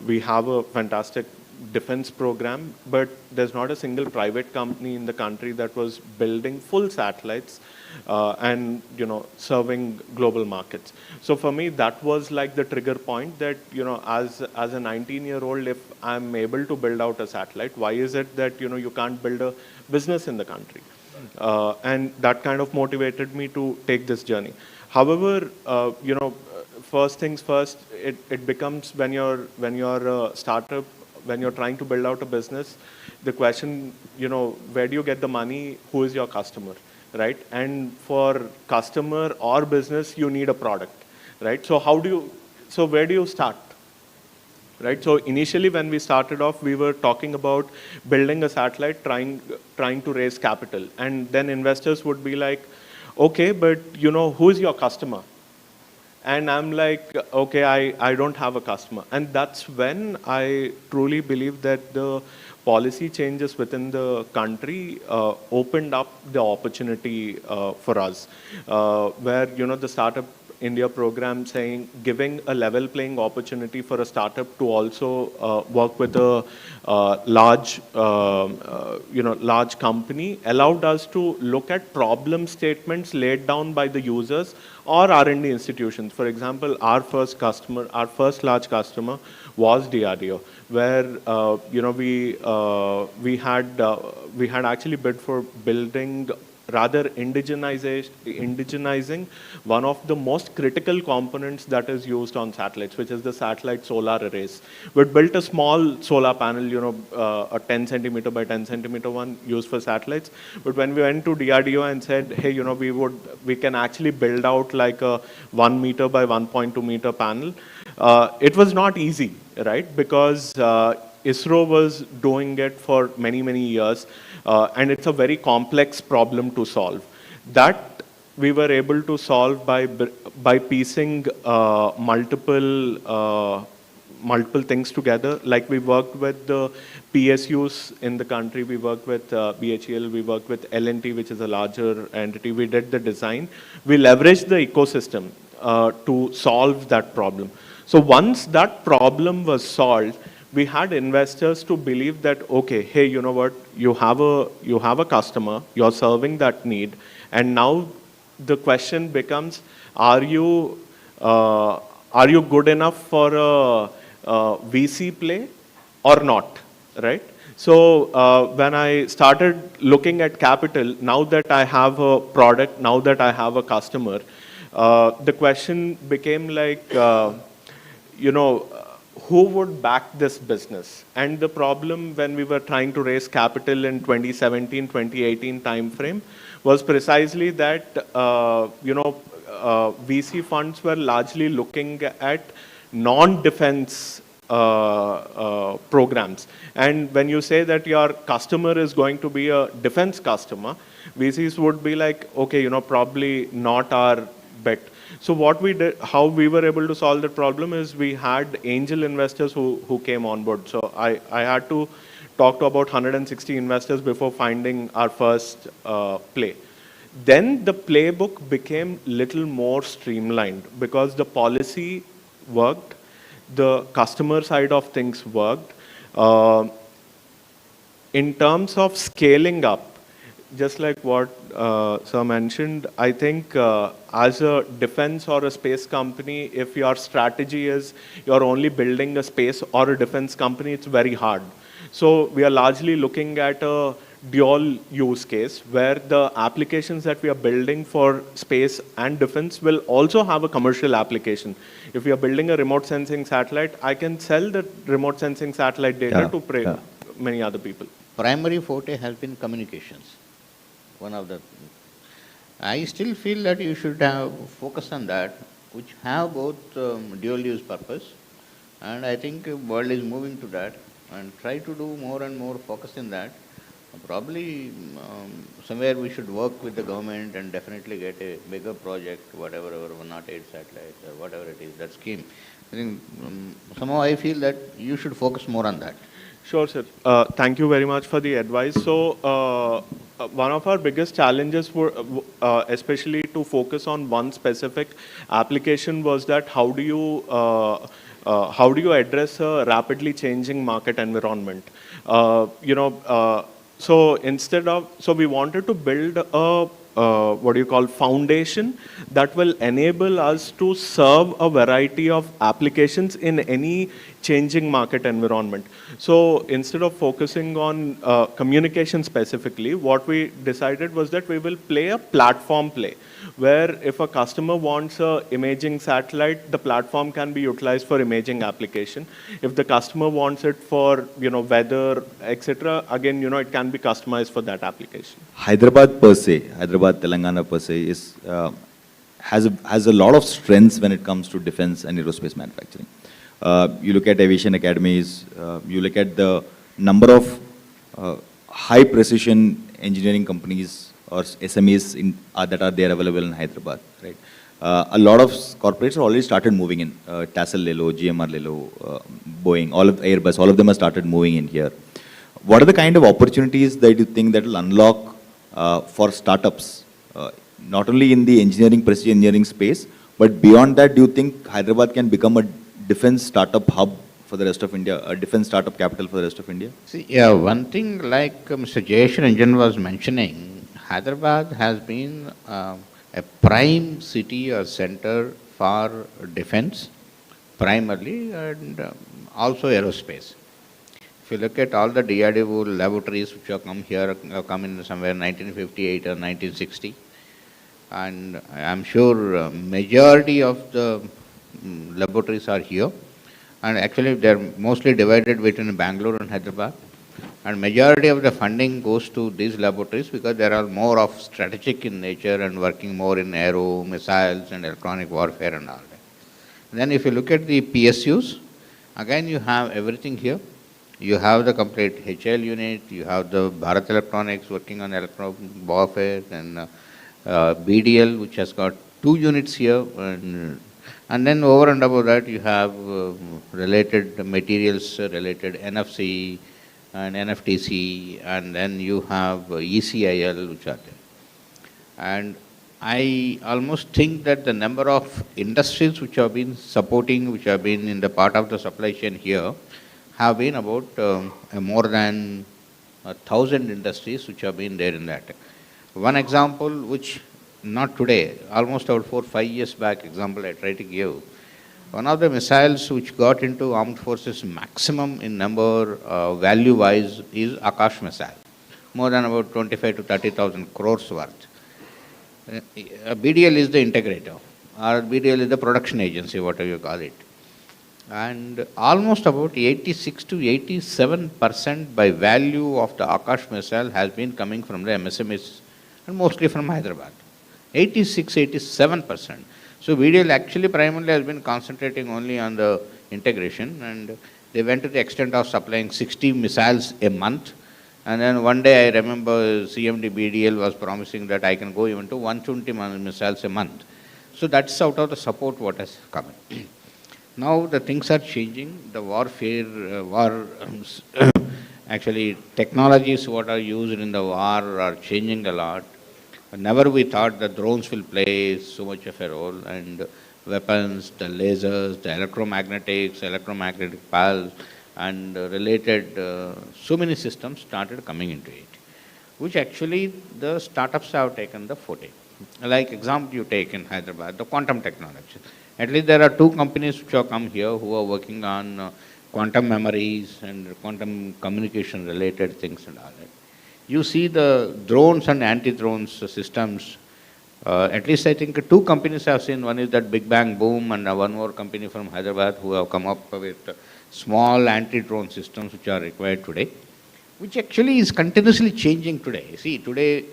Speaker 11: We have a fantastic defense program, but there's not a single private company in the country that was building full satellites and, serving global markets. So for me, that was like the trigger point that, as a 19-year-old, if I'm able to build out a satellite, why is it that, you can't build a business in the country? And that kind of motivated me to take this journey. However, first things first, it becomes when you're a startup, when you're trying to build out a business, the question, where do you get the money? Who is your customer, right? And for customer or business, you need a product, right? So where do you start, right? So initially when we started off, we were talking about building a satellite, trying to raise capital. And then investors would be like, okay, but who is your customer? And I'm like, okay, I don't have a customer. And that's when I truly believe that the policy changes within the country opened up the opportunity for us, where, the startup India program saying, giving a level playing opportunity for a startup to also work with a large, large company allowed us to look at problem statements laid down by the users or R&D institutions. For example, our first large customer was DRDO, where we had actually bid for building, rather indigenizing one of the most critical components that is used on satellites, which is the satellite solar arrays. We built a small solar panel, a 10 centimeter by 10 centimeter one used for satellites. But when we went to DRDO and said, hey, we can actually build out like a 1 meter by 1.2 meter panel, it was not easy, right? Because ISRO was doing it for many, many years. And it's a very complex problem to solve. That we were able to solve by piecing multiple things together. Like we worked with the PSUs in the country, we worked with BHEL, we worked with L&T, which is a larger entity. We did the design. We leveraged the ecosystem to solve that problem. So once that problem was solved, we had investors to believe that, okay, hey, you know what, you have a customer, you're serving that need, and now the question becomes, are you good enough for a VC play or not, right? So when I started looking at capital, now that I have a product, now that I have a customer, the question became like, who would back this business? And the problem when we were trying to raise capital in 2017, 2018 timeframe was precisely that, VC funds were largely looking at non-defense programs. And when you say that your customer is going to be a defense customer, VCs would be like, okay, probably not our bet. So what we did, how we were able to solve the problem is we had angel investors who came on board. So I had to talk to about 160 investors before finding our first play. Then the playbook became little more streamlined because the policy worked, the customer side of things worked. In terms of scaling up, just like what Sir mentioned, I think as a defense or a space company, if your strategy is you're only building a space or a defense company, it's very hard. So we are largely looking at a dual use case where the applications that we are building for space and defense will also have a commercial application. If we are building a remote sensing satellite, I can sell the remote sensing satellite data to many other people.
Speaker 8: Primary forte has been communications. One of the, I still feel that you should have focus on that, which have both dual use purpose, and I think the world is moving to that, and try to do more and more focus in that. Probably somewhere we should work with the government and definitely get a bigger project, whatever, 108 satellites or whatever it is, that scheme. I think somehow I feel that you should focus more on that.
Speaker 11: Sure, sir. Thank you very much for the advice. So one of our biggest challenges were, especially to focus on one specific application, was that how do you address a rapidly changing market environment? So we wanted to build a foundation that will enable us to serve a variety of applications in any changing market environment. So instead of focusing on communication specifically, what we decided was that we will play a platform play, where if a customer wants a imaging satellite, the platform can be utilized for imaging application. If the customer wants it for weather, etc., again, it can be customized for that application.
Speaker 5: Hyderabad Telangana per se is has a lot of strengths when it comes to defense and aerospace manufacturing. You look at aviation academies, you look at the number of high precision engineering companies or SMEs that are there available in Hyderabad, right? A lot of corporates have already started moving in. Tassel Lelo, GMR Lelo, Boeing, all of Airbus, all of them have started moving in here. What are the kind of opportunities that you think that will unlock for startups, not only in the engineering, precision engineering space, But beyond that, do you think Hyderabad can become a defense startup hub for the rest of India, a defense startup capital for the rest of India?
Speaker 8: See, yeah, one thing like Mr. Jayesh Ranjan was mentioning, Hyderabad has been a prime city or center for defense, primarily, and also aerospace. If you look at all the DRDO laboratories which have come here, have come in somewhere 1958 or 1960, and I'm sure majority of the laboratories are here, and actually they're mostly divided between Bangalore and Hyderabad, and majority of the funding goes to these laboratories because they are more of strategic in nature and working more in aero, missiles and electronic warfare and all that. Then if you look at the PSUs, again you have everything here. You have the complete HL unit, you have the Bharat Electronics working on electronic warfare, and BDL, which has got 2 units here, and then over and above that you have related materials, related NFC and NFTC, and then you have ECIL, which are there. And I almost think that the number of industries which have been supporting, which have been in the part of the supply chain here, have been about more than 1,000 industries which have been there in that. One example which not today, almost about 4 or 5 years back example I try to give, one of the missiles which got into armed forces maximum in number value wise is Akash missile, more than about 25 to 30,000 crores worth. BDL is the integrator, or BDL is the production agency, whatever you call it. And almost about 86 to 87% by value of the Akash missile has been coming from the MSMEs and mostly from Hyderabad. 86, 87%. So BDL actually primarily has been concentrating only on the integration, and they went to the extent of supplying 60 missiles a month. And then one day I remember CMD BDL was promising that I can go even to 120 missiles a month. So that's out of the support what has come in. Now the things are changing. The warfare, actually technologies what are used in the war are changing a lot. Never we thought that drones will play so much of a role, and weapons, the lasers, the electromagnetics, electromagnetic pulse, and related so many systems started coming into it, which actually the startups have taken the forte. Like example you take in Hyderabad, the quantum technology. At least there are 2 companies which have come here who are working on quantum memories and quantum communication related things and all that. You see the drones and anti-drones systems, at least I think 2 companies have seen. One is that Big Bang Boom, and one more company from Hyderabad who have come up with small anti-drone systems which are required today, which actually is continuously changing today. See, today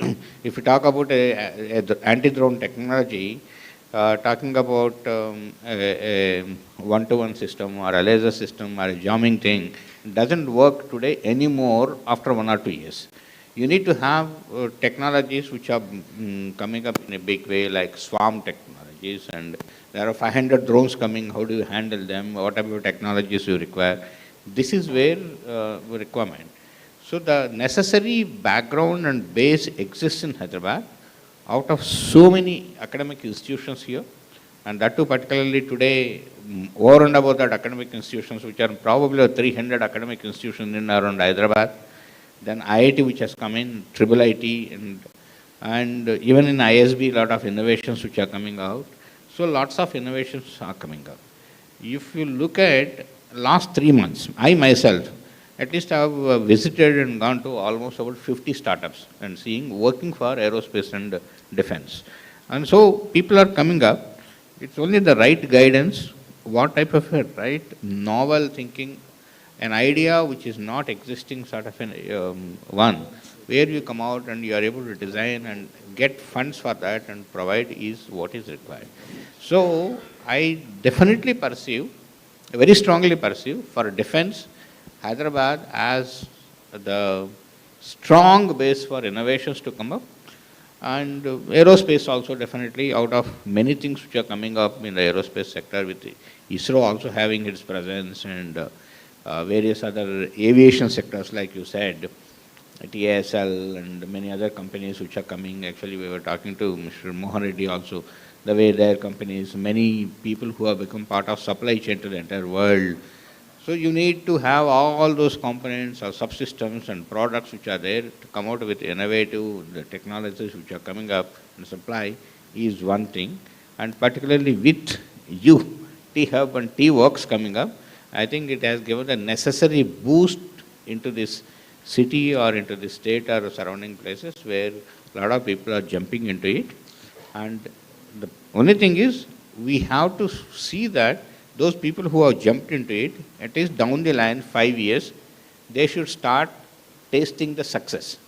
Speaker 8: if you talk about anti-drone technology, talking about a one-to-one system or a laser system or a jamming thing doesn't work today anymore after 1 or 2 years. You need to have technologies which are coming up in a big way, like swarm technologies, and there are 500 drones coming. How do you handle them? What type of technologies you require? This is where requirement. So the necessary background and base exists in Hyderabad out of so many academic institutions here, and that too particularly today, over and above that academic institutions, which are probably 300 academic institutions in around Hyderabad, then IIT which has come in, Triple IT, and even in ISB, a lot of innovations which are coming out. So lots of innovations are coming up. If you look at last 3 months, I myself, at least I have visited and gone to almost about 50 startups and seeing working for aerospace and defense. And so people are coming up. It's only the right guidance, what type of a right novel thinking, an idea which is not existing sort of one, where you come out and you are able to design and get funds for that and provide is what is required. So I definitely perceive, very strongly perceive, for defense, Hyderabad as the strong base for innovations to come up, and aerospace also definitely, out of many things which are coming up in the aerospace sector, with ISRO also having its presence, and various other aviation sectors like you said, TASL and many other companies which are coming. Actually we were talking to Mr. Mohan Reddy also the way their companies, many people who have become part of supply chain to the entire world. So you need to have all those components or subsystems and products which are there to come out with innovative, the technologies which are coming up and supply is one thing. And particularly with you, T-Hub and T-Works coming up, I think it has given the necessary boost into this city or into the state or surrounding places where a lot of people are jumping into it. And the only thing is, we have to see that those people who have jumped into it, at least down the line, 5 years, they should start tasting the success.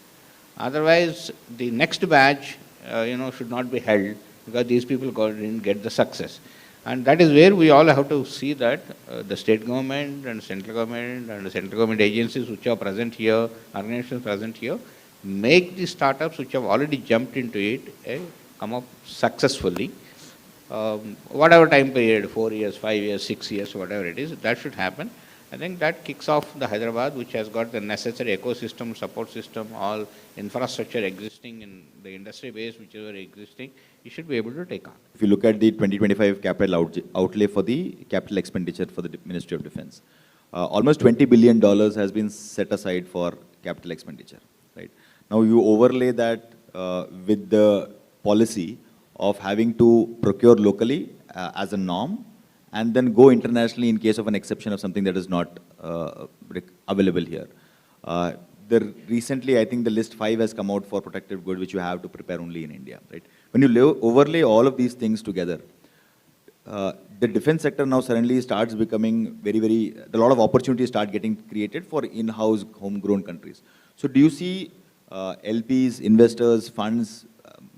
Speaker 8: Otherwise, the next batch, should not be held because these people didn't get the success. And that is where we all have to see that the state government and central government agencies which are present here, organizations present here, make the startups which have already jumped into it come up successfully. Whatever time period, 4 years, 5 years, 6 years, whatever it is, that should happen. I think that kicks off the Hyderabad, which has got the necessary ecosystem, support system, all infrastructure existing in the industry base, which is existing, you should be able to take on.
Speaker 5: If you look at the 2025 capital outlay for the capital expenditure for the Ministry of Defense, almost $20 billion has been set aside for capital expenditure, right? Now you overlay that with the policy of having to procure locally as a norm, and then go internationally in case of an exception of something that is not available here. Recently, I think the list 5 has come out for protective good, which you have to prepare only in India, right? When you overlay all of these things together, the defense sector now suddenly starts becoming a lot of opportunities start getting created for in-house homegrown countries. So do you see LPs, investors, funds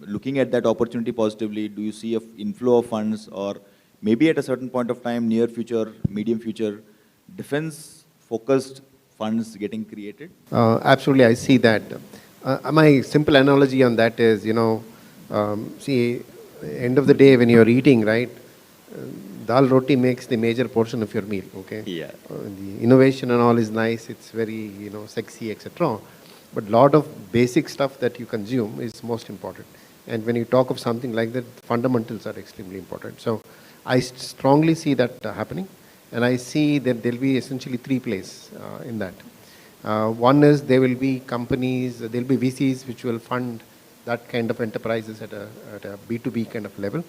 Speaker 5: looking at that opportunity positively? Do you see an inflow of funds, or maybe at a certain point of time, near future, medium future, defense-focused funds getting created?
Speaker 1: Absolutely, I see that. My simple analogy on that is, see, end of the day when you're eating, right, dal roti makes the major portion of your meal, okay?
Speaker 5: Yeah.
Speaker 1: The innovation and all is nice, it's very, sexy, etc. But lot of basic stuff that you consume is most important. And when you talk of something like that, fundamentals are extremely important. So I strongly see that happening. And I see that there will be essentially 3 plays in that. One is there will be companies, there will be VCs which will fund that kind of enterprises at a B2B kind of level.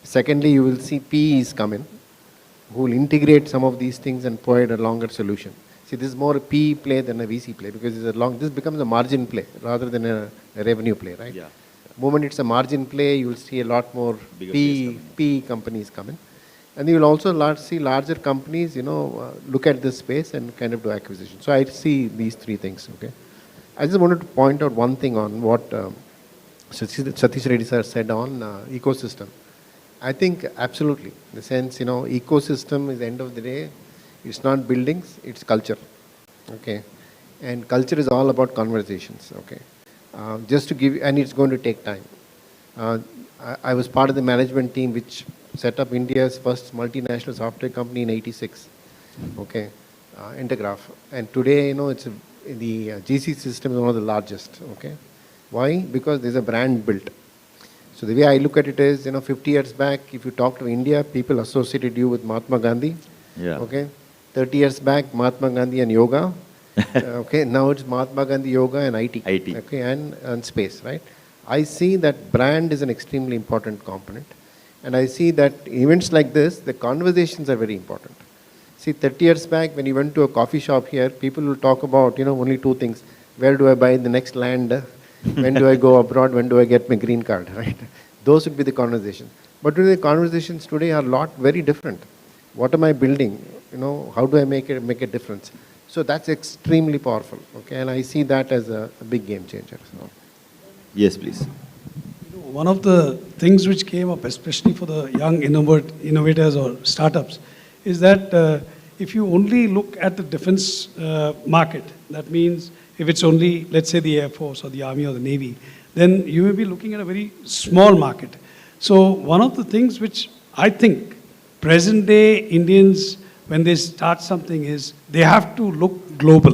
Speaker 1: Secondly, you will see PEs come in who will integrate some of these things and provide a longer solution. See, this is more a PE play than a VC play because this becomes a margin play rather than a revenue play, right? Yeah. The moment it's a margin play, you will see a lot more PE companies come in. And you will also see larger companies, look at this space and kind of do acquisition. So I see these 3 things, okay? I just wanted to point out one thing on what Satish Reddy sir said on ecosystem. I think absolutely, in the sense, ecosystem is the end of the day, it's not buildings, it's culture, okay? And culture is all about conversations, okay? Just to give, and it's going to take time. I was part of the management team which set up India's first multinational software company in '86, okay, Intergraph. And today, it's the GC system is one of the largest, okay. Why? Because there's a brand built. So the way I look at it is, 50 years back, if you talk to India, people associated you with Mahatma Gandhi,
Speaker 5: yeah.
Speaker 1: Okay. 30 years back, Mahatma Gandhi and yoga, okay. Now it's Mahatma Gandhi, yoga and IT. Okay, and space, right? I see that brand is an extremely important component. And I see that events like this, the conversations are very important. See, 30 years back, when you went to a coffee shop here, people will talk about, only 2 things. Where do I buy the next land? When do I go abroad? When do I get my green card, right? Those would be the conversations. But today, the conversations today are very different. What am I building? How do I make a difference? So that's extremely powerful, okay? And I see that as a big game changer. So.
Speaker 5: Yes, please.
Speaker 2: One of the things which came up, especially for the young innovators or startups, is that if you only look at the defense market, that means if it's only, let's say, the Air Force or the Army or the Navy, then you may be looking at a very small market. So one of the things which I think present day Indians, when they start something, is they have to look global,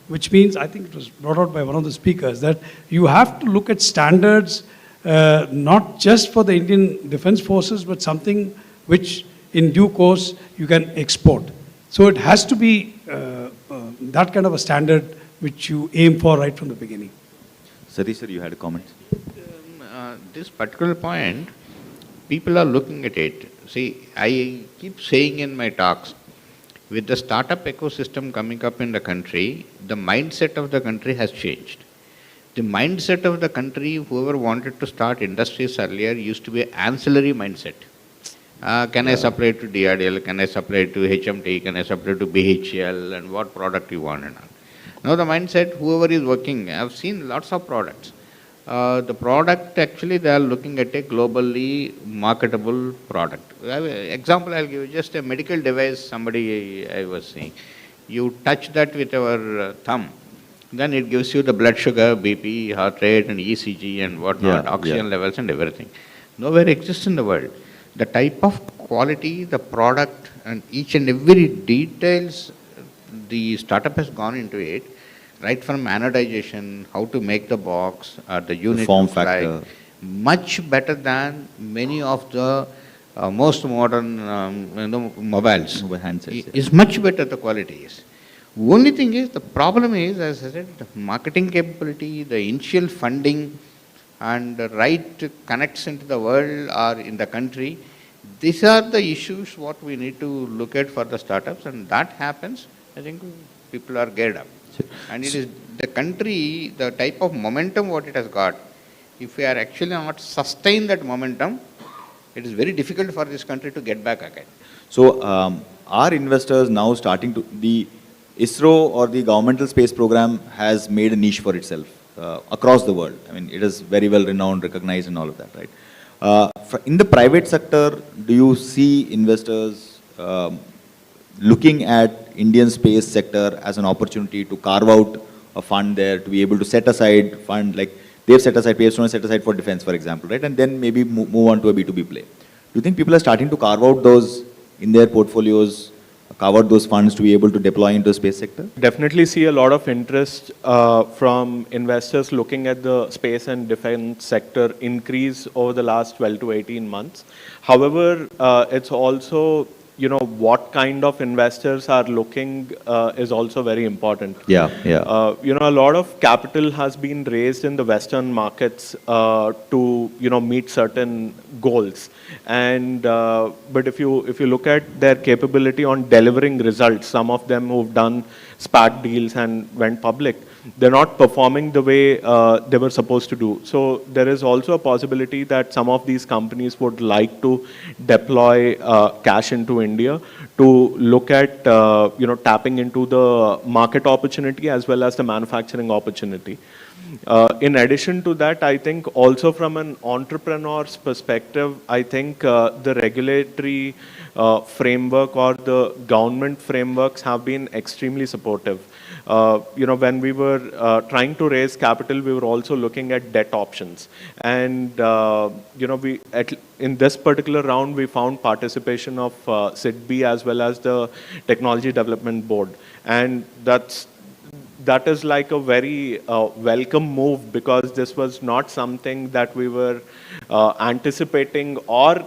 Speaker 2: which means, I think it was brought out by one of the speakers, that you have to look at standards not just for the Indian Defence Forces, but something which in due course you can export. So it has to be that kind of a standard which you aim for right from the beginning.
Speaker 5: Satish sir, you had a comment.
Speaker 8: This particular point, people are looking at it. See, I keep saying in my talks, with the startup ecosystem coming up in the country, the mindset of the country has changed. The mindset of the country, whoever wanted to start industries earlier, used to be an ancillary mindset. Can I supply to DRDL? Can I supply to HMT? Can I supply to BHL? And what product you want and all. Now the mindset, whoever is working, I've seen lots of products. The product, actually, they are looking at a globally marketable product. Example, I'll give you just a medical device, somebody I was saying. You touch that with your thumb, then it gives you the blood sugar, BP, heart rate, and ECG, and whatnot, oxygen levels and everything. Nowhere exists in the world. The type of quality, the product, and each and every details the startup has gone into it, right from anodization, how to make the box, the unit
Speaker 5: form
Speaker 8: looks like,
Speaker 5: factor.
Speaker 8: much better than many of the most modern mobiles.
Speaker 5: Handsets,
Speaker 8: Is much better the quality is. Only thing is, the problem is, as I said, the marketing capability, the initial funding, and the right connects into the world or in the country. These are the issues what we need to look at for the startups, and that happens, I think people are geared up. And it is the country, the type of momentum what it has got, if we are actually not sustain that momentum, it is very difficult for this country to get back again.
Speaker 5: So are investors now starting to, the ISRO or the governmental space program has made a niche for itself across the world. I mean, it is very well renowned, recognized and all of that, right? In the private sector, do you see investors looking at Indian space sector as an opportunity to carve out a fund there, to be able to set aside fund, like they've set aside, PFs set aside for defense, for example, right? And then maybe move on to a B2B play. Do you think people are starting to carve out those in their portfolios, carve out those funds to be able to deploy into the space sector?
Speaker 11: Definitely see a lot of interest from investors looking at the space and defense sector increase over the last 12 to 18 months. However, it's also, you know, what kind of investors are looking is also very important.
Speaker 5: Yeah.
Speaker 11: You know, a lot of capital has been raised in the Western markets to, you know, meet certain goals. And but if you look at their capability on delivering results, some of them who've done SPAC deals and went public, they're not performing the way they were supposed to do. So there is also a possibility that some of these companies would like to deploy cash into India to look at you know, tapping into the market opportunity as well as the manufacturing opportunity. In addition to that, I think also from an entrepreneur's perspective, I think the regulatory framework or the government frameworks have been extremely supportive. You know, when we were trying to raise capital, we were also looking at debt options. And, you know, in this particular round, we found participation of SIDBI as well as the Technology Development Board. And that is like a very welcome move, because this was not something that we were anticipating, or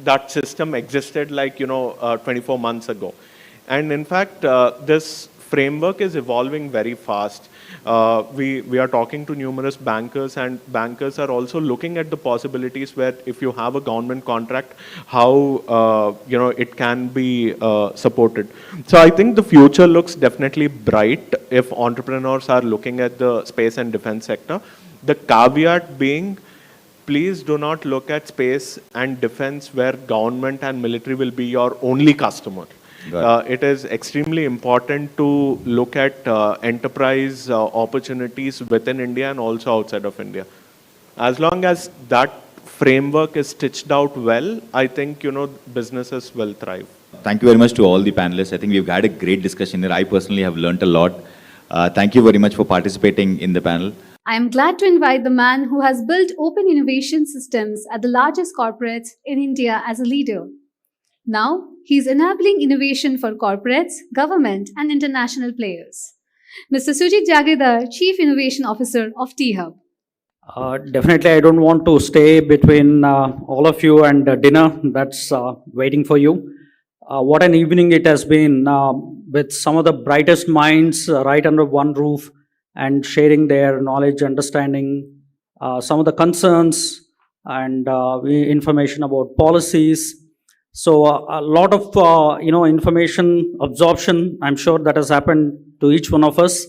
Speaker 11: that system existed like, you know, 24 months ago. And in fact, this framework is evolving very fast. We are talking to numerous bankers, and bankers are also looking at the possibilities where if you have a government contract, how you know, it can be supported. So I think the future looks definitely bright if entrepreneurs are looking at the space and defense sector. The caveat being, please do not look at space and defense where government and military will be your only customer. It is extremely important to look at enterprise opportunities within India and also outside of India. As long as that framework is stitched out well, I think, you know, businesses will thrive.
Speaker 5: Thank you very much to all the panelists. I think we've had a great discussion here. I personally have learnt a lot. Thank you very much for participating in the panel.
Speaker 20: I am glad to invite the man who has built open innovation systems at the largest corporates in India as a leader. Now, he is enabling innovation for corporates, government, and international players. Mr. Sujit Jagirdar, Chief Innovation Officer of T-Hub.
Speaker 3: Definitely, I don't want to stay between all of you and dinner that's waiting for you. What an evening it has been with some of the brightest minds right under one roof and sharing their knowledge, understanding some of the concerns and information about policies. So a lot of information absorption. I'm sure that has happened to each one of us.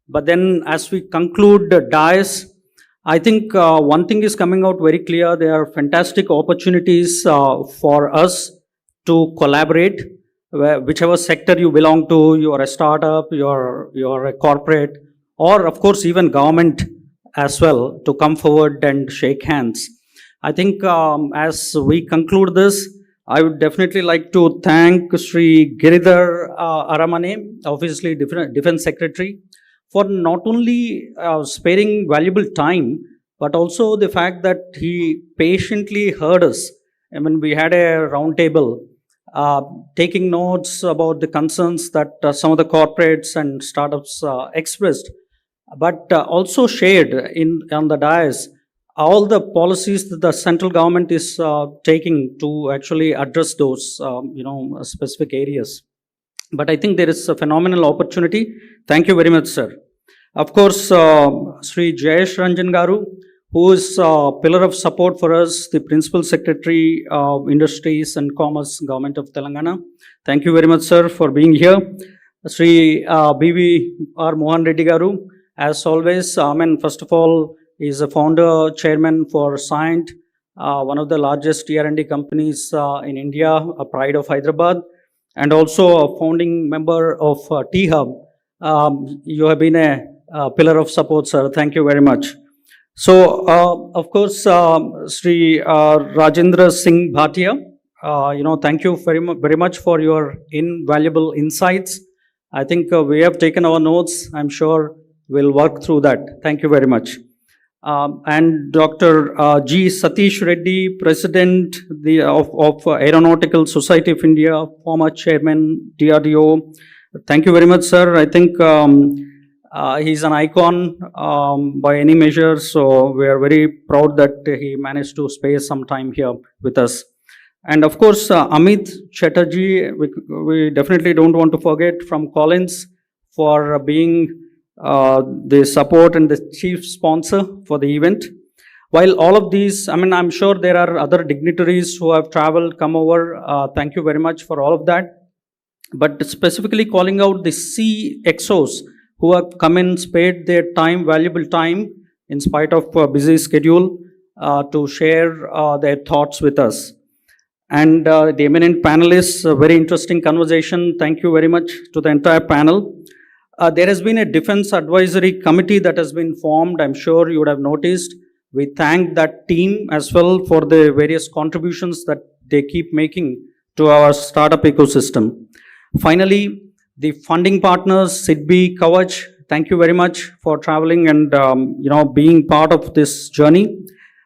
Speaker 3: But then, as we conclude the dice, I think one thing is coming out very clear. There are fantastic opportunities for us to collaborate, whichever sector you belong to, you're a startup, you're a corporate, or of course even government as well, to come forward and shake hands. I think as we conclude this, I would definitely like to thank Sri Giridhar Aramane, obviously Defense Secretary, for not only sparing valuable time, but also the fact that he patiently heard us. I mean, we had a round table taking notes about the concerns that some of the corporates and startups expressed, but also shared on the dais all the policies that the central government is taking to actually address those specific areas. But I think there is a phenomenal opportunity. Thank you very much, sir. Of course, Sri Jayesh Ranjan Garu, who is a pillar of support for us, the Principal Secretary of Industries and Commerce, Government of Telangana. Thank you very much, sir, for being here. Sri B.V.R. Mohan Reddy Garu, as always, first of all, is a founder, chairman for Scient, one of the largest ER&D companies in India, a pride of Hyderabad, and also a founding member of T-Hub. You have been a pillar of support, sir. Thank you very much. So, of course, Sri Rajendra Singh Bhatia, thank you very much for your invaluable insights. I think we have taken our notes. I'm sure we'll work through that. Thank you very much. And Dr. G. Satish Reddy, President of Aeronautical Society of India, former Chairman, DRDO. Thank you very much, sir. I think he's an icon by any measure, so we are very proud that he managed to spare some time here with us. And of course, Amit Chatterjee, we definitely don't want to forget, from Collins, for being the support and the chief sponsor for the event. While all of these, I'm sure there are other dignitaries who have traveled, come over. Thank you very much for all of that. But specifically calling out the CXOs who have come in, spared their time, valuable time, in spite of a busy schedule, to share their thoughts with us. And the eminent panelists, a very interesting conversation. Thank you very much to the entire panel. There has been a Defense Advisory Committee that has been formed. I'm sure you would have noticed. We thank that team as well for the various contributions that they keep making to our startup ecosystem. Finally, the funding partners, SIDBI, Kavach, thank you very much for traveling and being part of this journey.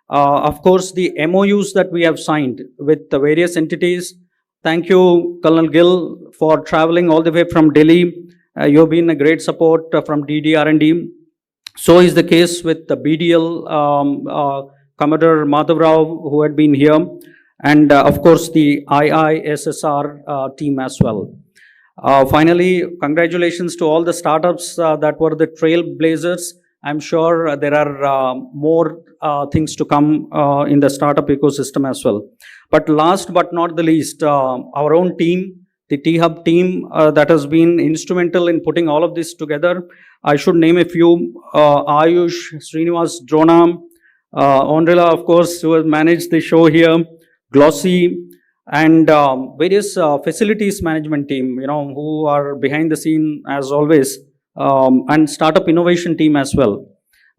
Speaker 3: Of course, the MOUs that we have signed with the various entities. Thank you, Colonel Gill, for traveling all the way from Delhi. You've been a great support from DDR&D. So is the case with the BDL, Commodore Madhav Rao, who had been here, and of course the IISSR team as well. Finally, congratulations to all the startups that were the trailblazers. I'm sure there are more things to come in the startup ecosystem as well. But last but not the least, our own team, the T-Hub team that has been instrumental in putting all of this together. I should name a few: Ayush, Srinivas, Drona, Ondrela, of course, who has managed the show here, Glossy, and various facilities management team, who are behind the scene as always, and startup innovation team as well.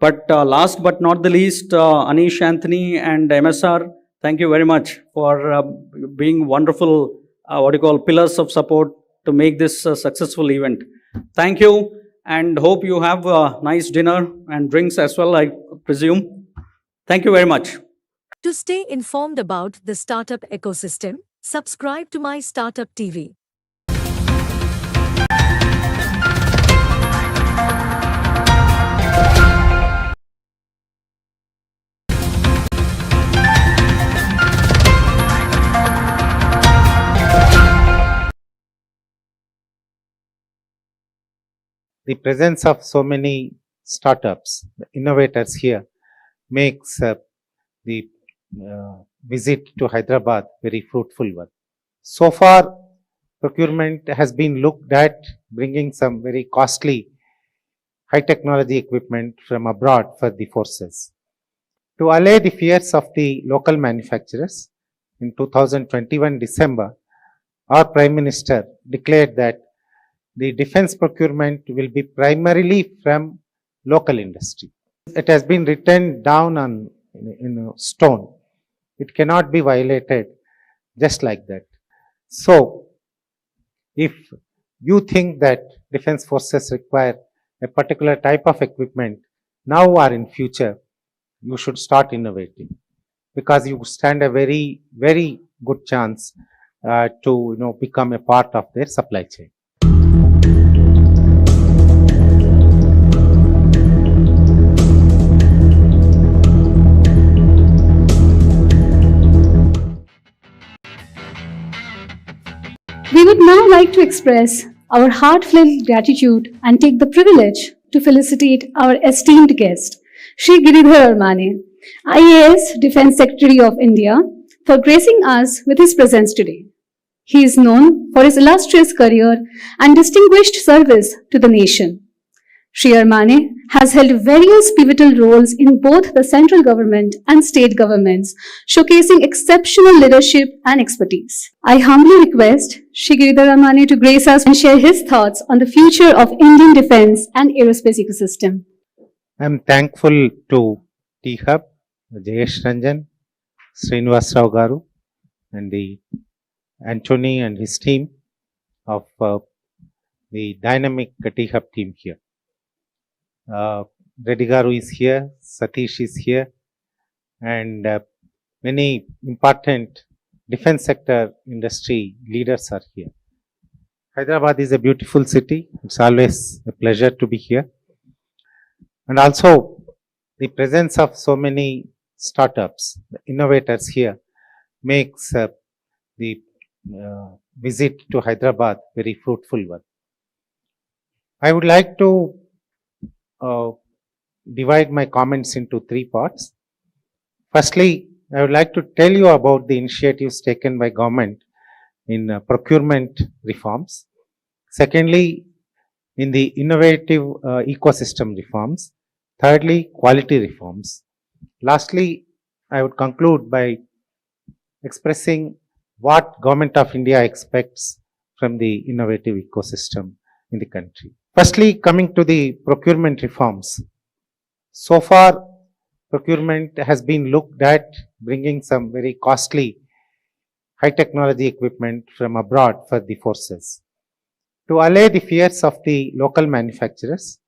Speaker 3: But last but not the least, Anish, Anthony, and MSR, thank you very much for being wonderful, pillars of support to make this a successful event. Thank you, and hope you have a nice dinner and drinks as well, I presume. Thank you very much.
Speaker 9: To stay informed about the startup ecosystem, subscribe to MyStartupTV.
Speaker 22: the presence of so many startups, the innovators here, makes the visit to Hyderabad very fruitful one. So far, procurement has been looked at bringing some very costly high technology equipment from abroad for the forces. To allay the fears of the local manufacturers, in 2021 December, our Prime Minister declared that the defense procurement will be primarily from local industry. It has been written down on in stone. It cannot be violated just like that. So, if you think that defense forces require a particular type of equipment now or in future, you should start innovating, because you stand a very, very good chance to become a part of their supply chain.
Speaker 20: We would now like to express our heartfelt gratitude and take the privilege to felicitate our esteemed guest, Shri Giridhar Armane, IAS Defence Secretary of India, for gracing us with his presence today. He is known for his illustrious career and distinguished service to the nation. Shri Armane has held various pivotal roles in both the central government and state governments, showcasing exceptional leadership and expertise. I humbly request Shri Giridhar Armane to grace us and share his thoughts on the future of Indian defense and aerospace ecosystem.
Speaker 22: I am thankful to T-Hub, Jayesh Ranjan, Srinivas Rao Garu, and the Anthony and his team of the dynamic T-Hub team here. Reddy Garu is here, Satish is here, and many important defense sector industry leaders are here. Hyderabad is a beautiful city. It's always a pleasure to be here. And also, the presence of so many startups, the innovators here, makes the visit to Hyderabad very fruitful one. I would like to divide my comments into three parts. Firstly, I would like to tell you about the initiatives taken by government in procurement reforms. Secondly, in the innovative ecosystem reforms. Thirdly, quality reforms. Lastly, I would conclude by expressing what Government of India expects from the innovative ecosystem in the country. Firstly, coming to the procurement reforms. So far, procurement has been looked at bringing some very costly high technology equipment from abroad for the forces. To allay the fears of the local manufacturers,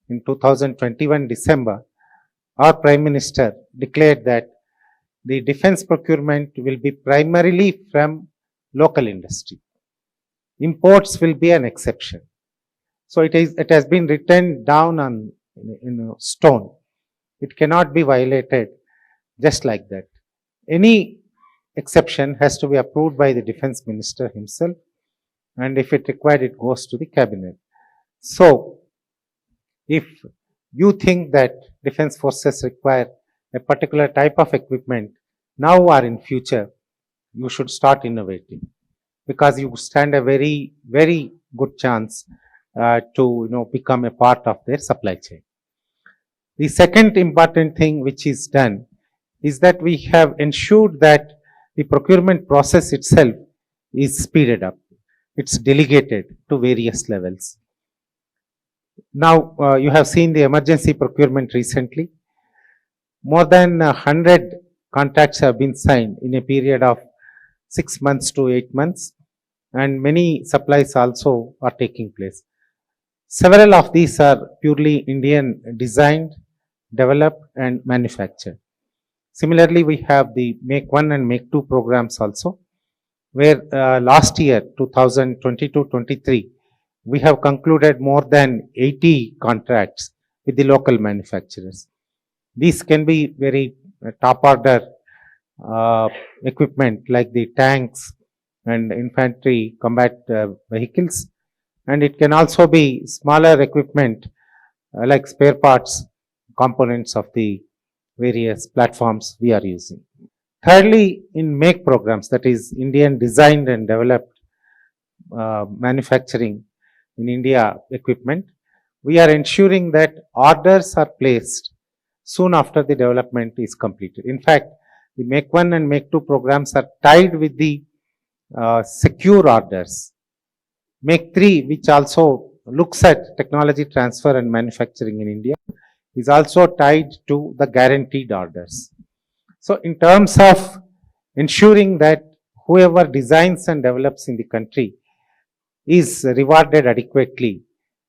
Speaker 22: in 2021 December, our Prime Minister declared that the defense procurement will be primarily from local industry. Imports will be an exception. So it has been written down on in stone. It cannot be violated just like that. Any exception has to be approved by the defense minister himself, and if it required, it goes to the cabinet. So, if you think that defense forces require a particular type of equipment now or in future, you should start innovating, because you stand a very, very good chance to become a part of their supply chain. The second important thing which is done is that we have ensured that the procurement process itself is speeded up. It's delegated to various levels. Now, you have seen the emergency procurement recently. More than 100 contracts have been signed in a period of 6 months to 8 months, and many supplies also are taking place. Several of these are purely Indian designed, developed and manufactured. Similarly, we have the Make 1 and Make 2 programs also, where last year 2022-23 we have concluded more than 80 contracts with the local manufacturers. These can be very top order equipment like the tanks and infantry combat vehicles, and it can also be smaller equipment like spare parts, components of the various platforms we are using. Thirdly, in make programs, that is Indian designed and developed manufacturing in India equipment, we are ensuring that orders are placed soon after the development is completed. In fact, the Make 1 and Make 2 programs are tied with the secure orders. Make 3, which also looks at technology transfer and manufacturing in India, is also tied to the guaranteed orders. So in terms of ensuring that whoever designs and develops in the country is rewarded adequately,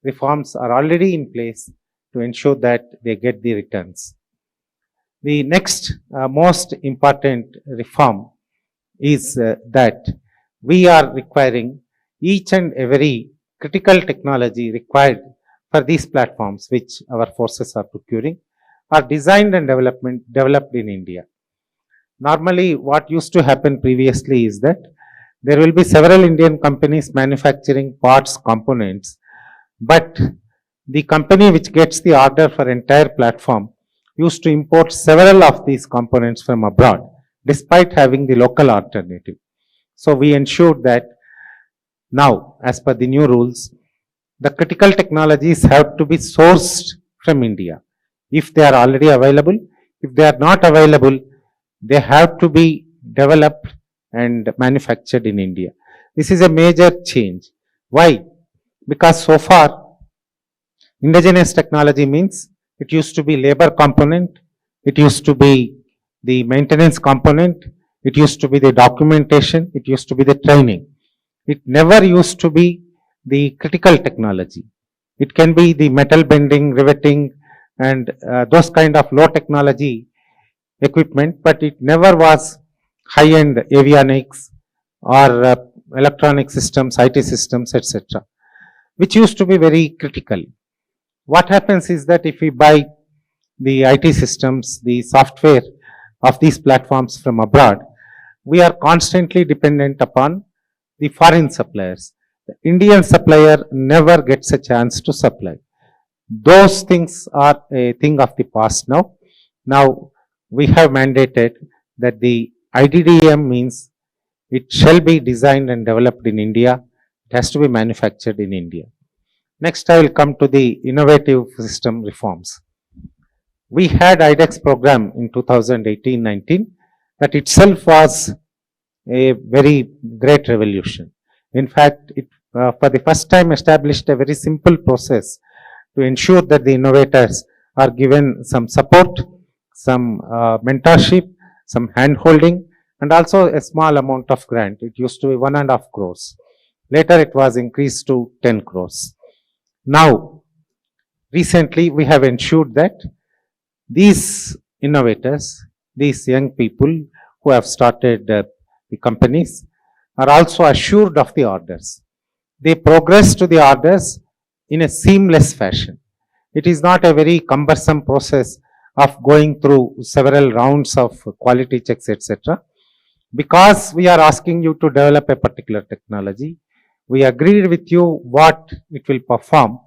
Speaker 22: reforms are already in place to ensure that they get the returns. The next most important reform is that we are requiring each and every critical technology required for these platforms which our forces are procuring are designed and developed in India. Normally what used to happen previously is that there will be several Indian companies manufacturing parts, components, but the company which gets the order for entire platform used to import several of these components from abroad despite having the local alternative. So we ensured that now, as per the new rules, the critical technologies have to be sourced from India. If they are already available, if they are not available, they have to be developed and manufactured in India. This is a major change. Why? Because so far, indigenous technology means it used to be labor component, it used to be the maintenance component, it used to be the documentation, it used to be the training. It never used to be the critical technology. It can be the metal bending, riveting, and those kind of low technology equipment, but it never was high-end avionics or electronic systems, IT systems, etc., which used to be very critical. What happens is that if we buy the IT systems, the software of these platforms from abroad, we are constantly dependent upon the foreign suppliers. The Indian supplier never gets a chance to supply. Those things are a thing of the past now. Now we have mandated that the IDDM means it shall be designed and developed in India. It has to be manufactured in India. Next, I will come to the innovative system reforms. We had IDEX program in 2018-19 that itself was a very great revolution. In fact, it for the first time established a very simple process to ensure that the innovators are given some support, some mentorship, some hand-holding, and also a small amount of grant. It used to be 1.5 crores. Later it was increased to 10 crores. Now, recently we have ensured that these innovators, these young people who have started the companies are also assured of the orders. They progress to the orders in a seamless fashion. It is not a very cumbersome process of going through several rounds of quality checks, etc. Because we are asking you to develop a particular technology, we agreed with you what it will perform,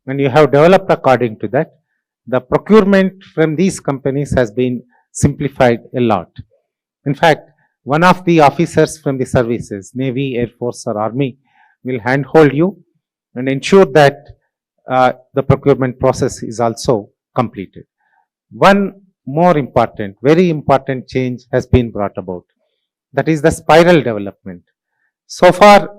Speaker 22: and you have developed according to that. The procurement from these companies has been simplified a lot. In fact, one of the officers from the services, Navy, Air Force or Army, will handhold you and ensure that the procurement process is also completed. One more important, very important change has been brought about. That is the spiral development. So far,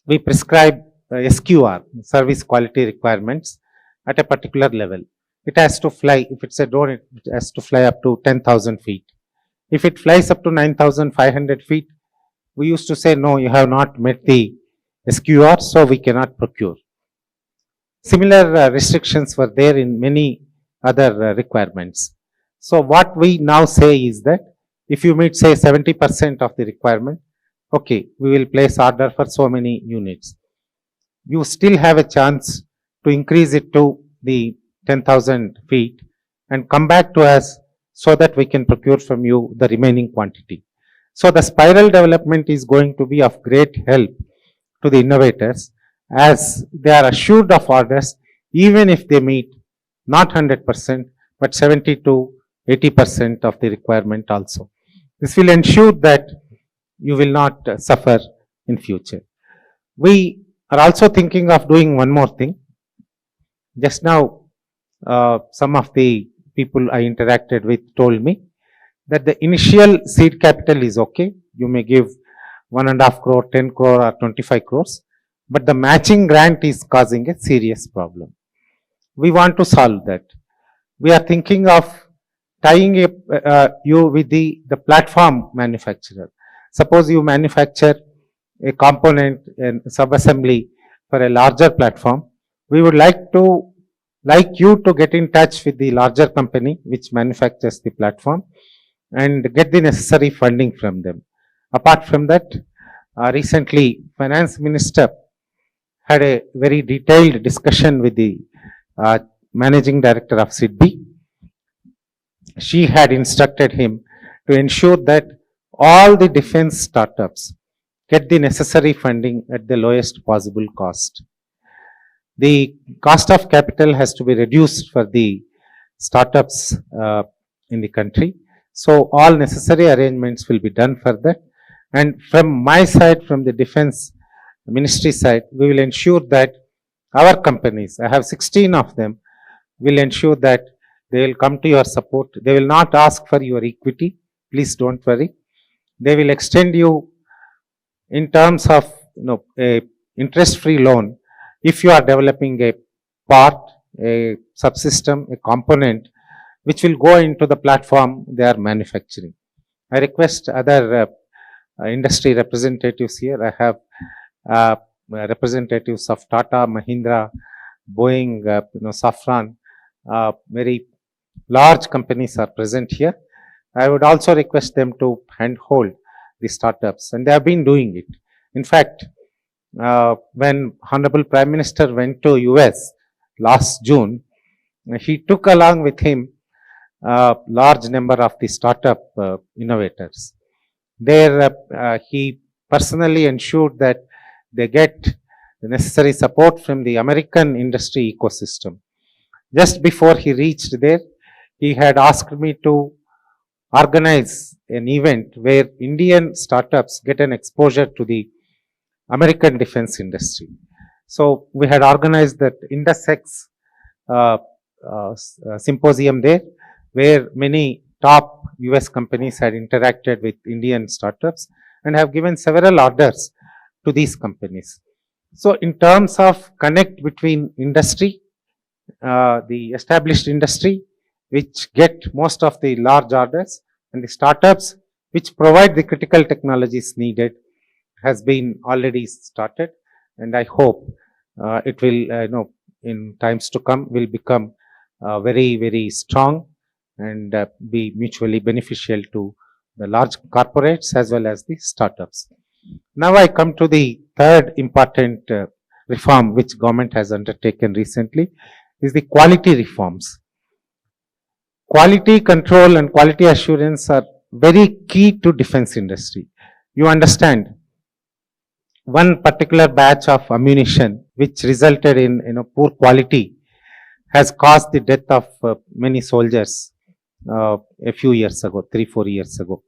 Speaker 22: we prescribe SQR, service quality requirements, at a particular level. It has to fly, if it's a drone, it has to fly up to 10,000 feet. If it flies up to 9,500 feet, we used to say, no, you have not met the SQR, so we cannot procure. Similar restrictions were there in many other requirements. So what we now say is that if you meet say 70% of the requirement, okay, we will place order for so many units. You still have a chance to increase it to the 10,000 feet and come back to us so that we can procure from you the remaining quantity. So the spiral development is going to be of great help to the innovators, as they are assured of orders even if they meet not 100% but 70 to 80% of the requirement also. This will ensure that you will not suffer in future. We are also thinking of doing one more thing. Just now, some of the people I interacted with told me that the initial seed capital is okay. You may give 1.5 crore, 10 crore or 25 crores, but the matching grant is causing a serious problem. We want to solve that. We are thinking of tying you with the platform manufacturer. Suppose you manufacture a component and sub-assembly for a larger platform. We would like you to get in touch with the larger company which manufactures the platform and get the necessary funding from them. Apart from that, recently Finance Minister had a very detailed discussion with the Managing Director of SIDBI. She had instructed him to ensure that all the defense startups get the necessary funding at the lowest possible cost. The cost of capital has to be reduced for the startups in the country. So all necessary arrangements will be done for that. And from my side, from the defense ministry side, we will ensure that our companies, I have 16 of them, will ensure that they will come to your support. They will not ask for your equity. Please don't worry. They will extend you in terms of a interest-free loan if you are developing a part, a subsystem, a component which will go into the platform they are manufacturing. I request other industry representatives here. I have representatives of Tata, Mahindra, Boeing, Safran, very large companies are present here. I would also request them to handhold the startups, and they have been doing it. In fact, when Honorable Prime Minister went to US last June, he took along with him a large number of the startup innovators. There, he personally ensured that they get the necessary support from the American industry ecosystem. Just before he reached there, he had asked me to organize an event where Indian startups get an exposure to the American defense industry. So we had organized that IndusX symposium there, where many top US companies had interacted with Indian startups and have given several orders to these companies. So in terms of connect between industry, the established industry, which get most of the large orders, and the startups which provide the critical technologies needed, has been already started, and I hope it will, in times to come, will become very, very strong and be mutually beneficial to the large corporates as well as the startups. Now I come to the third important reform which government has undertaken recently, is the quality reforms. Quality control and quality assurance are very key to defense industry. You understand, one particular batch of ammunition which resulted in poor quality has caused the death of many soldiers a few years ago, 3-4 years ago.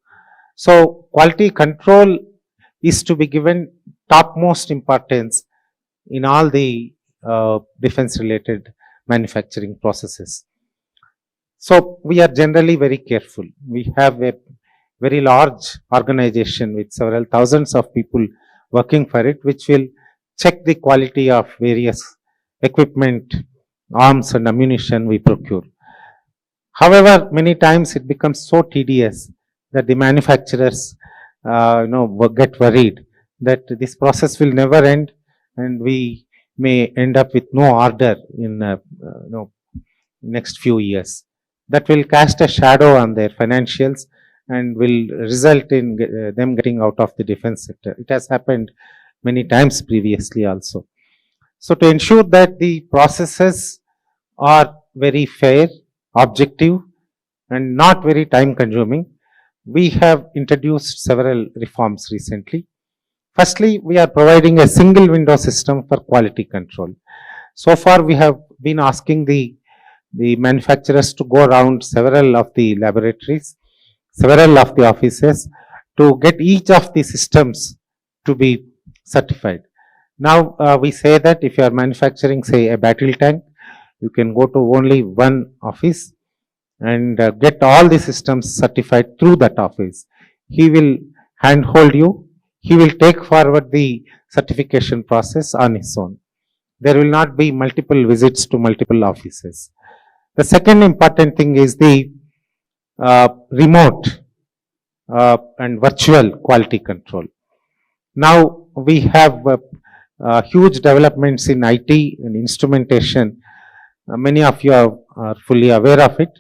Speaker 22: So quality control is to be given topmost importance in all the defense related manufacturing processes. So we are generally very careful. We have a very large organization with several thousands of people working for it, which will check the quality of various equipment, arms and ammunition we procure. However, many times it becomes so tedious that the manufacturers get worried that this process will never end and we may end up with no order in next few years. That will cast a shadow on their financials and will result in them getting out of the defense sector. It has happened many times previously also. So to ensure that the processes are very fair, objective and not very time consuming, we have introduced several reforms recently. Firstly, we are providing a single window system for quality control. So far, we have been asking the manufacturers to go around several of the laboratories, several of the offices to get each of the systems to be certified. Now, we say that if you are manufacturing, say, a battle tank, you can go to only one office and get all the systems certified through that office. He will handhold you. He will take forward the certification process on his own. There will not be multiple visits to multiple offices. The second important thing is the remote and virtual quality control. Now we have huge developments in IT and instrumentation. Many of you are fully aware of it,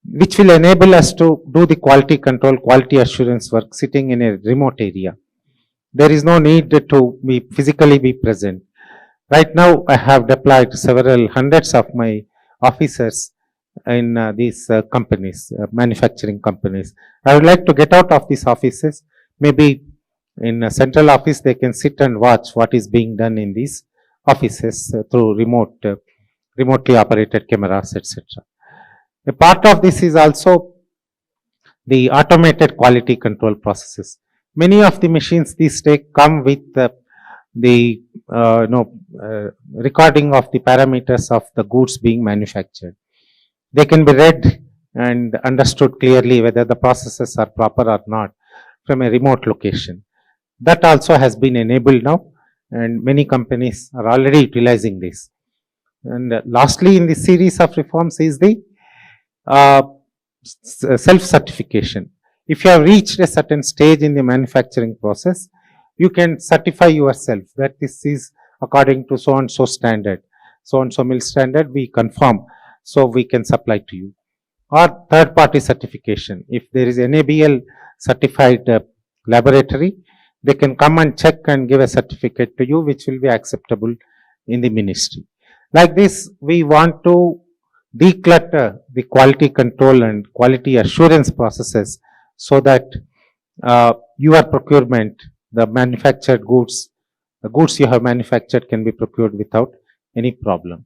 Speaker 22: which will enable us to do the quality control, quality assurance work sitting in a remote area. There is no need to be physically be present. Right now, I have deployed several hundreds of my officers in these companies, manufacturing companies. I would like to get out of these offices. Maybe in a central office, they can sit and watch what is being done in these offices through remotely operated cameras, etc. A part of this is also the automated quality control processes. Many of the machines these days come with the recording of the parameters of the goods being manufactured. They can be read and understood clearly whether the processes are proper or not from a remote location. That also has been enabled now, and many companies are already utilizing this. And lastly, in this series of reforms is the self-certification. If you have reached a certain stage in the manufacturing process, you can certify yourself that this is according to so and so standard, so and so mill standard, we confirm, so we can supply to you. Or third party certification. If there is NABL certified laboratory, they can come and check and give a certificate to you, which will be acceptable in the ministry. Like this, we want to declutter the quality control and quality assurance processes so that your procurement, the manufactured goods, the goods you have manufactured can be procured without any problem.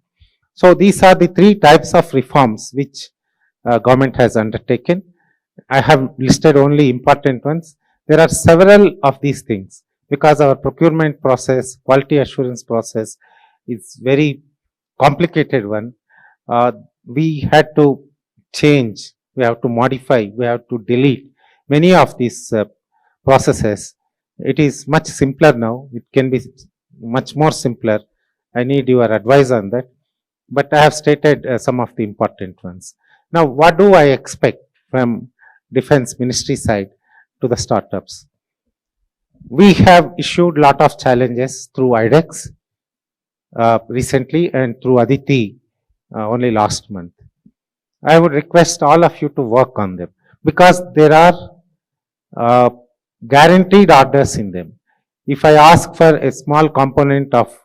Speaker 22: So these are the three types of reforms which government has undertaken. I have listed only important ones. There are several of these things because our procurement process, quality assurance process is very complicated one. We had to change, we have to modify, we have to delete many of these processes. It is much simpler now. It can be much more simpler. I need your advice on that. But I have stated some of the important ones. Now, what do I expect from Defense Ministry side to the startups? We have issued a lot of challenges through IDEX recently and through Aditi only last month. I would request all of you to work on them because there are guaranteed orders in them. If I ask for a small component of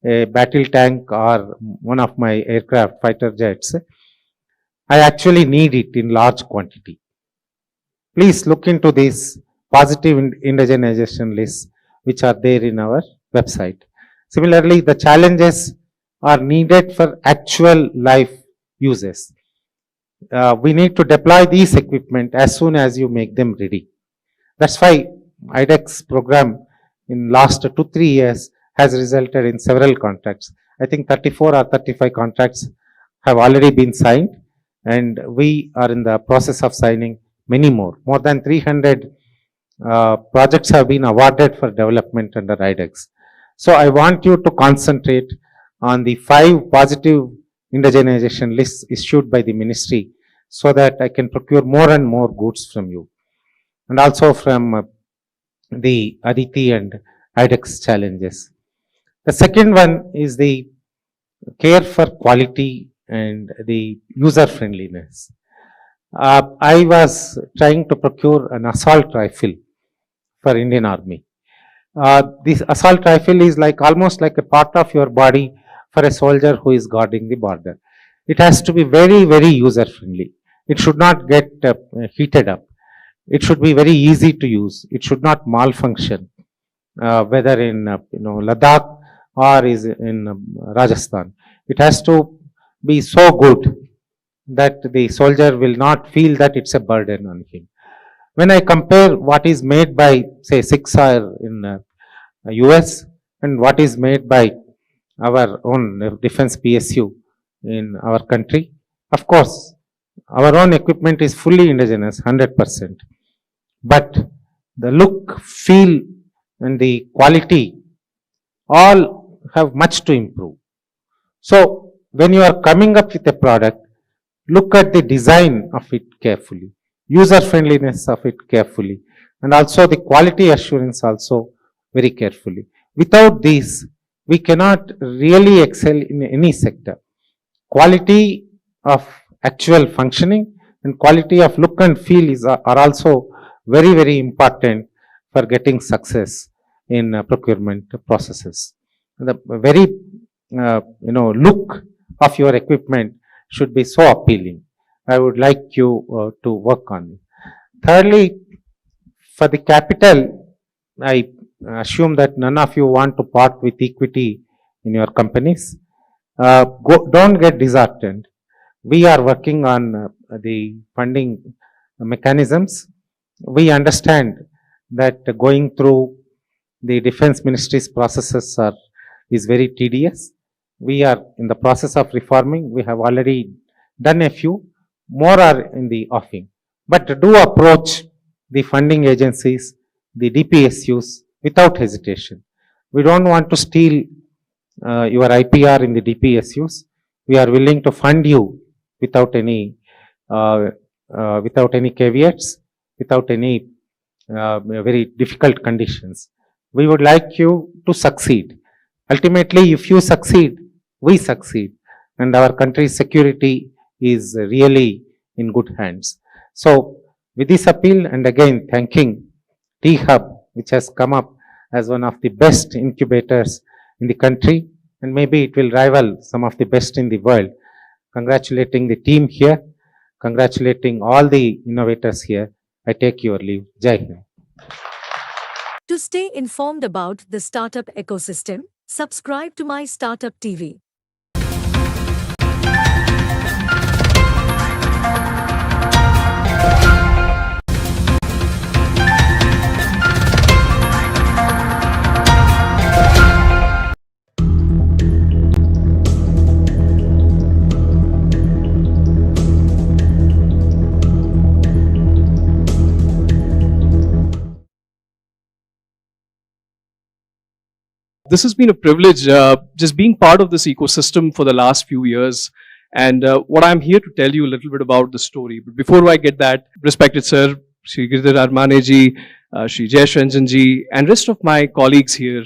Speaker 22: a battle tank or one of my aircraft fighter jets, I actually need it in large quantity. Please look into these positive indigenization lists which are there in our website. Similarly, the challenges are needed for actual life uses. We need to deploy these equipment as soon as you make them ready. That's why IDEX program in last 2-3 years has resulted in several contracts. I think 34 or 35 contracts have already been signed, and we are in the process of signing many more. More than 300 projects have been awarded for development under IDEX. So I want you to concentrate on the 5 positive indigenization lists issued by the ministry so that I can procure more and more goods from you. And also from the Aditi and IDEX challenges. The second one is the care for quality and the user friendliness. I was trying to procure an assault rifle for Indian Army. This assault rifle is like almost like a part of your body for a soldier who is guarding the border. It has to be very, very user friendly. It should not get heated up. It should be very easy to use. It should not malfunction. whether in Ladakh or is in Rajasthan. It has to be so good that the soldier will not feel that it's a burden on him. When I compare what is made by, say, 6R in US and what is made by our own defense PSU in our country, of course, our own equipment is fully indigenous, 100%. But the look, feel, and the quality all have much to improve. So, when you are coming up with a product, look at the design of it carefully, user friendliness of it carefully, and also the quality assurance also very carefully. Without these, we cannot really excel in any sector. Quality of actual functioning and quality of look and feel are also very, very important for getting success in procurement processes. The very look of your equipment should be so appealing. I would like you to work on it. Thirdly, for the capital, I assume that none of you want to part with equity in your companies. Don't get disheartened. We are working on the funding mechanisms. We understand that going through the defense ministry's processes is very tedious. We are in the process of reforming. We have already done a few. More are in the offing. But do approach the funding agencies, the DPSUs, without hesitation. We don't want to steal your IPR in the DPSUs. We are willing to fund you without any caveats, without any very difficult conditions. We would like you to succeed. Ultimately, if you succeed, we succeed, and our country's security is really in good hands. So, with this appeal, and again thanking T-Hub, which has come up as one of the best incubators in the country, and maybe it will rival some of the best in the world. Congratulating the team here, congratulating all the innovators here. I take your leave. Jai Hind.
Speaker 9: To stay informed about the startup ecosystem, subscribe to MyStartupTV.
Speaker 21: This has been a privilege, just being part of this ecosystem for the last few years. And what I'm here to tell you a little bit about the story. But before I get that, respected sir, Shri Giridhar Armane ji, Shri Jayesh Ranjan ji, and rest of my colleagues here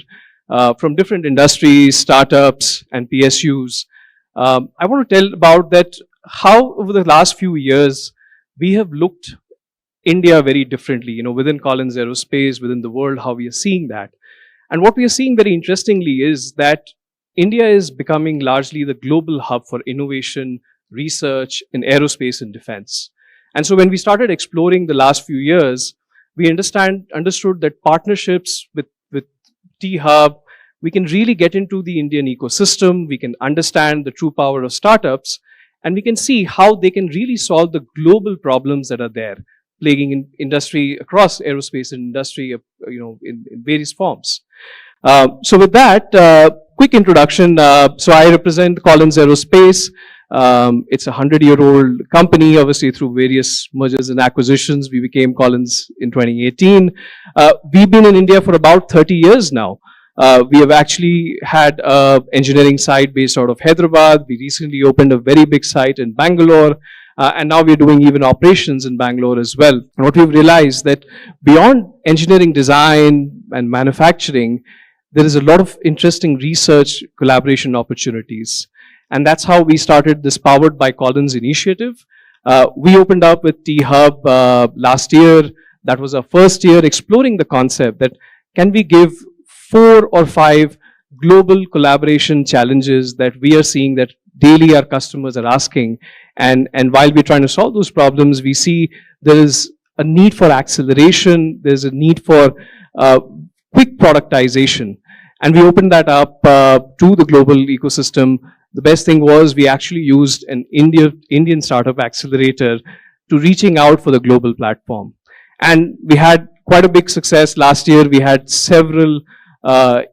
Speaker 21: from different industries, startups, and PSUs, I want to tell about that how over the last few years we have looked India very differently, within Collins Aerospace, within the world, how we are seeing that. And what we are seeing very interestingly is that India is becoming largely the global hub for innovation, research in aerospace and defense. And so when we started exploring the last few years, we understood that partnerships with T-Hub, we can really get into the Indian ecosystem, we can understand the true power of startups, and we can see how they can really solve the global problems that are there, plaguing in industry across aerospace and industry, in various forms. So with that, quick introduction. So I represent Collins Aerospace. It's a 100-year-old company, obviously through various mergers and acquisitions. We became Collins in 2018. We've been in India for about 30 years now. We have actually had an engineering site based out of Hyderabad. We recently opened a very big site in Bangalore. And now we're doing even operations in Bangalore as well. And what we've realized that beyond engineering design and manufacturing, there is a lot of interesting research collaboration opportunities. And that's how we started this Powered by Collins initiative. We opened up with T-Hub last year. That was our first year exploring the concept that can we give 4 or 5 global collaboration challenges that we are seeing that daily our customers are asking. And while we're trying to solve those problems, we see there is a need for acceleration. There's a need for quick productization. And we opened that up to the global ecosystem. The best thing was we actually used an Indian startup accelerator to reaching out for the global platform. And we had quite a big success. Last year, we had several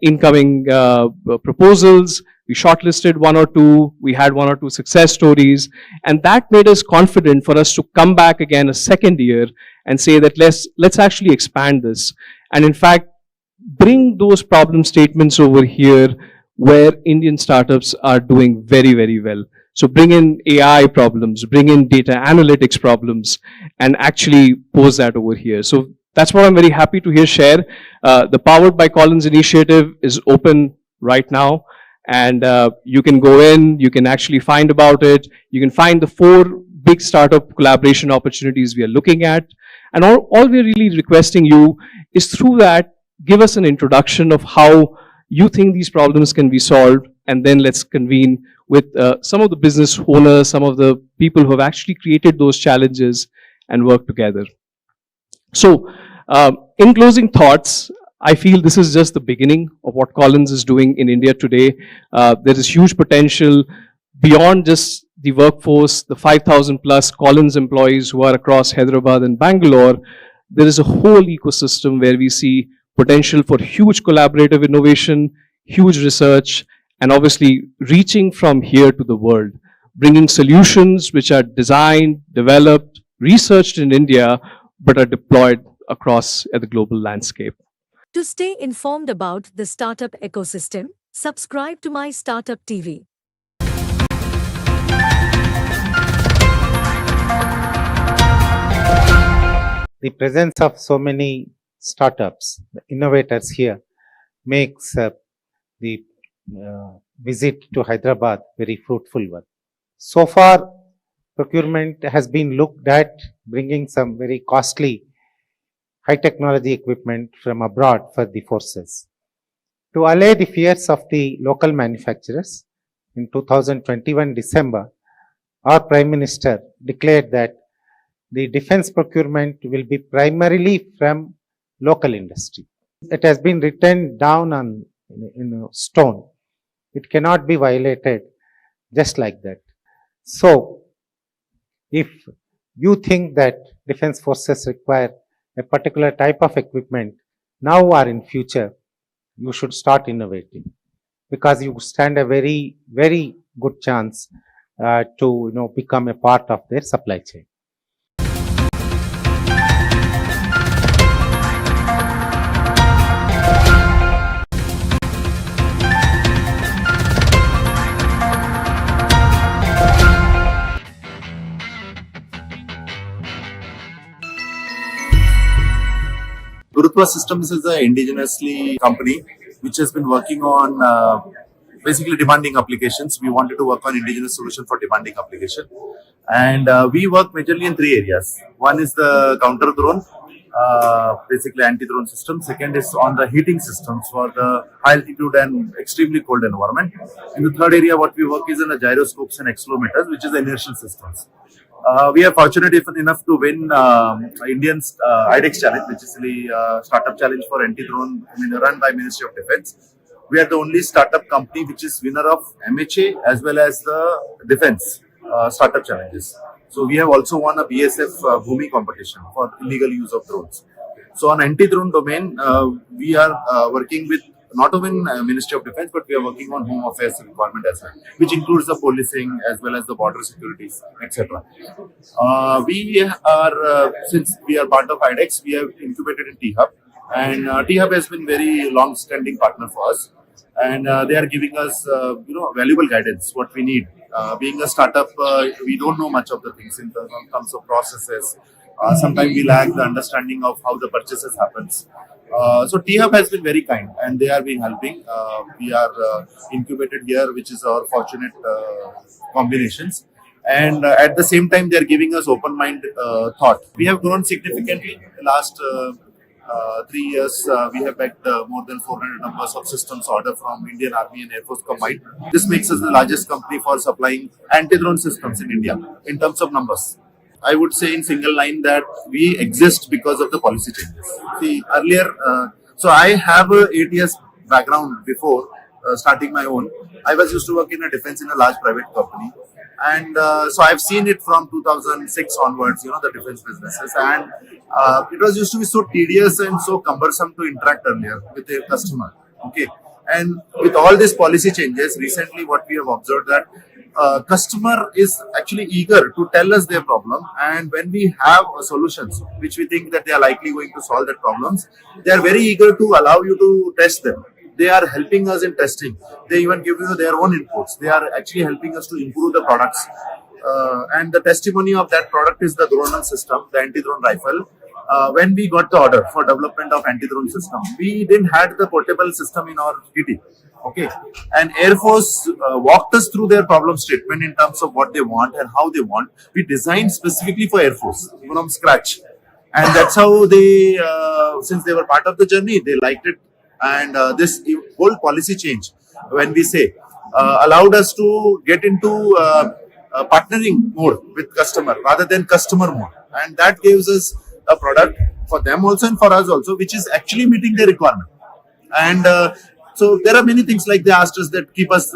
Speaker 21: incoming proposals. We shortlisted one or two. We had one or two success stories. And that made us confident for us to come back again a second year and say that let's actually expand this. And in fact, bring those problem statements over here where Indian startups are doing very, very well. So bring in AI problems, bring in data analytics problems, and actually pose that over here. So that's what I'm very happy to share. The Powered by Collins initiative is open right now. And you can go in, you can actually find about it. You can find the 4 big startup collaboration opportunities we are looking at. And all we're really requesting you is through that, give us an introduction of how you think these problems can be solved, and then let's convene with some of the business owners, some of the people who have actually created those challenges and work together. So, in closing thoughts, I feel this is just the beginning of what Collins is doing in India today. There is huge potential beyond just the workforce, the 5,000 plus Collins employees who are across Hyderabad and Bangalore. There is a whole ecosystem where we see potential for huge collaborative innovation, huge research, and obviously reaching from here to the world, bringing solutions which are designed, developed, researched in India, but are deployed across the global landscape.
Speaker 9: To stay informed about the startup ecosystem, subscribe to MyStartupTV.
Speaker 22: The presence of so many startups, the innovators here, makes the visit to Hyderabad very fruitful one. So far, procurement has been looked at bringing some very costly high technology equipment from abroad for the forces. To allay the fears of the local manufacturers, in 2021 December, our Prime Minister declared that the defense procurement will be primarily from local industry. It has been written down on stone. It cannot be violated just like that. So, if you think that defense forces require a particular type of equipment now or in future, you should start innovating, because you stand a very, very good chance to become a part of their supply chain.
Speaker 12: Gurutva Systems is an indigenously company which has been working on basically demanding applications. We wanted to work on indigenous solution for demanding application, and we work majorly in 3 areas. One is the counter drone, basically anti-drone system. Second is on the heating systems for the high altitude and extremely cold environment. In the third area, what we work is in the gyroscopes and accelerometers, which is the inertial systems. We are fortunate enough to win Indian's IDEX challenge, which is the startup challenge for anti-drone run by Ministry of Defense. We are the only startup company which is winner of MHA as well as the defense startup challenges. So we have also won a BSF Bhumi competition for illegal use of drones. So on anti-drone domain, we are working with not only Ministry of Defense, but we are working on Home Affairs requirement as well, which includes the policing as well as the border securities, etc. We are, since we are part of IDEX, we have incubated in T-Hub, and T-Hub has been very long-standing partner for us, and they are giving us, valuable guidance, what we need. Being a startup, we don't know much of the things in terms of processes. Sometimes we lack the understanding of how the purchases happens. So T-Hub has been very kind, and they are being helping. We are incubated here, which is our fortunate combinations. And at the same time, they are giving us open mind thought. We have grown significantly in the last 3 years. We have backed more than 400 numbers of systems order from Indian Army and Air Force combined. This makes us the largest company for supplying anti-drone systems in India in terms of numbers. I would say in single line that we exist because of the policy changes. See, earlier So I have a 8 years background before starting my own. I was used to work in a defense in a large private company. And so I've seen it from 2006 onwards, the defense businesses. And it was used to be so tedious and so cumbersome to interact earlier with the customer. Okay. And with all these policy changes, recently what we have observed that customer is actually eager to tell us their problem, and when we have solutions which we think that they are likely going to solve their problems, they are very eager to allow you to test them. They are helping us in testing. They even give you their own inputs. They are actually helping us to improve the products. And the testimony of that product is the drone system, the anti-drone rifle. When we got the order for development of anti-drone system, we didn't have the portable system in our kitty. Okay, and Air Force walked us through their problem statement in terms of what they want and how they want. We designed specifically for Air Force from scratch, and that's how they, since they were part of the journey, they liked it. And this whole policy change, when we say, allowed us to get into partnering mode with customer rather than customer mode, and that gives us a product for them also and for us also, which is actually meeting their requirement. And so there are many things like they asked us that keep us,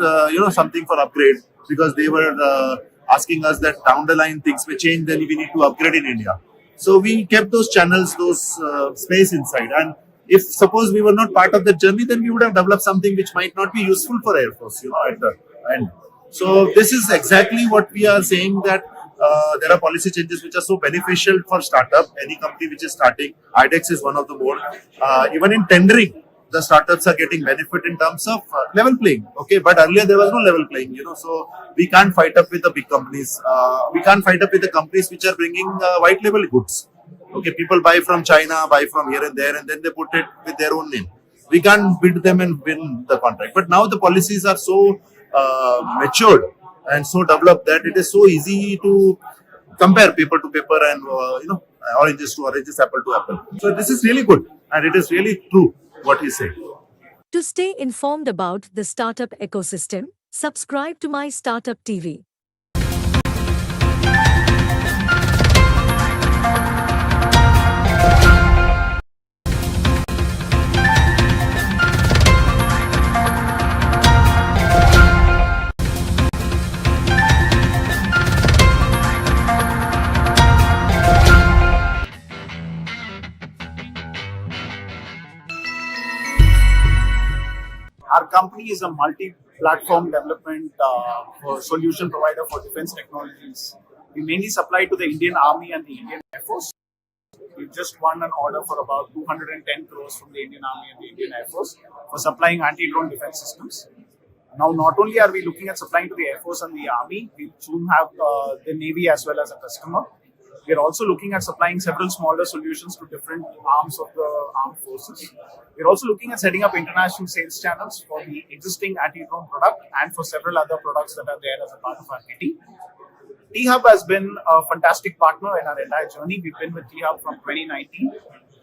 Speaker 12: something for upgrade, because they were asking us that down the line things may change, then we need to upgrade in India. So we kept those channels, those space inside. And if suppose we were not part of that journey, then we would have developed something which might not be useful for Air Force, at the end. So this is exactly what we are saying, that there are policy changes which are so beneficial for startup, any company which is starting. IDEX is one of the more, even in tendering, the startups are getting benefit in terms of level playing. Okay, but earlier there was no level playing, so we can't fight up with the big companies. We can't fight up with the companies which are bringing white label goods. Okay, people buy from China, buy from here and there, and then they put it with their own name. We can't bid them and win the contract. But now the policies are so matured and so developed that it is so easy to compare paper to paper and oranges to oranges, apple to apple. So this is really good, and it is really true what he said.
Speaker 9: To stay informed about the startup ecosystem, subscribe to MyStartupTV.
Speaker 13: Our company is a multi-platform development solution provider for defense technologies. We mainly supply to the Indian Army and the Indian Air Force. We've just won an order for about 210 crores from the Indian Army and the Indian Air Force for supplying anti-drone defense systems. Now, not only are we looking at supplying to the Air Force and the Army, we soon have the Navy as well as a customer. We are also looking at supplying several smaller solutions to different arms of the armed forces. We are also looking at setting up international sales channels for the existing anti-drone product and for several other products that are there as a part of our kitty. T-Hub has been a fantastic partner in our entire journey. We've been with T-Hub from 2019.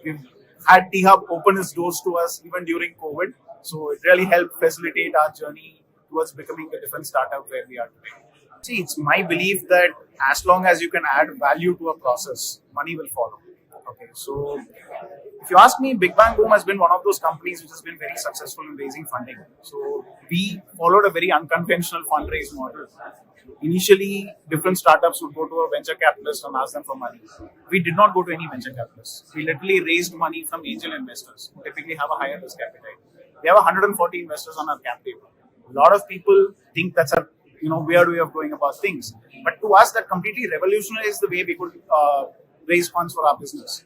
Speaker 13: We've had T-Hub open its doors to us even during COVID. So it really helped facilitate our journey towards becoming the defense startup where we are today. See, it's my belief that as long as you can add value to a process, money will follow. Okay, so if you ask me, Big Bang Boom has been one of those companies which has been very successful in raising funding. So we followed a very unconventional fundraise model. Initially, different startups would go to a venture capitalist and ask them for money. We did not go to any venture capitalists. We literally raised money from angel investors who typically have a higher risk appetite. We have 140 investors on our cap table. A lot of people think that's a weird way of going about things. But to us, that completely revolutionized the way we could raise funds for our business.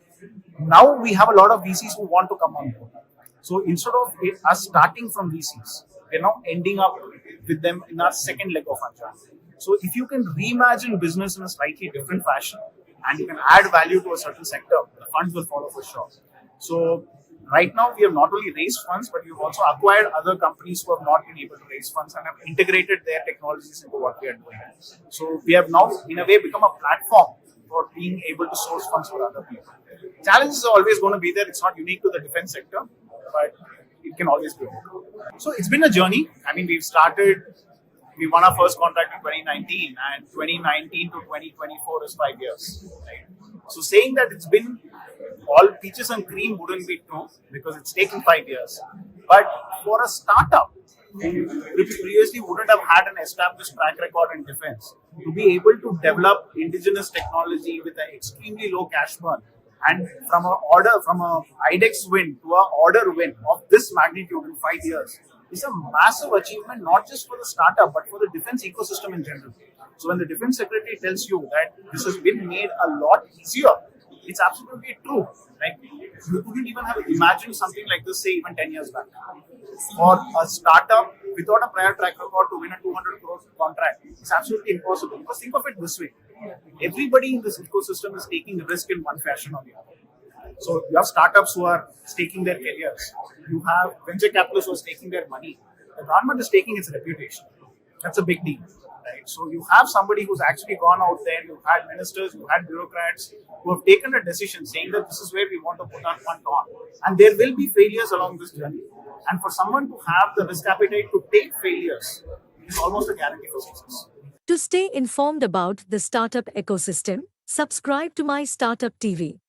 Speaker 13: Now we have a lot of VCs who want to come on board. So instead of us starting from VCs, we're now ending up with them in our second leg of our journey. So if you can reimagine business in a slightly different fashion and you can add value to a certain sector, the funds will follow for sure. So right now, we have not only raised funds, but we've also acquired other companies who have not been able to raise funds and have integrated their technologies into what we are doing. So we have now, in a way, become a platform for being able to source funds for other people. Challenges are always going to be there. It's not unique to the defense sector, but it can always be there. So it's been a journey. I mean, we won our first contract in 2019, and 2019 to 2024 is 5 years. Right? So saying that it's been all peaches and cream wouldn't be true because it's taken 5 years. But for a startup who previously wouldn't have had an established track record in defense, to be able to develop indigenous technology with an extremely low cash burn, and from a IDEX win to a order win of this magnitude in 5 years is a massive achievement, not just for the startup, but for the defense ecosystem in general. So when the defense secretary tells you that this has been made a lot easier, it's absolutely true. Like, you couldn't even have imagined something like this, say, even 10 years back. For a startup without a prior track record to win a 200 crore contract, it's absolutely impossible. Because think of it this way. Everybody in this ecosystem is taking risk in one fashion or the other. So you have startups who are staking their careers. You have venture capitalists who are staking their money. The government is taking its reputation. That's a big deal. Right? So you have somebody who's actually gone out there, you've had ministers, you've had bureaucrats who have taken a decision saying that this is where we want to put our fund on. And there will be failures along this journey. And for someone to have the risk appetite to take failures is almost a guarantee for success.
Speaker 9: To stay informed about the startup ecosystem, subscribe to MyStartupTV.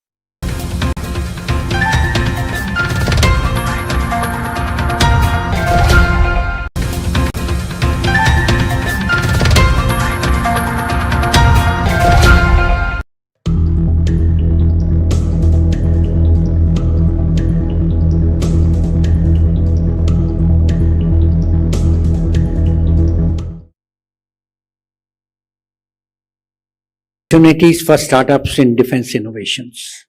Speaker 3: Opportunities for startups in defense innovations.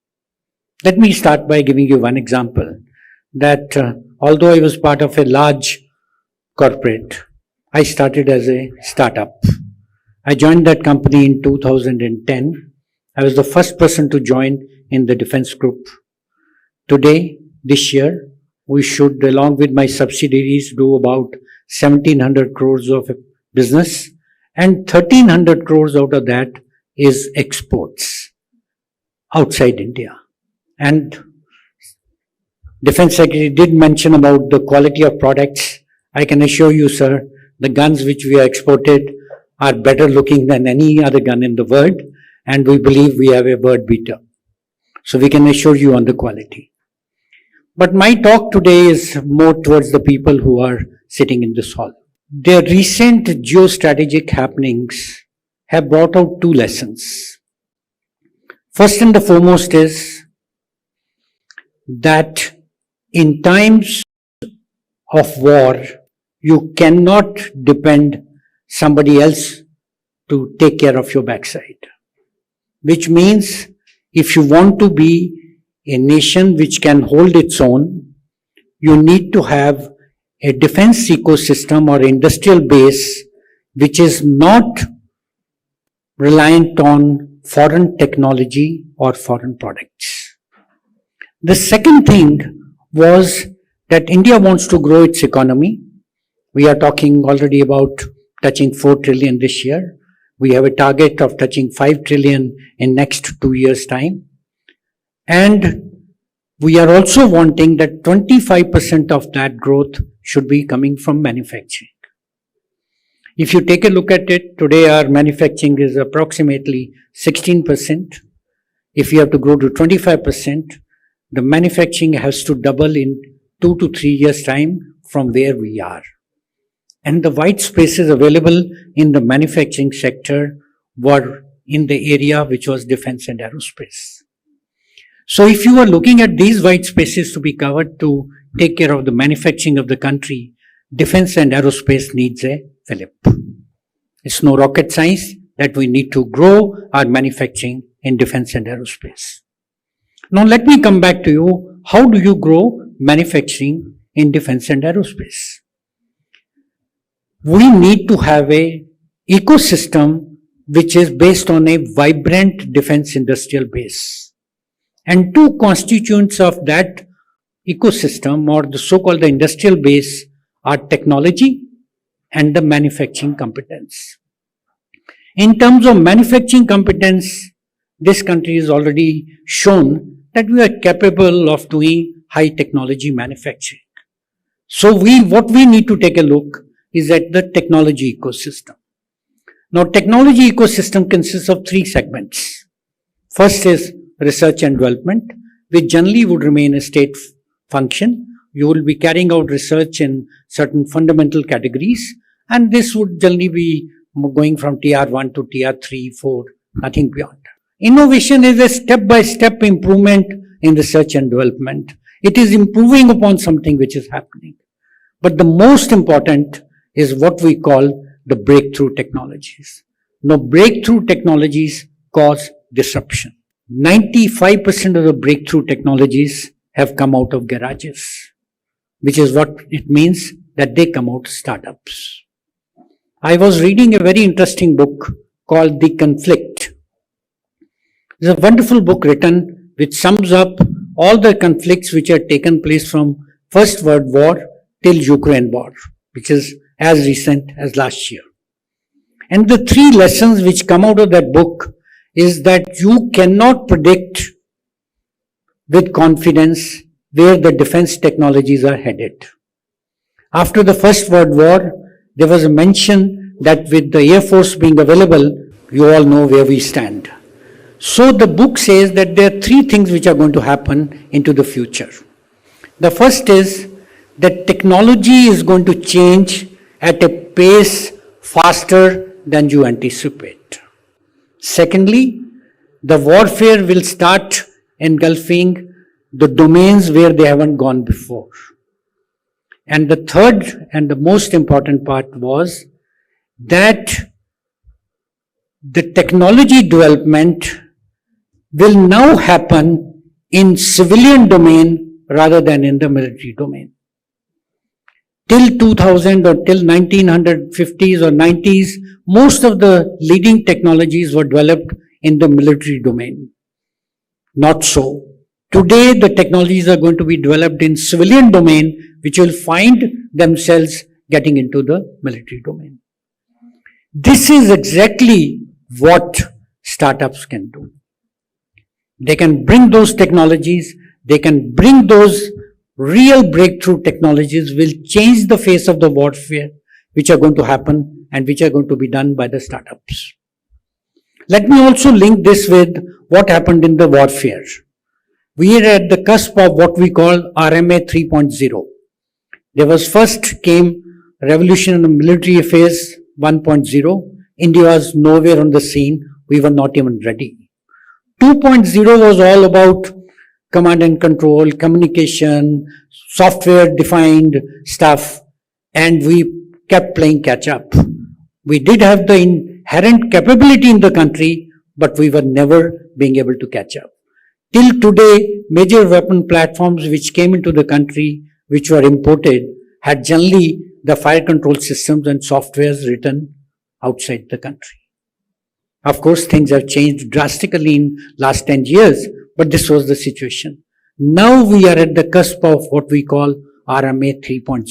Speaker 3: Let me start by giving you one example that although I was part of a large corporate, I started as a startup. I joined that company in 2010. I was the first person to join in the defense group. Today, this year, we should, along with my subsidiaries, do about 1,700 crores of business, and 1,300 crores out of that is exports outside India. And Defense Secretary did mention about the quality of products. I can assure you, sir, the guns which we have exported are better looking than any other gun in the world, and we believe we have a world beater. So we can assure you on the quality. But my talk today is more towards the people who are sitting in this hall. The recent geostrategic happenings have brought out two lessons. First and the foremost is that in times of war, you cannot depend somebody else to take care of your backside. Which means if you want to be a nation which can hold its own, you need to have a defense ecosystem or industrial base which is not reliant on foreign technology or foreign products. The second thing was that India wants to grow its economy. We are talking already about touching 4 trillion this year. We have a target of touching 5 trillion in next 2 years' time. And we are also wanting that 25% of that growth should be coming from manufacturing. If you take a look at it, today our manufacturing is approximately 16%. If you have to grow to 25%, the manufacturing has to double in 2 to 3 years' time from where we are. And the white spaces available in the manufacturing sector were in the area which was defense and aerospace. So if you are looking at these white spaces to be covered to take care of the manufacturing of the country, defense and aerospace needs a fillip. It's no rocket science that we need to grow our manufacturing in defense and aerospace. Now let me come back to you. How do you grow manufacturing in defense and aerospace? We need to have a ecosystem which is based on a vibrant defense industrial base. And two constituents of that ecosystem or the so-called the industrial base are technology and the manufacturing competence. In terms of manufacturing competence, this country has already shown that we are capable of doing high technology manufacturing. So what we need to take a look is at the technology ecosystem. Now, technology ecosystem consists of 3 segments. First is research and development, which generally would remain a state function. You will be carrying out research in certain fundamental categories, and this would generally be going from tier 1 to tier 3, 4, nothing beyond. Innovation is a step-by-step improvement in research and development. It is improving upon something which is happening. But the most important is what we call the breakthrough technologies. Now, breakthrough technologies cause disruption. 95% of the breakthrough technologies have come out of garages, which is what it means that they come out of startups. I was reading a very interesting book called The Conflict. It's a wonderful book written which sums up all the conflicts which had taken place from First World War till Ukraine war, which is as recent as last year. And the three lessons which come out of that book is that you cannot predict with confidence where the defense technologies are headed. After the First World War, there was a mention that with the Air Force being available, you all know where we stand. So the book says that there are three things which are going to happen into the future. The first is that technology is going to change at a pace faster than you anticipate. Secondly, the warfare will start engulfing the domains where they haven't gone before. And the third and the most important part was that the technology development will now happen in civilian domain rather than in the military domain. Till 2000 or till 1950s or 90s, most of the leading technologies were developed in the military domain. Not so. Today, the technologies are going to be developed in civilian domain, which will find themselves getting into the military domain. This is exactly what startups can do. They can bring those technologies, they can bring those real breakthrough technologies will change the face of the warfare, which are going to happen and which are going to be done by the startups. Let me also link this with what happened in the warfare. We are at the cusp of what we call RMA 3.0. There was first came revolution in military affairs 1.0. India was nowhere on the scene. We were not even ready. 2.0 was all about command and control, communication, software-defined stuff, and we kept playing catch-up. We did have the inherent capability in the country, but we were never being able to catch up. Till today, major weapon platforms which came into the country, which were imported, had generally the fire control systems and softwares written outside the country. Of course, things have changed drastically in last 10 years, but this was the situation. Now we are at the cusp of what we call RMA 3.0.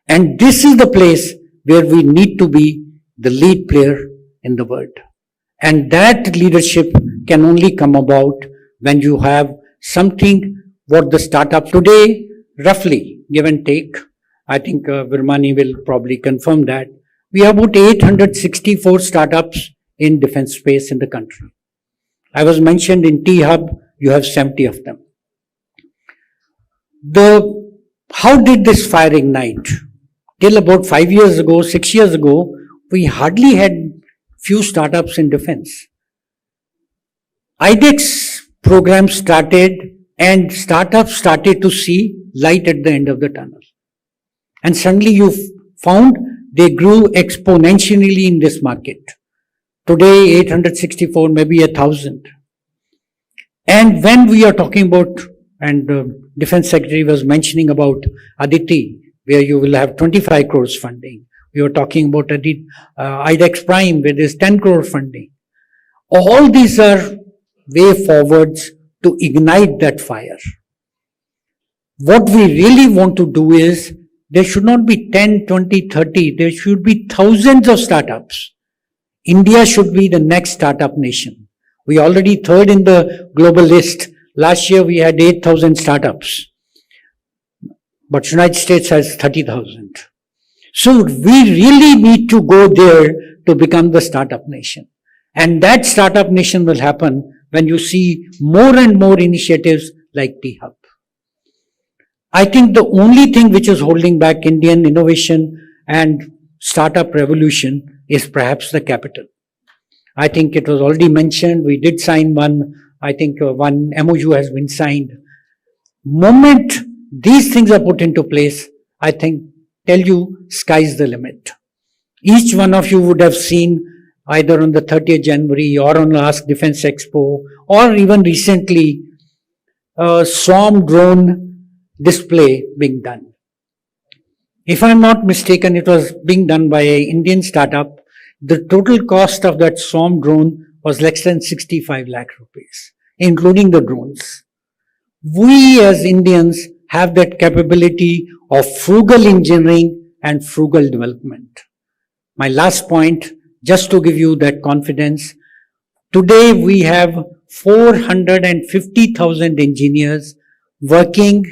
Speaker 3: And this is the place where we need to be the lead player in the world. And that leadership can only come about when you have something what the startup today, roughly, give and take, I think Virmani will probably confirm that, we have about 864 startups in defense space in the country. I was mentioned in T-Hub, you have 70 of them. How did this fire ignite? Till about 5 years ago, 6 years ago, we hardly had few startups in defense. IDEX program started and startups started to see light at the end of the tunnel. And suddenly you found they grew exponentially in this market. Today, 864, maybe 1,000. And when we are talking about, and the Defense Secretary was mentioning about Aditi, where you will have 25 crores funding. We were talking about IDEX Prime, where there's 10 crore funding. All these are way forwards to ignite that fire. What we really want to do is, there should not be 10, 20, 30, there should be thousands of startups. India should be the next startup nation. We are already third in the global list. Last year we had 8,000 startups. But United States has 30,000. So we really need to go there to become the startup nation. And that startup nation will happen when you see more and more initiatives like T-Hub. I think the only thing which is holding back Indian innovation and startup revolution is perhaps the capital. I think it was already mentioned, we did sign one, I think one MOU has been signed. Moment these things are put into place, I think, tell you, sky's the limit. Each one of you would have seen either on the 30th January or on Ask Defense Expo or even recently a swarm drone display being done. If I'm not mistaken, it was being done by an Indian startup. The total cost of that swarm drone was less than 65 lakh rupees, including the drones. We as Indians have that capability of frugal engineering and frugal development. My last point, just to give you that confidence, today we have 450,000 engineers working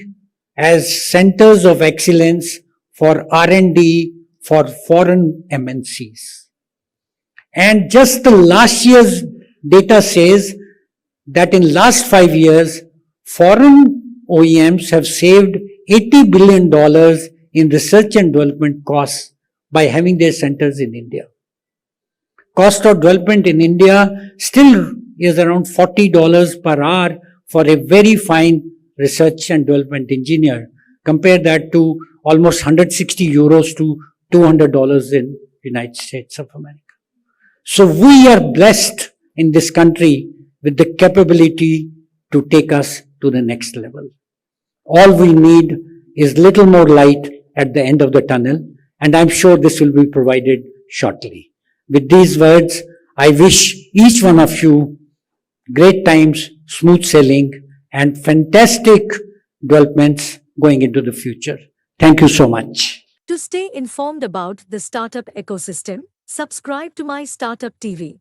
Speaker 3: as centers of excellence for R&D for foreign MNCs. And just the last year's data says that in last 5 years, foreign OEMs have saved $80 billion in research and development costs by having their centers in India. Cost of development in India still is around $40 per hour for a very fine research and development engineer. Compare that to almost 160 euros to $200 in United States of America. So we are blessed in this country with the capability to take us to the next level. All we need is little more light at the end of the tunnel, and I'm sure this will be provided shortly. With these words, I wish each one of you great times, smooth sailing, and fantastic developments going into the future. Thank you so much.
Speaker 9: To stay informed about the startup ecosystem, subscribe to MyStartupTV.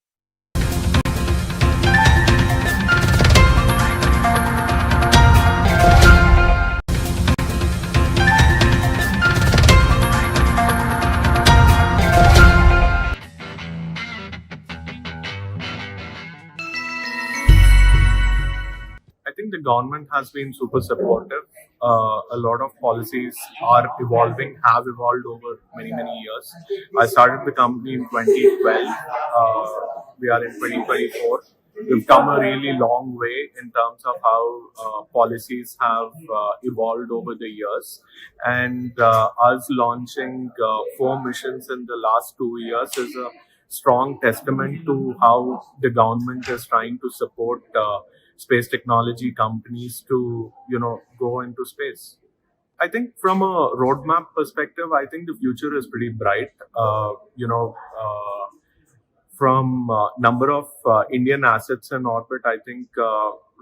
Speaker 11: I think the government has been super supportive. A lot of policies are evolving, have evolved over many, many years. I started the company in 2012. We are in 2024. We've come a really long way in terms of how policies have evolved over the years. And us launching 4 missions in the last 2 years is a strong testament to how the government is trying to support space technology companies to, go into space. I think from a roadmap perspective, I think the future is pretty bright. From number of Indian assets in orbit, I think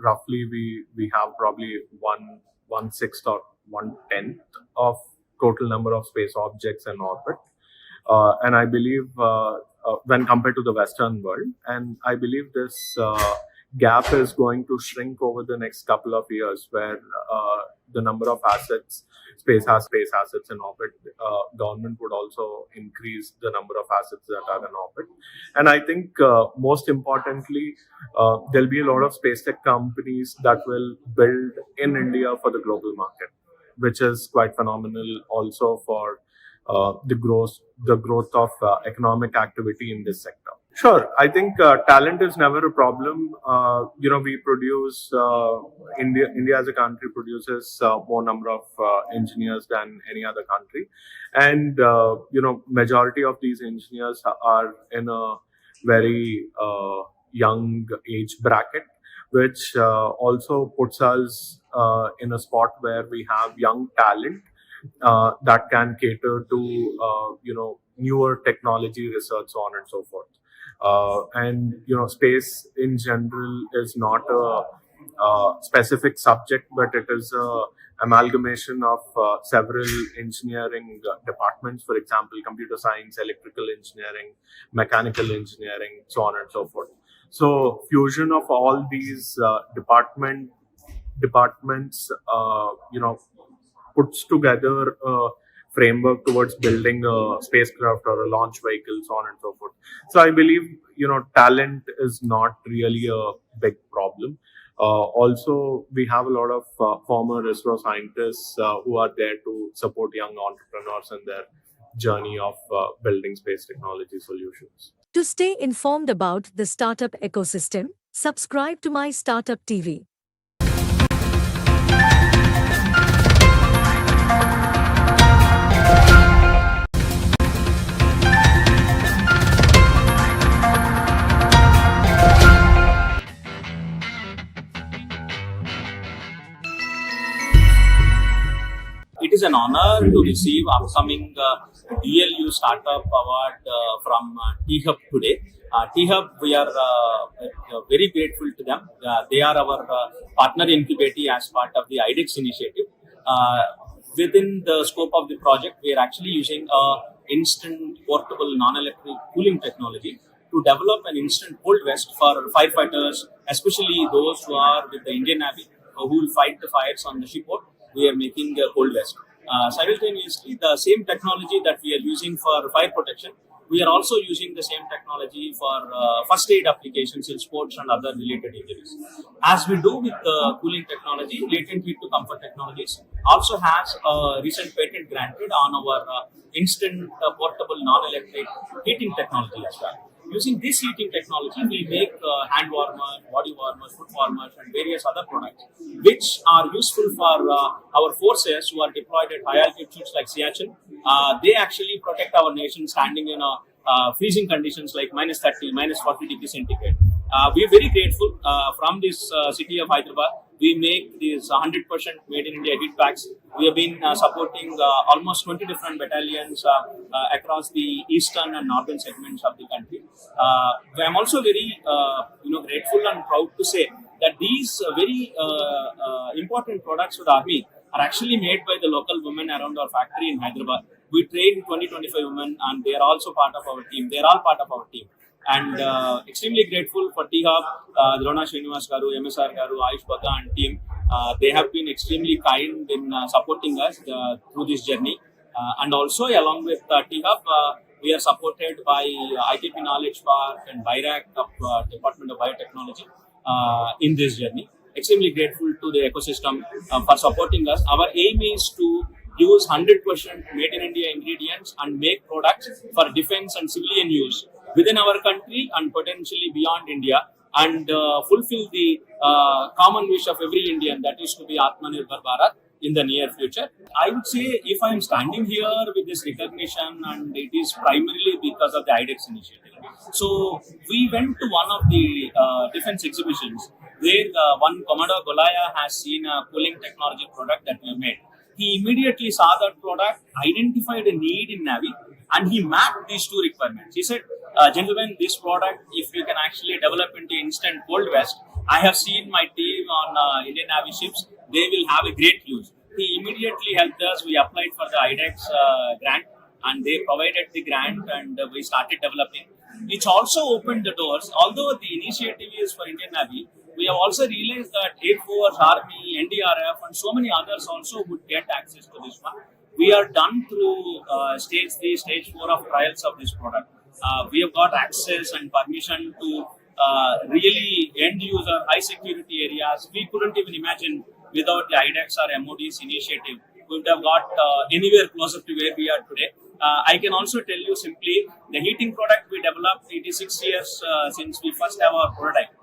Speaker 11: roughly we have probably 1/6 or 1/10 of total number of space objects in orbit. And I believe when compared to the Western world, and I believe this gap is going to shrink over the next couple of years, where the number of space assets in orbit, government would also increase the number of assets that are in orbit. And I think most importantly, there'll be a lot of space tech companies that will build in India for the global market, which is quite phenomenal also for the growth of economic activity in this sector. Sure, I think talent is never a problem. We produce India as a country produces more number of engineers than any other country, and majority of these engineers are in a very young age bracket, which also puts us in a spot where we have young talent that can cater to newer technology research, so on and so forth. And space in general is not a specific subject, but it is a amalgamation of several engineering departments. For example, computer science, electrical engineering, mechanical engineering, so on and so forth. So fusion of all these departments puts together a
Speaker 4: framework towards building a spacecraft or a launch vehicle, so on and so forth. So I believe, talent is not really a big problem. Also, we have a lot of former ISRO scientists who are there to support young entrepreneurs in their journey of building space technology solutions.
Speaker 9: To stay informed about the startup ecosystem, subscribe to MyStartupTV.
Speaker 14: It is an honor to receive upcoming DLU Startup Award from T-Hub today. T-Hub, we are very grateful to them. They are our partner incubator as part of the IDEX initiative. Within the scope of the project, we are actually using instant portable non-electric cooling technology to develop an instant cold vest for firefighters, especially those who are with the Indian Navy, who will fight the fires on the shipboard. We are making a cold vest. Simultaneously, the same technology that we are using for fire protection, we are also using the same technology for first aid applications in sports and other related injuries. As we do with the cooling technology, latent heat to comfort technologies also has a recent patent granted on our instant portable non-electric heating technology as well. Using this heating technology, we make hand warmers, body warmers, foot warmers, and various other products, which are useful for our forces who are deployed at high altitudes like Siachen. They actually protect our nation standing in freezing conditions like minus 30, minus 40 degrees centigrade. We are very grateful from this city of Hyderabad. We make these 100% made in India heat packs. We have been supporting almost 20 different battalions across the eastern and northern segments of the country. I am also very grateful and proud to say that these very important products for the army are actually made by the local women around our factory in Hyderabad. We train 20-25 women, and they are also part of our team. They are all part of our team. And extremely grateful for T-Hub, Drona Srinivas Garu, MSR Garu, Ayush Bagga and team. They have been extremely kind in supporting us through this journey. And also along with T-Hub, we are supported by ITP Knowledge Park and BIRAC of Department of Biotechnology in this journey. Extremely grateful to the ecosystem for supporting us. Our aim is to use 100% made in India ingredients and make products for defense and civilian use within our country and potentially beyond India, and fulfill the common wish of every Indian, that is to be Atmanirbhar Bharat in the near future. I would say if I am standing here with this recognition, and it is primarily because of the IDEX initiative. So we went to one of the defense exhibitions where one Commodore Golaya has seen a cooling technology product that we made. He immediately saw that product, identified a need in Navy, and he mapped these two requirements. He said, gentlemen, this product, if you can actually develop into instant cold vest, I have seen my team on Indian Navy ships, they will have a great use. He immediately helped us. We applied for the IDEX grant, and they provided the grant, and we started developing. It also opened the doors. Although the initiative is for Indian Navy, we have also realized that Air Force, Army, NDRF, and so many others also would get access to this one. We are done through stage 3, stage 4 of trials of this product. We have got access and permission to really end user, high security areas. We couldn't even imagine without the IDEX or MOD's initiative, we would have got anywhere closer to where we are today. I can also tell you simply, the heating product we developed, it is 6 years since we first have our prototype.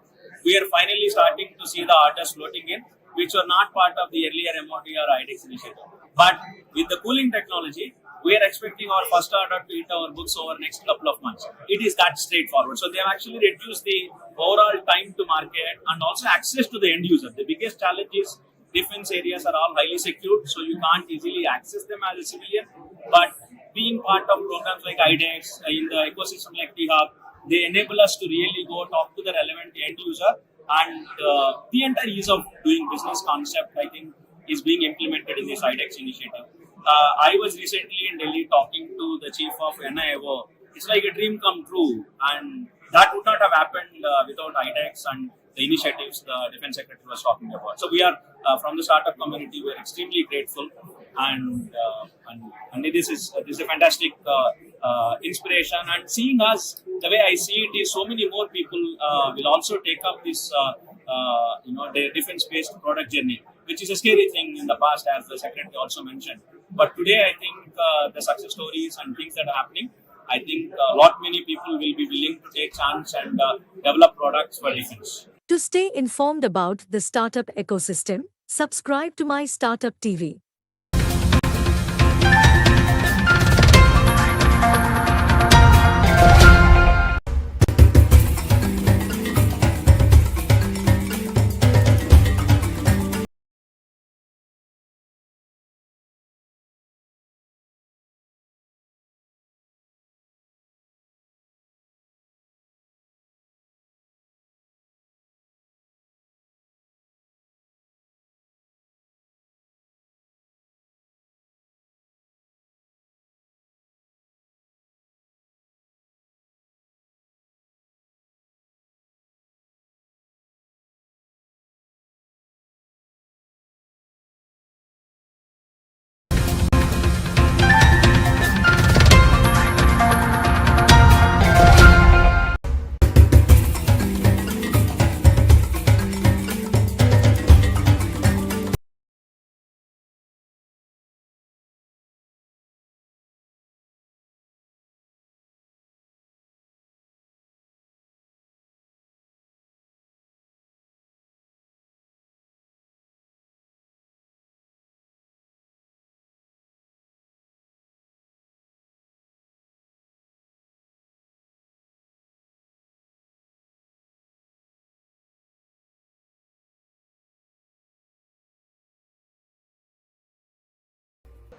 Speaker 14: We are finally starting to see the orders floating in, which were not part of the earlier MOD or IDEX initiative. But with the cooling technology, we are expecting our first order to hit our books over the next couple of months. It is that straightforward. So they have actually reduced the overall time to market and also access to the end user. The biggest challenge is defense areas are all highly secured, so you can't easily access them as a civilian. But being part of programs like IDEX, in the ecosystem like T-Hub, they enable us to really go talk to the relevant end user, and the entire ease of doing business concept, I think, is being implemented in this IDEX initiative. I was recently in Delhi talking to the chief of NIO. It's like a dream come true, and that would not have happened without IDEX and the initiatives the Defense Secretary was talking about. So we are, from the startup community, we are extremely grateful. and this is a fantastic inspiration. And seeing us, the way I see it is, so many more people will also take up this the defense-based product journey, which is a scary thing in the past, as the secretary also mentioned. But today, I think the success stories and things that are happening, I think a lot many people will be willing to take chance and develop products for defense.
Speaker 9: To stay informed about the startup ecosystem, subscribe to My Startup TV.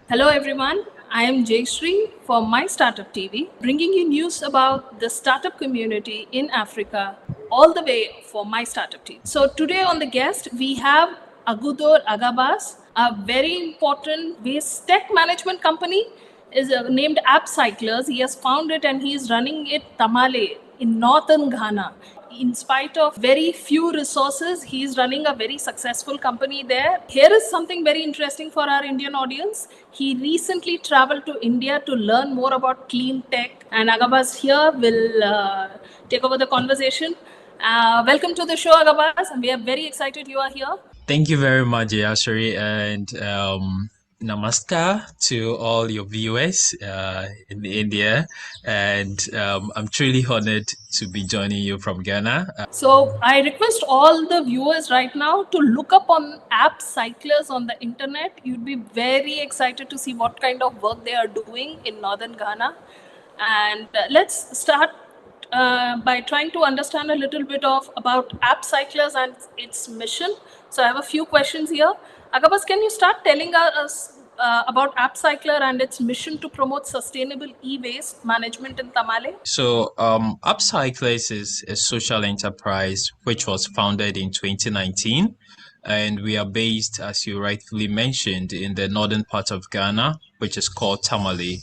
Speaker 10: Hello everyone, I am Jayshree for MyStartupTV, bringing you news about the startup community in Africa, all the way for MyStartupTV. So today on the guest, we have Agudor Agabas, a very important waste tech management company is named App Cyclers. He has founded and he is running it Tamale in northern Ghana. In spite of very few resources, he is running a very successful company there. Here is something very interesting for our Indian audience. He recently traveled to India to learn more about clean tech, and Agabas here will take over the conversation. Welcome to the show, Agabas, and we are very excited you are here.
Speaker 18: Thank you very much, Yashari, and namaskar to all your viewers in India. And I'm truly honored to be joining you from Ghana.
Speaker 10: So I request all the viewers right now to look up on App Cyclers on the internet. You'd be very excited to see what kind of work they are doing in northern Ghana. And let's start by trying to understand a little bit about App Cyclers and its mission. So I have a few questions here. Agabas, can you start telling us about App Cycler and its mission to promote sustainable e-waste management in Tamale?
Speaker 18: So, Upcyclers is a social enterprise which was founded in 2019, and we are based, as you rightfully mentioned, in the northern part of Ghana, which is called Tamale.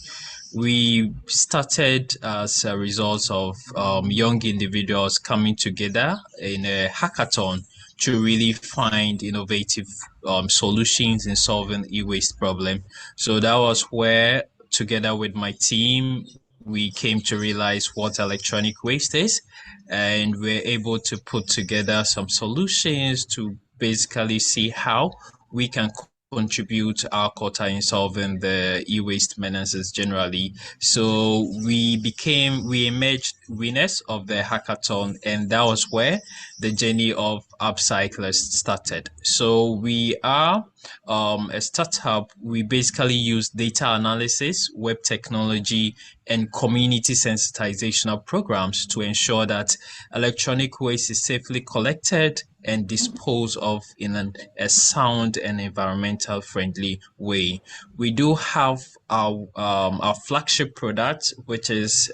Speaker 18: We started as a result of young individuals coming together in a hackathon to really find innovative solutions in solving e-waste problem. So that was where, together with my team, we came to realize what electronic waste is, and we're able to put together some solutions to basically see how we can contribute our quota in solving the e-waste menaces generally. So we emerged winners of the hackathon, and that was where the journey of upcyclers started. So we are a startup. We basically use data analysis, web technology, and community sensitizational programs to ensure that electronic waste is safely collected and disposed of in a sound and environmental friendly way. We do have our flagship product, which is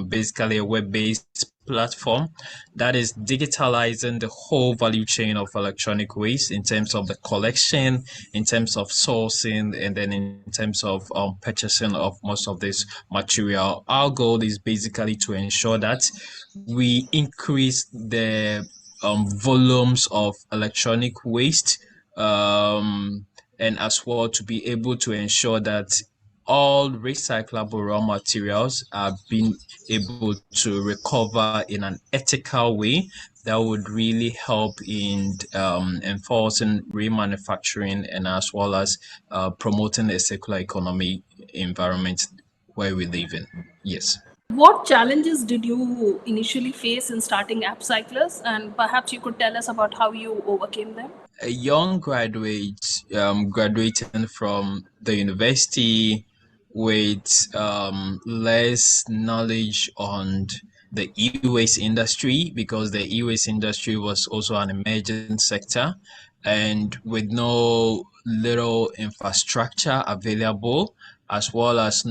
Speaker 18: basically a web-based platform that is digitalizing the whole value chain of electronic waste in terms of the collection, in terms of sourcing, and then in terms of purchasing of most of this material. Our goal is basically to ensure that we increase the volumes of electronic waste and as well to be able to ensure that all recyclable raw materials are being able to recover in an ethical way that would really help in enforcing remanufacturing and as well as promoting a circular economy environment where we live in. Yes.
Speaker 10: What challenges did you initially face in starting Upcyclers, and perhaps you could tell us about how you overcame them?
Speaker 18: A young graduate graduating from the university with less knowledge on the e-waste industry, because the e-waste industry was also an emerging sector, and with no little infrastructure available, as well as